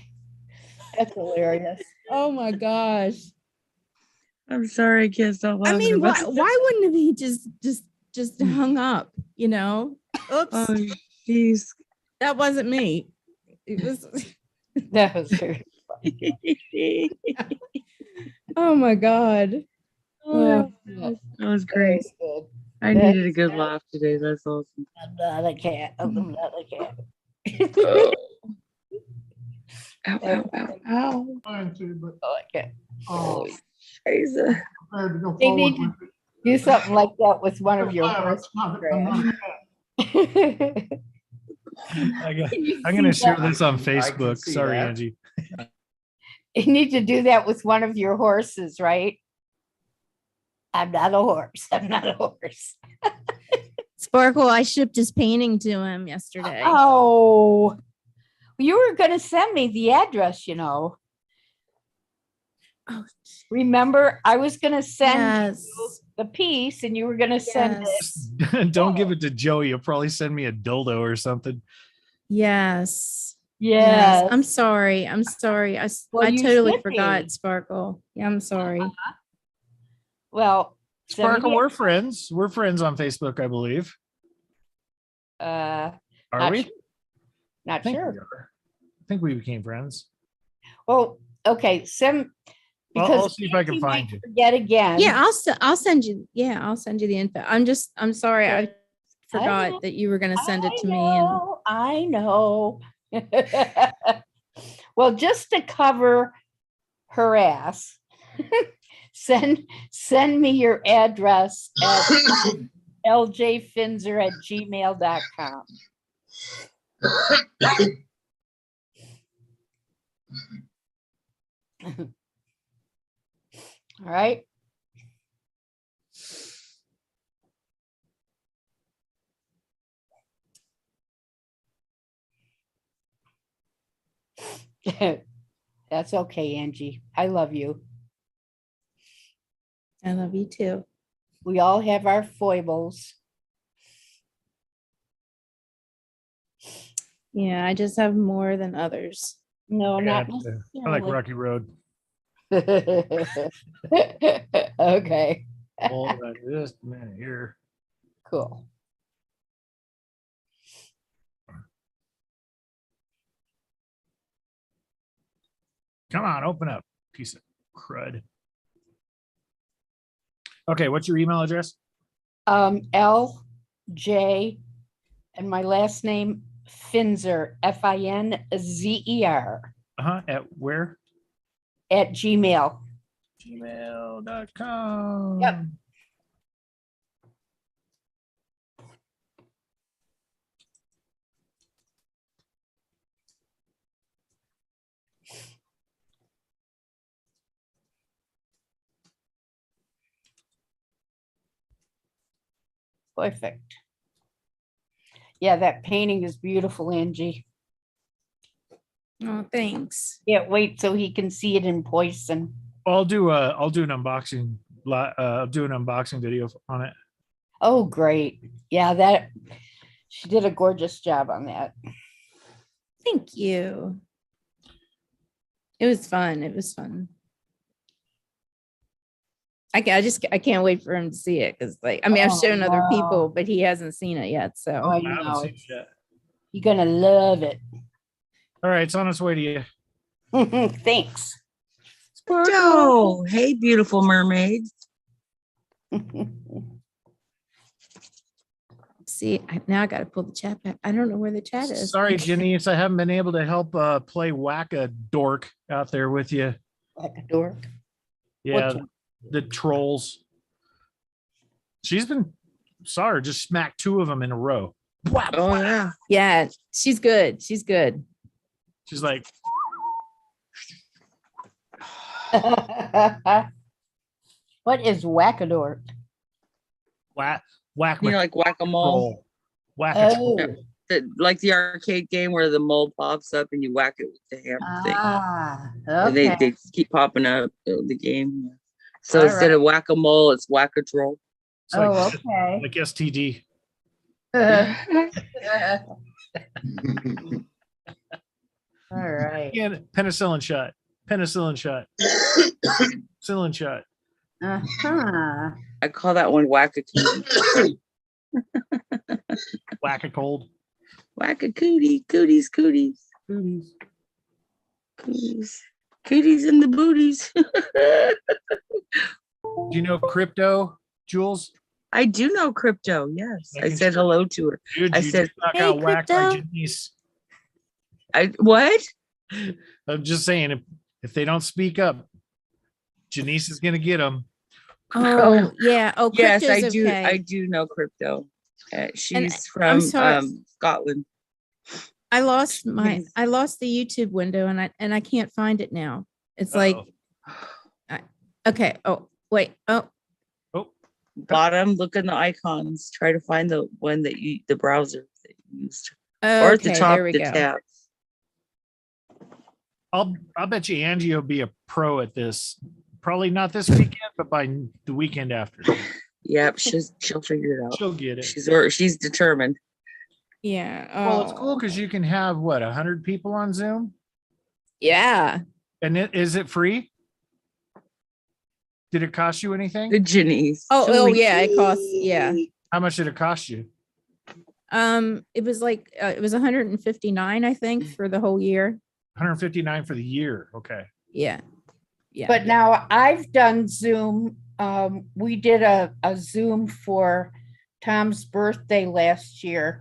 That's hilarious. Oh my gosh. I'm sorry, I can't stop I laughing mean, about why wouldn't he just hung up, you know? Oops, Oh, jeez. that wasn't me. It was, That was very oh my God. Oh, yeah, that was that great. was good. I That- needed a good laugh today. That's awesome. I'm not a cat. I'm not a cat. Oh. Ow, ow, ow, ow. Trying to, but I like it. oh, Scheiße. prepared to go They forward need to with it. do something like that with one of your Fire, horses. I'm not a cat. I'm going to share this on Facebook. see Sorry, that. Angie. You need to do that with one of your horses, right? I'm not a horse. I'm not a horse. Sparkle, I shipped his painting to him yesterday. Oh, you were going to send me the address, you know. Oh, Remember, I was going to send yes. you the piece and you were going to send Yes. it. Don't give it to Joey. You'll probably send me a dildo or something. Yes. Yes. I'm sorry. I'm sorry. Well, I you totally should forgot, be. Sparkle. Yeah, I'm sorry. Well, Sparkle, send me we're friends. We're friends on Facebook, I believe. Are Are we? Not I think sure. we are. I think we became friends. Well, okay, send Well, because I'll see if I can Angie find might you. forget again. Yeah, I'll send you. Yeah, I'll send you the info. I'm sorry. I know. forgot that you were going to send it to me. And I know. Well, just to cover her ass, send me your address at ljfinzer@gmail.com. All right. That's okay, Angie. I love you. I love you too. We all have our foibles. Yeah, I just have more than others. No, Yeah, not I like necessarily. Rocky Road. Okay, Hold on just a minute here. cool. Come on, open up. Piece of crud. Okay, what's your email address? LJ and my last name Finzer, FINZER At where? at Gmail. Gmail.com. Yep. Perfect. Yeah, that painting is beautiful, Angie. Oh, thanks. Can't wait so he can see it in person. I'll do an unboxing. I'll do an unboxing video on it. Oh, great. Yeah, that she did a gorgeous job on that. Thank you. It was fun. It was fun. I can't wait for him to see it because, like, I mean, I've Oh, shown other wow. people, but he hasn't seen it yet. So Oh, I I haven't know. seen it yet. You're gonna love it. All right, it's on its way to you. Thanks. Oh, hey, beautiful mermaids. see, now I got to pull the chat back. I don't know where the chat is. Sorry, Janice, I haven't been able to help play Whack-A-Dork out there with you. Like a dork. Yeah, Which one? the trolls. She's been saw her just smack two of them in a row. Oh, yeah. Yeah, she's good. She's good. She's like, What is Whack-A-Dork? whack, You know, like whack-a-mole. Whack-A-Troll. Oh, Like the arcade game where the mole pops up and you whack it with the hammer thing. And okay. they keep popping up the game. So All instead of whack-a-mole, it's whack-a-troll. It's like, Oh, okay. like STD. All right. Yeah, penicillin shot. Penicillin shot. Penicillin shot. Uh-huh. I call that one whack-a-cootie. Whack a cold. Whack-a-cootie, cooties, cooties. Cooties. Cooties. Cooties in the booties. Do you know crypto, Jules? I do know crypto, yes. I Making said sure. hello to her. Dude, I you said, just not "Hey, got whacked by crypto." Janice. what? I'm just saying, if they don't speak up, Janice is gonna get them. Oh, yeah. Oh, Yes, crypto's I do. okay. I do know crypto. She's I'm from sorry. Scotland. I lost my Yes. I lost the YouTube window and I can't find it now. It's like okay. Oh, wait. Oh, Bottom, look in the icons. Try to find the one that the browser that you used. Or at the okay, top, there we the go. tabs. I'll bet you Angie will be a pro at this. Probably not this weekend, but by the weekend after. Yep, she'll figure it out. She'll get it. She's determined. Yeah. Well, it's oh, cool because you can have what 100 people on Zoom, Yeah. and is it free? Did it cost you anything? Good Janice. Oh, yeah. It costs. Yeah. How much did it cost you? It was like it was 159, I think, for the whole year. 159 for the year. Okay. Yeah. Yeah. But now I've done Zoom. We did a Zoom for Tom's birthday last year.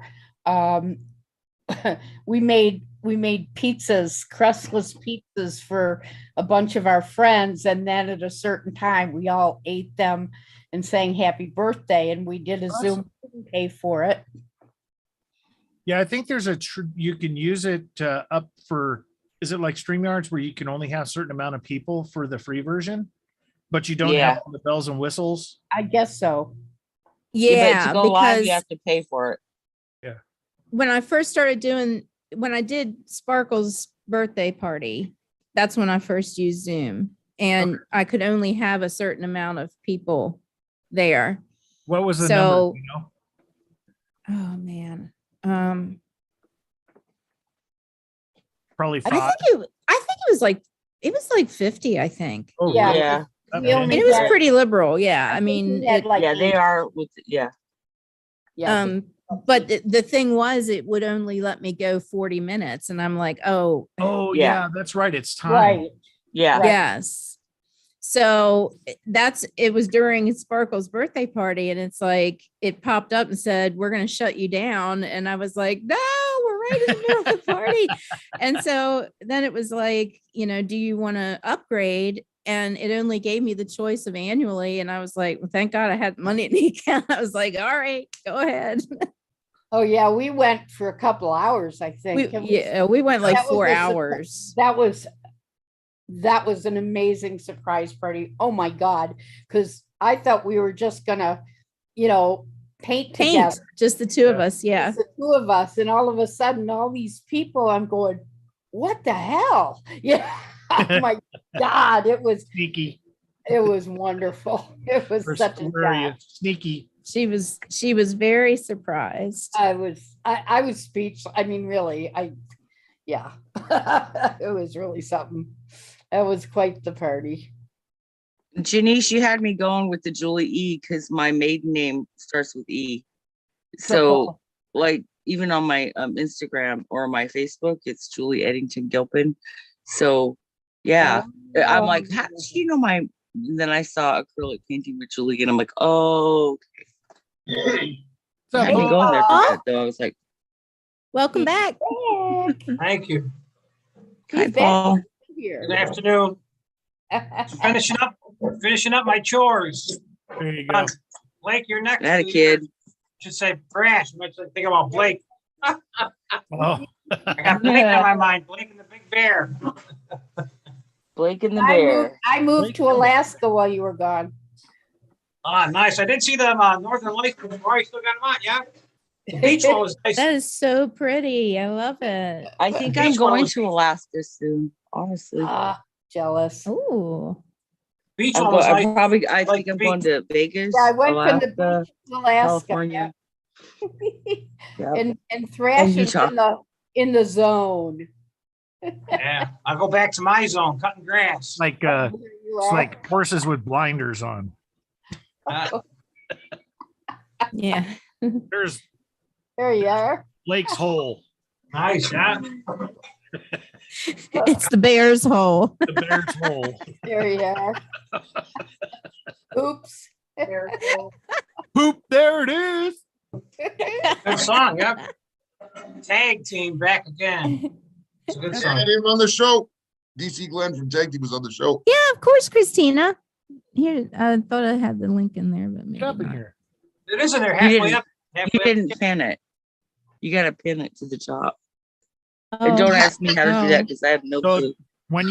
We made pizzas, crustless pizzas for a bunch of our friends. And then at a certain time, we all ate them and sang happy birthday. And we did a Zoom, didn't pay for it. Yeah, I think there's you can use it up for, is it like StreamYards where you can only have a certain amount of people for the free version, but you don't have all the bells and whistles? I guess so. Yeah, but to go live, because you have to pay for it. Yeah. when I first started when I did Sparkle's birthday party, that's when I first used Zoom, and I could only have a certain amount of people there. What was the So- number? You know? Oh man. Probably I 5. think it was like 50, I think. Oh, Yeah. really? Yeah. That We only many? And it was had- pretty liberal. Yeah. I think mean, we had it- like Yeah, they eight. are with Yeah. but the thing was, it would only let me go 40 minutes. And I'm like, oh, Oh, Yeah. yeah, that's right. It's time. Right. yeah. Right. yes. So it was during Sparkle's birthday party. And it's like, it popped up and said, we're going to shut you down. And I was like, no, we're right in the middle of the party. And so then it was like, do you want to upgrade? And it only gave me the choice of annually. And I was like, well, thank God I had money in the account. I was like, all right, go ahead. Oh, yeah. We went for a couple hours, I think. We went like That was 4 a surpri- hours. That was an amazing surprise party. Oh my God. Because I thought we were just gonna, paint together. Just the two of us. Yeah. Just the two of us. And all of a sudden, all these people, I'm going, what the hell? Yeah. Oh my God. It was Sneaky. wonderful. It was Or such a where are you? job. Sneaky. She was very surprised. I was speechless. I mean, really, yeah. It was really something. It was quite the party. Janice, you had me going with the Julie E because my maiden name starts with E. So, like, even on my Instagram or my Facebook, it's Julie Eddington Gilpin. So, yeah, I'm like, how does she know my? And then I saw acrylic painting with Julie, and I'm like, oh, okay. I had me going there for that, though. I was like, Welcome back. Thank you. hi, Paul. Good afternoon. Finishing up my chores. There you go. Blake, you're next. That a kid. Should say Brash. I should think about Blake. Oh, I got Blake on my mind. Blake and the Big Bear. Blake and the Bear. I moved to Alaska while you were gone. Ah, nice. I did see them Northern Lights before. I still got them on, yeah. The beach one was nice. That is so pretty. I love it. I think The I'm beach one going was- to Alaska soon, honestly. Jealous. Ooh. Beach I'm one was nice. I like think I'm the going to Vegas, Yeah, I went from the Alaska, beach to Alaska. California. Yep. And Thrash is Utah. in the zone. Yeah, I'll go back to my zone, cutting grass. Like There you it's are. like horses with blinders on. Yeah. There's There you are. Lake's hole, Nice, yeah. It's the bear's hole. the bear's hole. There you are. Oops. Poop, there it is. Good song, yep. Tag team back again. It's a good Yeah, song. I didn't on the show. DC Glenn from Tag Team was on the show. Yeah, of course, Christina. Here, I thought I had the link in there, but maybe Get up in not. here. It is in there You halfway didn't, up. you Halfway up. didn't pin it. You gotta pin it to the top. Oh, And don't ask me how to do that oh. because I have no So clue. when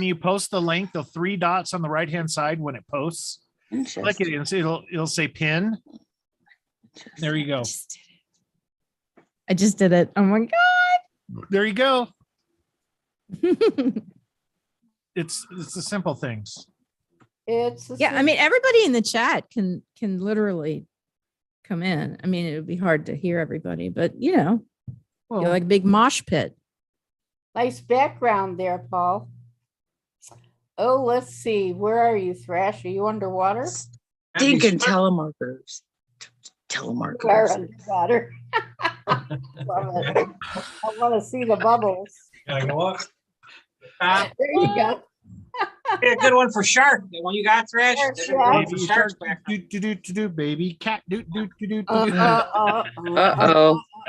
you post the link, the 3 dots on the right hand side when it posts, click it and it'll say pin. There you go. I just did it. Oh my There you go. God. It's the simple things. It's Yeah, I mean, everybody in the chat can literally come in. I mean, it would be hard to hear everybody, but you're like a big mosh pit. nice background there, Paul. Oh, let's see. Where are you, Thrash? Are you underwater? Stinking telemarketers. You are Telemarketers. underwater. Love it. I want to see the bubbles. Gotta go up. There you go. Hey, a good one for Shark. The one you got, Thrash? Shark, There's a good one for Baby Shark's shark, back. do, baby cat, do. Uh-oh.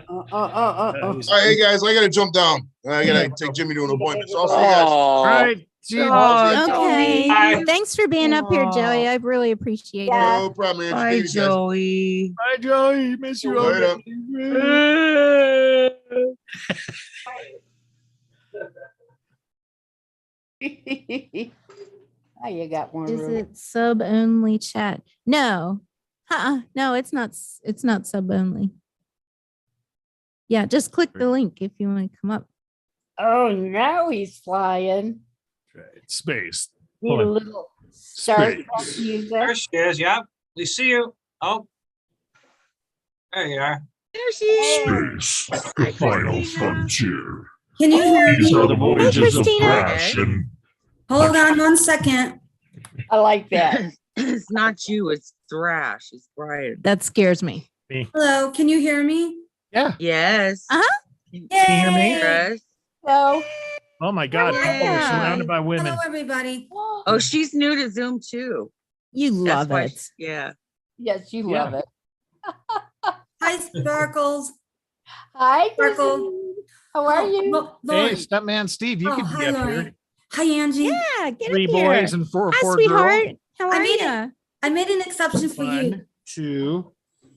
All right, hey guys, I gotta jump down. I gotta take Jimmy to an appointment. So I'll see you guys. All right. See you. Okay. Bye. Thanks for being up here, Joey. I really appreciate it. Yeah. No problem, Angie. Bye, Baby guys. Joey. Bye, Joey. Miss you all. Later. Oh, you got one. Is Ruby. it sub only chat? No. No, it's not. It's not sub only. Yeah, just click the link if you want to come up. Oh, now he's flying. Space. Need Hold a on. little Star Trek Space. music. There she is, yep. We see you. Oh. There you are. There she is. Space, the final frontier. Can you hear These me? are the voyages of Christina. Crash and Hold on 1 second. I like that. It's not you, it's Thrash. It's Brian. That scares me. Hello, can you hear me? Yeah. Yes. Can you hear me? Thrash. So, Oh my God. Yeah. We're surrounded by women. Hello, everybody. Oh, she's new to Zoom too. You That's love why- it. Yeah. yes, you Yeah. love it. Hi, Sparkles. Hi, Sparkle. Christine. How are you? Hey, Lauren. Stuntman Steve, you Oh, can hi, be up Lauren. here. Hi, Angie. Yeah, get 3 up here. boys and 4 Hi, girls. sweetheart. How I are made you? I made an exception for you. 1, 2.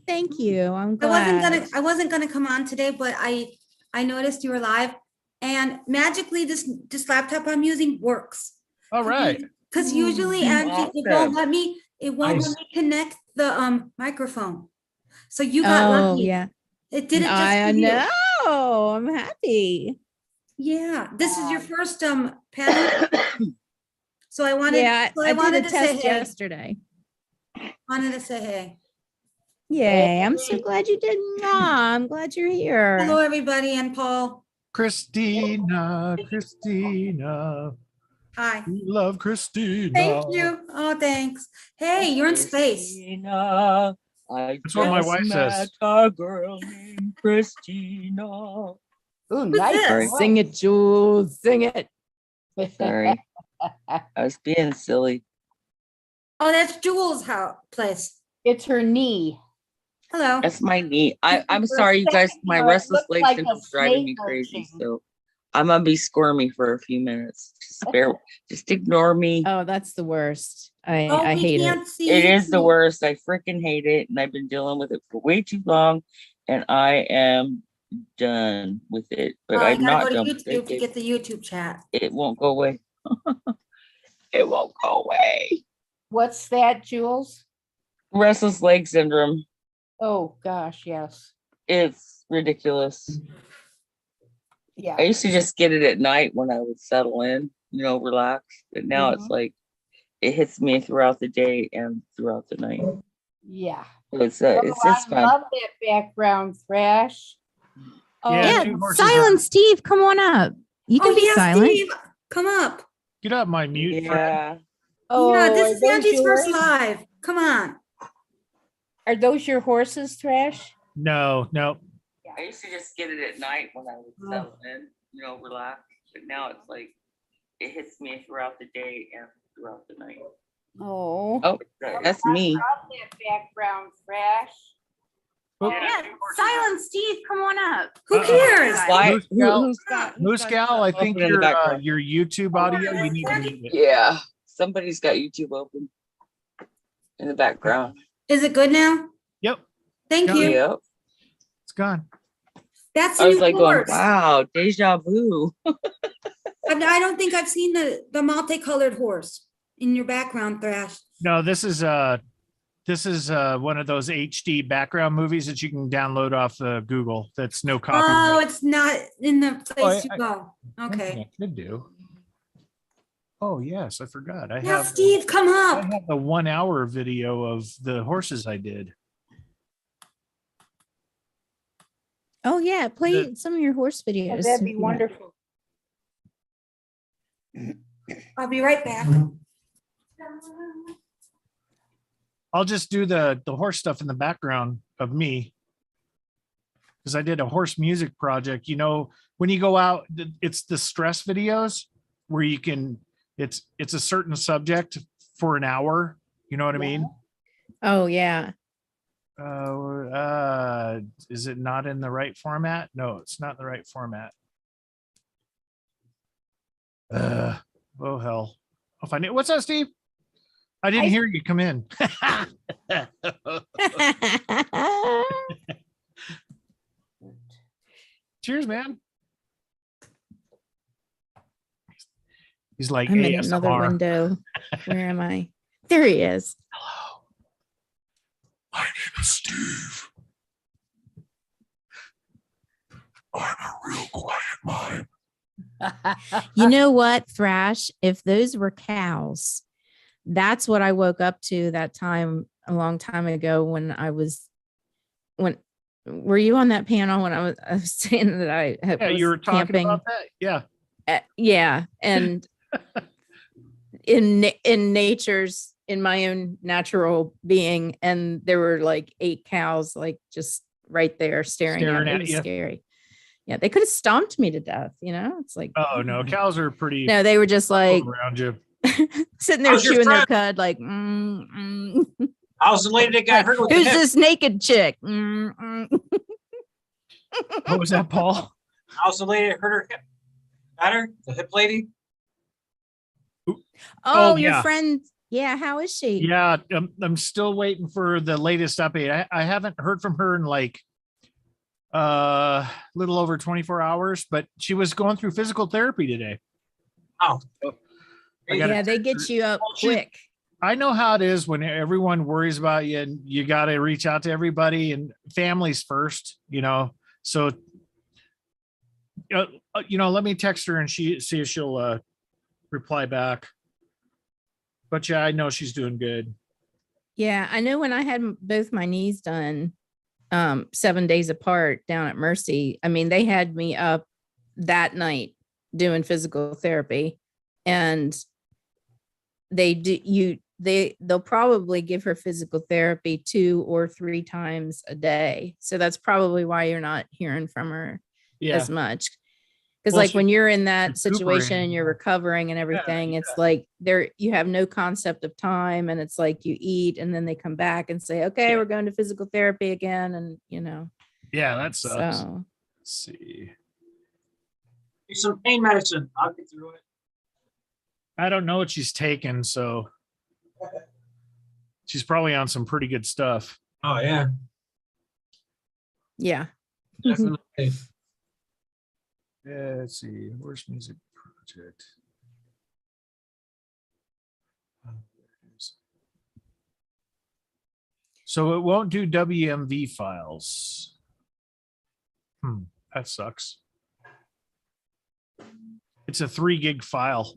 Thank you. I'm I glad. wasn't gonna come on today, but I noticed you were live, and magically this laptop I'm using works. All right. Because usually, Angie, it won't Awesome. let me. It won't Nice. let me connect the microphone. So you got Oh, lucky. yeah. It did it just I for you. know. I'm happy. Yeah, this is your first panel. So I wanted. Yeah, so I wanted did a to say test hey. yesterday. Wanted to say hey. Yay. I'm so glad you did. I'm glad you're here. Hello, everybody, and Paul. Christina. Hi. We love Christina. Thank you. Oh, thanks. Hey, you're in space. Christina, I That's what my just wife met says. a girl named Christina. Ooh, Who's nice. this? voice. Sing it, Jules. Sing it. Sorry. I was being silly. Oh, that's Jules' house place. It's her knee. Hello. That's my knee. I'm For a sorry, you guys. second, My it restless looked legs like have a been driving me snake crazy. lurching. So I'm gonna be squirmy for a few minutes. Just ignore me. Oh, that's the worst. I We hate it. can't see It is the you. worst. I freaking hate it, and I've been dealing with it for way too long, and I am done with it. But Oh, you I'm gotta not go done to with YouTube to it. get the YouTube chat. It won't go away. It won't go away. What's that, Jules? Restless leg syndrome. Oh, gosh, yes. It's ridiculous. Yeah. I used to just get it at night when I would settle in, relax. But now it's like it hits me throughout the day and throughout the night. Yeah. So it's I fun. love that background, Thrash. Oh, Yeah, Yeah, two horses Silent Steve, come on up. You can Oh, be yeah, silent. Steve, come up. Get up, my mute friend. Yeah. Yeah, Oh, this are is those Angie's first yours? live. Come on. Are those your horses, Thrash? No, no. I used to just get it at night when I would settle in, relax. But now it's like it hits me throughout the day and throughout the night. Oh. Oh, that's me. Drop that background, Thrash. Yeah, Silence, Steve, come on up. who cares? Why? Moose Gal, Who's got Moose Gal, I think open in the background? your YouTube audio, you need to mute it. Yeah, somebody's got YouTube open in the background. Is it good now? Yep, Thank Yeah. you. Yep. it's gone. That's I a was new like going, horse. wow, deja vu. I don't think I've seen the multicolored horse in your background, Thrash. No, this is one of those HD background movies that you can download off Google. That's no Oh, copyright. it's not in the place I- to go. Okay. I could do. Oh yes, I forgot. I Now, have Steve, come I up. have a 1 hour video of the horses I did. Oh yeah, play some of your horse videos. Oh, that'd if be you want. wonderful. I'll be right back. I'll just do the horse stuff in the background of me. Because I did a horse music project. When you go out, it's the stress videos where you can, it's a certain subject for an hour. You know what I mean? Oh yeah. Is it not in the right format? No, it's not in the right format. Oh hell. I'll find it. What's that, Steve? I didn't hear you come in. Cheers, man. He's like I'm in another ASMR. window. Where am I? There he is. Hello. My name is Steve. I'm a real quiet mime. You know what, Thrash? If those were cows, that's what I woke up to that time a long time ago when were you on that panel when I was saying that I Yeah, was you were talking camping? about that. Yeah. Yeah. And in my own natural being, and there were like 8 cows like just right there staring at me. It was you. scary. Yeah, they could have stomped me to death, it's like, Oh no, cows are pretty. no, they were just like around you. sitting there How's your chewing their friend? cud like How's the lady that got hurt with the who's hip? this naked chick? What was that, Paul? How's the lady that hurt her hip? Got her? The hip lady? Oh, your yeah. friend. Yeah, how is she? Yeah, I'm still waiting for the latest update. I haven't heard from her in like little over 24 hours, but she was going through physical therapy today. Oh. Yeah, they get you up quick. I know how it is when everyone worries about you and you got to reach out to everybody, and families first, so let me text her and see if she'll reply back. But yeah, I know she's doing good. Yeah, I know when I had both my knees done 7 days apart down at Mercy, I mean, they had me up that night doing physical therapy, and they'll probably give her physical therapy 2 or 3 times a day. So that's probably why you're not hearing from her as much. Because like when you're in that situation and you're recovering and everything, it's like you have no concept of time, and it's like you eat and then they come back and say, okay, we're going to physical therapy again. And Yeah, that sucks. So Let's see. Some pain medicine. I'll get through it. I don't know what she's taking, so she's probably on some pretty good stuff. Oh yeah. Yeah. Definitely. Yeah, let's see. Horse music project. So it won't do WMV files. That sucks. It's a 3 gig file.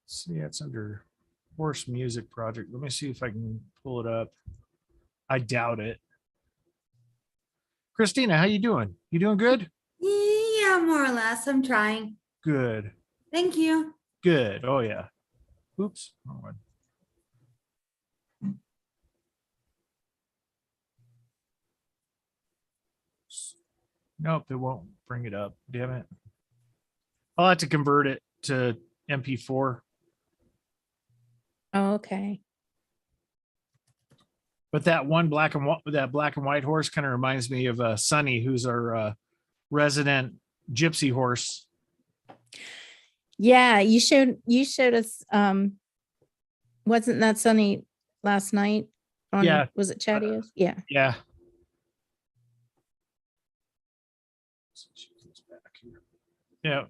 See, it's under horse music project. Let me see if I can pull it up. I doubt it. Christina, how you doing? You doing good? Yeah, more or less. I'm trying. Good. Thank you. Good. Oh yeah. Oops. Wrong one. Nope, it won't bring it up. Damn it. I'll have to convert it to MP4. Oh, okay. But that one black and white horse kind of reminds me of Sunny, who's our resident gypsy horse. Yeah, you showed us wasn't that Sunny last night on Yeah. Was it Chattios? Yeah. Yeah. Yeah.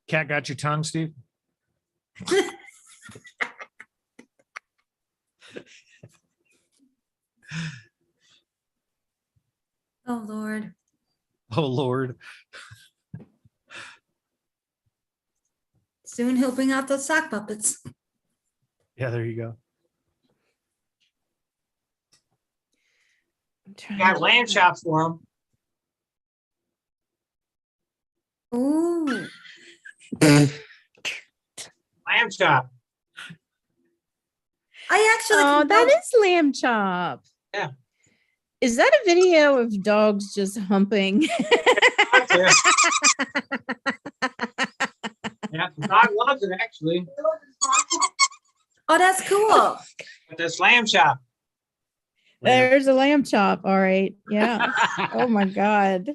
Cat got your tongue, Steve? Oh, Lord. Oh, Lord. Soon he'll bring out those sock puppets. Yeah, there you go. Got lamb chops for him. Ooh. Lamb chop. I actually. Oh, can that go- is lamb chop. Yeah. Is that a video of dogs just humping? Yeah, the dog loves it actually. Oh, that's cool. But this lamb chop. There's a lamb chop. All right. Yeah. Oh my God.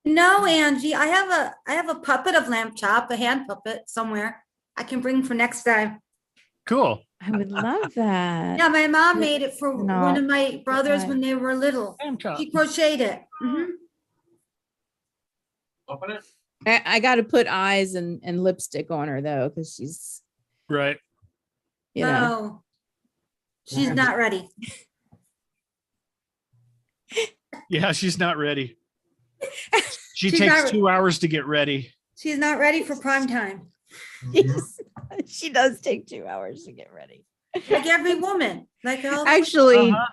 No, Angie, I have a puppet of lamb chop, a hand puppet somewhere. I can bring for next time. Cool. I would love that. Yeah, my mom made it for No. one of my brothers Okay. when they were little. Lamb chop. She crocheted it. Mhm. Open it. I got to put eyes and lipstick on her though, because she's, Right. you know. Oh, she's not ready. Yeah, she's not ready. She She's takes not- 2 hours to get ready. She's not ready for prime time. Yes, she does take 2 hours to get ready. Like every woman. Like all Actually, Uh-huh.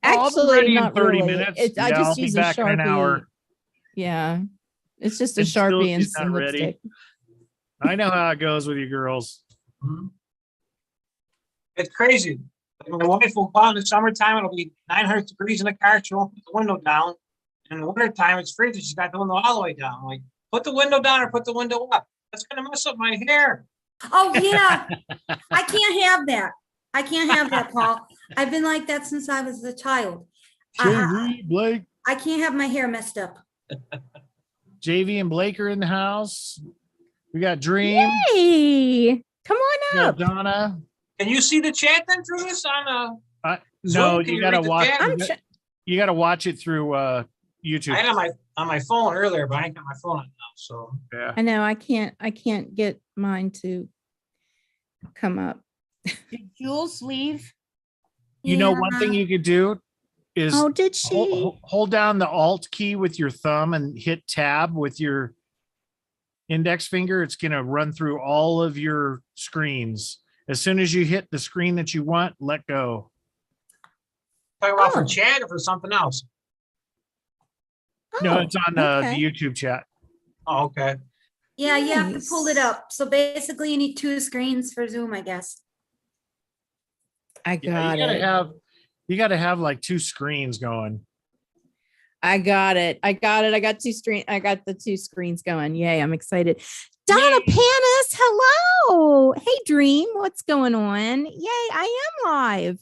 I'll be ready actually, in not 30 really. minutes. I Yeah, I'll just be use a back in an Sharpie. hour. Yeah, it's just a And still Sharpie and she's not some ready. lipstick. I know how it goes with you girls. It's crazy. Like my wife will go out in the summertime, it'll be 900 degrees in the car, she won't put the window down. In the wintertime, it's freezing, she's got the window all the way down. Like, put the window down or put the window up. That's gonna mess up my hair. Oh, yeah. I can't have that. I can't have that, Paul. I've been like that since I was a child. JV, Blake. I can't have my hair messed up. JV and Blake are in the house. We got Dream. Hey, come We on got up. Donna. Can you see the chat then through this on No, Zoom? Can you you gotta read the watch. chat? You gotta watch it through I YouTube. had on my phone earlier, but I ain't got my phone on now, so. Yeah. I know I can't get mine to come up. Did Jules leave? You know, one thing you could do is Oh, did she? hold down the Alt key with your thumb and hit Tab with your index finger. It's gonna run through all of your screens. As soon as you hit the screen that you want, let go. Talking about for Oh. chat or for something else? No, Oh, it's on okay. the YouTube chat. Oh, okay. Yeah, you have to pull it Nice. up. So basically you need 2 screens for Zoom, I guess. I Yeah, got it. you gotta have like 2 screens going. I got it. I got it. I got the 2 screens going. Yay, I'm excited. Donna Panis, hello. Hey, Dream, what's going on? Yay, I am live.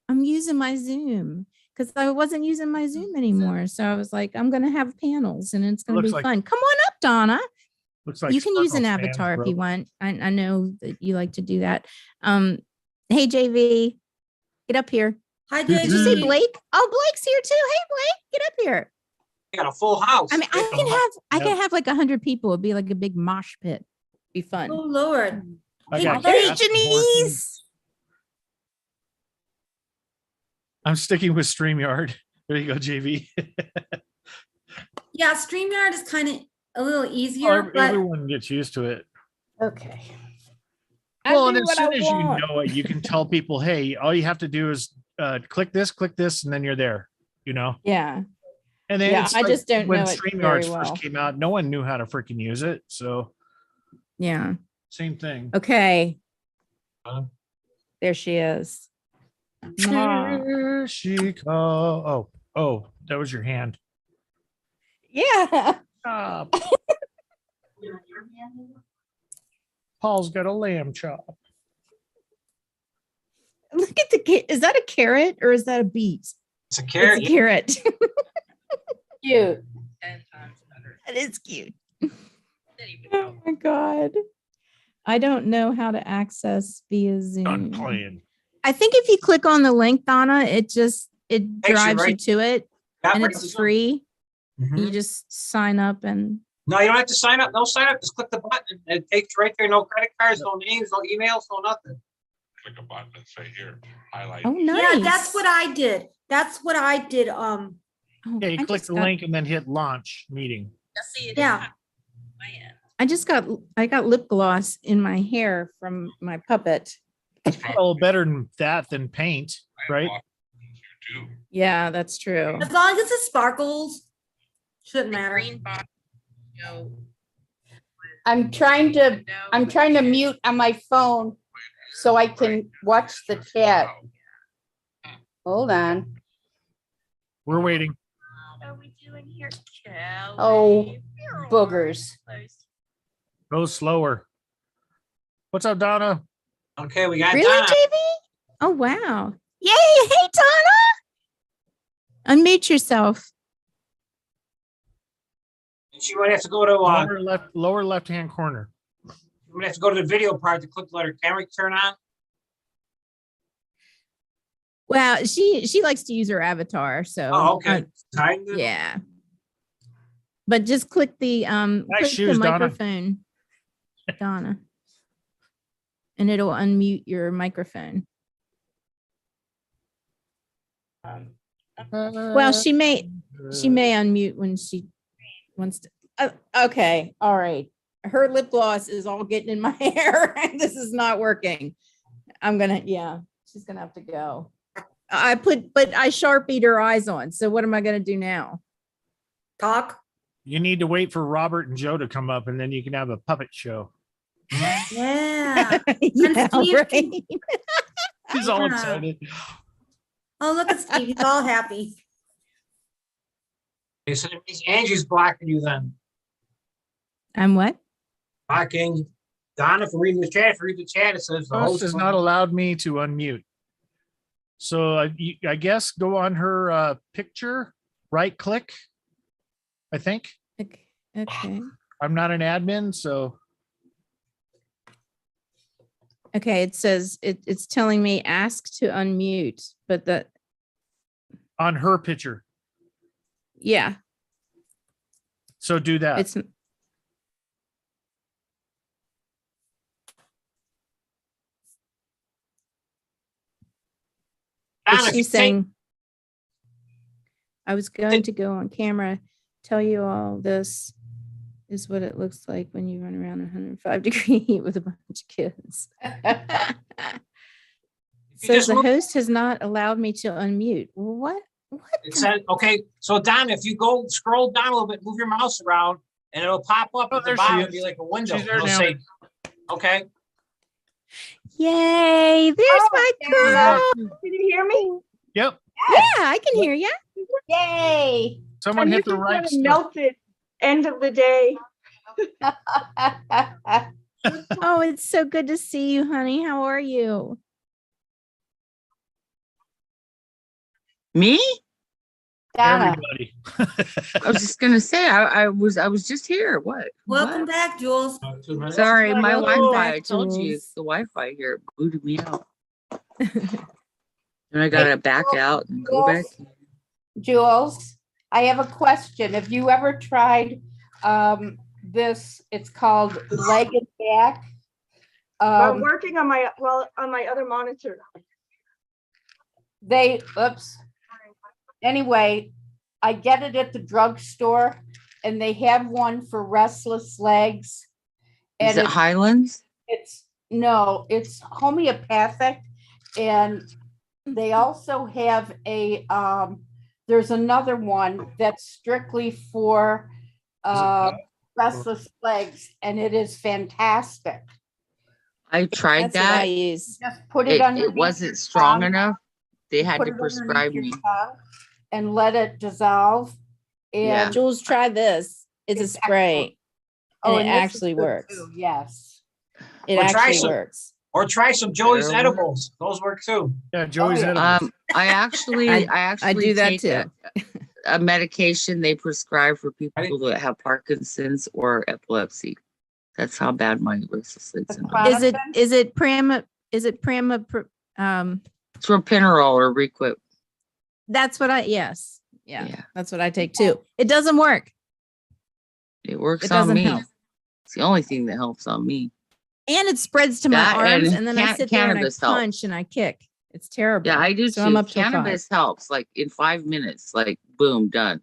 I'm using my Zoom because I wasn't using my Zoom anymore. So I was like, I'm going to have panels and it's going to Looks be like- fun. Come on up, Donna. Looks like You can use an Sparkle's fans avatar if you broke. want. I know that you like to do that. Hey, JV, get up here. Hi, Did you say JV. Blake? Oh, Blake's here too. Hey, Blake, get up here. You got a full house. I mean, I can have like 100 people. It'd be like a big mosh pit. Be fun. Oh, Lord. I Hey, got Blake. cats, Janice. I'm sticking with StreamYard. There you go, JV. Yeah, StreamYard is kind of a little easier, but Everyone gets used to it. Okay. I Well, do and as what I soon as you want. know it, you can tell people, hey, all you have to do is click this, and then you're there, you know? Yeah. And then Yeah, it's I like just don't when know it very StreamYards well. first came out, no one knew how to freaking use it. So Yeah. same thing. Okay. Uh, There she is. Mwah. Here she comes. Oh, that was your hand. Yeah. Ah, Paul's got a lamb chop. Look at is that a carrot or is that a beet? It's a carrot. It's a carrot. Cute. That is cute. Oh my God. I don't know how to access via Zoom. Done playing. I think if you click on the link, Donna, it Takes you drives you right- to it Yeah, and right it's to Zoom. free. Mhm. You just sign up and No, you don't have to sign up. No sign up. Just click the button. And it takes you right there. No credit cards, no names, no emails, no nothing. Click a button and say here, highlight. oh nice. Yeah, that's what I did. That's what I did. Oh, Yeah, you I click just the got- link and then hit launch meeting. Yeah. I got lip gloss in my hair from my puppet. Oh, better than that than paint, right? Yeah, that's true. As long as it sparkles, shouldn't matter. I'm trying to mute on my phone so I can watch the chat. Hold on. We're waiting. Oh, boogers. Go slower. What's up, Donna? Okay, we got Really, Donna. JB? Oh wow. Yay. Hey Donna. Unmute yourself. And she might have to go to Lower left-hand corner. you might have to go to the video part to click let her camera turn on. Well, she likes to use her avatar, so Oh, okay. Time to- yeah. But just click the click shoes, the Donna. microphone, Donna. And it'll unmute your microphone. Well, she may unmute when she wants to. Okay, all right. Her lip gloss is all getting in my hair, and this is not working. She's gonna have to go. But I Sharpied her eyes on. So what am I gonna do now? Talk. You need to wait for Robert and Joe to come up, and then you can have a puppet show. Yeah. Yeah, Steve right. He's all Yeah. excited. Oh, look at Steve. He's all happy. Okay, so that means Angie's blocking you then. I'm what? Blocking Donna for reading the chat. For reading the chat, it says the Host host has not allowed me to unmute. So I guess go on her picture, right click, I think. Okay. I'm not an admin, so Okay, it says it's telling me ask to unmute, but on her picture. yeah, So do that. it's Donna, she's keep saying- saying I was going to go on camera, tell you all this is what it looks like when you run around 105-degree heat with a bunch of kids. Says just the move- host has not allowed me to unmute. What? It said, okay, so Donna, if you go scroll down a little bit, move your mouse around, and it'll pop up at there the she bottom, is. and be like a window. She's there It'll now. say, okay. Yay, there's my girl. Can you hear me? Yep. Yeah, I can hear you. Yay. Someone And hit this the is right when it stuff. melted. End of the day. Oh, it's so good to see you, honey. How are you? Me? Donna. Everybody. I was just gonna say I was just here. What? Welcome back, Jules. Sorry, my Welcome Wi-Fi. back, I told you Jules. the Wi-Fi here booted me out. And I gotta back out and go back. Jules, I have a question. Have you ever tried this? It's called leg and back. I'm working on my other monitor. Anyway, I get it at the drugstore and they have one for restless legs. Is it it's- Highlands? No, it's homeopathic, and they also have there's another one that's strictly for restless legs, and it is fantastic. I tried That's what I that. use. Just put it It underneath your wasn't strong tongue. enough. They had Put to it underneath prescribe your me. tongue and let it dissolve. Yeah. And Jules, try this. It's a It's spray. oh, And it this is actually good works. too, yes. It Or try actually some- works. Or try some Joey's Really? edibles. Those work too. Yeah, Joey's yeah. edibles. I actually I do that take too. a medication they prescribe for people that have Parkinson's or epilepsy. That's how bad my restless leg syndrome is. Is it Prima? It's Propinerol or Requip. That's what yes. Yeah, Yeah. that's what I take too. It doesn't work. It works It on doesn't me. help. It's the only thing that helps on me. And it spreads to my That arms, and and then I sit there and I cannabis helps. punch and I kick. It's terrible. Yeah, I do So too. I'm up to Cannabis helps like in 5 minutes, like boom, done.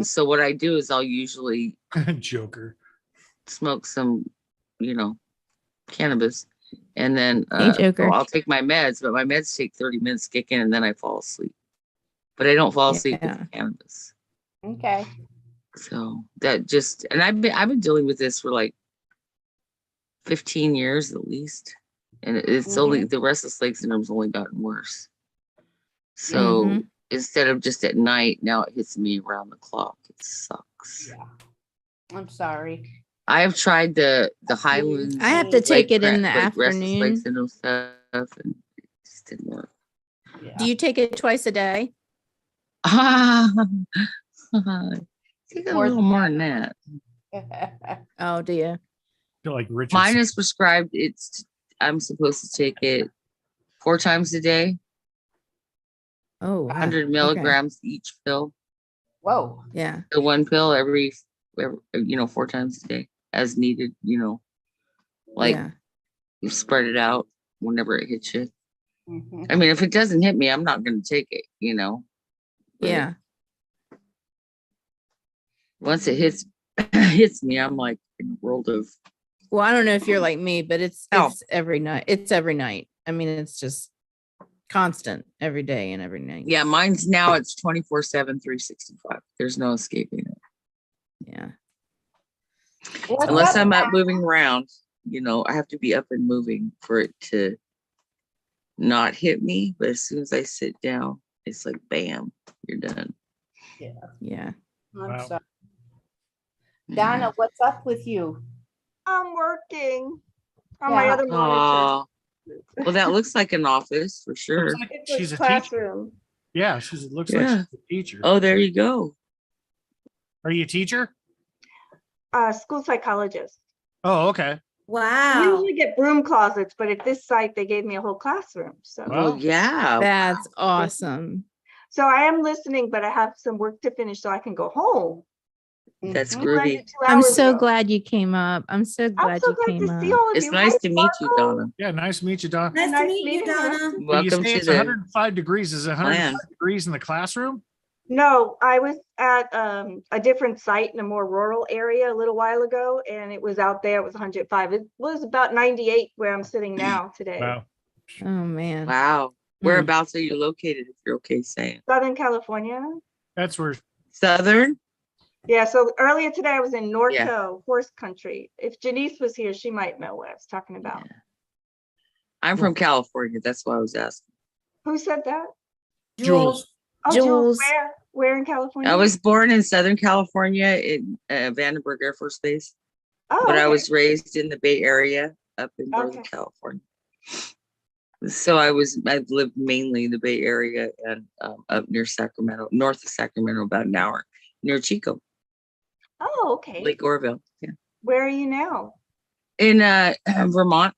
So what I do is I'll usually Joker. smoke some, cannabis, and then Hey, Joker. I'll take my meds, but my meds take 30 minutes to kick in, and then I fall asleep. But I don't fall asleep with Yeah. the cannabis. Okay. So that just, and I've been dealing with this for like 15 years at least, and it's only the restless leg syndrome's only gotten worse. So instead of just at night, now it hits me around the clock. It sucks. Yeah. I'm sorry. I have tried the Highlands. I have to take it in the restless leg afternoon. syndrome stuff, and it just didn't work. Do you take it twice a day? Take a little more than that. Oh, do you? Feel like Richard. Mine is prescribed. I'm supposed to take it 4 times a day. Oh, wow. 100 milligrams each pill. Whoa. Yeah. The one pill every 4 times a day as needed. Like Yeah. you spread it out whenever it hits you. Mhm. I mean, if it doesn't hit me, I'm not going to take it. But Yeah. once it hits me, I'm like in a world of. Well, I don't know if you're like me, but it's Oh. every night. It's every night. I mean, it's just constant every day and every night. Yeah, mine's now it's 24/7, 365. There's no escaping it. Yeah. Unless I'm out moving around, I have to be up and moving for it to not hit me. But as soon as I sit down, it's like bam, you're done. Yeah. Yeah. I'm sorry. Donna, what's up with you? I'm working on my Yeah. other monitor. Well, that looks like an office for sure. It's a She's a teacher. classroom. Yeah, it looks like Yeah. she's a teacher. Oh, there you go. Are you a teacher? School psychologist. Oh, okay. We Wow. usually get broom closets, but at this site, they gave me a whole classroom. So, Well, yeah. That's awesome. so I am listening, but I have some work to finish so I can go home. That's I landed groovy. 2 I'm hours so ago. glad you came up. I'm so I'm glad so you glad came to see up. all of It's you. nice Hi, to meet you, Sparkle. Donna. Yeah, nice to meet you, Don. Nice to meet you, meeting you. Donna. But you Welcome say to it's the. 105 degrees. Is it 105 land. degrees in the classroom? No, I was at a different site in a more rural area a little while ago, and it was out there. It was 105. It was about 98 where I'm sitting now today. Wow. Oh man. Wow. Whereabouts are you located, if you're okay saying? Southern California. That's where. Southern? Yeah, so earlier today I was in Norco, horse country. If Janice was here, she might know what I was talking about. I'm from California. That's why I was asking. Who said that? Jules. Oh, Jules, Jules. where in California? I was born in Southern California in Vandenberg Air Force Base, Oh, but I okay. was raised in the Bay Area up in Northern Okay. California. So I've lived mainly in the Bay Area and up near Sacramento, north of Sacramento, about an hour, near Chico, Oh, okay. Lake Orville. Yeah. Where are you now? In Vermont.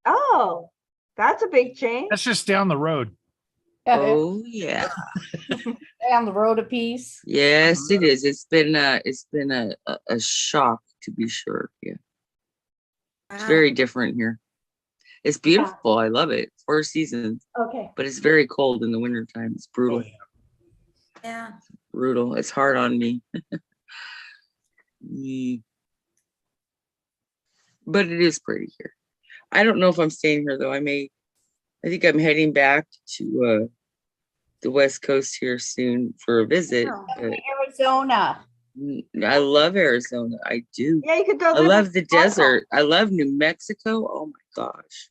Oh, that's a big change. That's just down the road. Oh yeah. Down the road a piece. Yes, it is. It's been a shock to be sure. Yeah. It's very different here. It's beautiful. I love it. 4 seasons. Okay. But it's very cold in the wintertime. It's brutal. Yeah. Brutal. It's hard on me. But it is pretty here. I don't know if I'm staying here though. I think I'm heading back to the West Coast here soon for a visit. But Arizona. I love Arizona. I do. Yeah, you could go. I visit love the Sparkle. desert. I love New Mexico. Oh my gosh.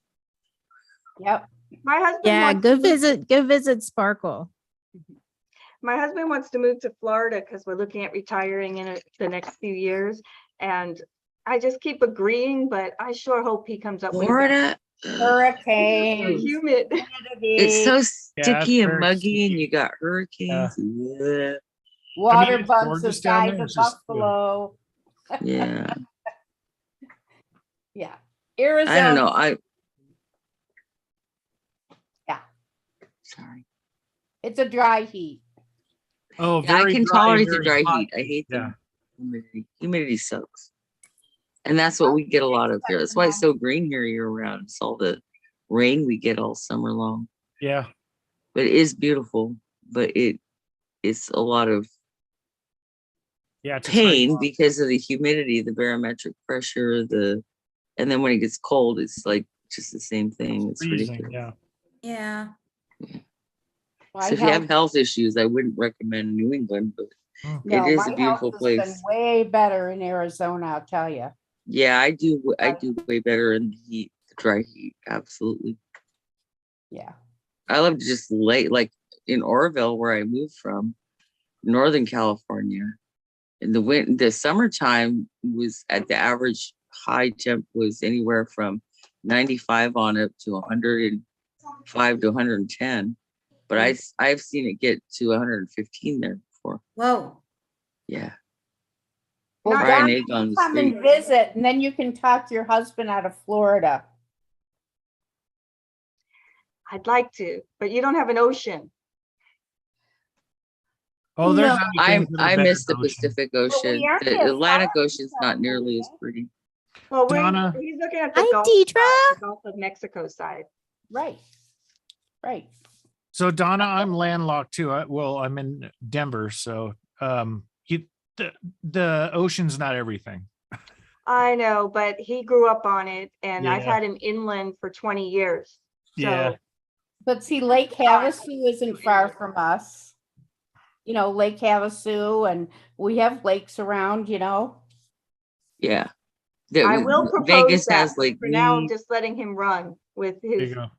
Yep. My husband. Yeah, wants go to move- visit Sparkle. My husband wants to move to Florida because we're looking at retiring in the next few years, and I just keep agreeing, but I sure hope he comes up Florida. with Hurricanes. humid. It's so Yeah, sticky it's and very muggy, sticky. and you got hurricanes. Yeah. Water it's bugs the gorgeous down size there. of It's just, buffalo. Yeah. Yeah. Arizona. I don't know. Yeah. Sorry. It's a dry heat. Oh, Yeah, I very can dry, tolerate the very dry hot. heat. I hate Yeah. the humidity. Humidity sucks. And that's what we get a lot of here. That's why it's so green here year round. It's all the rain we get all summer long. Yeah. But it is beautiful. But it's a lot of Yeah. It's a pain trade-off. because of the humidity, the barometric pressure, and then when it gets cold, it's like just the same thing. It's Freezing, ridiculous. Yeah. So if you have health issues, I wouldn't recommend New England, but No, it is my a beautiful health has been place. way better in Arizona, I'll tell you. Yeah, I do way better in the heat, the dry heat. Absolutely. Yeah. I love to just lay like in Orville, where I moved from, Northern California. In the summertime was at the average high temp was anywhere from 95 on up to 105 to 110. But I've seen it get to 115 there before. Whoa. Yeah. Well, Frying Don, egg on the come street. and visit, and then you can talk your husband out of Florida. I'd like to, but you don't have an ocean. Oh, there's No. other things that are I better miss the than ocean. Pacific Ocean. aren't The that Atlantic far Ocean's not nearly as pretty. Well, Donna. he's looking at the Hi, Gulf, Deidre. side, the Gulf of Mexico side. Right. Right. So Donna, I'm landlocked too. I'm in Denver, so the ocean's not everything. I know, but he grew up on it, and I've Yeah. had him inland for 20 years. So Yeah. But see, Lake Havasu isn't far from us. You know, Lake Havasu, and we have lakes around, you know. Yeah. I will propose Vegas that. has like For now, I'm Mead. just letting him run with There his you go.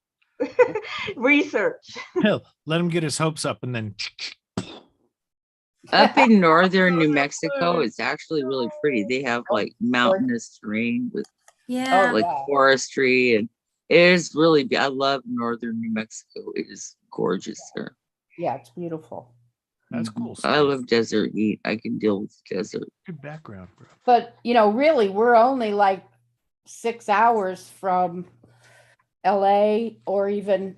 research. Hell, let him get his hopes up and then Up in northern New Mexico, it's actually really pretty. They have like mountainous terrain with Yeah. like forestry, and it is really. I love northern New Mexico. It is gorgeous there. Yeah, it's beautiful. That's cool. I love desert heat. I can deal with desert. Good background, bro. But, you know, really, we're only like 6 hours from LA or even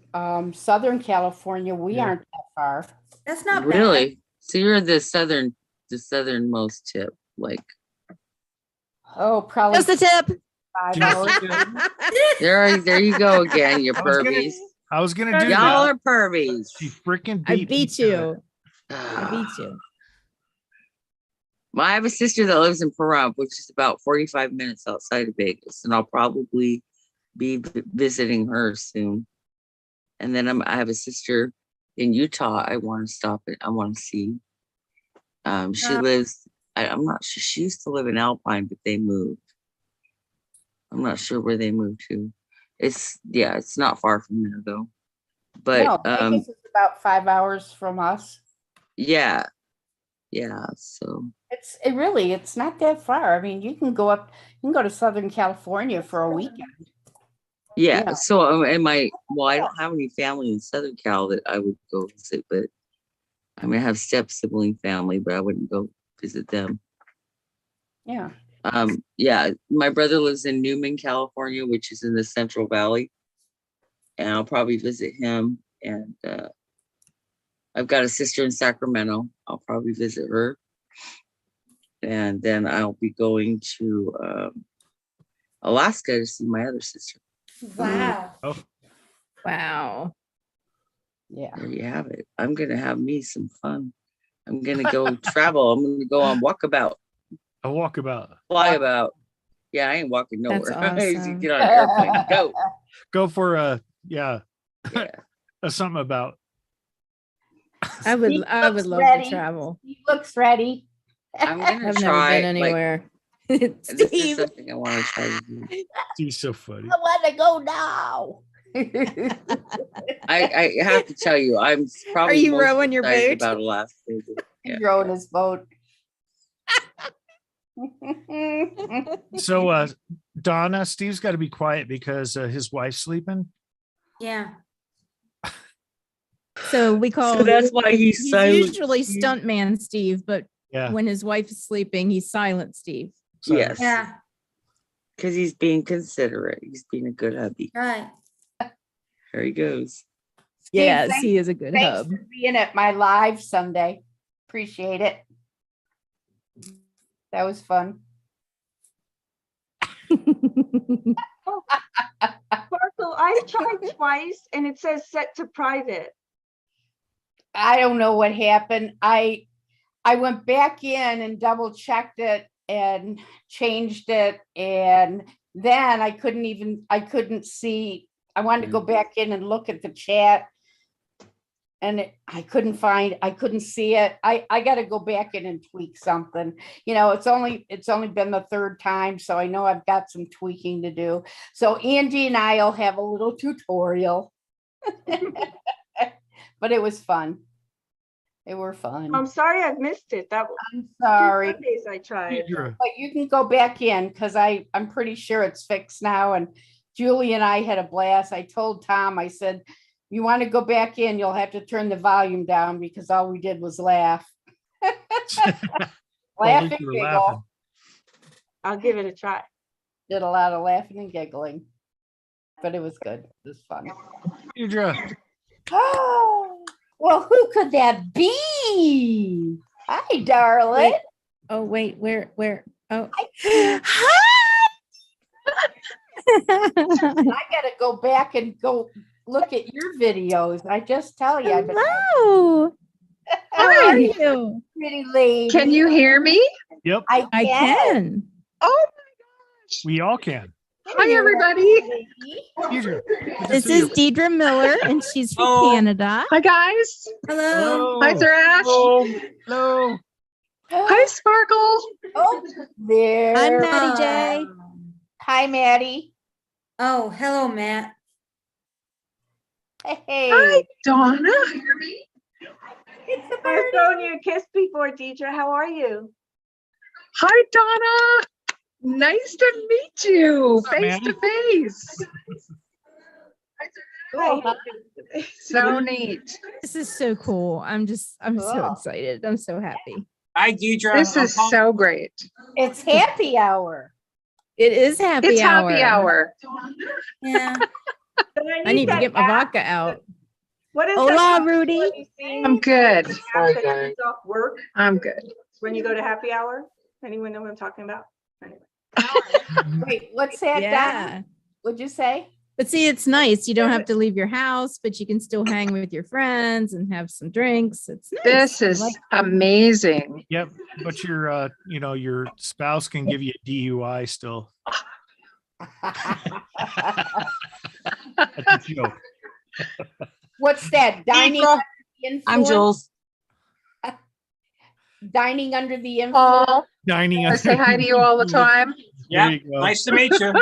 Southern California. We Yeah. aren't that far. That's not bad. Really? So you're the southernmost tip, like Oh, probably Just the tip. 5 hours. there you go again, you I was gonna- pervies. I was gonna do Y'all that. are pervies. She freaking I beat beat me to it. you. I beat you. I have a sister that lives in Pahrump, which is about 45 minutes outside of Vegas, and I'll probably be visiting her soon. And then I have a sister in Utah. I want to stop it. I want to see. She lives. I'm not sure. She used to live in Alpine, but they moved. I'm not sure where they moved to. It's not far from there though. But No, Vegas is about 5 hours from us. yeah. So It's not that far. I mean, you can go to Southern California for a weekend. yeah. Yeah. So I don't have any family in Southern Cal that I would go visit, but I mean, I have step sibling family, but I wouldn't go visit them. Yeah. Yeah, my brother lives in Newman, California, which is in the Central Valley, and I'll probably visit him. And I've got a sister in Sacramento. I'll probably visit her, and then I'll be going to Alaska to see my other sister. Wow. Oh, Wow. Yeah. There you have it. I'm gonna have me some fun. I'm gonna go travel. I'm gonna go on walkabout, a walkabout. flyabout. Yeah, I ain't walking That's nowhere. I awesome. get on an airplane. Go. Go for a Yeah. something about. I would Steve love looks to ready. travel. He looks ready. I'm gonna I've never try. been anywhere. This is Steve. something I want to try to do. He's so funny. I want to go now. I have to tell you, I'm probably you most rowing your excited boat? about Alaska. He's rowing his boat. So Donna, Steve's got to be quiet because his wife's sleeping. Yeah. So we call So that's why he's silent. usually stuntman Steve, but Yeah. when his wife is sleeping, he's silent Steve. Yes. Yeah. Because he's being considerate. He's being a good hubby. Right. There he goes. Yes, thanks- he is a good Thanks hub. for being at my live Sunday. Appreciate it. That was fun. Sparkle, I've tried twice and it says set to private. I don't know what happened. I went back in and double checked it and changed it, and then I couldn't see. I wanted to go back in and look at the chat, and I couldn't see it. I got to go back in and tweak something. You know, it's only been the third time, so I know I've got some tweaking to do. So Angie and I'll have a little tutorial. But it was fun. They were fun. I'm sorry I've missed it. I'm sorry. 2 Sundays I tried. But you can go back in because I'm pretty sure it's fixed now. And Julie and I had a blast. I told Tom, I said, you want to go back in, you'll have to turn the volume down because all we did was laugh. Laugh and giggle. I'll give it a try. Did a lot of laughing and giggling. But it was good. It was fun. Deidre. Oh, well, who could that be? Hi, darling. Oh, wait, where? Oh. I gotta go back and go look at your videos. I just tell you. Hello. How are you? Pretty lady. Can you hear me? Yep. I can. Oh We all can. Hi, everybody. Deidre. This is Deidre Miller, and she's from Canada. Hi, guys. Hello. Hi, Sir Ash. Hello. Hi, Sparkle. Oh, there. I'm Maddie J. Hi, Maddie. Oh, hello, Matt. Hey. Hi, Donna. I've thrown you a kiss before, Deidre. How are you? Hi, Donna. Nice to meet you What's up, face Maddie? to face. Hi. So neat. This is so cool. I'm so Cool. excited. I'm so happy. Hi, Deidre. This I'm is calling- so great. It's happy hour. It is happy It's hour. happy hour. Yeah. But I need to that get my app. vodka out. What is Hola, that? Rudy. Let me see. I'm good. The app that turns off work I'm good. when you go to happy hour. Anyone know what I'm talking about? Anyway. Wait, what's that? Yeah. Donna? What'd you say? But see, it's nice. You don't have to leave your house, but you can still hang with your friends and have some drinks. It's nice. This is amazing. Yep. But your your spouse can give you a DUI still. That's a joke. What's that? Dining under the influence? I'm Jules. Dining under the influence. Paul, Dining. I say hi to you all the time. Yeah, There you go. nice to meet you.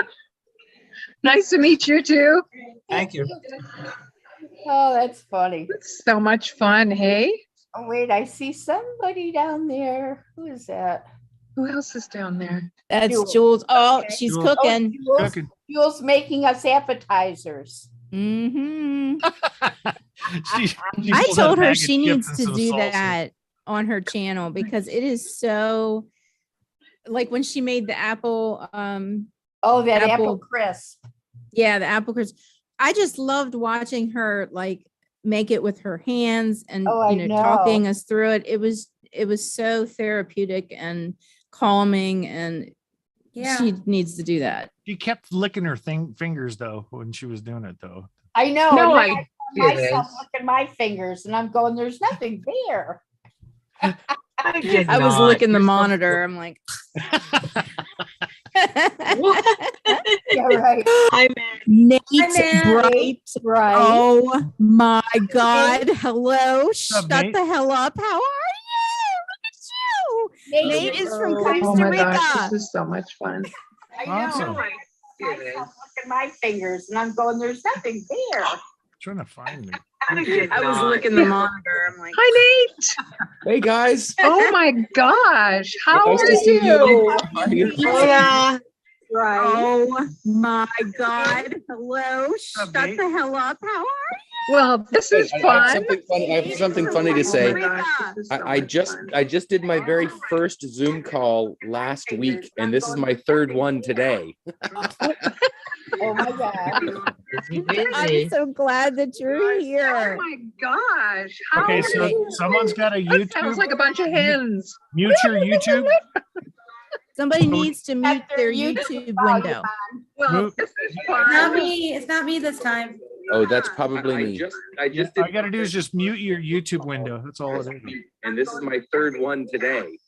Nice to meet you too. Thank you. Oh, that's funny. It's so much fun. Hey, Oh, wait, I see somebody down there. Who is that? who else is down there? That's Jules. Jules. Oh, Okay. she's Jules. cooking. Jules, Cooking. Jules making us appetizers. Hmm She I pulls out a told her bag of she chips needs and to some do salsa. that on her channel because it is so like when she made the apple Oh, that apple Apple- crisp. yeah, the apple crisp. I just loved watching her like make it with her hands and Oh, I know, talking us through it. It was so therapeutic and calming, and Yeah. she needs to do that. She kept licking her fingers though when she was doing it though. I know. No, and then I found didn't. myself looking at my fingers and I'm going, there's nothing there. I was licking the monitor. I'm like, Yeah, right. Hi, Nate Matt. Bright. Right. Oh my God. Hello. Shut Nate? the hell up. How are you? Look at you. Nate is from Oh Costa my gosh, this Rica. is so much fun. I know. Awesome. Myself, look at my fingers and I'm going, there's nothing there. Trying to find me. I was looking the monitor. I'm like, Hi, Nate. Hey guys. Oh my gosh, how Nice are to see you. you? yeah. Right. Oh my God. Hello. up, Shut Nate? the hell up. How are you? Well, this is I have fun. something funny. I have something funny to Oh say. my gosh, this is so I much just fun. I just did my very first Zoom call last week, and this is my third one today. Oh my God. I'm so glad that you're Oh here. my gosh. How Okay, are so you? someone's got a That sounds YouTube. like a bunch of hens. Mute your YouTube. Somebody needs to mute Got their their YouTube volume window. on. Well, Move. this is Not fun. me. It's not me this time. Oh, that's probably me. Yeah, all you gotta do is just mute your YouTube window. That's all it is. And this is my third one today.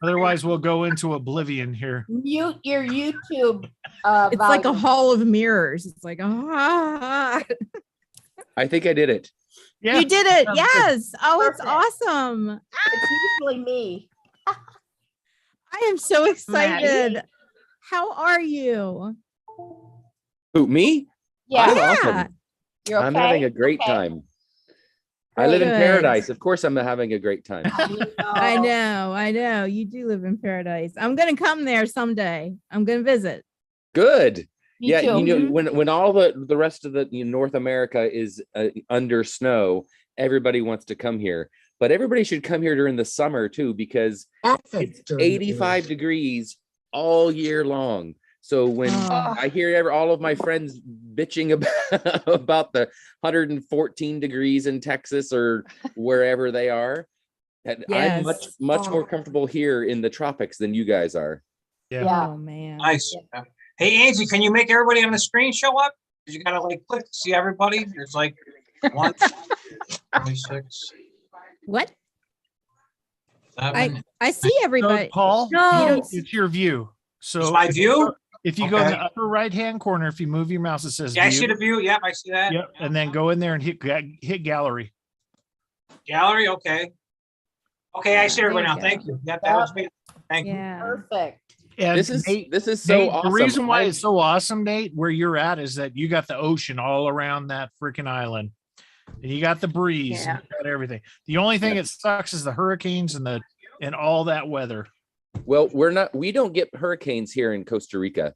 Otherwise, we'll go into oblivion here. Mute your YouTube. It's like a volume. hall of mirrors. It's like, ah. I think I did it. Yeah, You did it. sounds good. Yes. Oh, it's Perfect. awesome. It's usually me. I am so excited. How are you? Who, me? Yeah. I'm Yeah. awesome. You're okay. I'm having a great Okay. time. I live in Good. paradise. Of course, I'm having a great time. I know. You do live in paradise. I'm gonna come there someday. I'm gonna visit. Good. Me Yeah, too. you know, when all the rest of the North America is under snow, everybody wants to come here. But everybody should come here during the summer too, because it's 85 degrees all year long. So when Oh. I hear all of my friends bitching about about the 114 degrees in Texas or wherever they are, and I'm Yes. much more comfortable here in the tropics than you guys are. Yeah. Oh man. Nice. Hey, Angie, can you make everybody on the screen show up? 'Cause you gotta like click to see everybody. There's like 1, 26, What? 7. I see So, everybody. Paul, No. it's your view. So It's my view? if you go in the Okay. upper right hand corner, if you move your mouse, it says Yeah, I see view. the view. Yep, I see that. Yep, and then go in there and hit gallery. Gallery, okay. Okay, I see There everybody you now. go. Thank you. Yep, that was me. Thank you. Yeah. Perfect. And This is Nate, so Nate, awesome. the reason why I'm- it's so awesome, Nate, where you're at is that you got the ocean all around that freaking island. And you got the breeze and you got everything. The only thing that sucks is the hurricanes and all that weather. Well, we don't get hurricanes here in Costa Rica.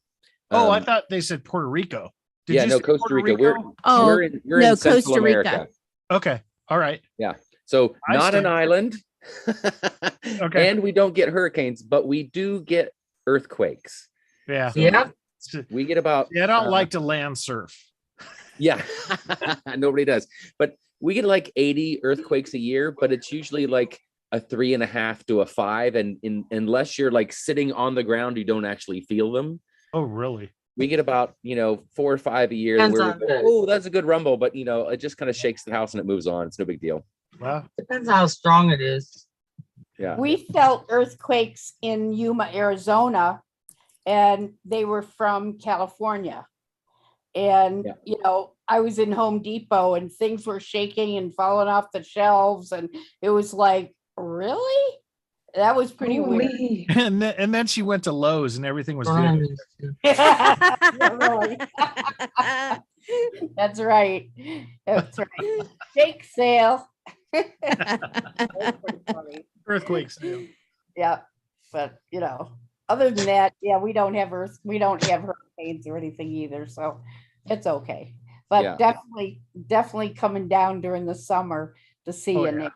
Oh, I Um, thought they said Puerto Rico. Did yeah, you no, say Costa Puerto Rica. Rico? Oh, We're in no, Central Costa Rica. America. Okay. All right. Yeah. So I not an stand- island. Okay. And we don't get hurricanes, but we do get earthquakes. Yeah. So we get about I don't like to land surf. yeah. Nobody does. But we get like 80 earthquakes a year, but it's usually like a 3.5 to a 5. And unless you're like sitting on the ground, you don't actually feel them. Oh, really? We get about 4 or 5 a year. Depends Where on we go, oh, that's a good rumble, but it just kind of shakes the house and it moves on. It's no big deal. Wow. Depends how strong it is. Yeah. We felt earthquakes in Yuma, Arizona, and they were from California. And, I was in Home Depot and things were shaking and falling off the shelves. And it was like, really? That was pretty weird. And then she went to Lowe's and everything was good. Really. That's right. That's right. Shake sale. Earthquakes. Yeah. But other than that, yeah, we don't have hurricanes or anything either. So it's okay. But Yeah. definitely coming down during the summer to see you, Nick.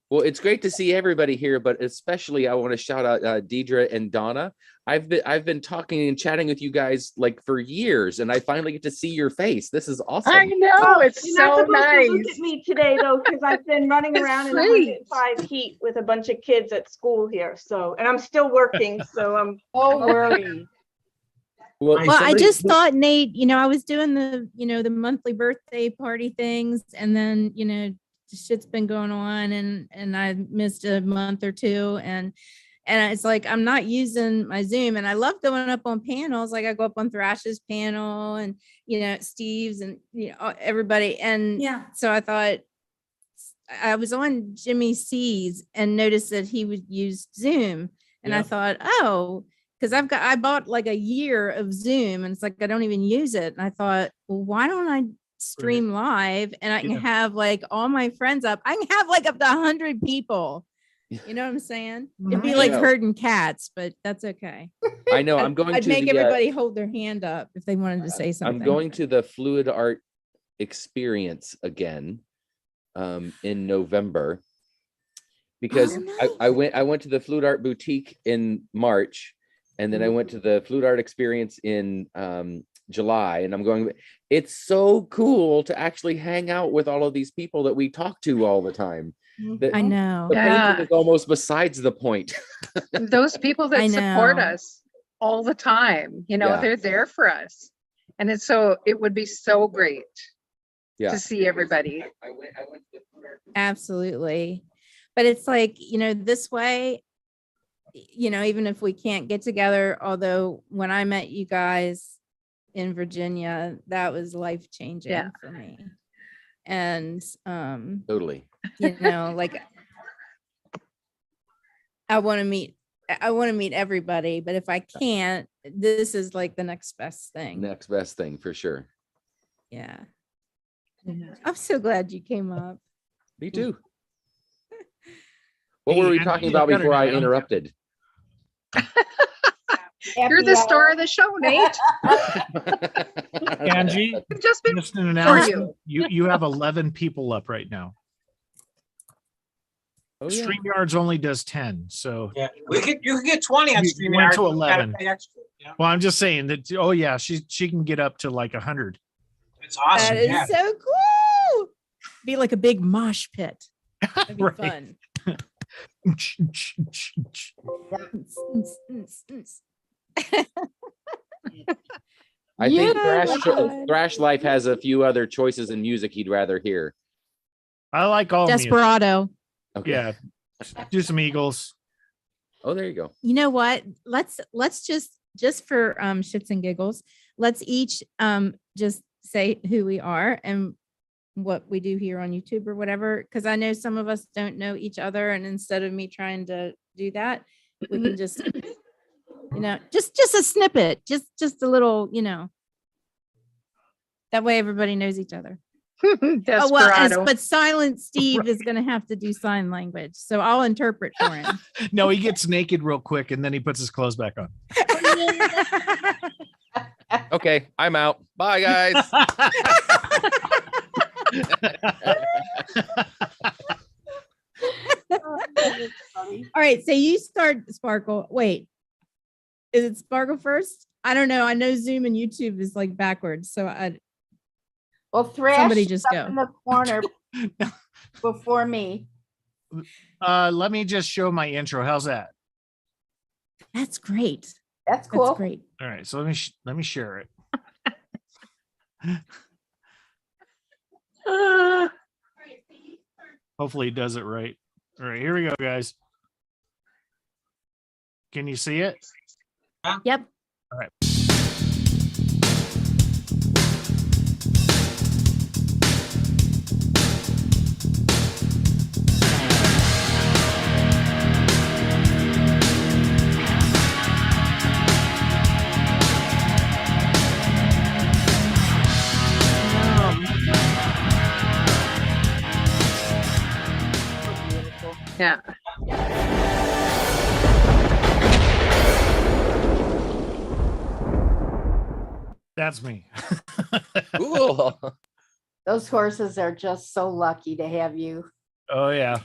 Well, it's great to see everybody here, but especially I want to shout out Deidre and Donna. I've been talking and chatting with you guys like for years, and I finally get to see your face. This is awesome. I know, it's You're not so supposed to look nice. at me today though, because I've been running It's around in great. 105 heat with a bunch of kids at school here. So, and I'm still working. So Don't worry. Well, I just thought, Nate, I was doing the monthly birthday party things, and then, shit's been going on and I missed a month or two. And And it's like, I'm not using my Zoom, and I love going up on panels. Like I go up on Thrash's panel and, Steve's and, everybody. And Yeah. so I thought, I was on Jimmy C's and noticed that he would use Zoom. And I thought, oh, because I bought like a year of Zoom, and it's like I don't even use it. And I thought, well, why don't I stream live and I can have like all my friends up? I can have like up to 100 people. You know what I'm saying? It'd be like herding cats, but that's okay. I know. I'm going I'd to make the, everybody hold their hand up if they wanted to say something. I'm going to the Fluid Art Experience again in November, because I went to the Fluid Art Boutique in March, and then I went to the Fluid Art Experience in July, and I'm going. It's so cool to actually hang out with all of these people that we talk to all the time. I know. The painting is almost besides the point. Those people that support us all the time, Yeah. they're there for us. And it would be so great to see everybody. Absolutely. But it's like, this way, even if we can't get together, although when I met you guys in Virginia, that was life changing for me. And Totally. Like I want to meet everybody, but if I can't, this is like the next best thing. Next best thing for sure. Yeah. I'm so glad you came up. Me too. What were we talking about before I interrupted? You're the star of the show, Nate. Angie, just an announcement. You have 11 people up right now. Oh, yeah. StreamYards only does 10, so Yeah, you can get 20 on you StreamYard. went to You gotta 11. pay extra. Yeah. Well, I'm just saying that. Oh yeah, she can get up to like 100. It's awesome. That is Yeah. so cool. Be like a big mosh pit. That'd be Right. fun. I think Yeah. Thrash Life has a few other choices in music he'd rather hear. I like all music. Desperado. Okay. Yeah, do some Eagles. Oh, there you go. You know what? Let's just for shits and giggles, let's each just say who we are and what we do here on YouTube or whatever, because I know some of us don't know each other, and instead of me trying to do that, we can just just a snippet, just a little, that way everybody knows each other. Oh, well, but Silent Steve is going to have to do sign language, so I'll interpret for him. No, he gets naked real quick and then he puts his clothes back on. Okay, I'm out. Bye, guys. All right, so you start, Sparkle. Wait, is it Sparkle first? I don't know. I know Zoom and YouTube is like backwards, so Well, Thrash somebody is just up go in the corner before me. Let me just show my intro. How's that? That's great. That's cool. That's great. All right, so let me share it. Hopefully he does it right. All right, here we go, guys. Can you see it? Yep. All right. Yeah. That's me. Cool. Those horses are just so lucky to have you. Oh yeah.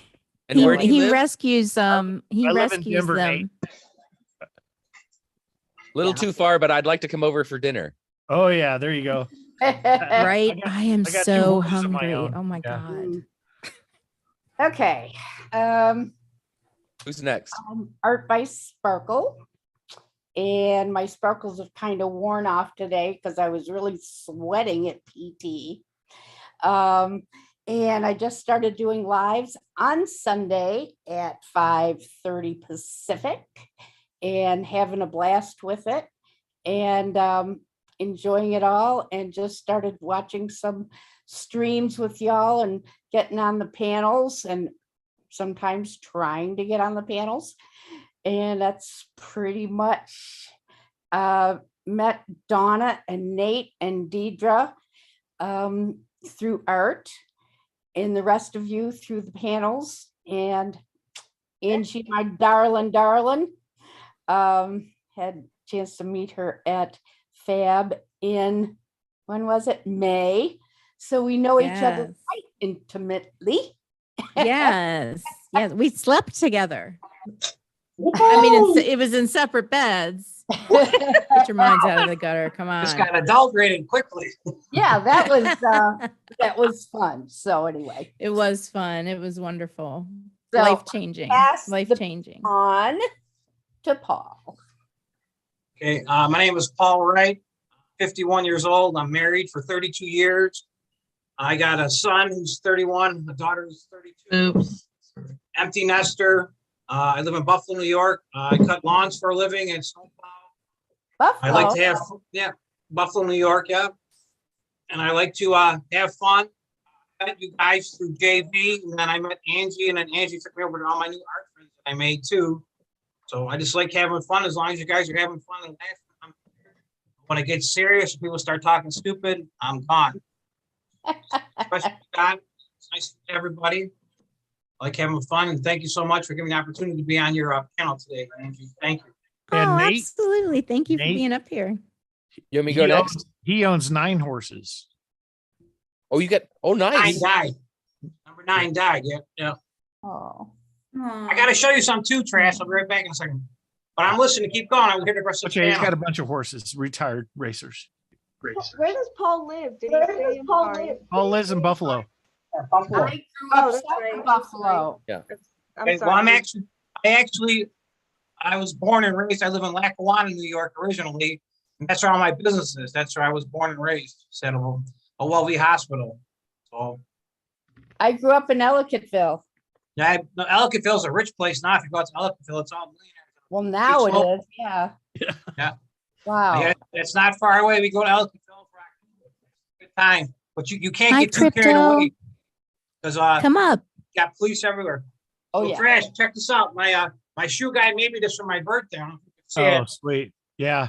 And where do you live? Rescues he I live in rescues Denver, them. Little too far, but I'd like to come over for dinner. Oh yeah, there you go. Right? I am I got two so horses of my hungry. own. Oh my Yeah. God. Okay. Who's next? Art by Sparkle. And my sparkles have kind of worn off today because I was really sweating at PT. And I just started doing lives on Sunday at 5:30 Pacific and having a blast with it and enjoying it all, and just started watching some streams with y'all and getting on the panels and sometimes trying to get on the panels. And that's pretty much met Donna and Nate and Deidre through art, and the rest of you through the panels. And Angie, my darling, had a chance to meet her at Fab in, when was it? May. So we know each other Yes. quite intimately. Yes. Yes. We slept together. I mean, it was in separate beds. Get your minds out of the gutter. Come on. Just got adulterated quickly. Yeah, that was fun. So anyway, It was fun. It was wonderful. So, Life changing. pass Life the changing. on to Paul. Okay, my name is Paul Wright, 51 years old. I'm married for 32 years. I got a son who's 31, a daughter who's 32. Oops. Empty nester. I live in Buffalo, New York. I cut lawns for a living and snowplow. Buffalo. I like to have, Buffalo, New York, yeah. And I like to have fun. I met you guys through JV, and then I met Angie, and then Angie took me over to all my new art friends that I made too. So I just like having fun as long as you guys are having fun and laughing. When it gets serious, people start talking stupid, I'm gone. Especially God, it's nice to meet everybody. I like having fun, and thank you so much for giving me the opportunity to be on your panel today, Angie. Thank you. And Oh, Nate- absolutely. Thank you for Nate- being up here. You want me to go next? He owns 9 horses. Oh, you got, oh, 9 nice. died. Number 9 died. Yeah. Oh. I got to show you some too, Trash. I'll be right back in a second. But I'm listening. Keep going. I'm here to rest of the Okay, he's got a channel. bunch of horses, retired racers. Great. Where does Paul live? Did he say in Paul? Paul lives in Buffalo. Buffalo. I grew Oh, up that's south right. of Buffalo. Yeah. I'm Okay, well, sorry. I was born and raised. I live in Lackawanna, New York originally. And that's where all my business is. That's where I was born and raised. Instead of a Wellesley hospital. So I grew up in Ellicottville. yeah, Ellicottville's a rich place now. If you go out to Ellicottville, it's all millionaires. Well, now It's all- it is. Yeah. Yeah. Wow. Yeah, it's not far away. We go to Ellicottville for a good time, but you can't Hi, get too carried Crypto. away because Come up. got police everywhere. Oh, So yeah. Trash, check this out. My shoe guy made me this for my birthday. I don't know if you can see Oh, it. sweet. Yeah.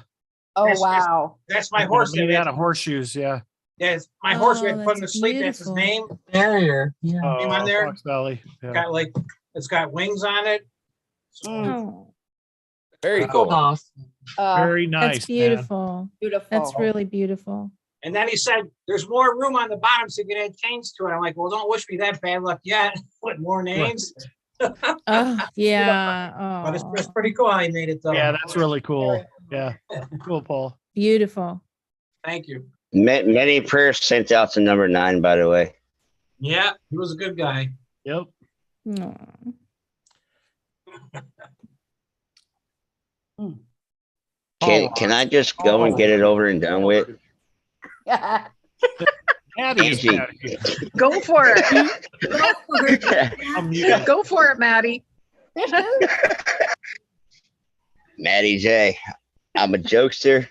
Oh, That's- wow. That's my horse. Made out of horseshoes. Yeah. Yeah, it's my horse we Oh, had put him to that's sleep. That's his beautiful. name. Barrier. Yeah. Name on there. Fox Valley. Yeah. Got it's got wings on it. So, Oh, Very cool. Awesome. Very nice. that's beautiful. Beautiful. That's really beautiful. and then he said, "There's more room on the bottom, so you can add chains to it." I'm like, "Well, don't wish me that bad luck yet." With more names, Oh, yeah. but it's Oh, pretty cool how he made it though. Yeah, that's really cool. Yeah. Cool, Paul. beautiful. Thank you. Many prayers sent out to number 9, by the way. Yeah, he was a good guy. Yep. Aw. Can I just go and get it over and done with? Maddie is Angie. Maddie. Go for it. I'm muted. Go for it, Maddie. Maddie J. I'm a jokester.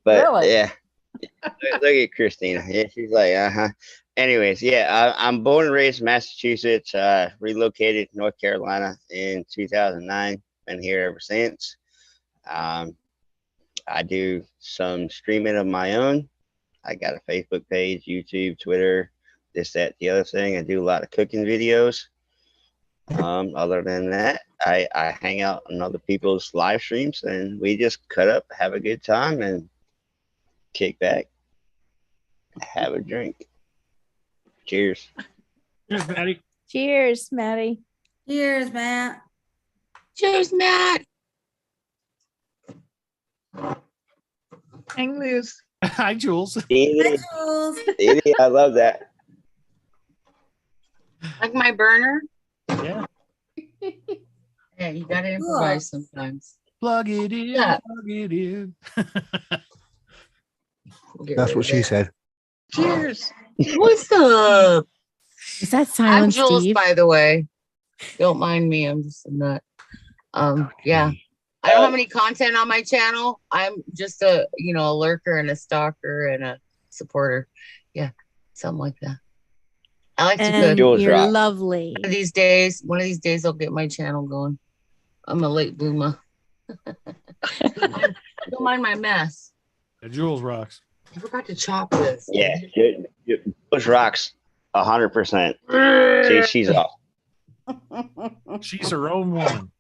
But Really? yeah. Look at Christina. Yeah, she's like, uh-huh. Anyways, yeah, I'm born and raised in Massachusetts, relocated to North Carolina in 2009. Been here ever since. I do some streaming of my own. I got a Facebook page, YouTube, Twitter, this, that, the other thing. I do a lot of cooking videos. Other than that, I hang out on other people's live streams and we just cut up, have a good time, and kick back, have a drink. Cheers. Cheers, Maddie. Cheers, Maddie. Cheers, Matt. Cheers, Matt. Hang loose. Hi, Jules. Edie, Jules. Edie, I love that. Like my burner? Yeah. Yeah, you gotta improvise sometimes. Plug it in. Yeah. Plug it in. We'll get That's rid what of she that. said. Cheers. What's up? Is that I'm Silent Jules, Steve? by the way. Don't mind me. I'm just a nut. Yeah. I don't have any content on my channel. I'm just a lurker and a stalker and a supporter. Yeah, something like that. I like to And cook. you're lovely. One of these days, I'll get my channel going. I'm a late bloomer. Don't mind my mess. The Jules rocks. I forgot to chop this. Yeah, Bush rocks 100%. She's off. She's her own woman.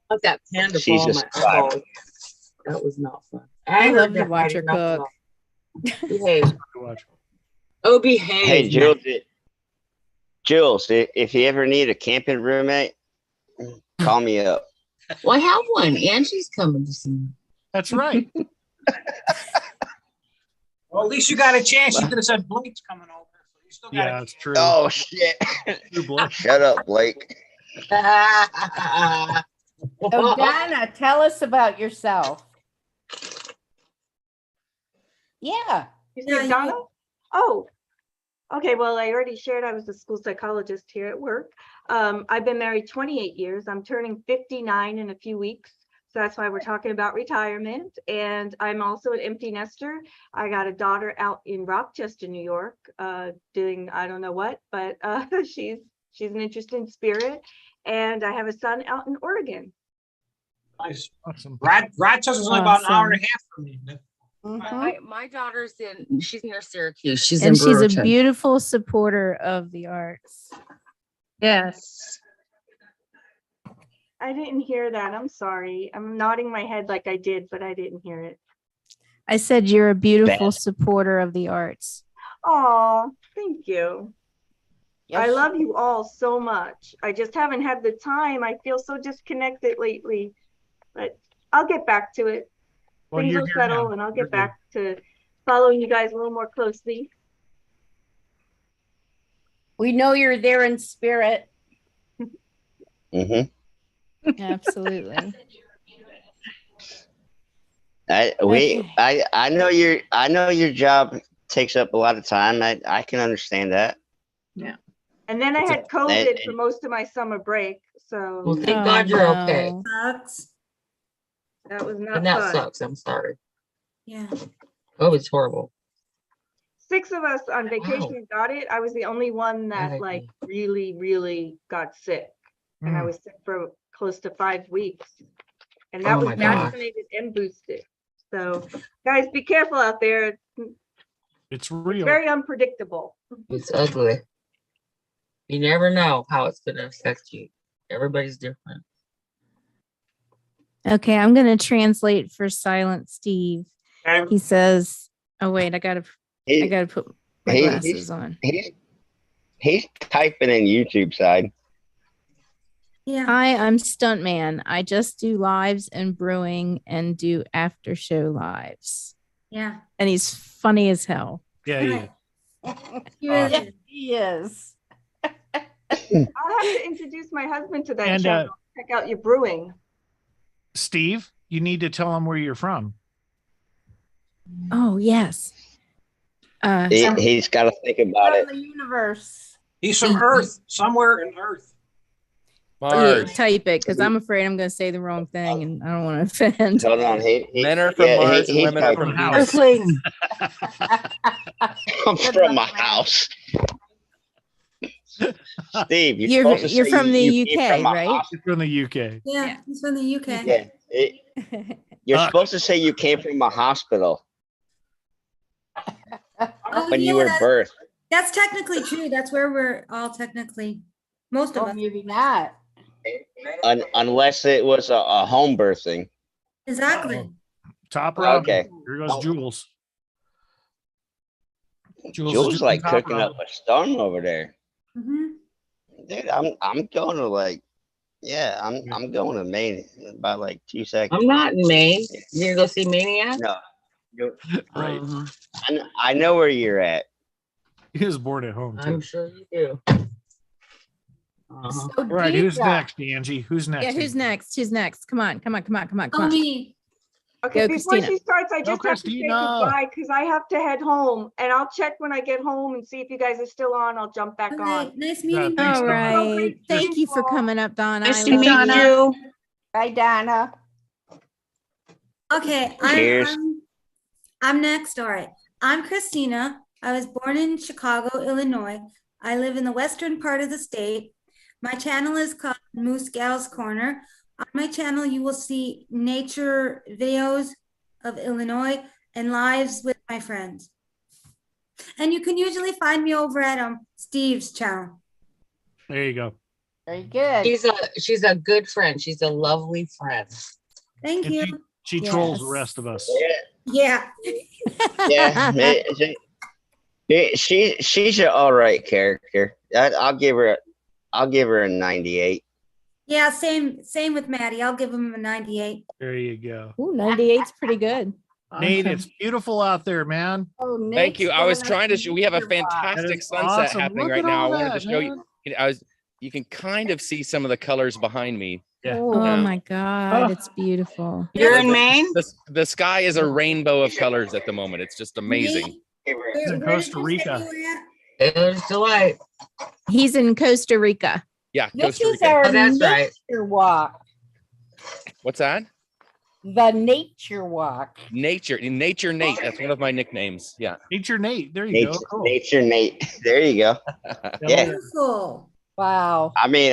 Like that panda She's ball. just five. That was not fun. I heard love to that watch her Friday cook. night. Behave. Oh, behave. Hey, Jules, if you ever need a camping roommate, call me up. Well, I have one. Angie's coming to see me. That's right. Well, at least you got a chance. You could have said Blake's coming over. So you still got Yeah, that's true. Oh, shit. Shut up, Blake. So Donna, tell us about yourself. Yeah. Yeah, Donna? Oh, okay. Well, I already shared I was a school psychologist here at work. I've been married 28 years. I'm turning 59 in a few weeks. So that's why we're talking about retirement. And I'm also an empty nester. I got a daughter out in Rochester, New York, doing I don't know what, but she's an interesting spirit. And I have a son out in Oregon. Nice. Awesome. Rochester's only about an hour and a half from me. My daughter's she's near Syracuse. She's And in she's a Brewerton. beautiful supporter of the arts. Yes. I didn't hear that. I'm sorry. I'm nodding my head like I did, but I didn't hear it. I said you're a beautiful supporter of the arts. Oh, thank you. I Yes. love you all so much. I just haven't had the time. I feel so disconnected lately, but I'll get back to it. Well, Things you're will here settle now. and I'll You're get good. back to following you guys a little more closely. We know you're there in spirit. Mm-hmm. Absolutely. I know your job takes up a lot of time. I can understand that. Yeah. And then I had COVID for most of my summer break. So Well, thank God you're okay. Sucks. that was not And that fun. sucks. I'm sorry. Yeah. Oh, it's horrible. 6 of us on vacation got it. I was the only one that like really, really got sick. And I was sick for close to 5 weeks. And that Oh was my gosh. vaccinated and boosted. So guys, be careful out there. It's real. Very unpredictable. It's ugly. You never know how it's going to affect you. Everybody's different. Okay, I'm going to translate for Silent Steve. He says, "Oh wait, I gotta put my glasses on." He's typing in YouTube side. Yeah. Hi, I'm Stuntman. I just do lives and brewing and do after show lives. Yeah. And he's funny as hell. Yeah, he is. He really Awesome. is. He is. I'll have to introduce my husband to that And, channel. Check out your brewing. Steve, you need to tell him where you're from. Oh yes. He's got to think about it. From the universe. He's from Earth, somewhere in Earth. Yeah, type it because I'm afraid I'm going to say the wrong thing and I don't want to offend. Hold on. Men are from Mars and he's women are typing. from Venus. I'm from my house. Steve, You're from the UK, right? You're from the UK. Yeah, he's from the UK. Yeah, you're supposed to say you came from a hospital Oh, when you yeah, were birthed. That's technically true. That's where we're all technically, most of us. Maybe not. Unless it was a home birthing. Exactly. Top row. Okay. Here goes Jules. Jules like top cooking row. up a storm over there. Mm-hmm. Dude, I'm going to I'm going to Maine in about like 2 seconds. I'm not in Maine. You're going to go see Maniac? No. Right. I know where you're at. He was born at home too. I'm sure you do. So All right, who's Deidre, next, Angie? Who's next? Yeah, who's next? Who's next? Come on. Oh, me. Okay, Go, before Christina. she starts, I Go, just have to say Christina. goodbye because I have to head home, and I'll check when I get home and see if you guys are still on. I'll jump back on. Nice Yeah, meeting thanks, you. All Donna. So great right. to Thank see you for all. coming up, Donna. Nice I to love meet you. you. Bye, Donna. Okay, Cheers. I'm next. All right. I'm Christina. I was born in Chicago, Illinois. I live in the western part of the state. My channel is called Moose Gal's Corner. On my channel, you will see nature videos of Illinois and lives with my friends. And you can usually find me over at Steve's channel. There you go. Very good. She's a good friend. She's a lovely friend. Thank And you. she trolls the rest of us. Yeah, Yeah. yeah. She's an all right character. I'll give her a 98. Yeah, same with Maddie. I'll give him a 98. There you go. Ooh, 98's pretty good. Nate, it's beautiful out there, man. Oh, Thank you. I was Nate's trying to going show, we have a nature walk. That fantastic is sunset awesome. happening Look right at now. I all wanted that, to show man. you. You can kind of see some of the colors behind me. Yeah. Oh my God, it's beautiful. You're in Maine? The sky is a rainbow of colors at the moment. It's just amazing. It's in Costa Rica. There's delight. He's in Costa Rica. Yeah, This Costa is Rica. our Oh, that's right. nature walk. What's that? The nature walk. Nature Nate. That's one of my nicknames. Yeah. Nature Nate. There you go. Nature, Cool. Nature Nate. There you go. Yeah. Beautiful. Wow. I mean,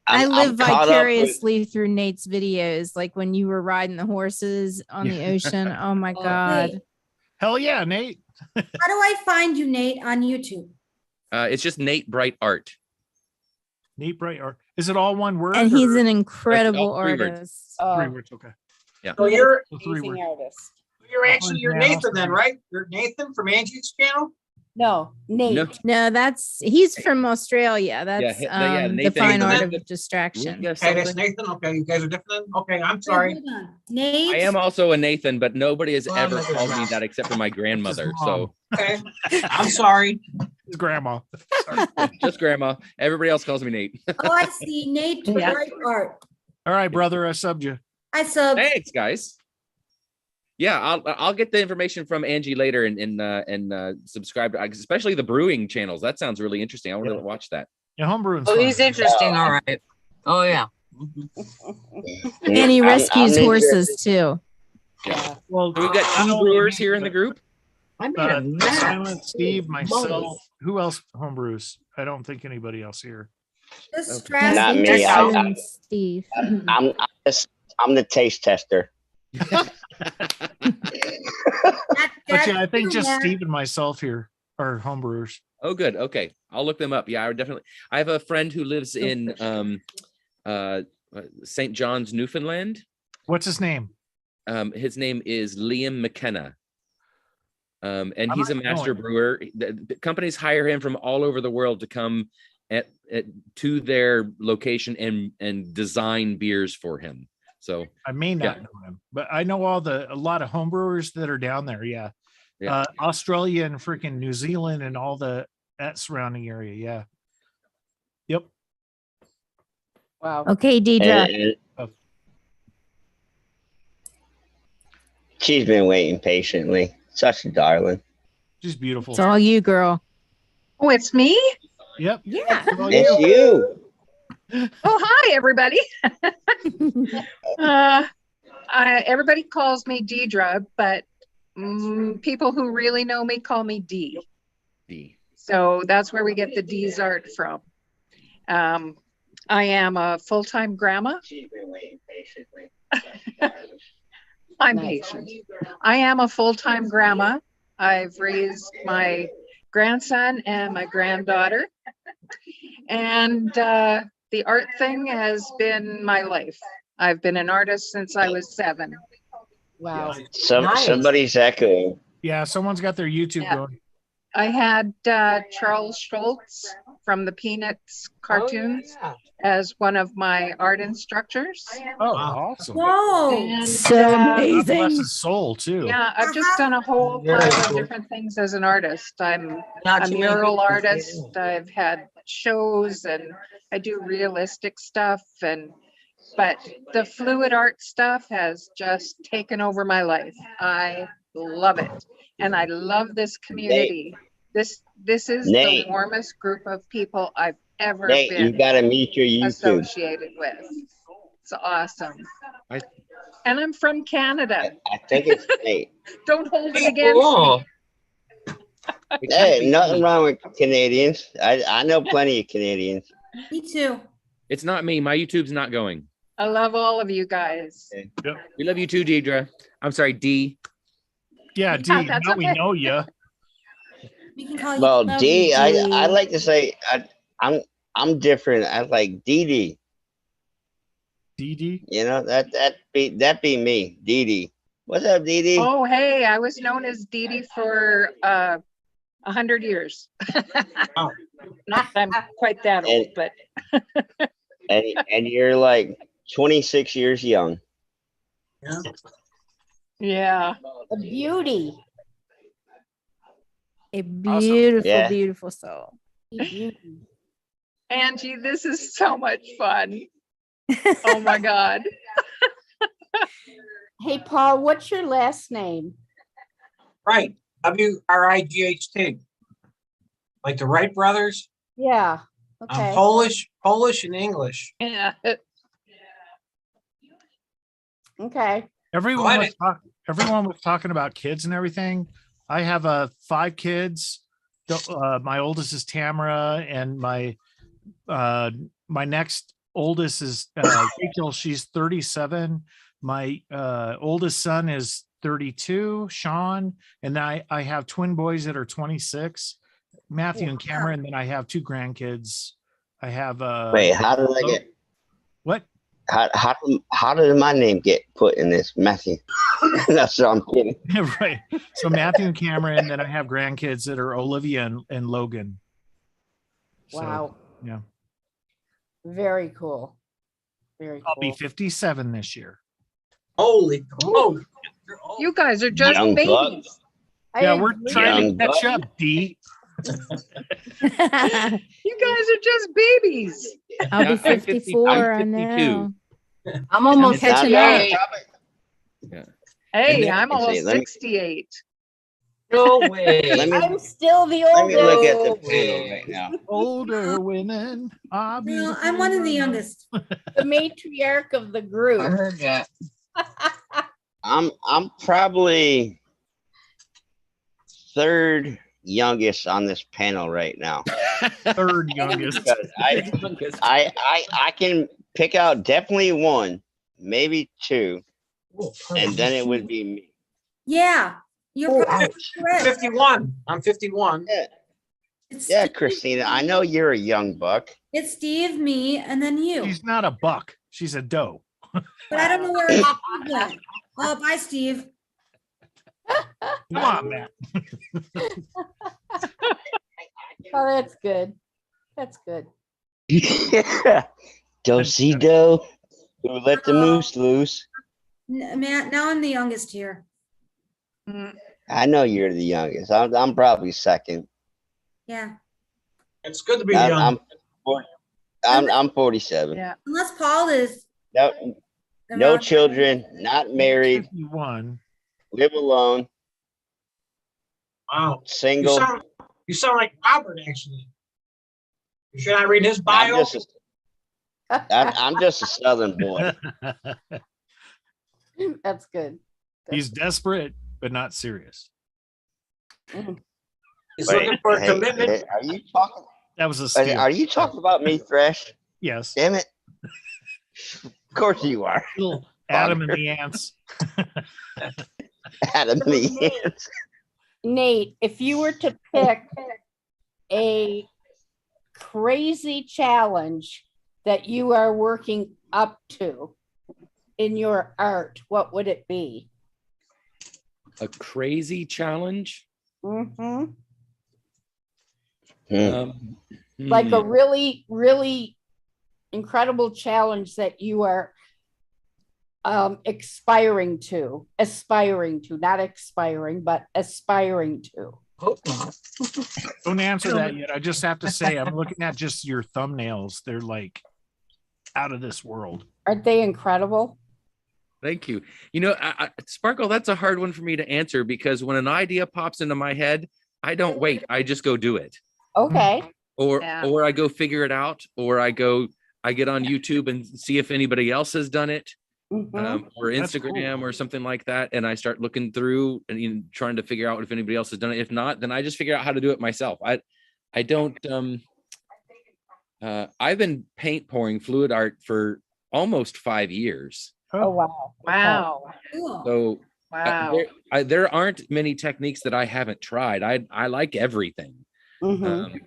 I live caught up with- vicariously through Nate's videos, like when you were riding the horses on the ocean. Oh my God. Wait, Hell yeah, Nate. how do I find you, Nate, on YouTube? It's just Nate Bright Art. Nate Bright Art. Is it all one word? And he's or- an incredible all 3 words. artist. Three words. Okay. Yeah. So you're So 3 Amazing words. artist. you're Nathan then, right? You're Nathan from Angie's channel? No, Nate. No. No, he's from Australia. That's yeah, the Nathan fine art Nathan. of distraction. Yeah, Okay, that's something. Nathan. Okay, you guys are different then? Okay, I'm Wait, sorry. hold on. Nate. I am also a Nathan, but nobody has Well, ever I'm called me not. that except for my grandmother. His mom. So Okay, I'm sorry. His grandma. just grandma. Everybody else calls me Nate. Oh, I see. Nate Yeah. Bright Art. All right, brother. I subbed you. I sub. Thanks, guys. Yeah, I'll get the information from Angie later and subscribe to, especially the brewing channels. That sounds really interesting. I want to watch that. Yeah, homebrewing. Oh, he's interesting. All right. Oh, yeah. And he I'm rescues interested. horses too. Yeah. Well, So we've got 2 brewers here in the group. I made a mess. Silent Steve, myself. Mullis. Who else homebrews? I don't think anybody else here. Just Okay. stress. Not me. Just I- you I- and Steve. I'm the taste tester. But yeah, I think just Steve and myself here are homebrewers. Oh, good. Okay, I'll look them up. Yeah, I would definitely. I have a friend who lives in St. John's, Newfoundland. What's his name? His name is Liam McKenna. And I he's a might know master him. brewer. The companies hire him from all over the world to come to their location and design beers for him. So I may not know him, but I know a lot of homebrewers that are down there. Yeah. Yeah. Australia and freaking New Zealand and all that surrounding area. Yeah. Yep. Wow. Okay, Deidre. And she's been waiting patiently. Such a darling. She's beautiful. It's all you, girl. Oh, it's me? Yep. Yeah. It's you. Oh, hi, everybody. Everybody calls me Deidre, but people who really know me call me Dee. D. So that's where we get the D's art from. I am a full-time grandma. She's been waiting patiently. I'm Nice. patient. I am a full-time grandma. I've raised my grandson and my granddaughter. And the art thing has been my life. I've been an artist since I was 7. Wow. Nice. Somebody's echoing. Yeah. Someone's got their YouTube Yeah. going. I had Charles Schultz from the Peanuts cartoons Oh, as one of my art instructors. Oh, awesome. Whoa. And, So God amazing. bless his soul too. yeah, I've just done a whole Very pile of cool. different things as an artist. I'm Not a too many mural people say artist. I've had shows and I do realistic stuff and but the fluid art stuff has just taken over my life. I love it. And I love this community. This is the Nate. warmest group of people I've ever Nate, you been gotta mute your YouTube. associated with. It's awesome. And I'm from Canada. I think it's Nate. Don't hold it against me. Hey, nothing wrong with Canadians. I know plenty of Canadians. Me too. It's not me. My YouTube's not going. I love all of you guys. We love you too, Deidre. I'm sorry, D. Yeah, D. that's Now we okay. know you. We can call you. Well, Love D, you, I D. like to say I'm different. I like DD. DD? You know, that be me, DD. What's up, DD? Oh, hey, I was known as Dee Dee for 100 years. Not that I'm quite that old, but and you're like 26 years young. yeah. A beauty. A beautiful, Yeah. beautiful soul. Angie, this is so much fun. Oh my God. Hey, Paul, what's your last name? Right, WRIGHT. Like the Wright brothers. Yeah. I'm Okay. Polish and English. Yeah. Okay. Everyone was talking about kids and everything. I have 5 kids. My oldest is Tamara, and my next oldest is Rachel. She's 37. My oldest son is 32, Sean, and I have twin boys that are 26, Matthew and Cameron. Then I have 2 grandkids. I have Wait, how did I get? What? How did my name get put in this, Matthew? That's what I'm kidding. Right. So Matthew and Cameron. Then I have grandkids that are Olivia and Logan. So, Wow. yeah. Very cool. Very cool. I'll be 57 this year. Holy cool. You guys are just Young babies. bucks. Yeah, we're trying Young to catch buck. up, D. You guys are just babies. I'll be I'm 54. I 52. know. I'm almost catching Now, up. Yeah. Hey, I'm Let's see, almost let me- 68. No way. Let me I'm still the let me look at oldest. the panel right now. Older women. No, I'm one of the youngest. The matriarch of the group. I heard that. I'm probably third youngest on this panel right now. Third youngest. Because I can pick out definitely 1, maybe 2, and then it would be me. Yeah, you're probably correct. 51. I'm 51. It's Yeah, Steve- Christina, I know you're a young buck. It's Steve, me, and then you. She's not a buck. She's a doe. But I don't know where Steve went. Oh, bye, Steve. Come on, Matt. Oh, that's good. That's good. Do-si-do, who let the moose loose. Matt, now I'm the youngest here. I know you're the youngest. I'm probably second. Yeah. It's good to be I'm, young. I'm, 40 I'm 47. Yeah. Unless Paul is. No children, not married, 51. live alone, Wow. single. You sound like Robert, actually. Should I read his bio? I'm just a Southern boy. That's good. He's desperate, but not serious. He's Wait, looking for a hey, commitment. hey, are you talking? That was a steal. Are you talking about me, Thresh? Yes. Damn it! Of course you are. Little Adam and the ants. Adam and the ants. Nate, if you were to pick a crazy challenge that you are working up to in your art, what would it be? A crazy challenge. Mm-hmm. Like A really, really incredible challenge that you are aspiring to, not expiring, but aspiring to. Don't answer that yet. I just have to say, I'm looking at just your thumbnails. They're like out of this world. Aren't they incredible? Thank you. You know, Sparkle, that's a hard one for me to answer because when an idea pops into my head, I don't wait. I just go do it. Okay. Or Yeah. or I go figure it out, or I get on YouTube and see if anybody else has done it, Mhm. or That's Instagram cool. or something like that, and I start looking through and trying to figure out if anybody else has done it. If not, then I just figure out how to do it myself. I don't I've been paint pouring fluid art for almost 5 years. Oh, wow. Wow. Cool. So Wow. there aren't many techniques that I haven't tried. I like everything. Mhm.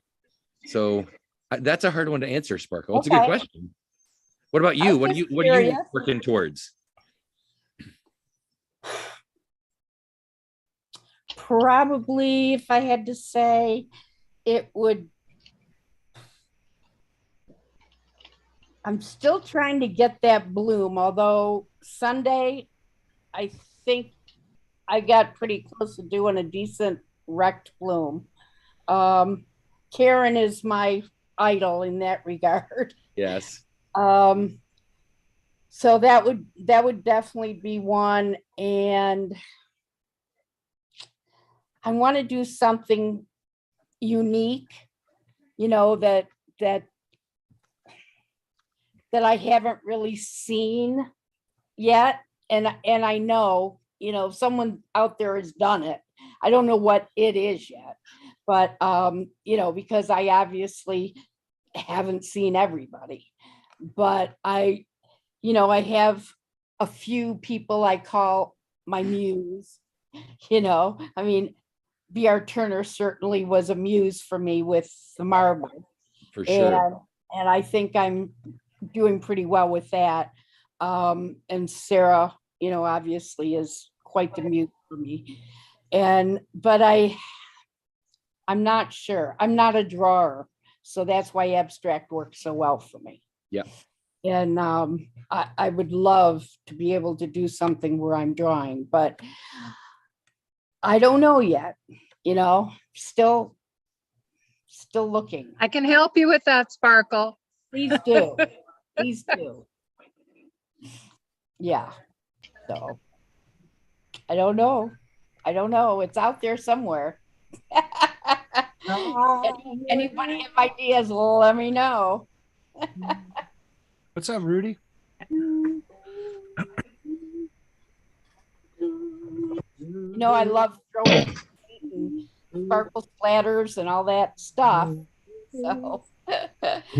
So that's a hard one to answer, Sparkle. It's a good Okay. question. What about you? I'm What are just you curious. working towards? Probably, if I had to say, it would. I'm still trying to get that bloom, although Sunday, I think I got pretty close to doing a decent wrecked bloom. Karen is my idol in that regard. Yes. So that would definitely be one. And I want to do something unique, you know, that I haven't really seen yet. And I know, you know, someone out there has done it. I don't know what it is yet, but you know, because I obviously haven't seen everybody. But I have a few people I call my muse, you know. I mean, B.R. Turner certainly was a muse for me with the marble. For sure. And I think I'm doing pretty well with that. And Sarah, you know, obviously is quite the muse for me. But I'm not sure. I'm not a drawer. So that's why abstract works so well for me. Yeah. And I would love to be able to do something where I'm drawing, but I don't know yet, you know, still looking. I can help you with that, Sparkle. Please do. Please do. Yeah. So I don't know. It's out there somewhere. Anybody have ideas, let me know. What's up, Rudy? You know, I love throwing sparkle splatters and all that stuff. So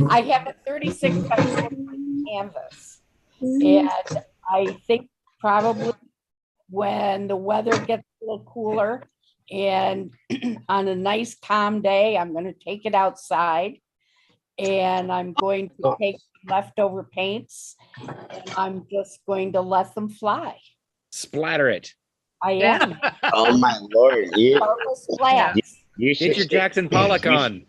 I have a 36 by 40 canvas. And I think probably when the weather gets a little cooler and on a nice calm day, I'm going to take it outside and I'm going to take leftover paints and I'm just going to let them fly. Splatter it. I am. Oh my Lord. Sparkle splats. You Get your Jackson Pollock on.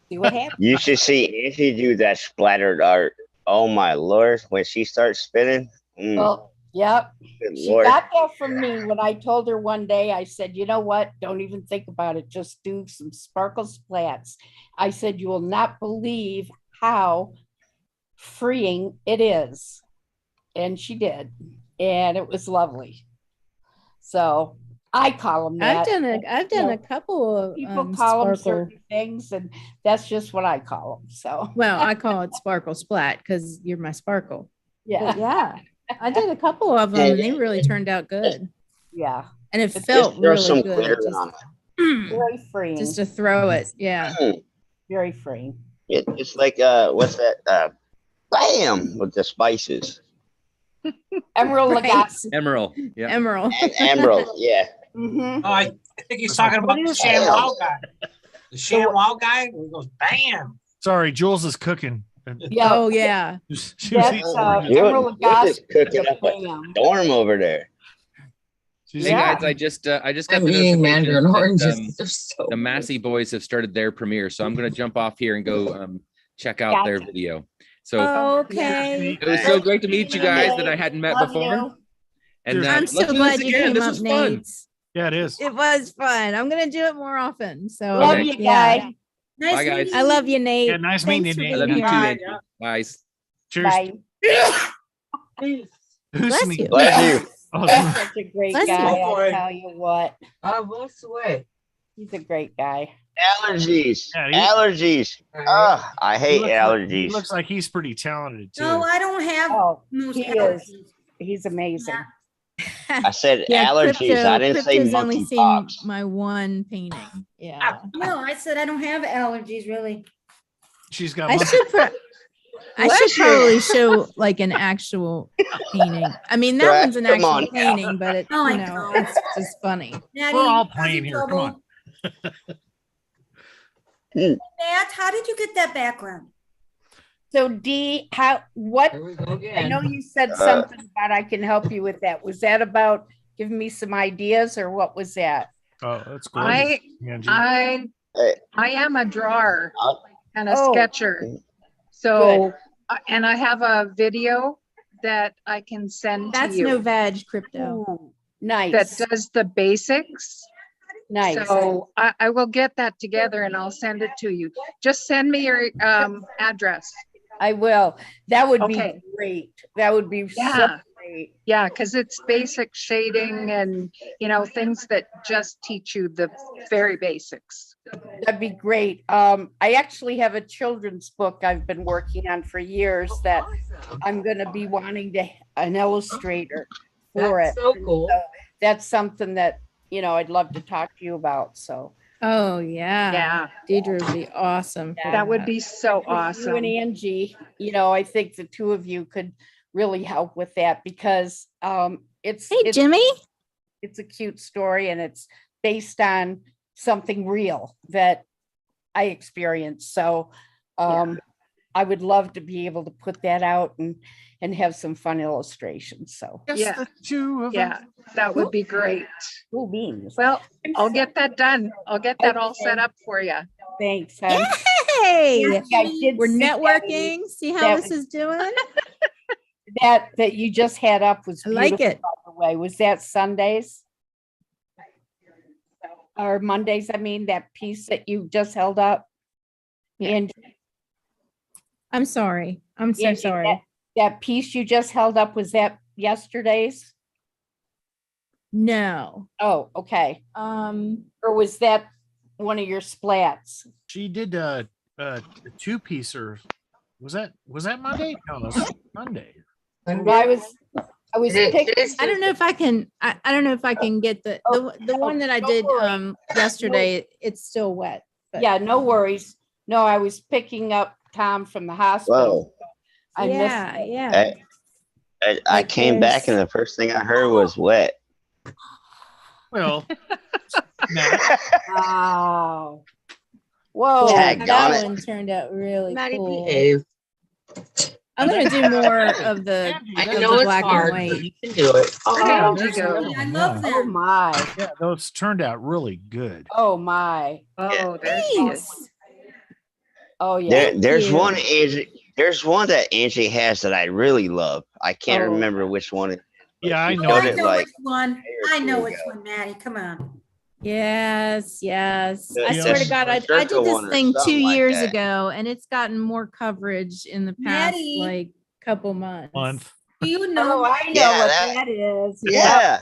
See what happens. You should see Angie do that splattered art. Oh my Lord. When she starts spinning. Well, yep. Good She Lord. got that from me when I told her one day, I said, you know what? Don't even think about it. Just do some sparkle splats. I said, you will not believe how freeing it is. And she did. And it was lovely. So I call them that. I've done a couple of people call them sparkle. certain things, and that's just what I call them. So Well, I call it sparkle splat because you're my sparkle. yeah. But yeah, I did a couple of them and they really turned out good. Yeah. And it Just felt Throw really some good. glitter Just, on it. Very freeing. just to throw it. Yeah. Very freeing. It's like what's that? Bam with the spices. Emerald Right. Lagasse. Emerald. Yeah. Emerald. Emerald, yeah. Mm-hmm. Oh, I think he's talking about the ShamWow guy. The ShamWow guy, where he goes, bam. Sorry, Jules is cooking. Yeah. Oh yeah. She was That's eating- Emerald You're Lagasse. just cooking up a Bam. storm over there. she's Hey Yeah. guys, I just got I'm the eating notification mandarin that, oranges. They're so the Massey boys have started their premiere, so I'm going to jump off here and go check out their Gotcha. video. So Okay. it was so great to meet you guys that I hadn't met Love before. you. And Dude, I'm let's so do glad this you again. came This up, was fun. Nate. Yeah, it is. It was fun. I'm gonna do it more often. So Love you yeah. guys. Nice Bye, guys. meeting I love you, Nate. Yeah, nice meeting Thanks you, for Nate. I love being you too, here. Angie. Bye. Cheers. Bye. Who Bless sneezed? you. Bless you. Oh, He's such a great Bless you. guy. Oh, boy. I tell you what, I was away. he's a great guy. Allergies. Yeah, Allergies. I he hate looks like- allergies. He looks like he's pretty talented too. No, I don't have Oh, most he allergies. is. He's amazing. I said Yeah, allergies. I didn't say Crypto's only seen monkeypox. my one painting. Yeah. No, I said I don't have allergies really. She's got. I monkey- should I Bless should you. probably show like an actual painting. I mean, that Right, one's an come actual on now. painting, but it, Oh, I you know, know. it's just funny. Natty, We're all you're playing in here. Come trouble. on. Nat, how did you get that background? So Dee, what, Here we go I know you said Uh, something about I can help you with that. Was that about giving me some ideas or what was that? Oh, that's gorgeous, Angie. I am a drawer and a Oh. sketcher. So, and I have a video that I can send That's to you no veg, Crypto. Ooh, nice. that does the basics. Nice. So I will get that together and I'll send it to you. Just send me your address. I will. That would Okay. be great. That would be so Yeah. great. Yeah, because it's basic shading and, you know, things that just teach you the very basics. That'd be great. I actually have a children's book I've been working on for years that I'm gonna be wanting to an illustrator for it. so And cool. so that's something that, you know, I'd love to talk to you about. So Oh yeah. Yeah, Deidre would be awesome. for that would be so you and awesome. Angie, you know, I think the two of you could really help with that because it's Hey, it's, Jimmy. it's a cute story and it's based on something real that I experienced. So I would love to be able to put that out and have some fun illustrations. So Just Yeah. the two of Yeah, that would be great. cool beans. Well, I'll get that done. I'll get that all set Okay. up for you. Thanks. hon. Hey, I did we're see that networking. See how that this was- is doing? that you just had up was I like beautiful, it. by the way. Was that Sundays? Or Mondays, I mean, that piece that you just held up? Yeah. And I'm sorry. I'm so Angie, sorry. that piece you just held up, was that yesterday's? No. Oh, okay. Or was that one of your splats? She did a two-piecer. Was that Monday? No, it was Monday. Well, I was picking. I don't know if I can. I don't know if I can get the one that I no did worries. yesterday. It's still wet. But Yeah, no worries. No, I was picking up Tom from the hospital. Whoa. I missed yeah, it. yeah. I Like came back and there's- the first thing I heard was wet. Well, Wow. Whoa. Tag that on it. one turned out really Maddie, cool. behave. I'm gonna do more of the, I of know the it's black hard, and but white. you can do it. Oh, there's the other I one, love yeah. Oh them. my. Yeah, those turned out really good. Oh my. Oh, there she is. Thanks. Oh yeah. There's you. one Angie. There's one that Angie has that I really love. I can't Oh. remember which one. Yeah, I She know. showed I it know like which one. or I know two which ago. one, Maddie. Come on. Yes, yes. The- I swear to the God, I circle did this one or thing 2 something like years that. ago, and it's gotten more coverage in the past Maddie. like couple months. Month. Do you know Oh, I know Yeah, what that- that is. Yeah.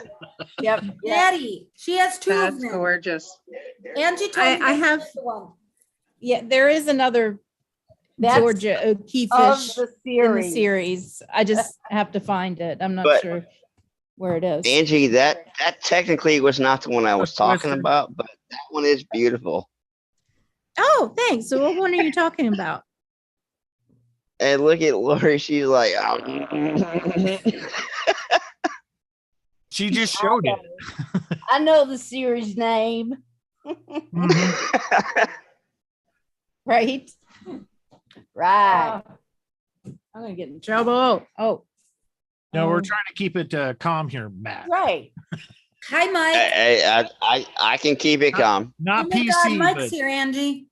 Yep. Yep. Maddie? She has two That's of them. gorgeous. Angie told me I that's have- the one. Yeah, there is another That's Georgia O'Keeffe of fish the in the series. series. I just have to find it. I'm not But- sure where it is. Angie, that technically was not the one I was talking Twister. about, but that one is beautiful. Oh, thanks. So what one are you talking about? And look at Lori, she's like, She just showed it. I know the series name. Mhm. Right? Right. I'm gonna get in trouble. Oh, No, we're trying to keep it calm here, Matt. Right. Hi, Mike. I can keep it calm. Not Oh my God, PC, Mike's but here, Angie.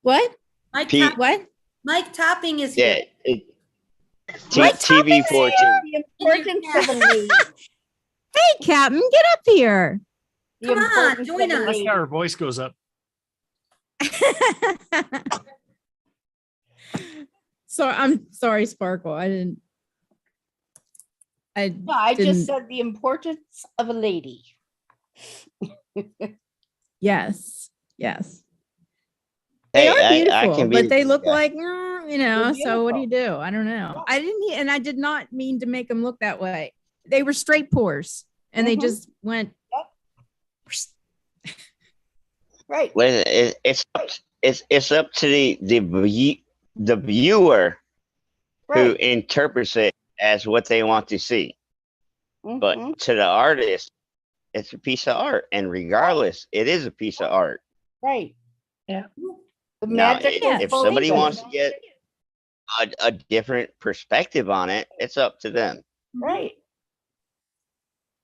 what? Mike, Pete. Top- What? Mike Topping is Yeah. here. TV 14. The importance of a lead. Hey, Captain, get up here. The Come on, importance join of a us. that's lead. how her voice goes up. So I'm sorry, Sparkle. I No, I didn't- just said the importance of a lady. Yes. Yes. Hey, They are I beautiful, can be but they the look guy. like, They're so what do you beautiful. do? I don't know. I didn't, and I did not mean to make them look that way. They were straight pores and they Mhm. just went. Right. Well, it's up to the viewer who Right. interprets it as what they want to see. Mhm. But to the artist, it's a piece of art, and regardless, it is a piece of art. Right. Yeah. The Now, magic if is somebody both wants to get a different perspective on it, it's up to them. right.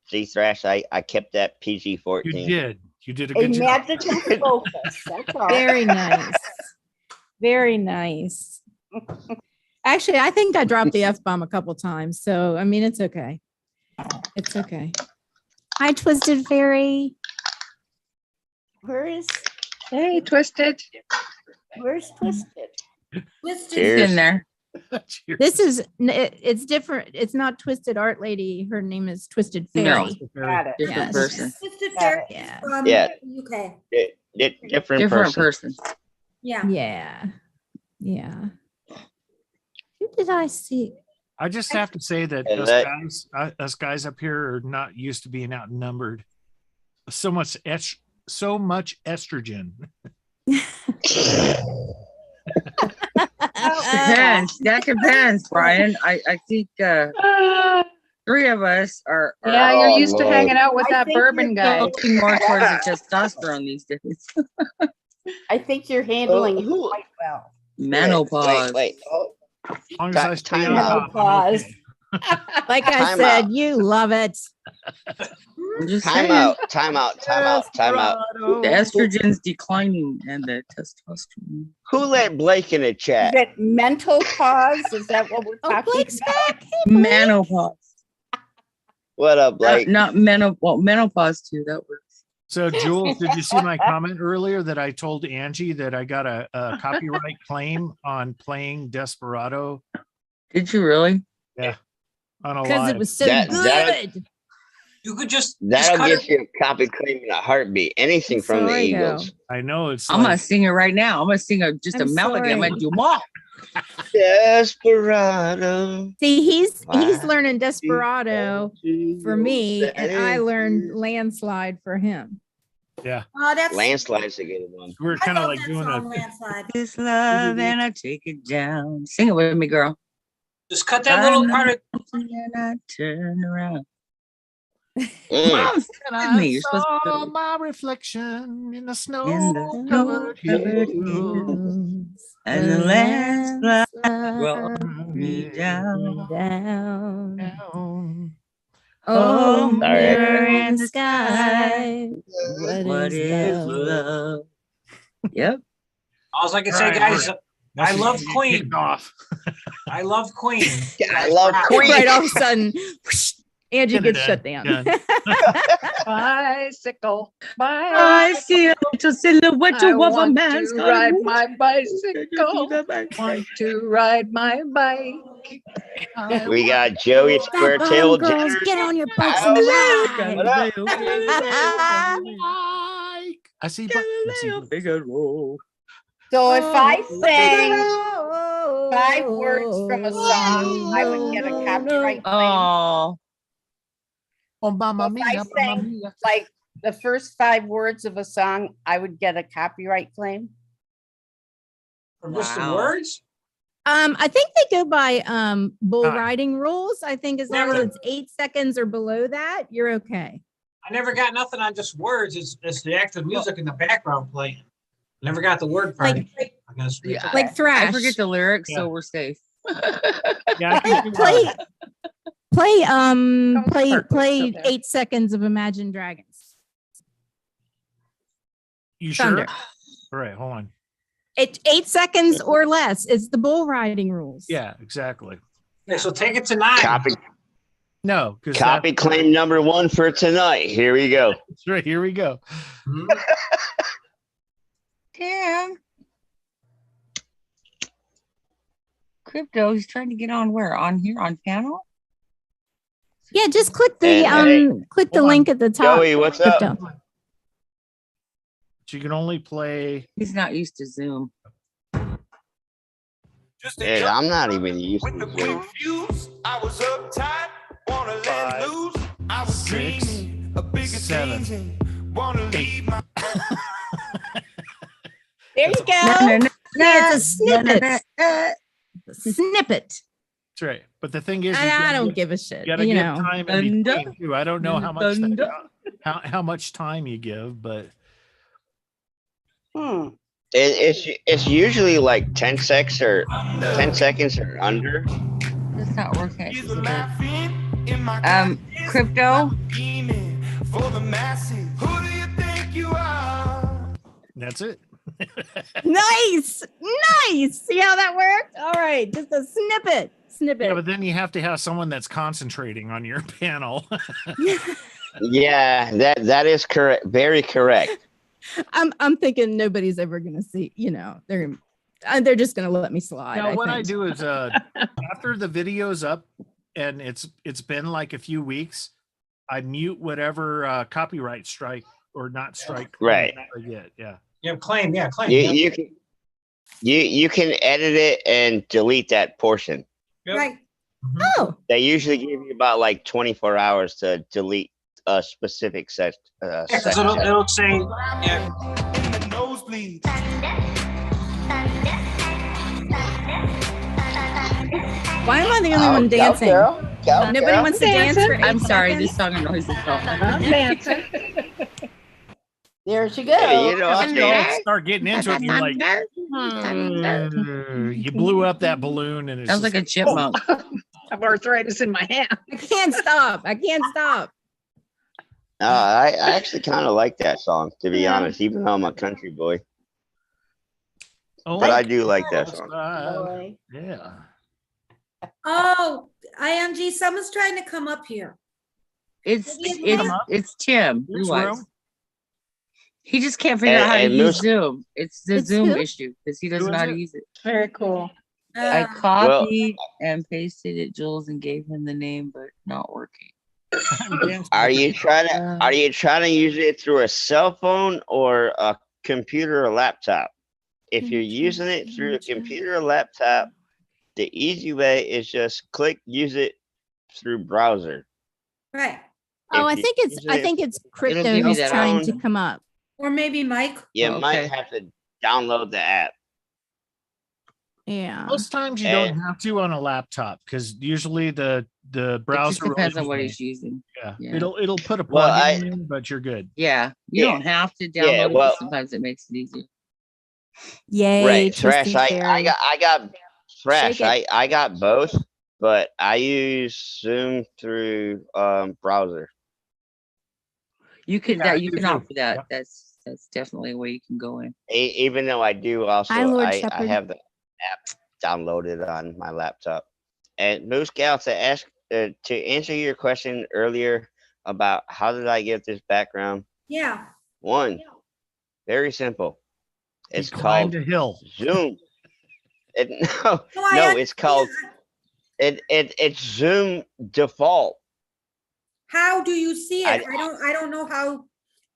See, Thrash, I kept that You PG-14. did. You did a A good job. magical focus. That's all. Very nice. Very nice. Actually, I think I dropped the F-bomb a couple times. So, I mean, it's okay. It's okay. Hi, Twisted Fairy. Where's Twisted. Twisted? Twisted. Cheers. In there. This is, it's different. It's not Twisted Art Lady. Her name is Twisted No. Fairy. Got it. Different Yes. person. Twisted Got Fairy it. Yeah. from Yeah. UK. Different Different person. person. Yeah. Yeah. Yeah. Who did I see? I just have to say that And us guys up here are not used to being outnumbered. So much estrogen. Depends. That depends, Brian. I think three of us are Yeah, Oh, you're used to Lord. hanging out with I that think bourbon guy. looking more towards the testosterone these days. I think you're handling Who- it quite well. Menopause. Wait. Oh, As long as I stay Time on out. top, I'm okay. Like I Time said, out. you love it. I'm just time saying. out. Time out. The estrogen's declining and the testosterone. Who let Blake in the Is chat? it mental pause? Is that what we're Oh, talking Blake's about? back. Hey, Blake. Menopause. What up, Blake? Not menopause too. That works. So, Jules, did you see my comment earlier that I told Angie that I got a copyright claim on playing Desperado? Did you really? Yeah, on a Because live. it was so That- good. You could just That'll cut get it. you a copy claim in a heartbeat. Anything from the Sorry, Eagles. I know it's. I'm gonna like, sing it right now. I'm gonna sing just a I'm melody. I'm sorry. gonna do more. Desperado. See, he's Why learning Desperado for me, and I learned Landslide for him. yeah, Oh, that's. Landslide's a good one. we're I kind of love like that doing song, a. Landslide. This love and I take it down. Sing it with me, girl. Just cut that little part of. And I turn around. Mm. Mom, sing And it with me. I You're supposed to saw do my reflection in the in the snow-covered snow-covered hills. hills. And the landslide brought me me down. down. Down. Oh, Oh, mirror mirror in the sky. What is love? Yep. All I can All say, right, guys, That's I just love gonna get Queen. kicked Off. I love Queen. I love Queen. Right all of a sudden, Angie gets shut down. Done. Bicycle. I see a little silhouette I of a want man's to ride my bicycle. got. Want to ride my bike. We got Joey Stop on, Squirtail. girls. Jenner. Get on your bikes and What ride. up? I see. I see. Bigger roll. So if I Oh, sang 5 words from a song, I would get a copyright claim. Oh, Oh, mamma If I mia, mamma sang mia. like the first 5 words of a song, I would get a copyright claim. From just the Wow. words? I think they go by bull Time. riding rules. I think as long as Never- it's 8 seconds or below that, you're okay. I never got nothing on just words. It's the actual music in the background playing. Never got the word part. Like- I guess. yeah. Like thrash. I forget the lyrics, Yeah. so we're safe. Yeah, I think you're Play, right. play, Comes play, apart, play so bad. 8 seconds of Imagine Dragons. You sure? Thunder. All right, hold on. It's 8 seconds or less. It's the bull riding rules. Yeah, exactly. Okay, so take it to 9. Copy, No, because copy claim number 1 for tonight. Here we go. That's right. Here we go. Mhm. Damn. Crypto, he's trying to get on where? On here on panel? Yeah, just click the click the Hold on. link at the top. Joey, what's up? Crypto. So you can only play. He's not used to Zoom. Dude, I'm not even used to Zoom. I was uptight, wanna let loose. I was 6, dreaming of bigger 7, things and wanna leave my There you go. Yeah, it's a snippet. Snippet. That's right. But the thing is, And I don't give a shit. you gotta You give know. time in between too. I don't know how much how much time you give, but It's usually like 10 seconds or 10 seconds or under. That's not working. Crypto. for the masses. Who do you think you are? that's it. Nice. Nice. See how that worked? All right. Just a snippet. Snippet. Yeah, but then you have to have someone that's concentrating on your panel. Yeah, that is correct. Very correct. I'm thinking nobody's ever gonna see, you know, they're just gonna let me slide. Now, what I think. do is after the video's up and it's been like a few weeks, I mute whatever copyright strike or not strike Right. I get. Yeah. Yeah, claim. Yeah, claim. You can you can edit it and delete that portion. Right. Oh. They usually give you about like 24 hours to delete a specific section. Yeah, because it'll say, yeah. Why am I the only one dancing? Nobody wants to dance for 8 I'm sorry, seconds? this song annoys us all. Dancing. There she goes. Hey, you know, After you all start getting into it, you're like, you blew up that balloon and it's Sounds like a chipmunk. I have arthritis in my hand. I can't stop. I can't stop. I actually kind of like that song, to be honest, even though I'm a country boy. But I do like that song. Yeah. Oh, Angie, someone's trying to come up here. It's Tim. Which Blue Eyes. room? He just can't figure out how to And use Moose- Zoom. It's the It's Zoom who? issue because he doesn't Who know is how to it? use it. Very cool. I Uh, copied and pasted it, Jules, and gave him the name, but not working. Are you trying to use it through a cell phone or a computer or laptop? If you're using it through a computer or laptop, the easy way is just click use it through browser. right. Oh, If I you think use it's it crypto give you who's that trying option. to come up. Or maybe Mike. You Oh, might okay. have to download the app. Yeah. Most times you And- don't have to on a laptop because usually the It browser just depends will on what usually- he's using. yeah. Yeah. It'll put a Well, plug in, but you're good. Yeah, you Yeah. don't have to download Yeah, it, well- but sometimes it makes it easier. Yay. Right, Twisted Thrash. I fairy. got Thrash. Shake it. I got both, but I use Zoom through browser. You could Yeah, I you do can too. opt for that. Yeah. That's definitely a way you can go in. Even though I do also, Hi, Lord I Shepherd. have the app downloaded on my laptop. And Moose Gal, to answer your question earlier about how did I get this background, Yeah. one, very simple. He It's climbed called a hill. Zoom. No, I it's called it's Zoom default. How do you see it? I- I don't know how.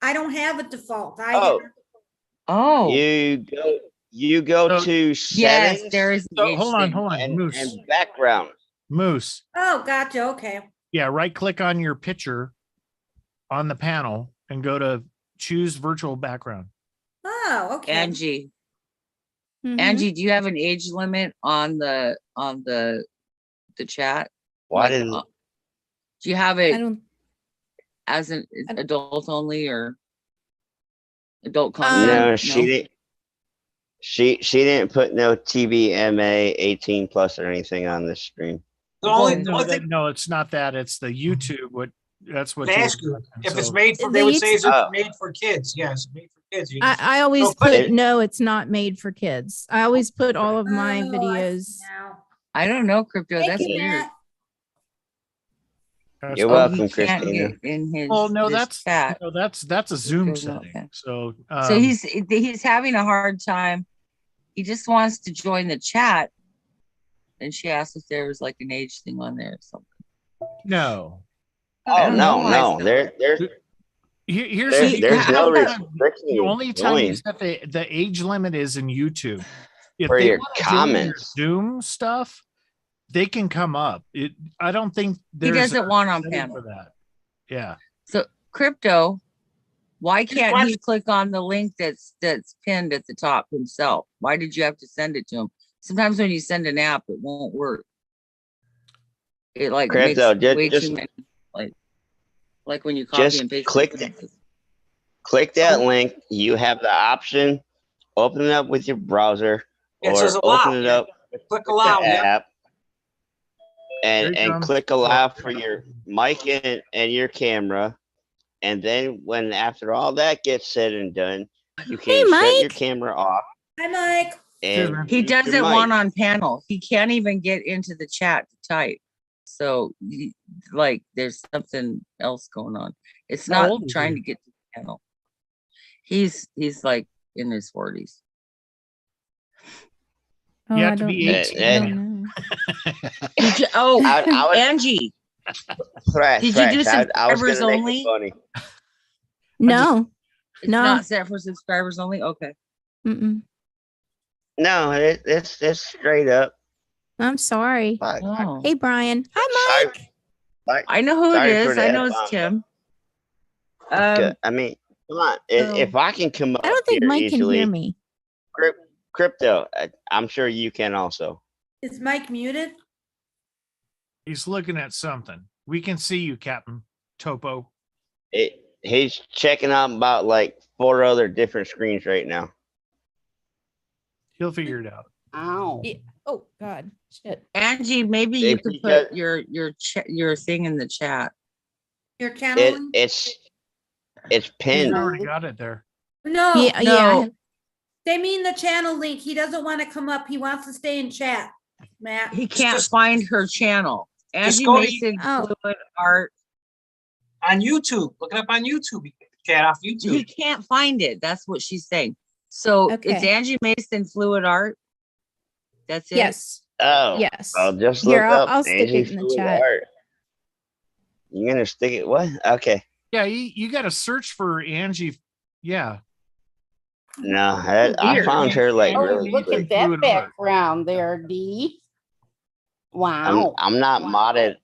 I don't have a default. Oh, You go So- to yes, settings there is. So hold on, and, Moose. and background. Moose. Oh, gotcha. Okay. Yeah, right click on your picture on the panel and go to choose virtual background. Oh, okay. Angie. Mhm. Angie, do you have an age limit on the chat? Why Like, did do you have I it don't. as an adult only or adult Um, content? no, she didn't. She didn't put no TVMA 18 plus or anything on this stream. The only, No, only thing no, it's not that. It's the YouTube. That's what they you ask you, were if asking. it's So- made for, The they would say it's Oh. made for kids. Yes, made for kids. You just- I always So click put it. no, it's not made for kids. I always put all of my Oh, I see videos. now. I don't know, Crypto. Thank That's you, weird. Matt. That's You're fine. welcome, He can't Christina. get in his. Well, no, this that's chat. no, that's a Zoom Goes out, setting. yeah. So So he's having a hard time. He just wants to join the chat, And she asked if there was like an age thing on there or something. No. Oh, no. Here's There's no the restriction. only time you set the age limit is in YouTube. If For they your want to join your comments. Zoom stuff, they can come up. I don't think He there's doesn't a want on setting panel. for that. Yeah. So Crypto, why can't he click on the link that's pinned at the top himself? Why did you have to send it to him? Sometimes when you send an app, it won't work. It like Crypto, makes way just too many, like when you copy and paste. Click that link. You have the option. Open it up with your browser, It or says allow, open it yeah. up Click with allow, the yeah. app, and click allow for your mic and your camera. And then when after all that gets said and done, you can shut your camera off. Hi, Mike. And He mute your doesn't mic. want on panel. He can't even get into the chat to type. So like there's something else going on. It's How not old is trying he? to get to the panel. He's like in his 40s. Oh, You I have to don't be know. 18. I don't know. I would- Fresh. Did you do I was subscribers gonna make only? it funny. No. It's No. not set for subscribers only. Okay. Mm-mm. No, it's straight up. I'm sorry. Oh. Hey, Brian. Hi, Mike. I know who it Sorry for is. the I know it's F-bomb. Tim. I mean, come on. If I can come up I don't think here Mike easily, can hear me. Crypto, I'm sure you can also. Is Mike muted? He's looking at something. We can see you, Captain Topo. He's checking out about like 4 other different screens right now. He'll figure it out. Ow. Oh God. Shit. Angie, maybe you If could you put got- your thing in the chat. Your channel? It's He's pinned. already got it there. No. Yeah. Yeah. They mean the channel link. He doesn't want to come up. He wants to stay in chat, Matt. He can't find her channel. Angie go to- Mason Oh. Fluid Art. On YouTube, look it up on YouTube. You can chat off He YouTube. can't find it. That's what she's saying. So it's Okay. Angie Mason Fluid Art. That's it. Yes. Oh, Yes. I'll just Here, look up I'll stick Angie it in the Fluid chat. Art. You're gonna stick it? What? Okay. Yeah, you got to search for Angie. Yeah. No, I Weird. found her like Oh, really look quick. at that Fluid art. background there, Dee. Wow. I'm not modded.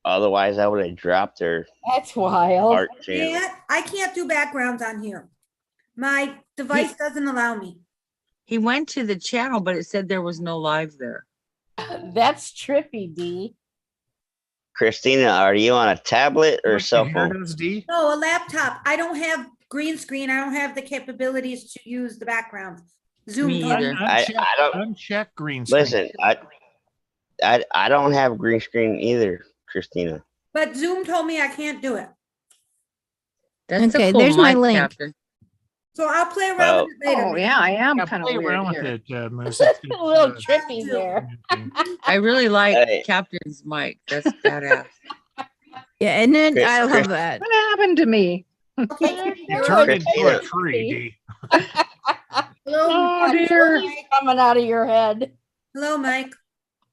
Otherwise, I would have dropped her That's wild. art channel. I can't do backgrounds on here. My device doesn't allow me. He went to the channel, but it said there was no live there. That's trippy, Dee. Christina, are you on a tablet or cell phone? No, a laptop. I don't have green screen. I don't have the capabilities to use the background. Zoom. Me told me. either. I don't Uncheck green screen. listen. I don't have green screen either, Christina. But Zoom told me I can't do it. That's Okay, a cool there's my mic, link. Captain. So I'll play around Well, with it later. Oh, yeah, I am Yeah, kind of play weird around here. with it, Moose. It's A little trippy there. I really like Hey. Captain's mic. That's badass. Yeah. And then Chris- I love Chris- that. What happened to me? Okay. Turn into a Christina. tree, D. Hello, Oh, Mike. dear. Coming out of your head. Hello, Mike.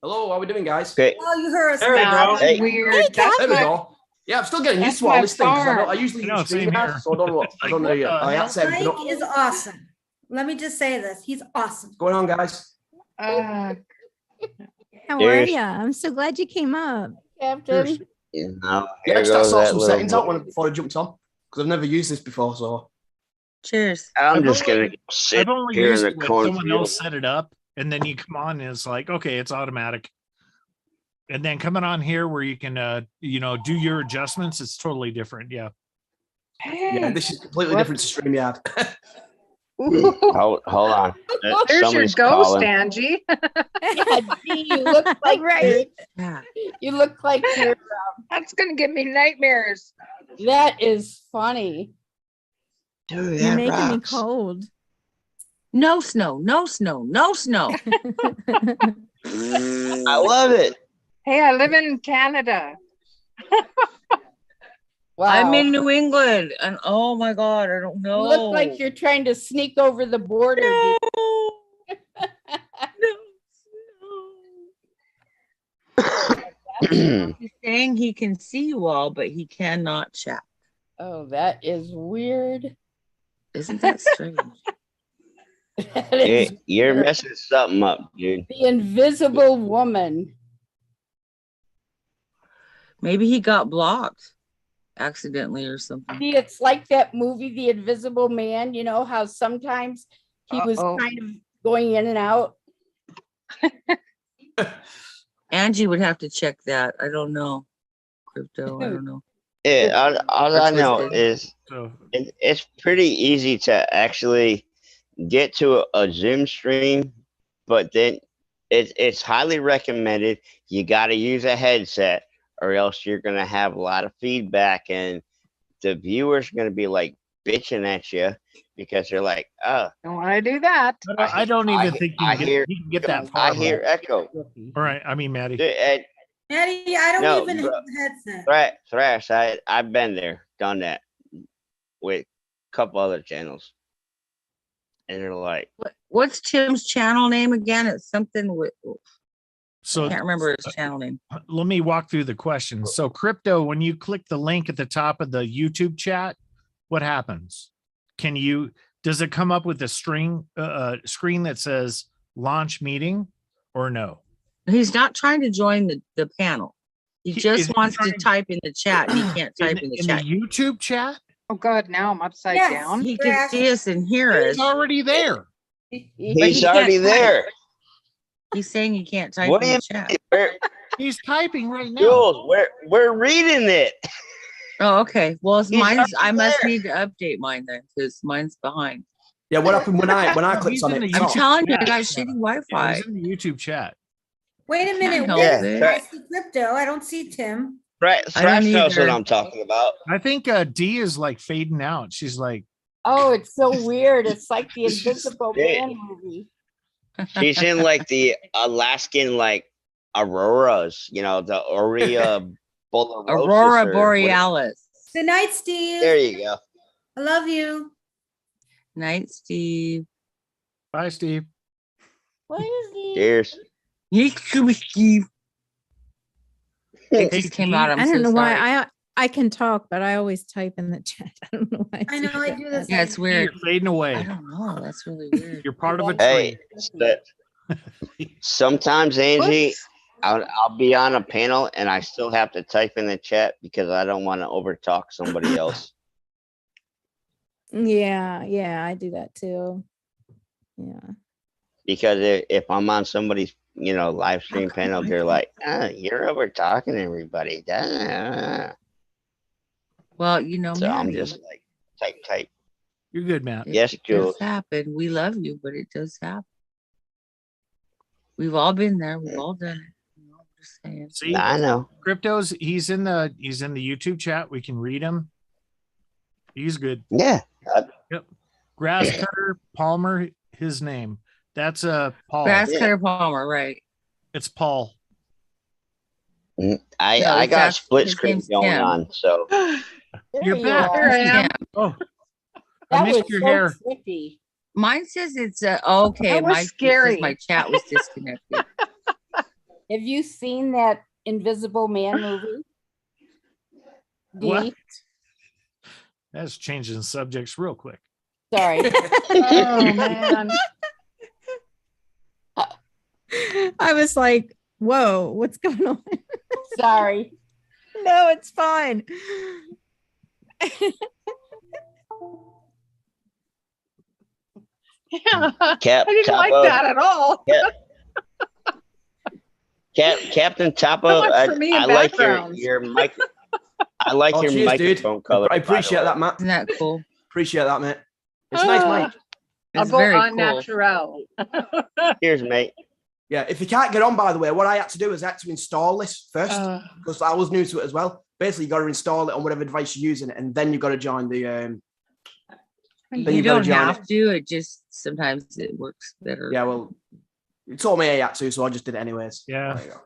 Hello, how we doing, guys? Okay. Oh, you heard us. There we go. Hey. Weird. Hey, That's There we my, go. Yeah, I'm still getting That's used to all my this thing because I farm. usually I know, use same here. Dreamcast, so I don't know. I don't know What yet. the I hell? have said, Mike is awesome. Let me just say this. He's awesome. what's going on, guys? uh, How are There's- you? I'm so glad you came up. Captain. You know, Yeah, I here just had to goes sort that some little settings out boy. before I jumped on because I've never used this before. So Cheers. I'm I've just only- gonna sit I've only here in used the it when someone cornfield. else set it up, and then you come on and it's like, okay, it's automatic. And then coming on here where you can, do your adjustments, it's totally different. Yeah. yeah, this is completely different to StreamYard. Hold on. there's your Somebody's ghost, calling. Angie. Yeah, Dee, you look like Right. Yeah. you look like you're. That's going to give me nightmares. That is funny. Dude, You're that making me rocks. cold. No snow, no snow, no snow. I love it. Hey, I live in Canada. Wow. I'm in New England, and oh my God, I don't know. You look like you're trying to sneak over the border. Dee. He's saying he can see you all, but he cannot chat. Oh, that is weird. Isn't that strange? That is You're weird. messing something up, dude. The invisible woman. Maybe he got blocked accidentally or something. See, it's like that movie, The Invisible Man. You know how sometimes he was Uh-oh. kind of going in and out. Angie would have to check that. I don't know. Crypto, I don't know. Yeah, all I know Twisted. is it's pretty easy to actually get to a Zoom stream, but then it's highly recommended. You got to use a headset, or else you're gonna have a lot of feedback, and the viewers are gonna be like bitching at you because they're like, "Oh, Don't want to do that. I don't even think I you can get that far. I hear echo." All right. I mean, Maddie. Maddie, I don't No, even bro. have a headset. Thrash, I've been there, done that with a couple other channels, and they're like, What's Tim's channel name again? It's something with. So I can't remember his channel name. Let me walk through the questions. So Crypto, when you click the link at the top of the YouTube chat, what happens? Does it come up with a screen that says launch meeting or no? He's not trying to join the panel. He Is just he wants to trying- type in the chat. And he can't type in the chat. YouTube chat? Oh God, now I'm upside Yes. down. He can see us and hear us. He's already there. But "He's he already can't there." type. He's saying he can't type What in do the you chat. mean? He's typing right now. Jules, we're reading it. Oh, okay. Well, He's mine's. I already must there. need to update mine then, because mine's behind. Yeah, what happened when I clicked He's on in it? the I'm YouTube telling you, I chat. got shitty Yeah, Wi-Fi. he's in the YouTube chat. Wait a minute. help Wait, it. I see Crypto. I don't see Tim. Right, I don't Thrash knows what either. I'm talking about. I think D is like fading out. She's like, Oh, it's so weird. It's like the Invisible Yeah. Man movie. She's in like the Alaskan like auroras, the Aurea Borealis. Aurora or whatever. Borealis. Good night, Steve. There you go. I love you. Night, Steve. bye, Steve. What is he? Cheers. Hey, Steve. It Hey, just came Steve. out. I'm I don't so know sorry. why I can talk, but I always type in the chat. I don't know why. I know I do this. Yeah, it's weird. You're fading I away. don't know. That's really weird. You're part of a Hey, tree. sometimes Angie, I'll be on a panel and I still have to type in the chat because I don't want to overtalk somebody else. Yeah, I do that too. Yeah. Because if I'm on somebody's live stream panel, they're like, you're over talking to everybody. Duh." Well, So I'm Maddie, just like type. You're good, Matt. Yes, it does Jules. happen. We love you, but it does happen. We've all been there. We've all done it. I'm just saying. See, I know. Crypto's he's in the YouTube chat. We can read him. He's good. Yeah. Yep. Grass cutter Palmer, his name. That's Paul. Grass cutter Palmer, right? It's Paul. I got that's- split his screen name's going Tim. on, so You're you back. are. Here I am. Oh, That I missed was your so hair. trippy. Mine says it's okay. That was Mine scary. says my chat was disconnected. Have you seen that Invisible Man movie? What? Dee? That's changing subjects real quick. Sorry. Oh man. I was like, whoa, what's going on? Sorry. No, it's fine. Yeah. Cap, I didn't like Topo, that at all. Captain Topo, So much for me in I like backgrounds. your mic. I like Oh, your cheers, dude. microphone color. I by the appreciate way. that, Matt. Isn't that cool? Appreciate that, mate. It's a nice mic. I'll It's go very on cool. natural. Cheers, mate. Yeah, if you can't get on, by the way, what I had to do is I had to install this first because I was new to it as well. Basically, you got to install it on whatever device you're using, and then you got to join the. Then You gotta don't join have to. It just sometimes it works better. Yeah, well, you told me I had to, so I just did it anyways. Yeah. There you go.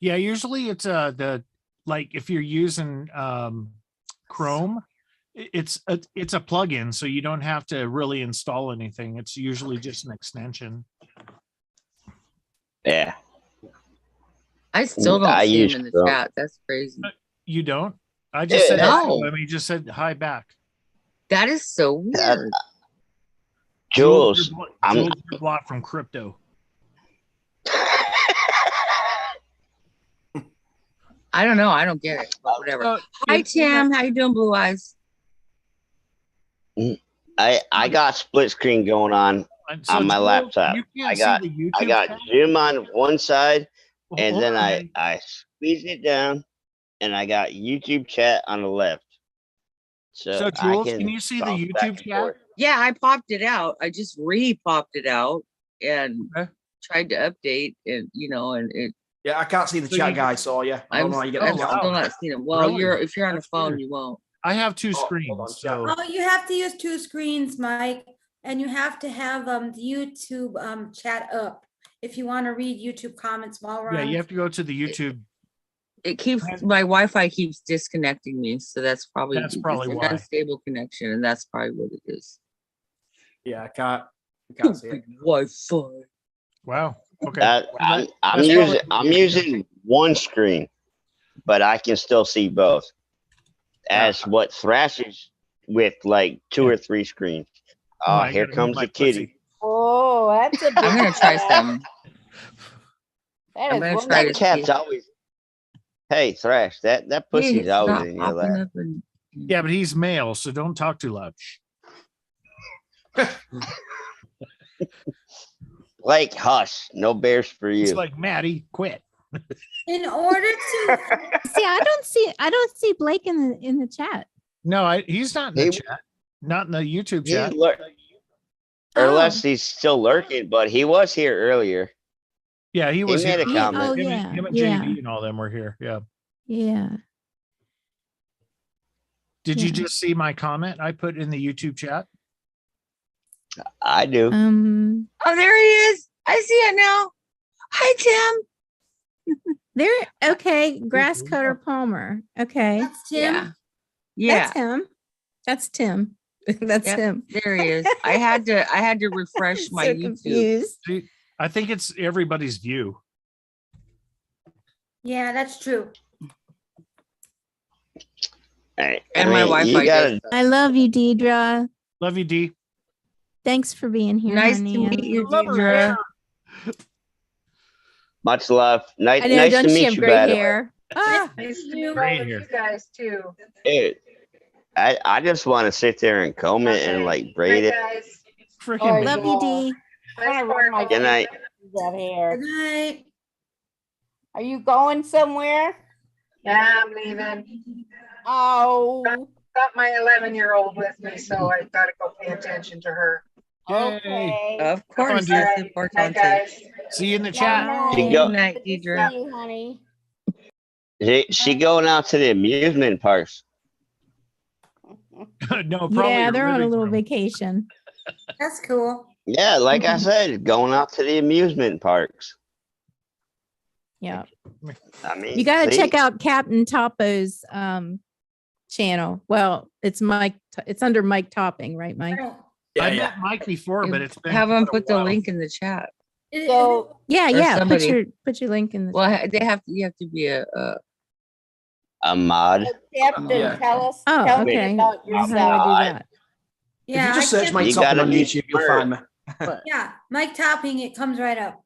Yeah, usually it's like if you're using Chrome, it's a plugin, so you don't have to really install anything. It's usually just an extension. Yeah. I still don't I see use him in the Chrome. chat. That's crazy. You don't? I just said Yeah. hi to No. him. He just said hi back. That is so weird. Jules, Jules, you're blocked from crypto. I don't know. I don't get it. But whatever. Hi, Tim. How you doing, Blue Eyes? I got split screen going on So my Jules, laptop. you can't I see got the YouTube I got chat? Zoom on one side, and Hold then on, man. I squeeze it down, and I got YouTube chat on the left. So I Jules, can you see the bounce back YouTube and chat? forth. Yeah, I popped it out. I just re-popped it out and tried to update and and it. Yeah, I can't see the chat, guys. So yeah, I don't know how you get I'm the chat. still not seeing it. Well, Really? if you're on a That's phone, weird. you won't. I have two hold on, screens, so Oh, you have to use two screens, Mike, and you have to have the YouTube chat up if you want to read YouTube comments while we're yeah, on. you have to go to the YouTube. It keeps my Wi-Fi keeps disconnecting me, so that's probably That's it's probably an why. unstable connection, and that's probably what it is. Yeah, I can't see it. Wi-Fi. Wow. Okay. I'm That's using probably- I'm using one screen, but I can still see both. As what thrashes with like 2 or 3 screens. Oh, I here gotta move comes my the kitty. pussy. Oh, that's a big. I'm gonna try some. That I'm is gonna one try of to That cat's see. always. Hey, Thrash, that pussy's It's always not in your popping lap. up and Yeah, but he's male, so don't talk too loud. Shh. Blake, hush. No bears for It's you. like Maddie, quit. In order to See, I don't see Blake in the chat. No, he's not in the He- chat. Not in the YouTube He's chat. or unless he's still lurking, but he was here earlier. Yeah, he was made here. a comment. Him and yeah. JB and all them were here. Yeah. Yeah. Did you Yeah. just see my comment I put in the YouTube chat? I do. Oh, there he is. I see it now. Hi, Tim. There. Okay. Grass cutter Palmer. Okay. That's Tim. Yeah. That's him. That's Tim. That's Yep, him. there he is. I had to refresh my So YouTube. confused. See, I think it's everybody's view. Yeah, that's true. Hey, And my Wi-Fi does. I love you, Deidre. Love you, D. Thanks for being here. Nice honey. to meet you, Love her Deidre. Much love. Nice, I know. nice Don't to she meet have you, great by the way. hair? Ah, Nice to meet all Great of here. you guys too. Dude, I just want to sit there and comb it and like braid Great it. guys. Freaking love you, D. Nice run work. my Good night. that hair. Good night. Are you going somewhere? Yeah, I'm leaving. Oh, Got my 11-year-old with me, so I gotta go pay attention to her. okay. Of course, dude. that's Night, important. guys. See you in the chat. She Night. go- Good night, Good to Deidre. see you, honey. She going out to the amusement parks. No, probably. Yeah, a they're on a living little room. vacation. That's cool. Yeah, like I Mhm. said, going out to the amusement parks. Yeah. I mean, You got to see? check out Captain Topo's channel. Well, it's Mike. It's under Mike Topping, right, Mike? I met Mike before, but it's been Have them quite a put the while. link in the chat. So Yeah, Or yeah. somebody. Put your link in the. Well, they have to. You have to be a A mod. Captain, Yeah. tell us Oh, tell me okay. about How do I yourself. do that? If Yeah, you just I search just- Mike You Topping gotta on be YouTube, you'll smart. find me. Yeah, Mike Topping, it comes right up.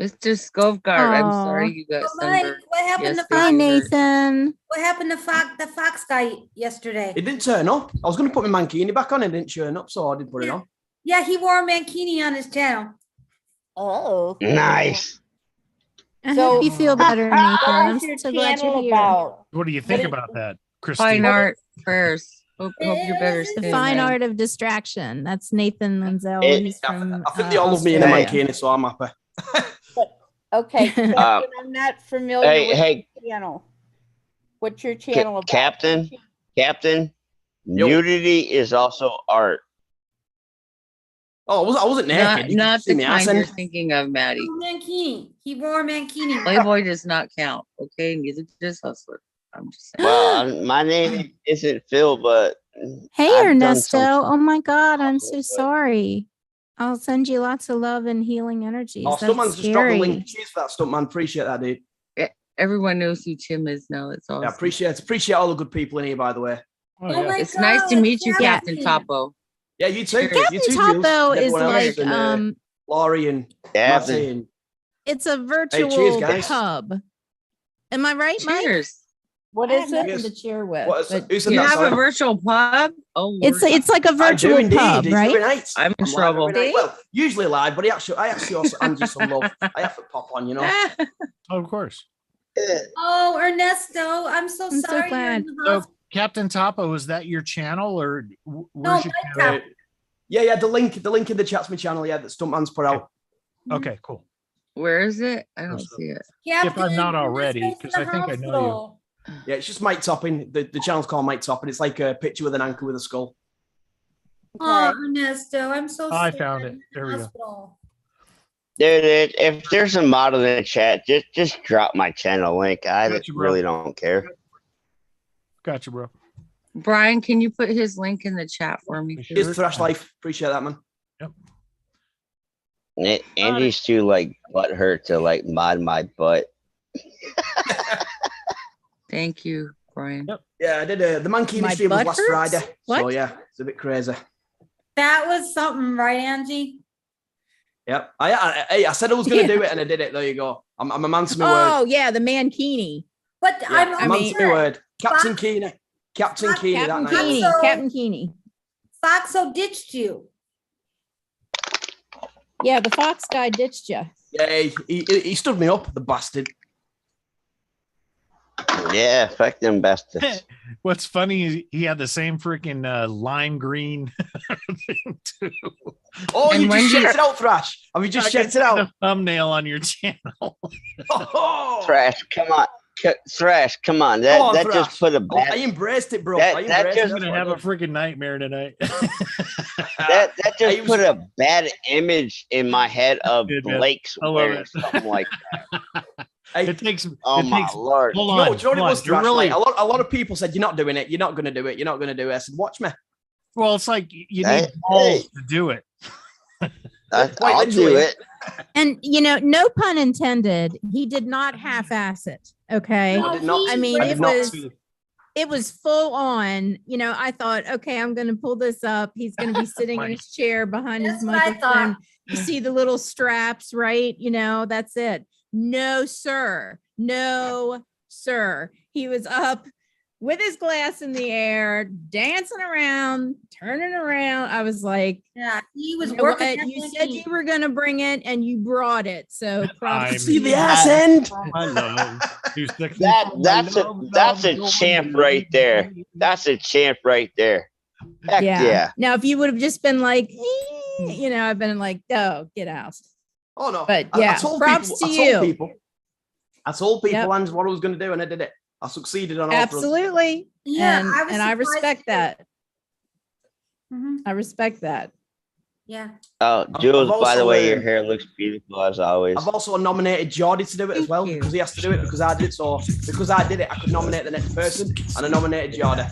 Mr. Skovgard. I'm Aw. sorry you got But Mike, sunburned. what happened Yes, to Hi, Fox? Nathan. What happened to the Fox guy yesterday? It didn't turn up. I was going to put my mankini back on. It didn't turn up, so I didn't put it on. Yeah, he wore a mankini on his channel. Oh, Nice. I So- hope you feel better, Nathan. what I'm is your so glad channel you're here. about? What do you think What about that, Fine Christina? art prayers. Hope you're better The The soon. Fine man. Art of Distraction. That's Nathan Linzel. It- He's from. I think they all love me in a Australia. mankini, so I'm happy. Okay, Captain, I'm not familiar Hey, with hey, your channel. What's your channel about? Captain, Yo. nudity is also art. Oh, I wasn't naked. You Not could see the me kind ass you're end. thinking of, Maddie. Mankini. He wore a mankini. Playboy does not count. Okay, neither does Hustler. I'm just saying. Well, my name isn't Phil, but Hey, I've done Ernesto. some- Oh my God, I'm so but- sorry. I'll send you lots of love and healing energies. Oh, That's Stuntman's just dropped the link. scary. Cheers for that, Stuntman. Appreciate that, dude. Everyone knows who Tim is now. It's awesome. Yeah, appreciate all the good people in here, by the way. Oh my It's nice to God, meet you, yeah. Captain Topo. Yeah, you too. Captain You too, Topo Jules, and is everyone else, like, and, Laurie and Yeah, Matty and it's a Hey, virtual cheers, guys. pub. Am I right, Mike? Cheers. What I is have it? nothing to cheer with. What is- but who said You that, have a sorry? virtual pub? Oh, it's Lord. like a I do virtual indeed. pub, It's right? every night. I'm in live trouble. every night. See? Well, usually live, but I actually also Angie some love. I have to pop on, you know. Oh, of course. Oh, Ernesto, I'm so I'm so sorry. You're in glad. the So, hospital. Captain Topo, is that your channel or No, where's your my channel? top. Yeah, the link in the chat's my channel. Yeah, that Stuntman's put out. Okay, cool. Where is it? I don't see it. If I'm not already, Ernesto's in because I the think I know you. hospital. Yeah, it's just Mike Topping. The channel's called Mike Topping. It's like a picture with an anchor with a skull. Oh, Ernesto, I'm so I sorry. found it. There we go. Hospital. Dude, if there's a mod in the chat, just drop my channel link. I Gotcha, bro. really don't care. Gotcha, bro. Brian, can you put his link in the chat for me? It's Thrash Life. Appreciate that, man. Angie's too like butthurt to like mod my butt. Thank you, Brian. Yeah, I did. The Mankini My stream was butt last hurts? Friday. So What? yeah, it's a bit crazy. That was something, right, Angie? Yep. I said I was gonna do it and I did it. There you go. I'm a man to my Oh word. yeah, the Mankini. But Yeah, I'm a man to my word. Captain Fox- Keeney. Captain Keeney that Captain night. Keeney. So- Captain Keeney. Foxo ditched you. Yeah, the Fox guy ditched you. Yeah, he stood me up, the bastard. Yeah, fuck them bastards. What's funny is he had the same freaking lime green thing too. Oh, And you when just you- checked it out, Thrash. Have you just I can checked it see out? the thumbnail on your channel. Oh, Thrash, come on. Thrash, come on. Come on, That Thrash. just put a Oh, I bad embraced it, bro. That- I that embraced just- it. I'm That's gonna what I have a did. freaking nightmare tonight. that just put a bad image in my head of Did, man. Blake's I love wearing it. something like It takes. Oh it Uh, my takes, lord. Hold Do you know on. what it hold on. was, You're Thrash? really Like, a lot of people said, you're not doing it. You're not going to do it. You're not going to do it. I said, watch me. well. It's like you Hey, need balls hey. to do it. I'll do literally. it. And no pun intended, he did not half-ass it. Okay. I did not. I mean, I it did not. was full on. I thought, okay, I'm going to pull this up. He's going to be sitting in his chair behind his That's what I thought. microphone. You see the little straps, right? That's it. No, sir. No, sir. He was up with his glass in the air, dancing around, turning around. I was like, Yeah, he was you know working. what? You said you were going to bring it and you brought it. So props to See the you. ass end. I love. Who's sexy That for my that's a love, that's a love, champ love, right there. That's a champ right there. Heck yeah. Now, if you would have just been like, I've been like, oh, get out. Oh, no. But I yeah, told props people, to I you. told people. I told people Yep. and what I was going to do, and I did it. I succeeded on all fronts. Absolutely. Yeah, and I was I surprised respect too. that. Mhm. I respect that. Yeah. Oh, I've Jules, by the also, way, your hair looks beautiful as always. I've also nominated Jordy to do it as Thank well you. because he has to do it because I did it. So because I did it, I could nominate the next person, and I nominated Jordy.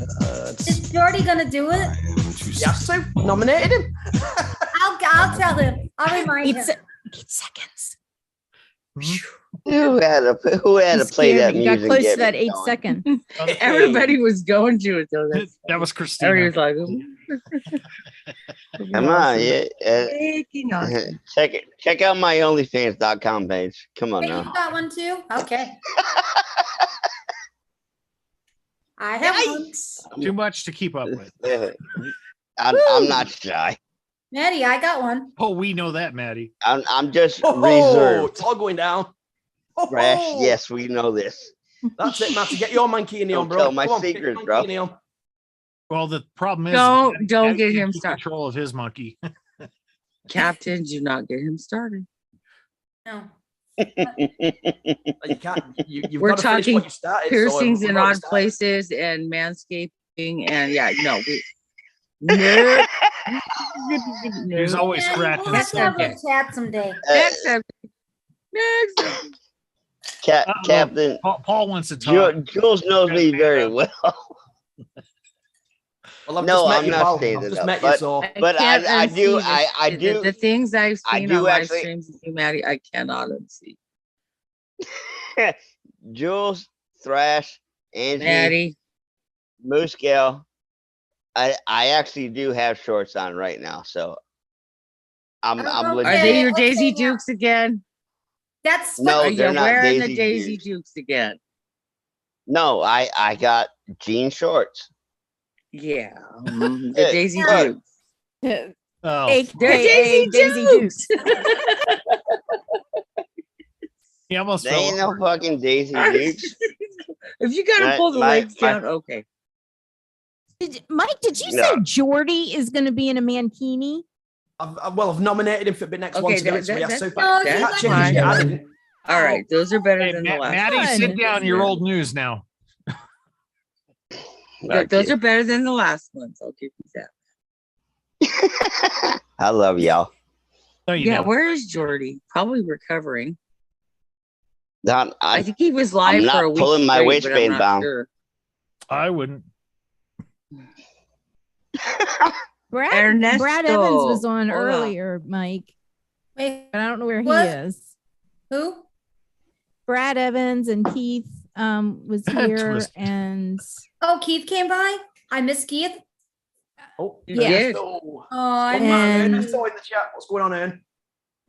Is Jordy gonna do it? He has to. Nominated him. I'll tell him. I'll remind him. 8 seconds. Who had to play Scared that me. You music? got close get to that me 8 going? second. Everybody was going to it though. That was Christina. Everybody was like, Come on, yeah. Taking off. Check out my OnlyFans.com page. Come on Hey, now. you got one too? Okay. I have one. Too much to keep up with. I'm not shy. Maddie, I got one. Oh, we know that, Maddie. I'm just Oh, reserved. it's all going down. Rash, Oh, yes, we know this. That's it, Matty. Get your Mankini Don't on, bro. tell my Come on, get secrets, your bro. Mankini on. Well, the problem is, Don't Maddie get can't him keep started. control of his monkey. Captain, do not get him started. No. You can't. You've We're got to finish talking what you started. piercings we've in already odd started. places and manscaping and yeah, no. No. He's always Yeah, scratching we'll have to have something. a chat someday. Next subject. Next subject. Captain Paul wants to talk. Jules knows me very well. Well, I've No, just met I'm you, not pal. saying I've it just up, met you, but- so. But can't I do, unsee I the- do. The things I've I seen do on live actually- streams with you, Maddie, I cannot unsee. Jules, Thrash, Angie, Maddie. Moose Gal. I actually do have shorts on right now, so I'm Are legit. they your Daisy Dukes again? That's No, Are they're you not wearing the Daisy Daisy Dukes. Dukes again? No, I got jean shorts. Yeah, the Hey, Daisy look, Dukes. Oh, They're AKA Daisy Dukes. he almost they fell ain't no over. fucking Daisy Dukes. If you gotta My- pull the my- legs my- down, okay. Mike, did you No. say Jordy is going to be in a mankini? I've nominated him for the next one Okay, to do it, so we have that's to. fine. No, That's he's Change it, fine. I didn't. All right, those are better Hey, than the last. Maddie, sit one. down. You're old news now. Those are better than the last ones. I'll give you that. I love y'all. No, you Yeah, don't. where is Jordy? Probably recovering. Not, I think he was I'm live not for a week pulling my straight, but I'm waistband not down. sure. I wouldn't. Brad Ernesto. Evans was on Hold on. earlier, Mike. Wait, But I don't know where What? he is. who? Brad Evans and Keith was here Twist. and Oh, Keith came by. I miss Keith. Oh, You Yeah. did. Oh, I And- miss in the chat. What's going on, Ern?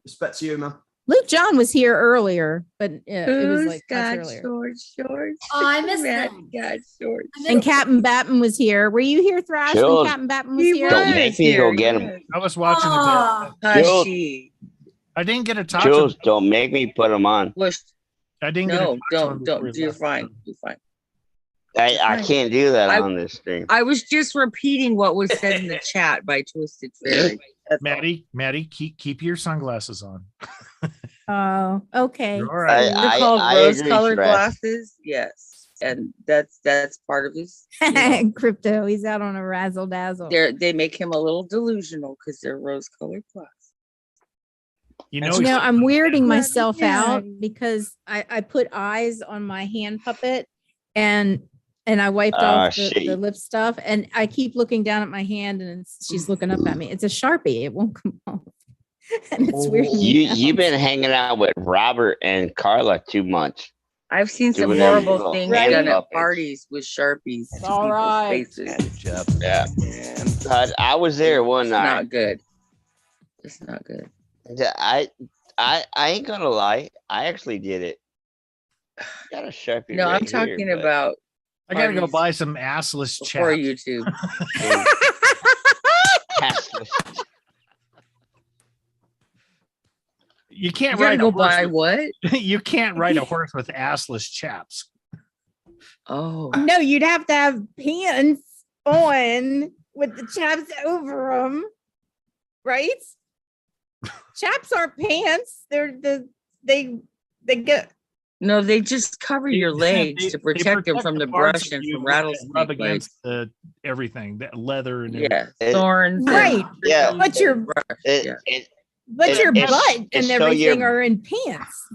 Respect to you, man. Luke John was here earlier, but it was Who's like much got earlier. shorts? Oh, I miss Matt them. got shorts. I miss And Captain Batten was here. Were you here, Thrash, when Jules, Captain Batten was He here? Don't make me go get him. yes. I was watching the Aw. Jules, Hushy. I didn't get a talk Jules, to don't make me put them on. Push. I didn't get a No, talk to him before don't. he You're left. fine. You're fine. I Fine. can't do that I- on this stream. I was just repeating what was said in the chat by Twisted Fairy. That's all. Maddie, keep your sunglasses on. Oh, okay. You're all right. They're called I rose-colored agree, Thrash. glasses. Yes, and that's part of his. Crypto, he's out on a razzle dazzle. They make him a little delusional because they're rose-colored glasses. You You know, know, I'm weirding myself Yeah. out because I put eyes on my hand puppet and I wiped Ah, off the shit. lip stuff and I keep looking down at my hand and she's looking up at me. It's a Sharpie. It won't come off. And it's weird. You've been hanging out with Robert and Carla too much. I've seen some Doing them horrible little things hand done at puppets. parties with Sharpies. to all people's right. faces. Yeah. I was there one It's night. not good. It's not good. I ain't gonna lie. I actually did it. Got a Sharpie. No, right I'm talking here, but- about I gotta go parties buy some assless for chaps. YouTube. Taskless. You can't You ride gotta a go horse. buy what? You can't ride a horse with assless chaps. Oh, No, you'd have to have pants on with the chaps over them, right? Chaps aren't pants. They get. no, they just cover your legs They- to they protect them from the parts brush of and you from that rattlesnake rub bites. against the everything, that leather and Yeah, It- thorns. and Right. Yeah. But your brush. It, Yeah. it, but It- your it's- butt it's and so everything you're- are in pants.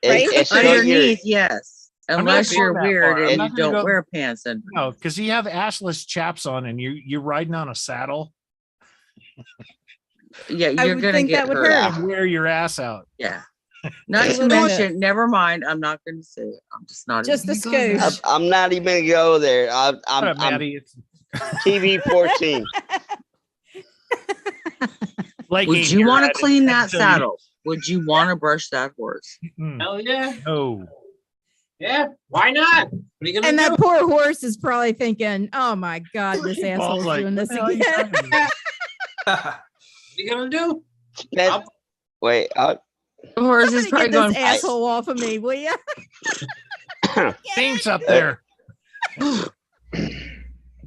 it, Right? it's so you're, Underneath, yes. I'm not Unless going you're that weird far. I'm and not you gonna don't go- wear pants under. no, because you have assless chaps on and you're riding on a saddle Yeah, I you're would gonna think get that would hurt. hurt. and wear your ass out. Yeah. Not A to little bit. mention, never mind. I'm not going to say it. I'm just not. Just a even gonna go there. skosh. I'm not even gonna go there. Shut up, I'm Maddie. It's TV 14. like Would you want to clean that saddle? Would you want to brush that horse? Hell yeah. Oh, Yeah. Why not? What are you gonna And do? that poor horse is probably thinking, "Oh my God, this Paul's asshole's like, doing "What this the hell are you again." talking about?" What are you gonna do? Wait, The horse is Somebody probably get going. this asshole off of me, will you? Saints up there.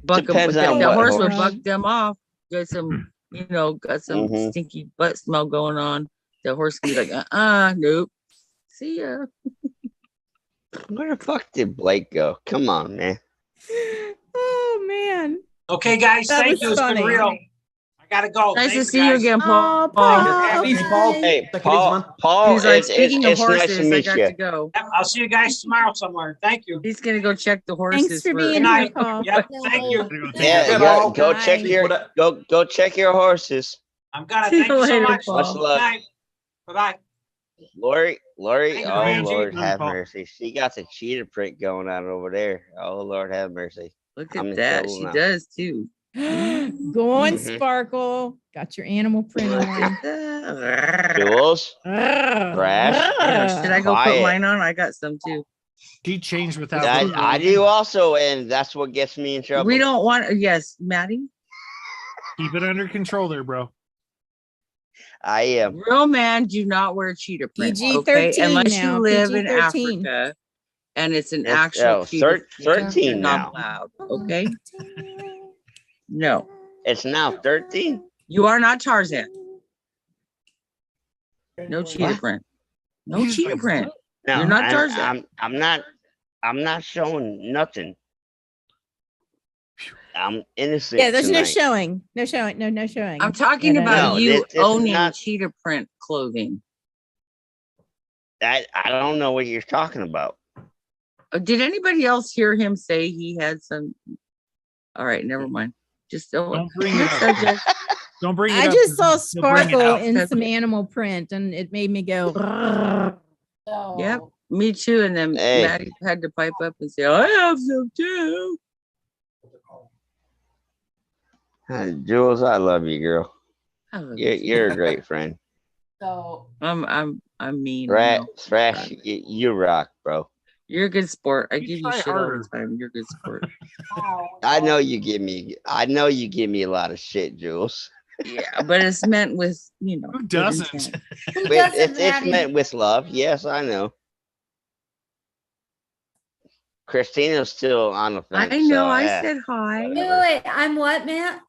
Buck Depends the on the what horse would horse. buck them off. Got some, got some Mhm. stinky butt smell going on. The horse can be like, nope. See ya. Where the fuck did Blake go? Come on, man. Oh man. Okay, guys, That thank was you. It's been funny. real. I gotta go. Nice to Thanks, see you guys. again, Paul. Oh, Paul. Easy, Paul. Hey, Take it easy, Paul. man. Paul, He's like, it's speaking of nice horses, to I meet got you. to go. Yep, I'll see you guys tomorrow somewhere. Thank you. He's gonna go check the horses. Thanks for Good being here, night. Paul. Yep, thank you. Yeah, Yeah, go, Paul. go check Bye. your go check your horses. I'm gonna See thank you you so later, much. Paul. Much Good love. night. Bye bye. Lori, Thank you, oh Angie. Lord Good have call. mercy. She got the cheetah print going on over there. Oh Lord have mercy. Look I'm at in that. trouble She now. does too. Go on, Mhm. Sparkle. Got your animal print Look on. at that. Jules, Crash, Should I go put quiet. mine on? I got some too. She changed without. I do also, and that's what gets me in trouble. We don't want. Yes, Maddie. Keep it under control there, bro. I am. Real man do not wear cheetah print. PG-13 okay? Unless now, you live in PG-13. Africa and it's an It's, actual cheetah. 13 You're now. not allowed. Okay. No, It's now 13. you are not Tarzan. No cheetah What? print. No cheetah print. No, You're not Tarzan. I'm not showing nothing. I'm innocent. Yeah, there's no tonight. showing. No showing. No showing. I'm talking Yeah, about No, you this is owning not- cheetah print clothing. I don't know what you're talking about. Did anybody else hear him say he had some? All right, never mind. Just Don't bring it next up. subject. Don't bring it I up. just saw You'll bring it Sparkle out. in some Okay. animal print and it made me go. Yep, me too. And then Hey. Maddie had to pipe up and say, "I have some too." Jules, I love you, girl. I love You're a great friend. So I'm mean. I know. Thrash, you rock, bro. You're a good sport. I You give you try shit all harder. the time. You're a good sport. I know you give me a lot of shit, Jules. Yeah, but it's meant with, you know. Who good doesn't? intent. Who But doesn't, it's Maddie? meant with love. Yes, I know. Christina's still on the fence. I know. so, I yeah. said hi. Wait, wait, I'm what, Matt?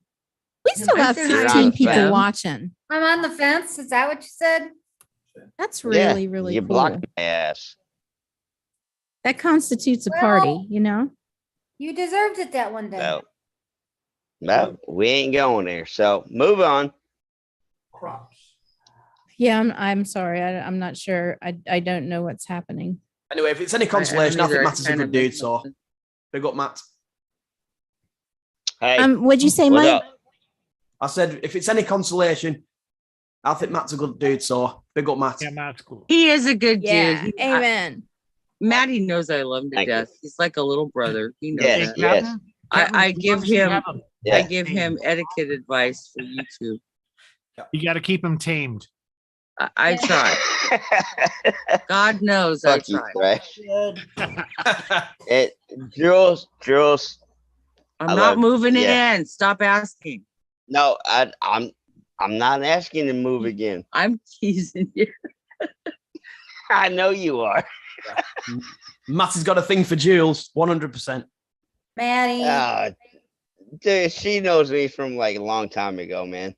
We still I have said hi, 15 people Tim. watching. I'm on the fence. Is that what you said? That's Yeah, really, really you cool. blocked my ass. That constitutes a Well- party, you know? You deserved it that one day. So, no, we ain't going there. So move on. Crops. Yeah, I'm sorry. I'm not sure. I don't know what's happening. Anyway, if it's any consolation, I, either. think I Matt is a kinda good dude. missed So something. big up, Matt. Hey, What'd you say, what's Mike? up? I said, if it's any consolation, I think Matt's a good dude. So big up, Matt. Yeah, Matt's cool. He is a good Yeah, dude. amen. Maddie knows I love him to Thank you. death. He's like a little brother. He knows Yes, that. yes. I give him Yeah. I give him etiquette advice for YouTube. You got to keep him tamed. I try. God knows I Fuck you, try. Thrash. Jules, I'm I not love- moving yeah. in. Stop asking. no, I'm not asking to move again. I'm teasing you. I know you are. Matt has got a thing for Jules, 100%. Maddie. Dude, she knows me from like a long time ago, man.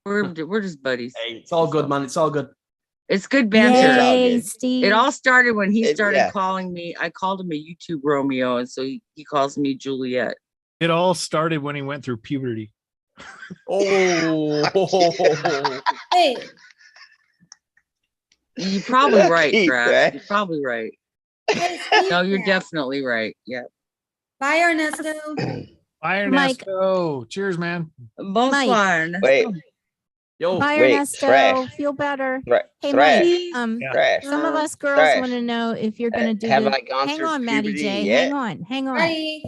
We're just buddies. It's all good, man. It's all good. It's good banter. Yay, Steve. It all started when he started yeah. calling me. I called him a YouTube Romeo, and so he calls me Juliet. It all started when he went through puberty. Oh, Hey, You're probably right, Keith, Brad. right? You're probably right. hey, Steve, No, you're Matt. definitely right. Yeah. Bye, Ernesto. Bye, Mike. Ernesto. Cheers, man. Bonsoir. Wait, yo, Bye, wait, Ernesto. Thrash. Feel better. Thrash. Hey, Thrash. Mike. Yeah. Thrash. Some of us girls Thrash. want to know if you're going to do Have the. I gone Hang through on, Maddie puberty J. yet? Hang on. Bye.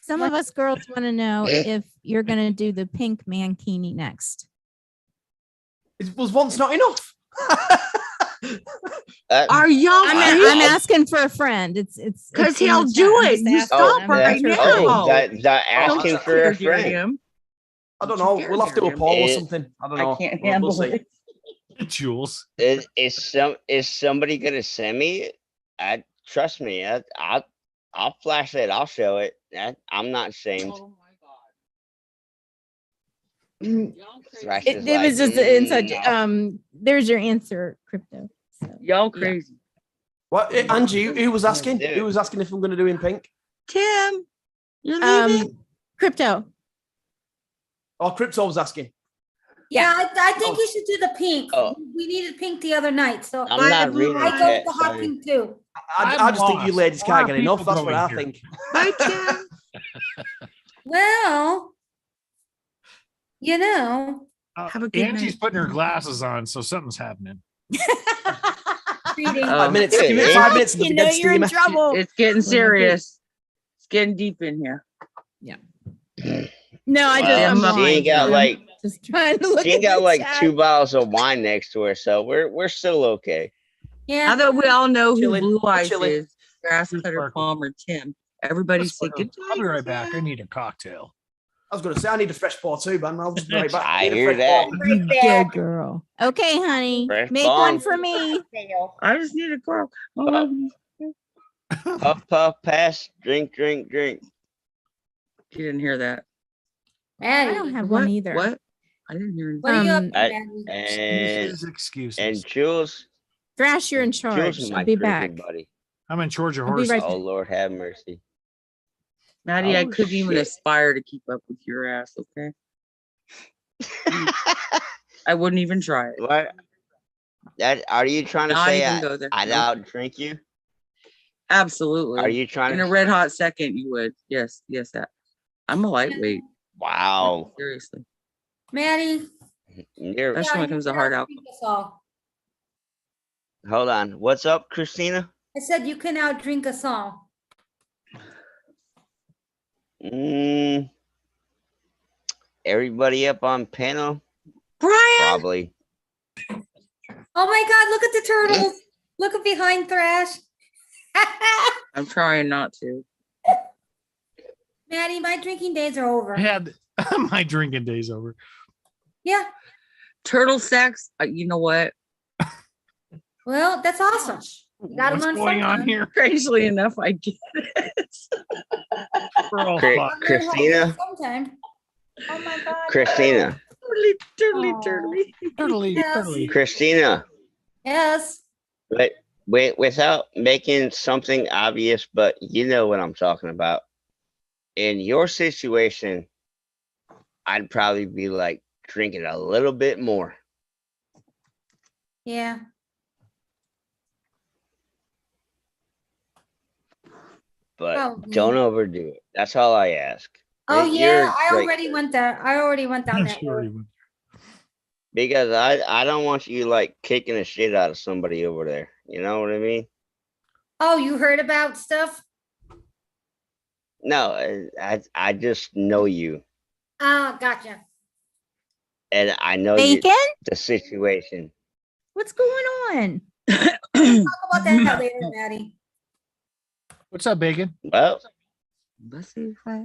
Some of us girls want to know if you're going to do the pink mankini next. it was once not enough. Are y'all? I'm asking for a friend. It's because in the he'll chat. do I'm it. just You asking. stop I'm right asking for a now. friend. Oh, that asking Don't for a you dare friend. him. I don't Don't know. you We'll have to do a dare poll or him. something. I don't know. I can't We'll handle see. it. Jules. Is somebody gonna send me it? Trust me. I'll flash it. I'll show it. I'm not ashamed. Oh Thrash It is was like, just in such. no. There's your answer, crypto. So, Y'all yeah. crazy. What, Angie? Who was asking? Dude. Who was asking if I'm going to do in pink? Tim, you're leaving. Crypto. Oh, Crypto was asking. Yeah, I think Oh. you should do the pink. Oh. We needed pink the other night, so I'm not reading I the go with chat. the hot Sorry. pink too. I just think you lost. ladies Why can't are get enough. people That's what going I here? think. Bye, Tim. Well, you know, Have a good Angie's night. putting her glasses on, so something's happening. Reading. 5 minutes. Dude, Give me Angie- 5 minutes. You know you're in trouble. It's getting serious. It's getting deep in here. Yeah. No, I just Well, I'm she lying. ain't got I'm like just trying to look she ain't at got the like chat. 2 bottles of wine next to her, so we're still okay. Yeah. Now that we all know who Chilling, Blue Eyes chilling. is, Grass Cutter Palmer Tim, everybody say good I'll be right back. I need a cocktail. I was going to say I need a fresh pour too, man. I'll just be right back. I Need a hear fresh that. pour. You good girl. Okay, honey. Fresh Make bomb. one for me. I just need a girl. Puff, puff, pass, drink, drink, drink. You didn't hear that. I Maddie, don't have What? one either. What? I didn't hear what are you up to, I- Maddie? And Excuses. Jules, Thrash, you're in Jules charge. is I'll my be drinking back. buddy. I'm in charge of I'll be horses. right Oh back. Lord, have mercy. Maddie, I Oh, couldn't even shit. aspire to keep up with your ass, okay? I wouldn't even try it. What? That are you trying to Not say? even go there. I'd Nope. outdrink you? Absolutely. Are you trying In to? a red hot second, you would. Yes, that. I'm a lightweight. Wow. Seriously. Maddie. You're, Especially when it comes to hard alcohol. Drink us all. hold on. What's up, Christina? I said you can outdrink us all. Everybody up on panel? Brian. Probably. Oh my God, look at the turtles. Look at behind Thrash. I'm trying not to. Maddie, my drinking days are over. I had my drinking days over. Yeah. Turtle sex. You know what? Well, that's awesome. You got What's them on going on sometime. here? Strangely enough, I get it. We're all Chri- fucked. Christina? Sometime. Oh my God. Christina. Turtly. Yes. Christina. Yes. Wait, without making something obvious, but you know what I'm talking about. In your situation, I'd probably be like drinking a little bit more. Yeah. But Probably. don't overdo it. That's all I ask. Oh You're yeah, I great. already went there. I already went down that road. Because I don't want you like kicking the shit out of somebody over there. You know what I mean? Oh, you heard about stuff? No, I just know you, Ah, gotcha. and I know Bacon? the situation. What's going on? Talk about that later, Maddie. What's up, Bacon? Well, let's see if I.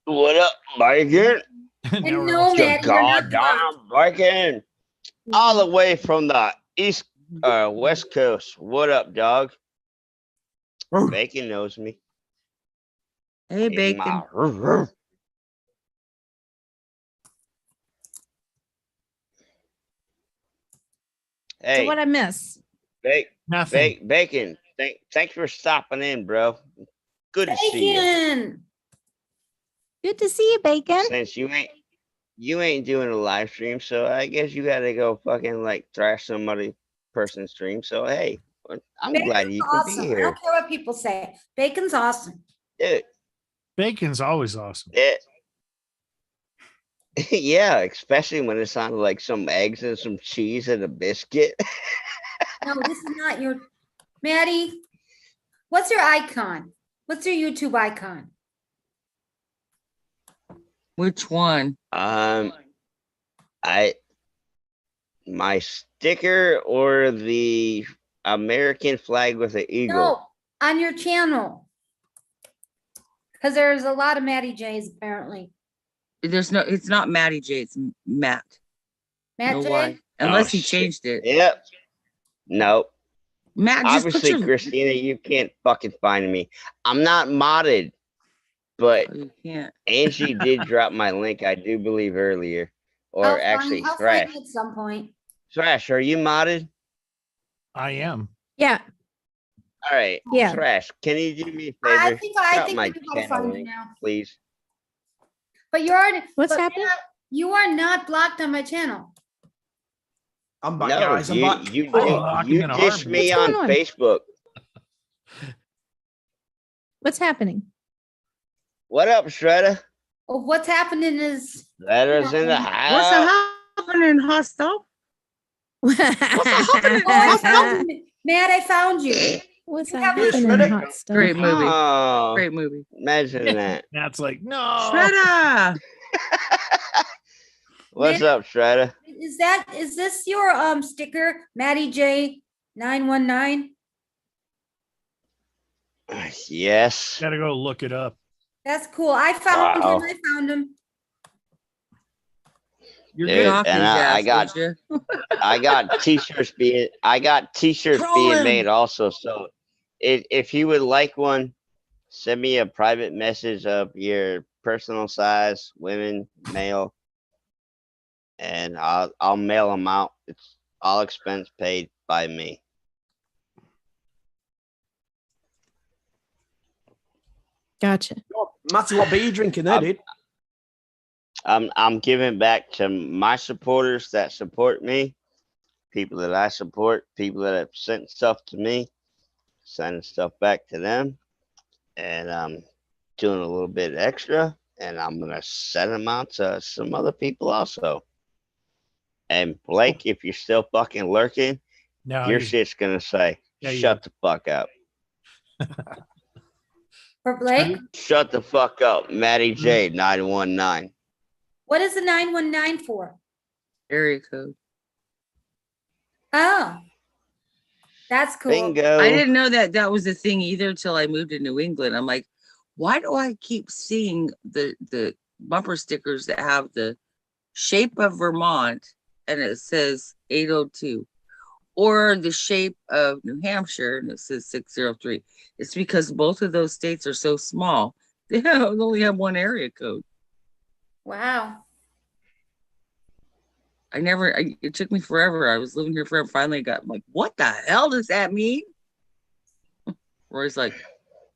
what up, Bacon? And no, Maddie, you're not Goddamn Bacon! All the way from the west coast. What up, dog? Bacon knows me. Hey, In Bacon. my- Hey, So what I miss? Nothing. Bacon. Thanks for stopping in, bro. Good to see you. Bacon. Good to see you, Bacon. Since you ain't doing a live stream, so I guess you gotta go fucking like thrash somebody person's stream. So hey, I'm glad you can Awesome. be I here. don't care what people say. Bacon's awesome. Dude, Bacon's always awesome. yeah, especially when it's on like some eggs and some cheese and a biscuit. No, this is not your Maddie. What's your icon? What's your YouTube icon? Which one? My sticker or the American flag with the eagle. No, on your channel. Because there's a lot of Maddie J's apparently. There's no. It's not Matty J. It's Matt. Matt No J? why? Unless he shit. changed it. Yep. No. Matt, just put Obviously, your. Christina, you can't fucking find me. I'm not modded, but Oh, you can't. Angie did drop my link, I do believe, earlier. Or actually, I'll Thrash. find it at some point. Thrash, are you modded? I am. Yeah. All right. Yeah. Thrash, can you do me a favor? I think Drop I my can go channel find you link, now. please. But you're already What's but happening? Matt, you are not blocked on my channel. I'm back, No, guys. I'm back. you Locking in a dished heartbeat. me What's on going on? Facebook. What's happening? What up, Shredder? Well, what's happening is Shredder's in the What's house. happening, hostile? Oh, I found you, Matt. I found you. What's You have Here's a- Shredder. hot stuff? Great movie. Oh, Great movie. imagine that. That's like, no. Shredder. What's Matt, up, Shredder? is this your sticker, Maddie J 919? Yes. Gotta go look it up. That's cool. I found Wow. him. I found him. You're Dude, good off and his I ass, got ain't ya? I got t-shirts being Trolling. made also. So if you would like one, send me a private message of your personal size, women, male, and I'll mail them out. It's all expense paid by me. Gotcha. Matty, what beer you drinking there, dude? I'm giving back to my supporters that support me, people that I support, people that have sent stuff to me, sending stuff back to them, and I'm doing a little bit extra, and I'm gonna send them out to some other people also. And Blake, if you're still fucking lurking, No, your he's- shit's gonna say, Yeah, you- "Shut the fuck up." For Blake, Shut the fuck up, Maddie J 919. what is the 919 for? Area code. Oh, that's cool. Bingo. I didn't know that that was a thing either until I moved to New England. I'm like, why do I keep seeing the bumper stickers that have the shape of Vermont and it says 802, or the shape of New Hampshire and it says 603? It's because both of those states are so small. They only have one area code. Wow. It took me forever. I was living here forever. Finally I'm like, what the hell does that mean? Roy's like,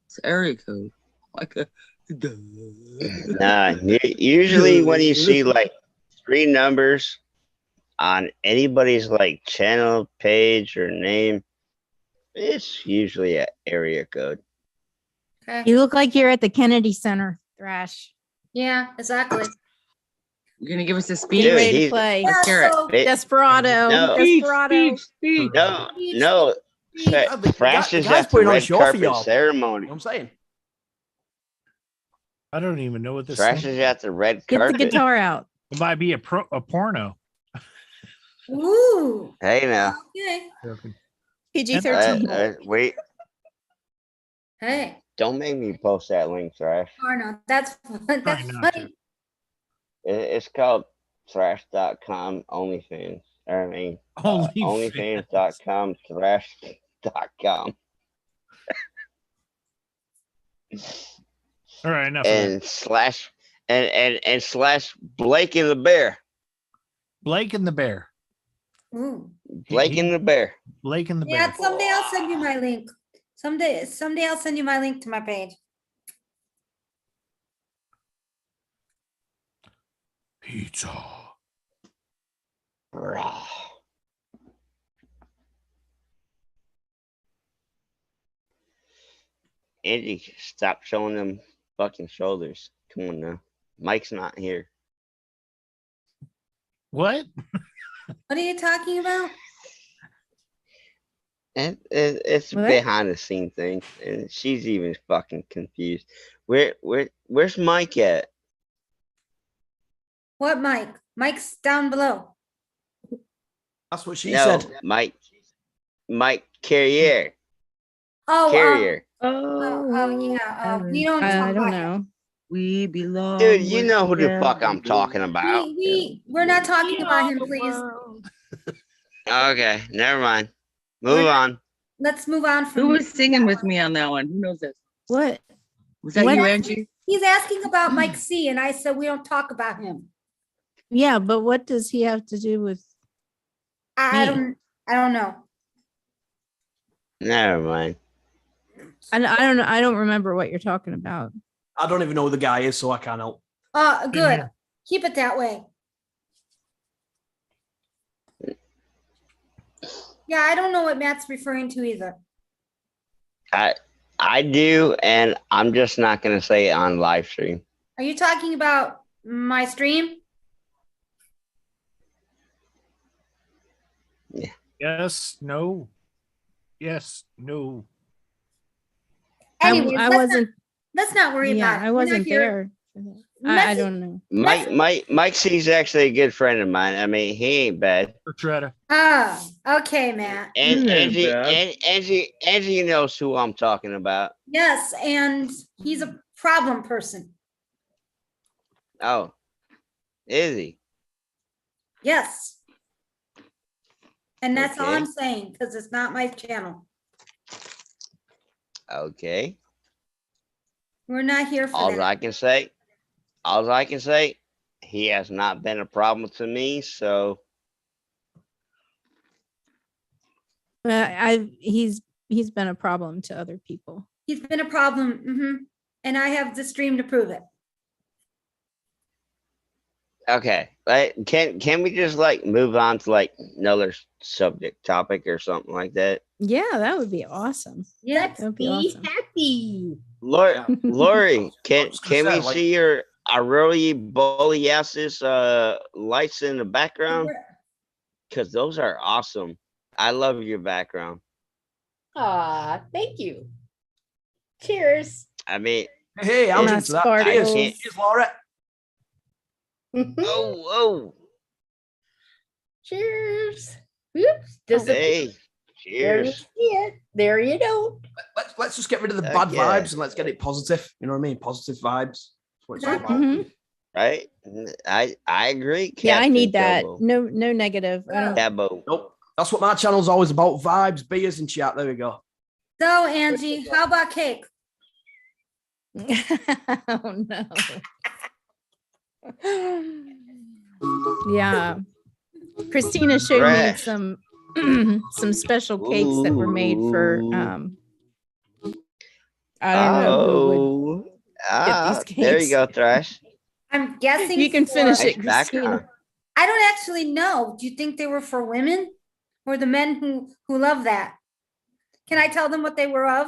it's area code. Like a Nah, usually when you see like 3 numbers on anybody's like channel page or name, it's usually an area code. Okay. You look like you're at the Kennedy Center, Thrash. Yeah, exactly. You're gonna give us a Get speech? ready to he's- play. Yeah, Let's hear it. so Desperado. No. Desperado. No, Thrash the is guy's at the putting on a red show for carpet y'all. ceremony. You know what I'm saying? I don't even know what this Thrash thing- is at the red Get the carpet. guitar out. It might be a porno. Ooh. Hey now, Okay. PG-13. wait, Hey. don't make me post that link, Thrash. Arno, that's Try that's not funny. It's called thrash.com OnlyFans. I mean, OnlyFans.com thrash.com. All right, enough of that. And slash and slash Blake and the Bear. Blake and the Bear. Ooh. Blake and the Bear. Blake and the Yeah, Bear. someday I'll send you my link. Someday I'll send you my link to my page. Pizza. Angie, stop showing them fucking shoulders. Come on now. Mike's not here. What? What are you talking about? And it's a What? behind the scene thing, and she's even fucking confused. Where's Mike at? What Mike? Mike's down below. That's what she No, said. Mike Carrier. Oh, Carrier. yeah. You don't talk I don't about know. We belong. Dude, you know who the fuck I'm talking him. about. We're not talking about him, please. Okay, never mind. Move on. Let's move on from Who was singing with me on that one? Who knows this? What? Was that What? you, Angie? He's asking about Mike C, and I said we don't talk about him. Yeah, but what does he have to do with? I Me. I don't know. Never mind. I don't know. I don't remember what you're talking about. I don't even know who the guy is, so I can't help. Good. Keep it that way. Yeah, I don't know what Matt's referring to either. I do, and I'm just not gonna say it on live stream. Are you talking about my stream? Yes, no. Yes, no. Anyways, I let's wasn't. let's not worry Yeah, about it. I We're not wasn't here. there. I Message- don't know. Mike C's actually a good friend of mine. I mean, he ain't bad. Shredder. Ah, okay, Matt. And He ain't Angie, bad. Angie knows who I'm talking about. Yes, and he's a problem person. Oh, is he? Yes. And that's all Okay. I'm saying, because it's not my channel. Okay. We're not here for All that. I can say, he has not been a problem to me. So He's been a problem to other people. He's been a problem. And I have the stream to prove it. okay, can we just like move on to like another subject topic or something like that? Yeah, that would be awesome. Yeah, That'd be awesome. happy. Lori, can say, we like- see your Aurora Borealis lights in the background? Because those are awesome. I love your background. Aw, thank you. Cheers. I mean, Hey, I'm My into that. sparkles. Cheers. Cheers, Laura. oh, Cheers. Oops. Disappeared. hey, There you cheers. see it. There you go. Let's just get rid of the bad Yeah. vibes and let's get it positive. You know what I mean? Positive vibes. That's what it's all about. Mhm. Right? I agree. Yeah, I Captain need that. Turbo. No negative. I don't. Cabo. Nope. That's what my channel's always about. Vibes, beers, and chat. There we go. So, Angie, how about cake? Oh no. Yeah. Christina showed me Fresh. some some special cakes that were made for I don't know who would Oh, these there you cakes. go, Thrash. I'm guessing You can for- finish Nice it, background. Christina. I don't actually know. Do you think they were for women or the men who love that? Can I tell them what they were of?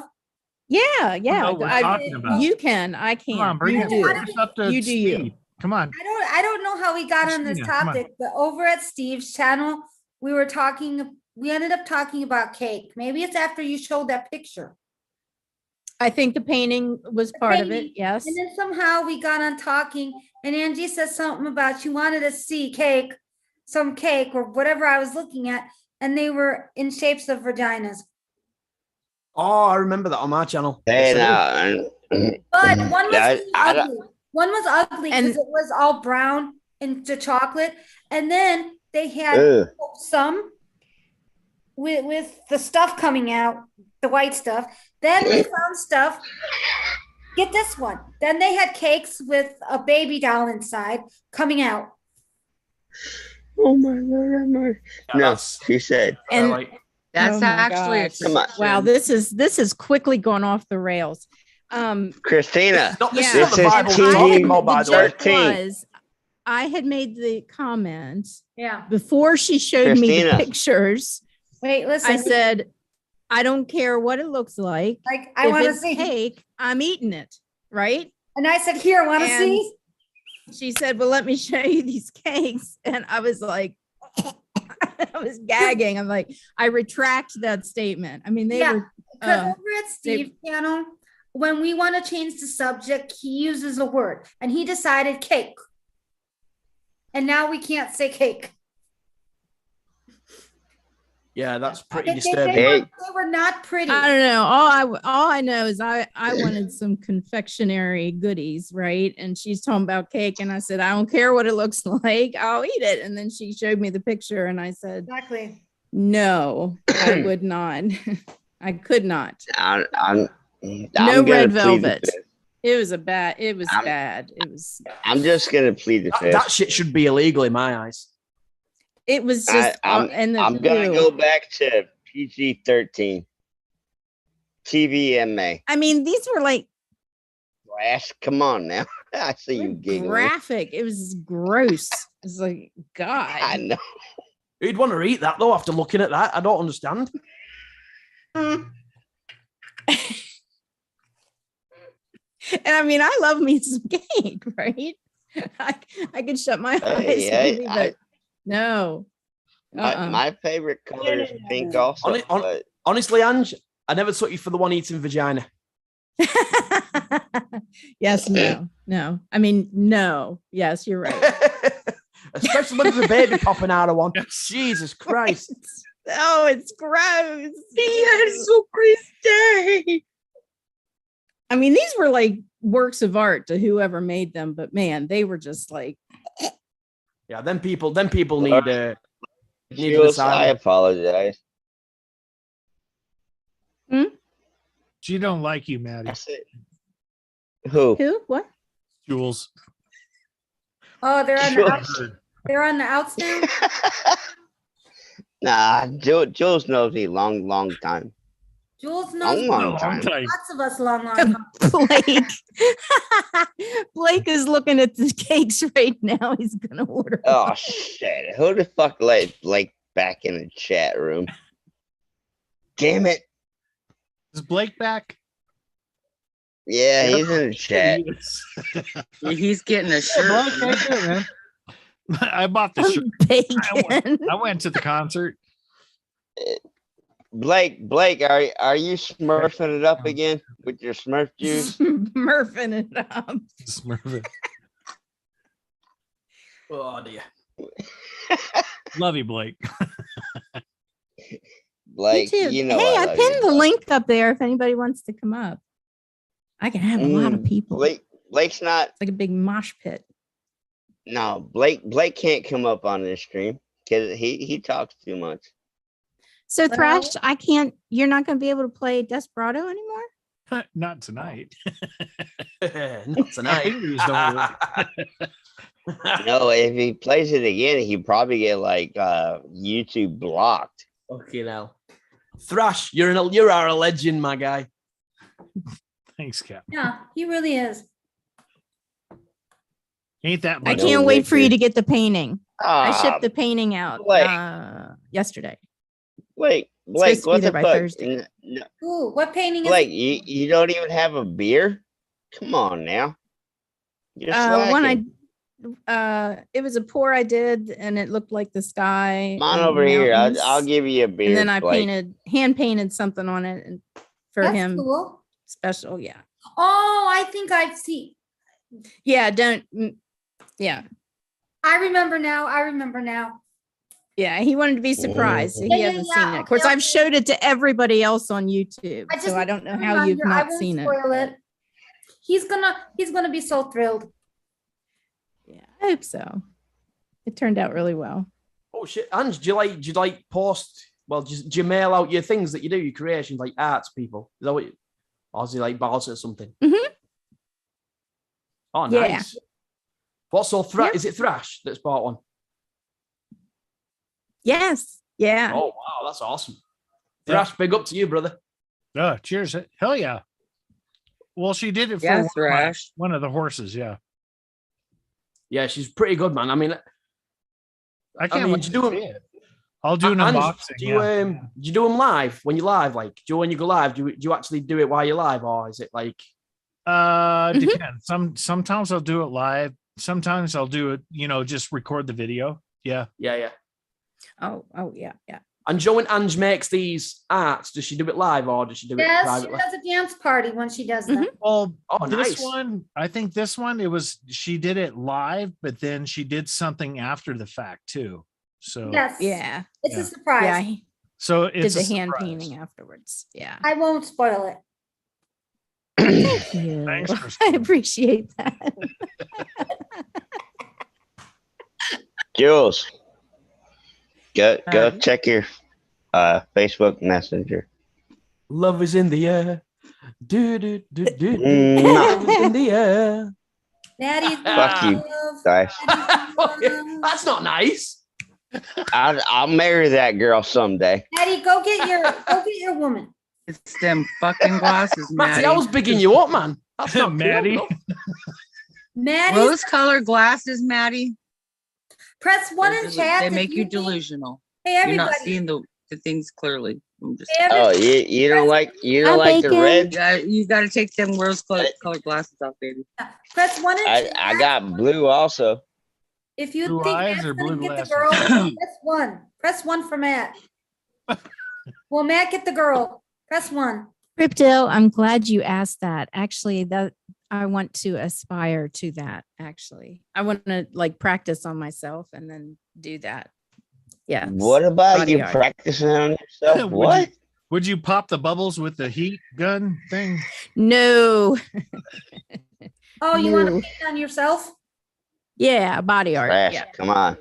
Yeah, yeah. know what we're talking about. You can. I can't. Come on, bring you it. do. Bring us up to You do you. speed. Come on. I don't know how we got on this Christina, come on. topic, but over at Steve's channel, we ended up talking about cake. Maybe it's after you showed that picture. I think the painting was part of it. Painting. Yes. And then somehow we got on talking and Angie said something about she wanted to see cake, some cake or whatever I was looking at, and they were in shapes of vaginas. Oh, I remember that on my channel. Hey, Yes, I do. now, But one was I- really I don't- ugly. One was ugly because it was all brown into chocolate. And then they had Ugh. some with the stuff coming out, the white stuff. Then we found stuff. Get this one. Then they had cakes with a baby doll inside coming out. oh my God, no, she said. And That's oh my actually a gosh. Come on. Wow, this is quickly going off the rails. Christina, this Yeah. this is Bible And I had- team by the the way. joke 13. was, I had made the comment Yeah. before she showed me the Christina. pictures. Wait, listen. I said, I don't care what it looks like. Like, I If want to it's see. cake, I'm eating it. Right? And I said, here, want to And see? she said, well, let me show you these cakes. And I was like, I was gagging. I'm like, I retract that statement. I mean, they Yeah, were because uh, over at Steve's channel, when we want to change the subject, he uses a word and he decided cake. And now we can't say cake. Yeah, that's pretty They disturbing. they were not pretty. I don't know. All I know is I wanted some confectionery goodies, right? And she's talking about cake, and I said, I don't care what it looks like, I'll eat it. And then she showed me the picture, and I said, Exactly. no, I would not. I could not. I'm No gonna red plead the velvet. fifth. It was bad. It was I'm- bad. It was. I'm just gonna plead the fifth. That shit should be illegal in my eyes. It was just. I'm gonna ew. go back to PG-13. TVMA. I mean, these were like Rash, come on now. I see you giggling. graphic. It was gross. It's like God. I know. Who'd want to eat that though after looking at that? I don't understand. And I mean, I love me some cake, right? I could shut my eyes, Hey, maybe, I- but no. My favorite color is pink also. But Honestly, Ange, I never took you for the one eating vagina. Yes, no. I mean, no. Yes, you're right. Especially when there's a baby popping out of one. Jesus Christ. Oh, it's gross. He had so crazy. I mean, these were like works of art to whoever made them, but man, they were just like. Yeah, then people need an Jules, I asylum. apologize. She don't like you, Maddie. Who? Who? What? Jules. Oh, they're on the outs. They're on the outs now. Nah, Jules knows me long time. Jules knows Long time. lots of us long. Blake. Blake is looking at the cakes right now. He's gonna order. Oh shit! Who the fuck let Blake back in the chat room? Damn it! Is Blake back? Yeah, he's in the chat. He's getting a shirt. Blake, hey, good, man. I bought the shirt. I went to the concert. Blake, are you smurfing it up again with your Smurf juice? Smurfing it up. Smurfing. Oh dear. Love you, Blake. Blake, Me too. you know Hey, I love pinned you, the Blake. link up there if anybody wants to come up. I can have a lot of people. Blake's not It's like a big mosh pit. No, Blake can't come up on this stream because he talks too much. So Thrash, you're not going to be able to play Desperado anymore? Not tonight. Not tonight. No, if he plays it again, he'd probably get like YouTube blocked. Okay, now Thrash, you're a legend, my guy. Thanks, Cap. Yeah, he really is. Ain't that I much? can't wait for you to get the painting. I Ah, shipped the painting out yesterday. Blake, Supposed to be what there the by fuck? Thursday. Ooh, what painting is Blake, it? you don't even have a beer? Come on now. You're One slacking. it was a pour I did, and it looked like the sky. Come on and over here. mountains. I'll give you a beer. And then I Blake. hand painted something on it, and for That's him cool. special. Yeah, Oh, I think I've seen. yeah. Yeah, I remember now. yeah. He wanted to be surprised. So Yeah, he yeah, hasn't yeah, seen it. Of course, okay, I've showed it to everybody else on YouTube, I just so I don't know need a how you've reminder. I not won't seen it. spoil it. He's gonna be so thrilled. Yeah, I hope so. It turned out really well. Oh shit, Ange, do you like post? Well, do you mail out your things that you do, your creations, like arts people? Is that what? Or is he like boss or something? Mm-hmm. Oh, Yeah. nice. What's so Thrash? Is it Thrash that's bought one? Yes. Yeah. Oh wow, that's awesome. Thrash, big up to you, brother. Cheers. Hell yeah. Well, she did it for Yeah, Thrash. one of the horses. Yeah. Yeah, she's pretty good, man. I mean, I can't mean, wait do to you see do it. I'll do an Ange, unboxing. do you do them live when you live? Like, when you go live, do you actually do it while you're live, or is it like? Depends. Sometimes I'll do it live. Sometimes I'll do it, just record the video. Yeah. Yeah. Oh, yeah. And Joe and Ange makes these arts. Does she do it live or does she do it Yes, she privately? does a dance party when she does them. Well, nice. I think this one, she did it live, but then she did something after the fact too. So Yes. Yeah. It's Yeah. a surprise. Yeah. He So did it's the a hand surprise. painting afterwards. Yeah. I won't spoil it. Thank you. Thanks, I Christine. appreciate that. Jules, go check your Facebook Messenger. Love is in the air. Do. Mwah. Love is in the air. Daddy, Fuck you, guys. That's not nice. I'll marry that girl someday. Daddy, go get your woman. It's them fucking glasses, Matty, Maddie. I was bigging you up, man. That's not Maddie. cool, Maddie, Rose-colored glasses, Maddie. press one in chat. They if make you need- delusional. Hey, You're everybody. not seeing the things clearly. I'm just. Hey, Oh, everybody. you don't like Hi, the Bacon. red? You got to take them rose-colored glasses off, baby. Press one in chat. I got blue also. If you Blue think eyes that's or gonna blue get the glasses? girl, press one. Press 1 for Matt. Will Matt get the girl? Press 1. Crypto, I'm glad you asked that. Actually, that I want to aspire to that. Actually, I want to like practice on myself and then do that. Yeah. What about Body you art. practicing on yourself? What? Would you pop the bubbles with the heat gun thing? No. Oh, you want to No. paint on yourself? Yeah, body art. Trash. Yeah. Come on.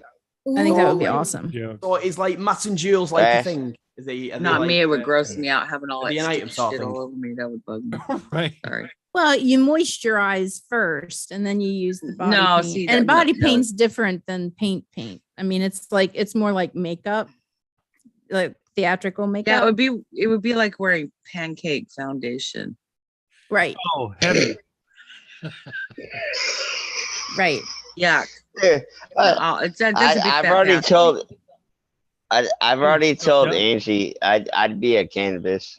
I think that would be Ooh. awesome. So it's like Matt and Jules like a Trash. thing. Are they Not like, me. It would gross me out having all are that they an sticky item sort shit of all thing? over me. That would bug me. Right. Sorry. Well, you moisturize first and then you use the body No, paint. see, and that- body no. paint's different than paint. I mean, it's more like makeup, like theatrical makeup. Yeah, it would be like wearing pancake foundation. Right. Oh, heavy. Right. Yeah. Yeah, That's a big I've fat already basket. told. I've already told yeah. Angie I'd be a cannabis.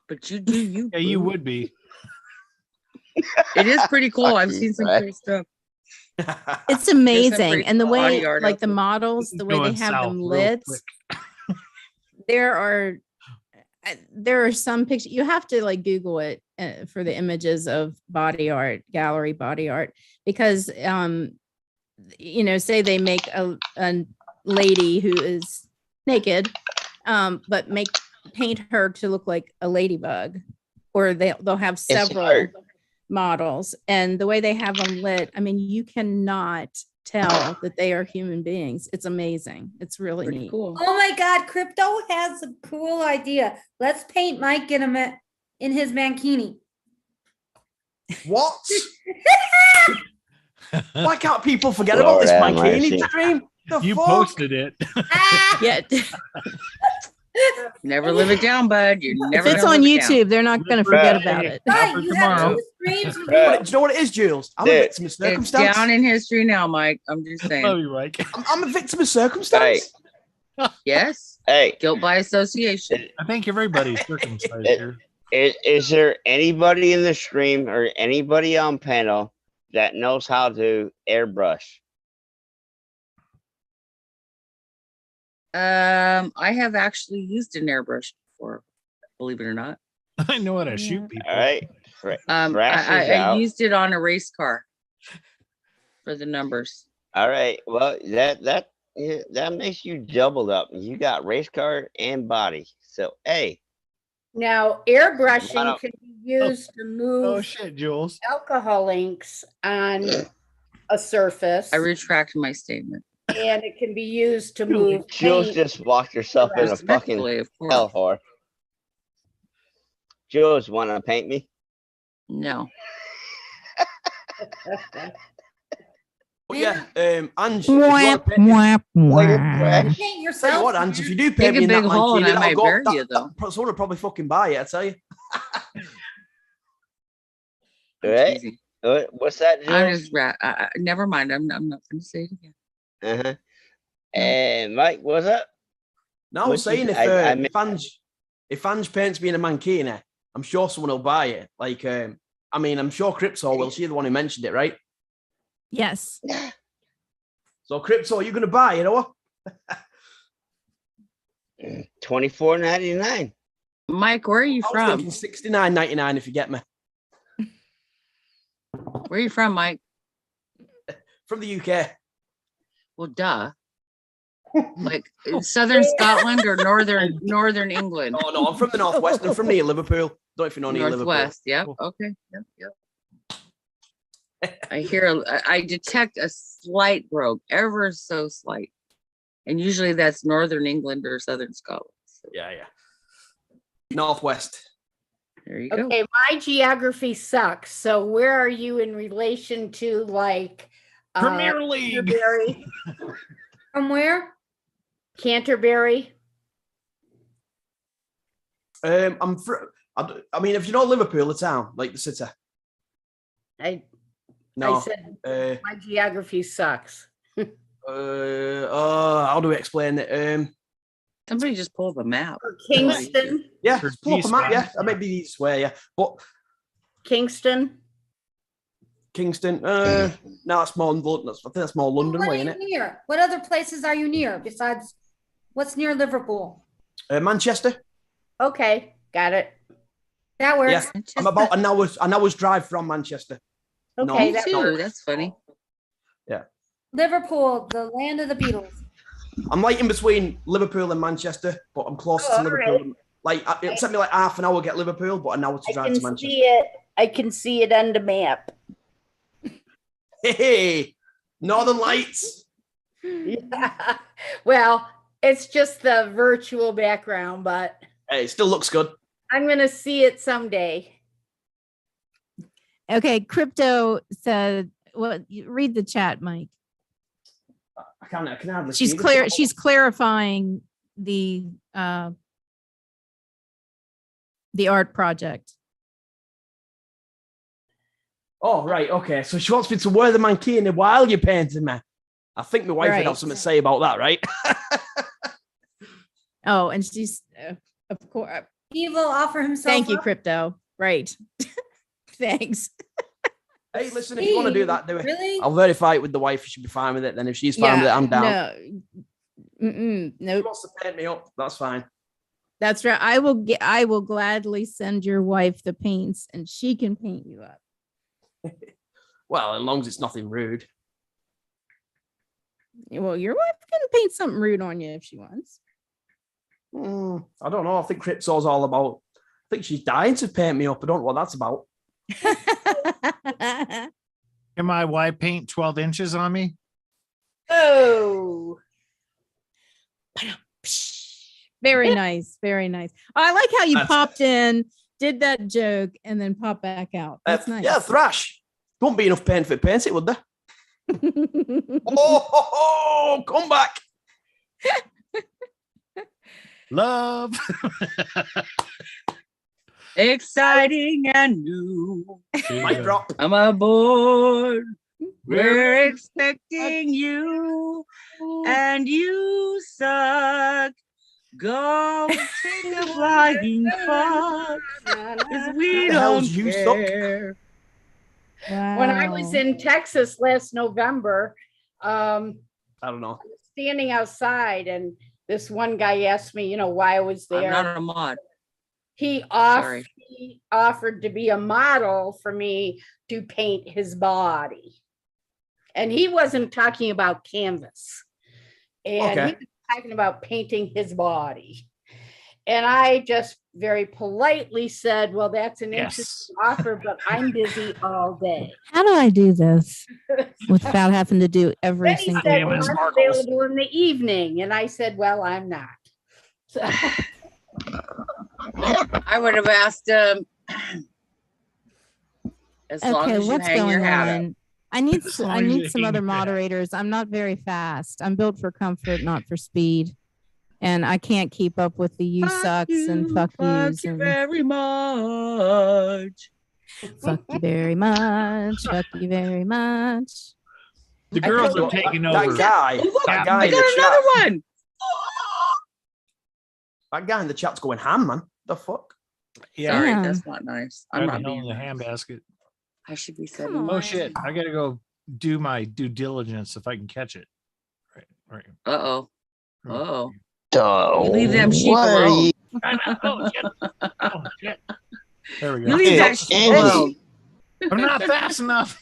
But you do you. Yeah, you boo. would be. It is pretty cool. Fuck I've you, seen some Brad. cool stuff. It's amazing. pretty And the cool way, body art like out the there. models, This is the way they going have south them real lit, quick. there are some pictures, you have to like Google it for the images of body art, gallery body art, because, say they make a lady who is naked, but paint her to look like a ladybug, or they'll have several art. models, and the way they have them lit, I mean, you cannot tell that they are human beings. It's amazing. It's really Pretty neat. cool. Oh my God, Crypto has a cool idea. Let's paint Mike in his mankini. What? Why can't people forget about Lord this have mankini mercy. dream? The You fuck? posted it. Yeah. Never live it down, bud. You're never If it's gonna on live it down. YouTube, they're not going to forget about it. Not Right, for you have tomorrow. 2 streams. Do you know what it is, Jules? I'm a Dude, victim of It's circumstance. down in history now, Mike. I'm just Love saying. you, Mike. I'm a victim of circumstance. Yes. Hey, Guilt by association. I think everybody's circumcised here. is there anybody in the stream or anybody on panel that knows how to airbrush? I have actually used an airbrush before, believe it or not. I know how to shoot people. All right. Trash is I out. used it on a race car for the numbers. All right. Well, that makes you doubled up. You got race car and body. So hey, Now, Why airbrushing don't- can be used to move Oh shit, Jules. alcohol inks on a surface, I retract my statement. and it can be used to move Jules paint. just walked herself in a fucking Respectfully, of course. hell whore. Jules, want to paint me? No. But yeah, Ange, if you want to paint, Paint tell you yourself. what, Ange, if you do Dig paint a me in that big hole and mankini, I might that'll bury go. you, though. Someone will probably fucking buy it. I tell you. Right? Easy. What's that, I'm Jules? just never mind. I'm not going to say it again. Uh-huh. And Mike, what's up? No, I was What you- saying I if Ange paints me in a mankini, I'm sure someone will buy it. Like, I mean, I'm sure Crypto will. She's the one who mentioned it, right? Yes. So Crypto, you're gonna buy it, or? $24.99. Mike, where are you I was from? thinking $69.99 if you get me. Where are you from, Mike? From the UK. Well, duh. Like southern Scotland or northern England? Oh no, I'm from the northwest. I'm from near Liverpool. Don't know if you know near Liverpool. Northwest. Yep. Okay. Yep. I detect a slight brogue, ever so slight, and usually that's northern England or southern Scotland. So Yeah. Northwest. there you go. Okay, my geography sucks. So where are you in relation to like Premier League. Canterbury? From where? Canterbury. I'm I mean, if you know Liverpool, the town, like the city. I No. said Uh, my geography sucks. how do we explain it? Somebody just pull up a map. Kingston. Yeah, For just pull up a map. G-spot. Yeah, that might be the easiest way. Yeah, but Kingston. Kingston. No, that's more London. I think that's more London What are way, you isn't it? near? What other places are you near besides What's near Liverpool? Manchester. Okay, got it. That works. Yeah, I'm about an hour's drive from Manchester. Okay, Me that too. works. That's funny. Yeah. Liverpool, the land of the Beatles. I'm like in between Liverpool and Manchester, but I'm close Oh, to Liverpool. Like it took me like half an hour to get Liverpool, but an hour to drive to Manchester. I can see it on the map. Hey, Northern Lights. Yeah. Well, it's just the virtual background, but Hey, it still looks good. I'm gonna see it someday. Okay, Crypto said, well, read the chat, Mike. I can hardly She's see clear. this. She's clarifying the art project. Oh, right. Okay. So she wants me to wear the mankini while you're painting me. I think my wife would Right. have something to say about that, right? Oh, and she's, of course. He will offer himself. Thank you, up. Crypto. Right. Thanks. Hey, listen, if you want to do that, do it. Really? I'll verify it with the wife. She'll be fine with it. Then if she's fine with it, I'm down. No. She Nope. wants to paint me up. That's fine. That's right. I will gladly send your wife the paints and she can paint you up. Well, as long as it's nothing rude. Well, your wife can paint something rude on you if she wants. I don't know. I think Crypto's all about. I think she's dying to paint me up. I don't know what that's about. Can my wife paint 12 inches on me? Oh. Very nice. Very nice. I like how you That's- popped in, did that joke, and then popped back out. That's nice. Yeah, Thrash. Won't be enough paint for paint it, would there? Oh, come back. Love. Exciting and new. Mic drop. I'm aboard. We're expecting you, and you suck. Go take a flying fuck, 'cause we What the hell's don't you suck? care. When I was in Texas last November, I don't know. standing outside, and this one guy asked me, why I was I'm there. not a mod. He Sorry. offered to be a model for me to paint his body. And he wasn't talking about canvas. And Okay. he was talking about painting his body. And I just very politely said, well, that's an interesting offer, but I'm busy all day. How do I do this without having to do every Then he single said, one? well, I'm available in the evening. And I said, well, I'm not. So I would have asked him as long Okay, as you what's hang your going hat up. on? I need As I long as need you some hang other your hat. moderators. I'm not very fast. I'm built for comfort, not for speed. And I can't keep up with the you sucks and fuck yous you and very much. fuck you very much. Fuck you very much. The girls tell are you what, taking that over. guy, Oh, look, that guy I in the got chat, another one. that guy in the chat's going ham, man. The fuck? Yeah. Sorry, Yeah. that's not nice. I'm Right not the hell in being the nice. handbasket. I should be Come setting. Oh on. shit! I gotta go do my due diligence if I can catch it. Right. Uh-oh. Uh-oh. So, You leave them sheep what are alone. you? Oh shit! Oh shit! There we You go. leave that Hey, sheep Angie. alone. I'm not fast enough.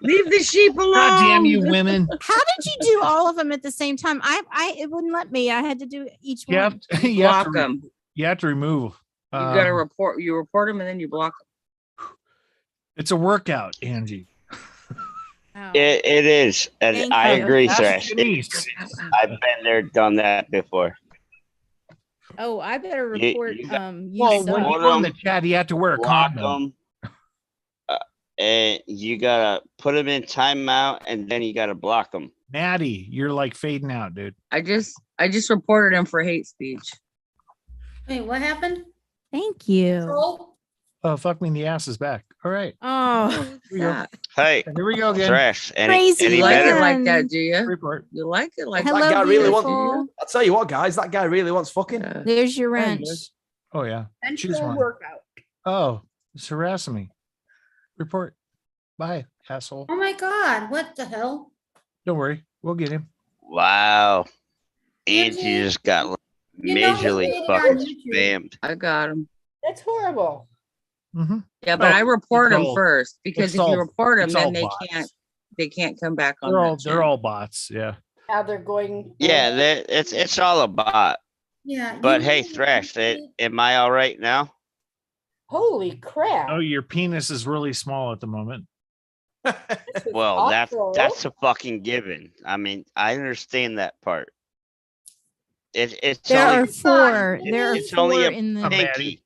Leave the sheep alone. God damn you, women! How did you do all of them at the same time? It wouldn't let me. I had to do each You have one. to, you have Block to, them. you have to remove. You gotta um, report. You report them and then you block them. It's a workout, Angie. Oh. It is, and Thank I you. agree, Ask Thresh. Denise. I've been there, done that before. Oh, I better You- report. you You Well, when suck. you go in the chat, you have to wear a Block condom. them, and you gotta put them in timeout, and then you gotta block them. Maddie, you're like fading out, dude. I just reported him for hate speech. Wait, what happened? Thank you. Troll? Oh, fuck me in the ass is back. All right. Oh, Here we go. Hey, Here we go again. Thresh, any Crazy You like better? it like man. that, do you? Report. You like it like Hello, That guy really beautiful. wants. I'll tell you what, guys. That guy really wants fucking. that? There's your There he wrench. is. Oh yeah. Choose Sensual one. workout. Oh, it's harassing me. Report. Bye, asshole. Oh my God, what the hell? Don't worry. We'll get him. Wow, Angie just got like, You know, majorly we made it fucking on YouTube. spammed. I got him. That's horrible. Yeah, but I report them all- first because it's if all- you report them, it's then all they bots. can't come back on. They're that all channel. bots. Yeah. Now they're going. Yeah, it's all a bot. Yeah. But you hey, know, Thrash, am I all right now? Holy crap. Oh, your penis is really small at the moment. Well, awful. that's a fucking given. I mean, I understand that part. It's There only, are four. it's- There are it's only four a in the pinky.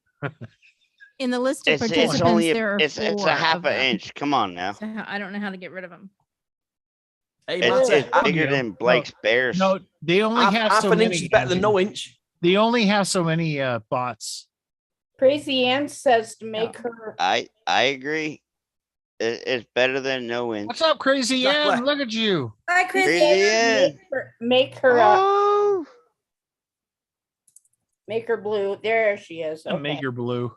in the list of It's participants. only There are it's four. a half of an them. inch. Come on now. So I don't know how to get rid of them. Hey, It's Matty, bigger than Blake's Bears. No, they only have half so an many. inch is better than no inch. They only have so many bots. Crazy Ann says to make her. I agree. It's better than no inch. What's up, Crazy Ann? Look at you. Hi, Chris. Crazy Ann. Make her. Oh. Make her blue. There she is. Okay. Make her blue.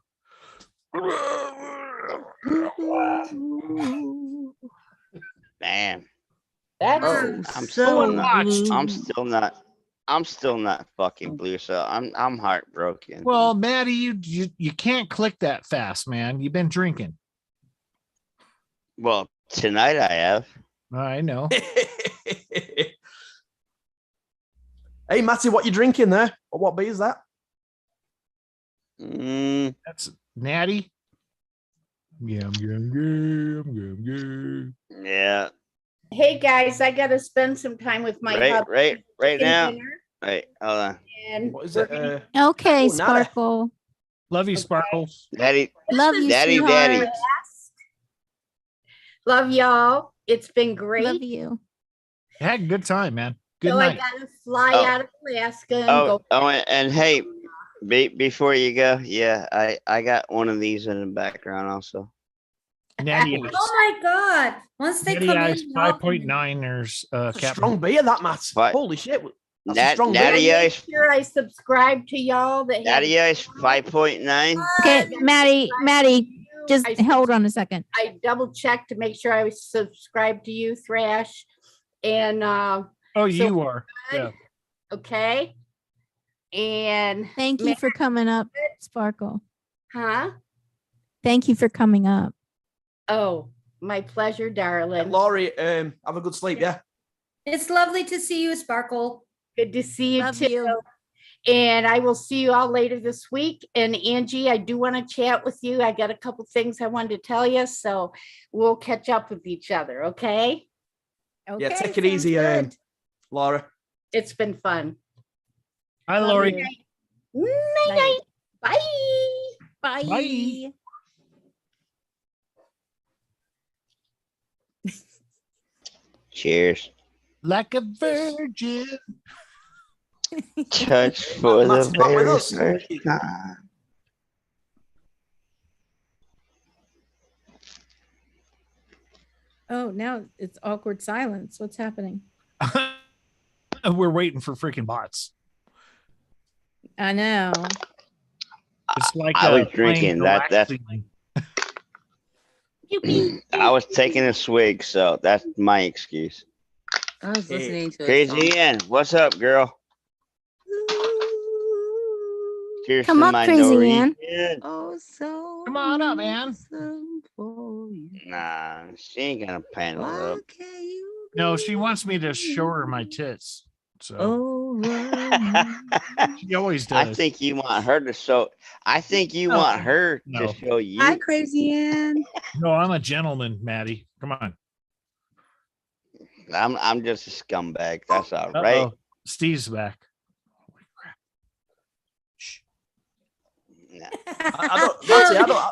Damn. That's. I'm still not fucking blue, so I'm heartbroken. Well, Maddie, you can't click that fast, man. You've been drinking. Well, tonight I have. I know. Hey, Matty, what you drinking there? Or what beer is that? That's Natty. Yum, yum, yum, yum, yum. Yeah. Hey guys, I got to spend some time with my hubby. Right Chicken now. dinner, Right, hold on. And What is we're it? gonna- Okay, Oh, nada. Sparkle. Love you, Sparkles. Daddy. Love you, Daddy, sweetheart. daddy. Love y'all. It's been great. Love you. Had a good time, man. Good so night. I gotta fly Oh. out of Alaska and Oh, go. and hey, before you go, yeah, I got one of these in the background also. Natty Ice. Oh my God. Once they Natty come Ice in, y'all 5.9ers. That's a Captain. strong beer, that, Matt. What? Holy shit. That's a strong Natty beer. Ice, Sure, I subscribe to y'all. That have- Natty Ice 5.9. Okay, Maddie, just hold on a second. I double checked to make sure I was subscribed to you, Thrash, and Oh, you are. Yeah. okay. And Thank you for coming up, Sparkle. huh? Thank you for coming up. Oh, my pleasure, darling. Laurie, have a good sleep, yeah? It's lovely to see you, Sparkle. Good to see you Love too. you. And I will see you all later this week. And Angie, I do want to chat with you. I got a couple things I wanted to tell you, so we'll catch up with each other. Okay? Yeah, Okay, take it easy, sounds good. Laura. It's been fun. Hi, Love Lori. you. Night, night. Bye. Bye. Bye. Cheers. Like a virgin. Touch for Matt's the back with very us. first time. Oh, now it's awkward silence. What's happening? We're waiting for freaking bots. I know. It's like I was playing drinking the that. That's. vaccine. I was taking a swig, so that's my excuse. I was listening to a Crazy song. Ann, what's up, girl? Cheers Come to up, my Crazy Ann. Norwegian. Oh, so Come on up, man. for you. Nah, she ain't gonna panel up. No, she wants me to show her my tits. So Oh, she always does. I think you want her to show. I think you No, want her no. to show you. Hi, Crazy Ann. No, I'm a gentleman, Maddie. Come on. I'm just a scumbag. That's all Uh-oh. right. Steve's back. Nah. I don't, Matty, I don't.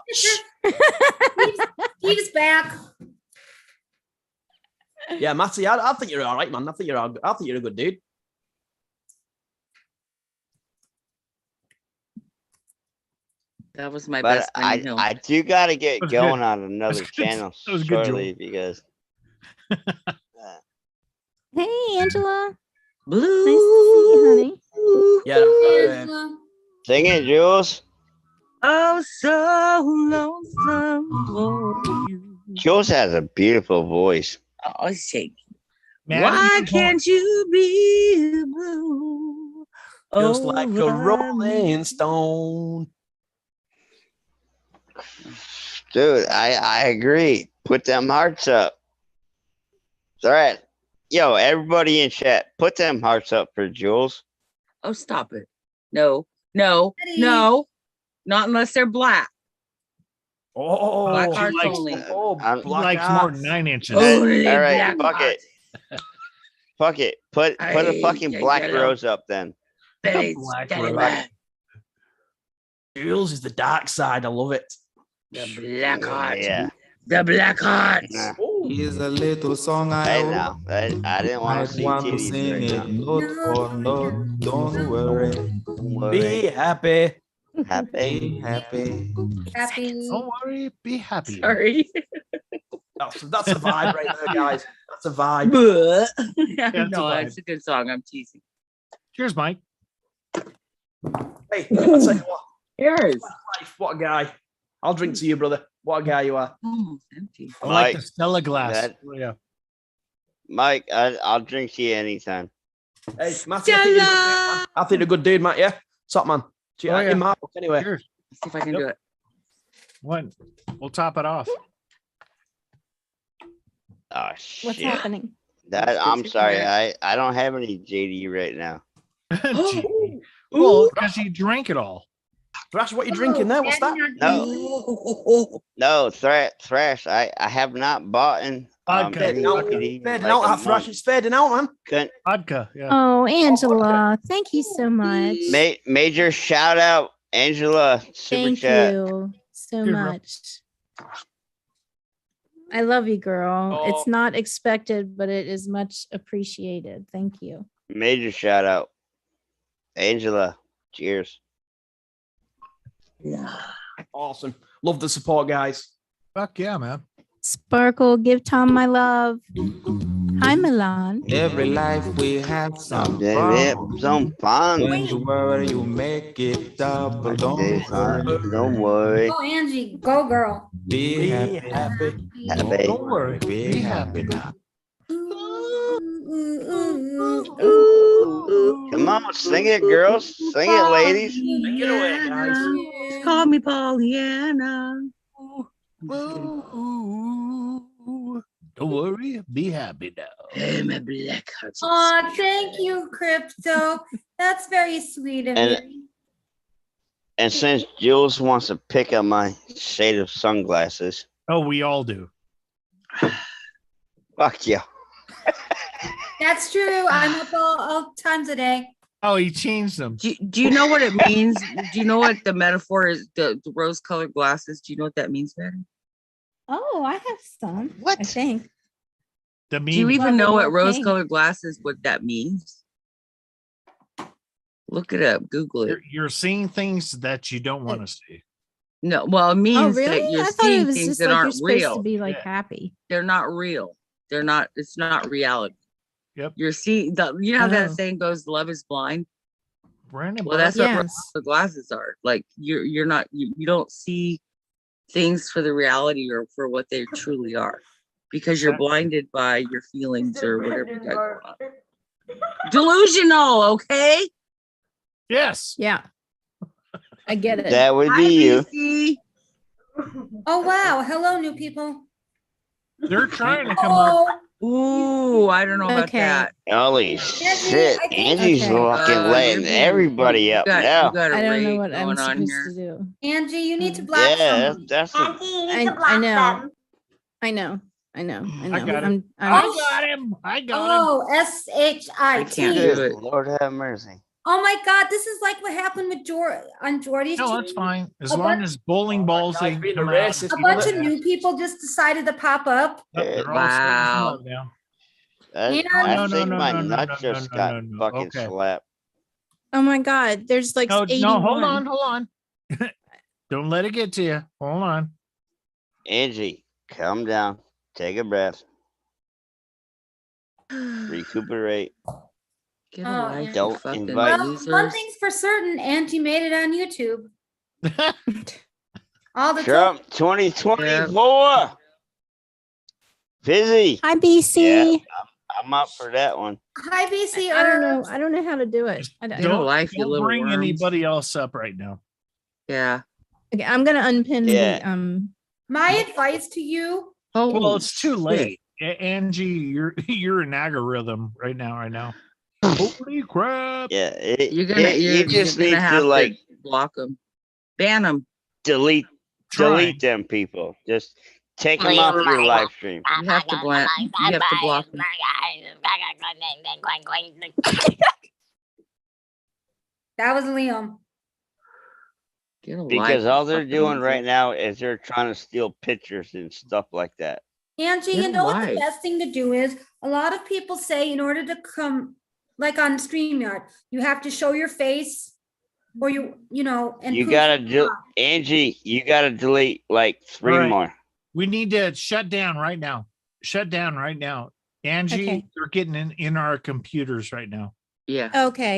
Steve's back. Yeah, Matty, I think you're all right, man. I think you're a good dude. That was my But best friend. Hill. I do got to get That was going good. on another That was good. channel That was good, shortly because Hey, Angela. Blue. Nice to see you, honey. Yeah. sing it, Jules. Oh, so lonesome for you. Jules has a beautiful voice. Oh, shake. Maddie, Why you can't you be blue? just like a rolling stone. Dude, I agree. Put them hearts up. All right. Yo, everybody in chat, put them hearts up for Jules. Oh, stop it. No, no, no. Not unless they're black. Oh, Black She hearts likes- only. Oh, He likes more than 9 inches. Only All right, black fuck it. Fuck it. Put a Ay, fucking ya, black ya, ya. rose up then. Black rose. Jules is the dark side. I love it. The black heart. Yeah. The black heart. Here's a little song Hey now, I didn't want to see titties sing right it now. note for note. Don't worry. Don't worry. Be happy. Happy. Be happy. Happy. Don't worry, be happy. Sorry. That's a vibe right there, guys. That's a vibe. Yeah, That's no, a vibe. it's a good song. I'm teasing. Cheers, Mike. Hey, I'll tell you what. Cheers. What a guy. I'll drink to you, brother. What a guy you are. Almost empty. I like the Mike, Stella glass. that- Oh, yeah. Mike, I'll drink to you anytime. Hey, Matthew, I think you're a good dude, Matt. Yeah, top man. Oh, yeah. In my book, anyway. Cheers. Let's see if I can do it. One. We'll top it off. Oh What's shit. happening? I'm sorry. I don't have any JD right now. Gee. Well, because you drank it all. Thrash, what you drinking there? What's that? No, Thrash. I have not bought in. Vodka. Fading out, that Thrash is fading out, man. Couldn't. Vodka. Yeah. Oh, Angela, thank you so much. Major shout out, Angela. Super Thank chat. you so Here, bro. much. I love you, girl. Oh. It's not expected, but it is much appreciated. Thank you. Major shout out, Angela. Cheers. Awesome. Love the support, guys. Fuck yeah, man. Sparkle, give Tom my love. Hi, Milan. Every life we have some Some fun. Don't worry, you make it double. Don't worry. Don't worry. Oh, Angie, go girl. Be happy. Happy. Don't worry. Be happy now. Come on, sing it, girls. Sing it, ladies. Take it away, guys. Call me Pollyanna. Don't worry, be happy now. Hey, my black heart. Oh, thank you, Crypto. That's very sweet of And- you. And since Jules wants to pick up my shade of sunglasses, Oh, we all do. fuck you. That's true. I'm up all times a day. Oh, he changed them. Do you know what it means? Do you know what the metaphor is? The rose-colored glasses. Do you know what that means, Betty? Oh, I have some. What? I think. The Do you meme. even know what Pink. rose-colored glasses? What that means? Look it up. Google it. You're seeing things that you don't want to see. No, well, it Oh, means really? that you're I thought it seeing was things just that like you're aren't supposed real. to be like Yeah. happy. They're not real. They're not. It's not reality. Yep. You're seeing. You know how that Oh. saying goes, "Love is blind." Brandon, Well, that's what Yes. rose-colored glasses are. Like you're not. You don't see things for the reality or for what they truly are, because you're blinded by your feelings or whatever you got going on. Delusional. Okay. yes. Yeah. I get it. That would be you. IBC. Oh, wow. Hello, new people. They're trying to come up. Oh, Ooh, I don't know about Okay. that. Holy shit. I think- Angie's Okay. looking letting you're- everybody up You now. got a I don't know rave what I'm going on supposed here. to do. Angie, you need to block Yeah, someone. that's a, I know. I know. I know. I got it. I'm I got him. I got him. Oh, I can't SHIT. do good it. Lord have mercy. Oh my God, this is like what happened with on Jordy's No, team. that's fine. As A long bunch- as bowling balls guys ain't being a come out. racist. A bunch of new people just decided to pop up. Oh, they're all starting to Wow. come up now. I No, think my no, nut just got fucking Okay. slapped. Oh my God. There's like No, 81. hold on. Don't let it get to you. Hold on. Angie, calm down. Take a breath. Recuperate. Get Oh, a life, yeah. you Don't fucking invite- Well, losers. one thing's for certain, Angie made it on YouTube. All the time. Trump 2024. Busy. Hi, BC. Yeah, I'm up for that one. Hi, BC. I don't know. I don't know how to do it. Get a life, you Don't little bring worms. anybody else up right now. Yeah. Okay, I'm gonna unpin Yeah. the My advice to you, Well, it's too late. Angie, you're an algorithm right now. Holy crap. Yeah, You're just gonna need have to like block them, ban them. delete Try. them people. Just take them off your live stream. You have to block. You have to block them. that was Liam. Get a life. Because all they're doing right now is they're trying to steal pictures and stuff like that. Angie, Get you know what the life. best thing to do is? A lot of people say in order to come, like on StreamYard, you have to show your face or you know, and You proof gotta of do, job. Angie, you gotta delete like 3 All right. more. We need to shut down right now. Angie, Okay. they're getting in our computers right now. Yeah. okay.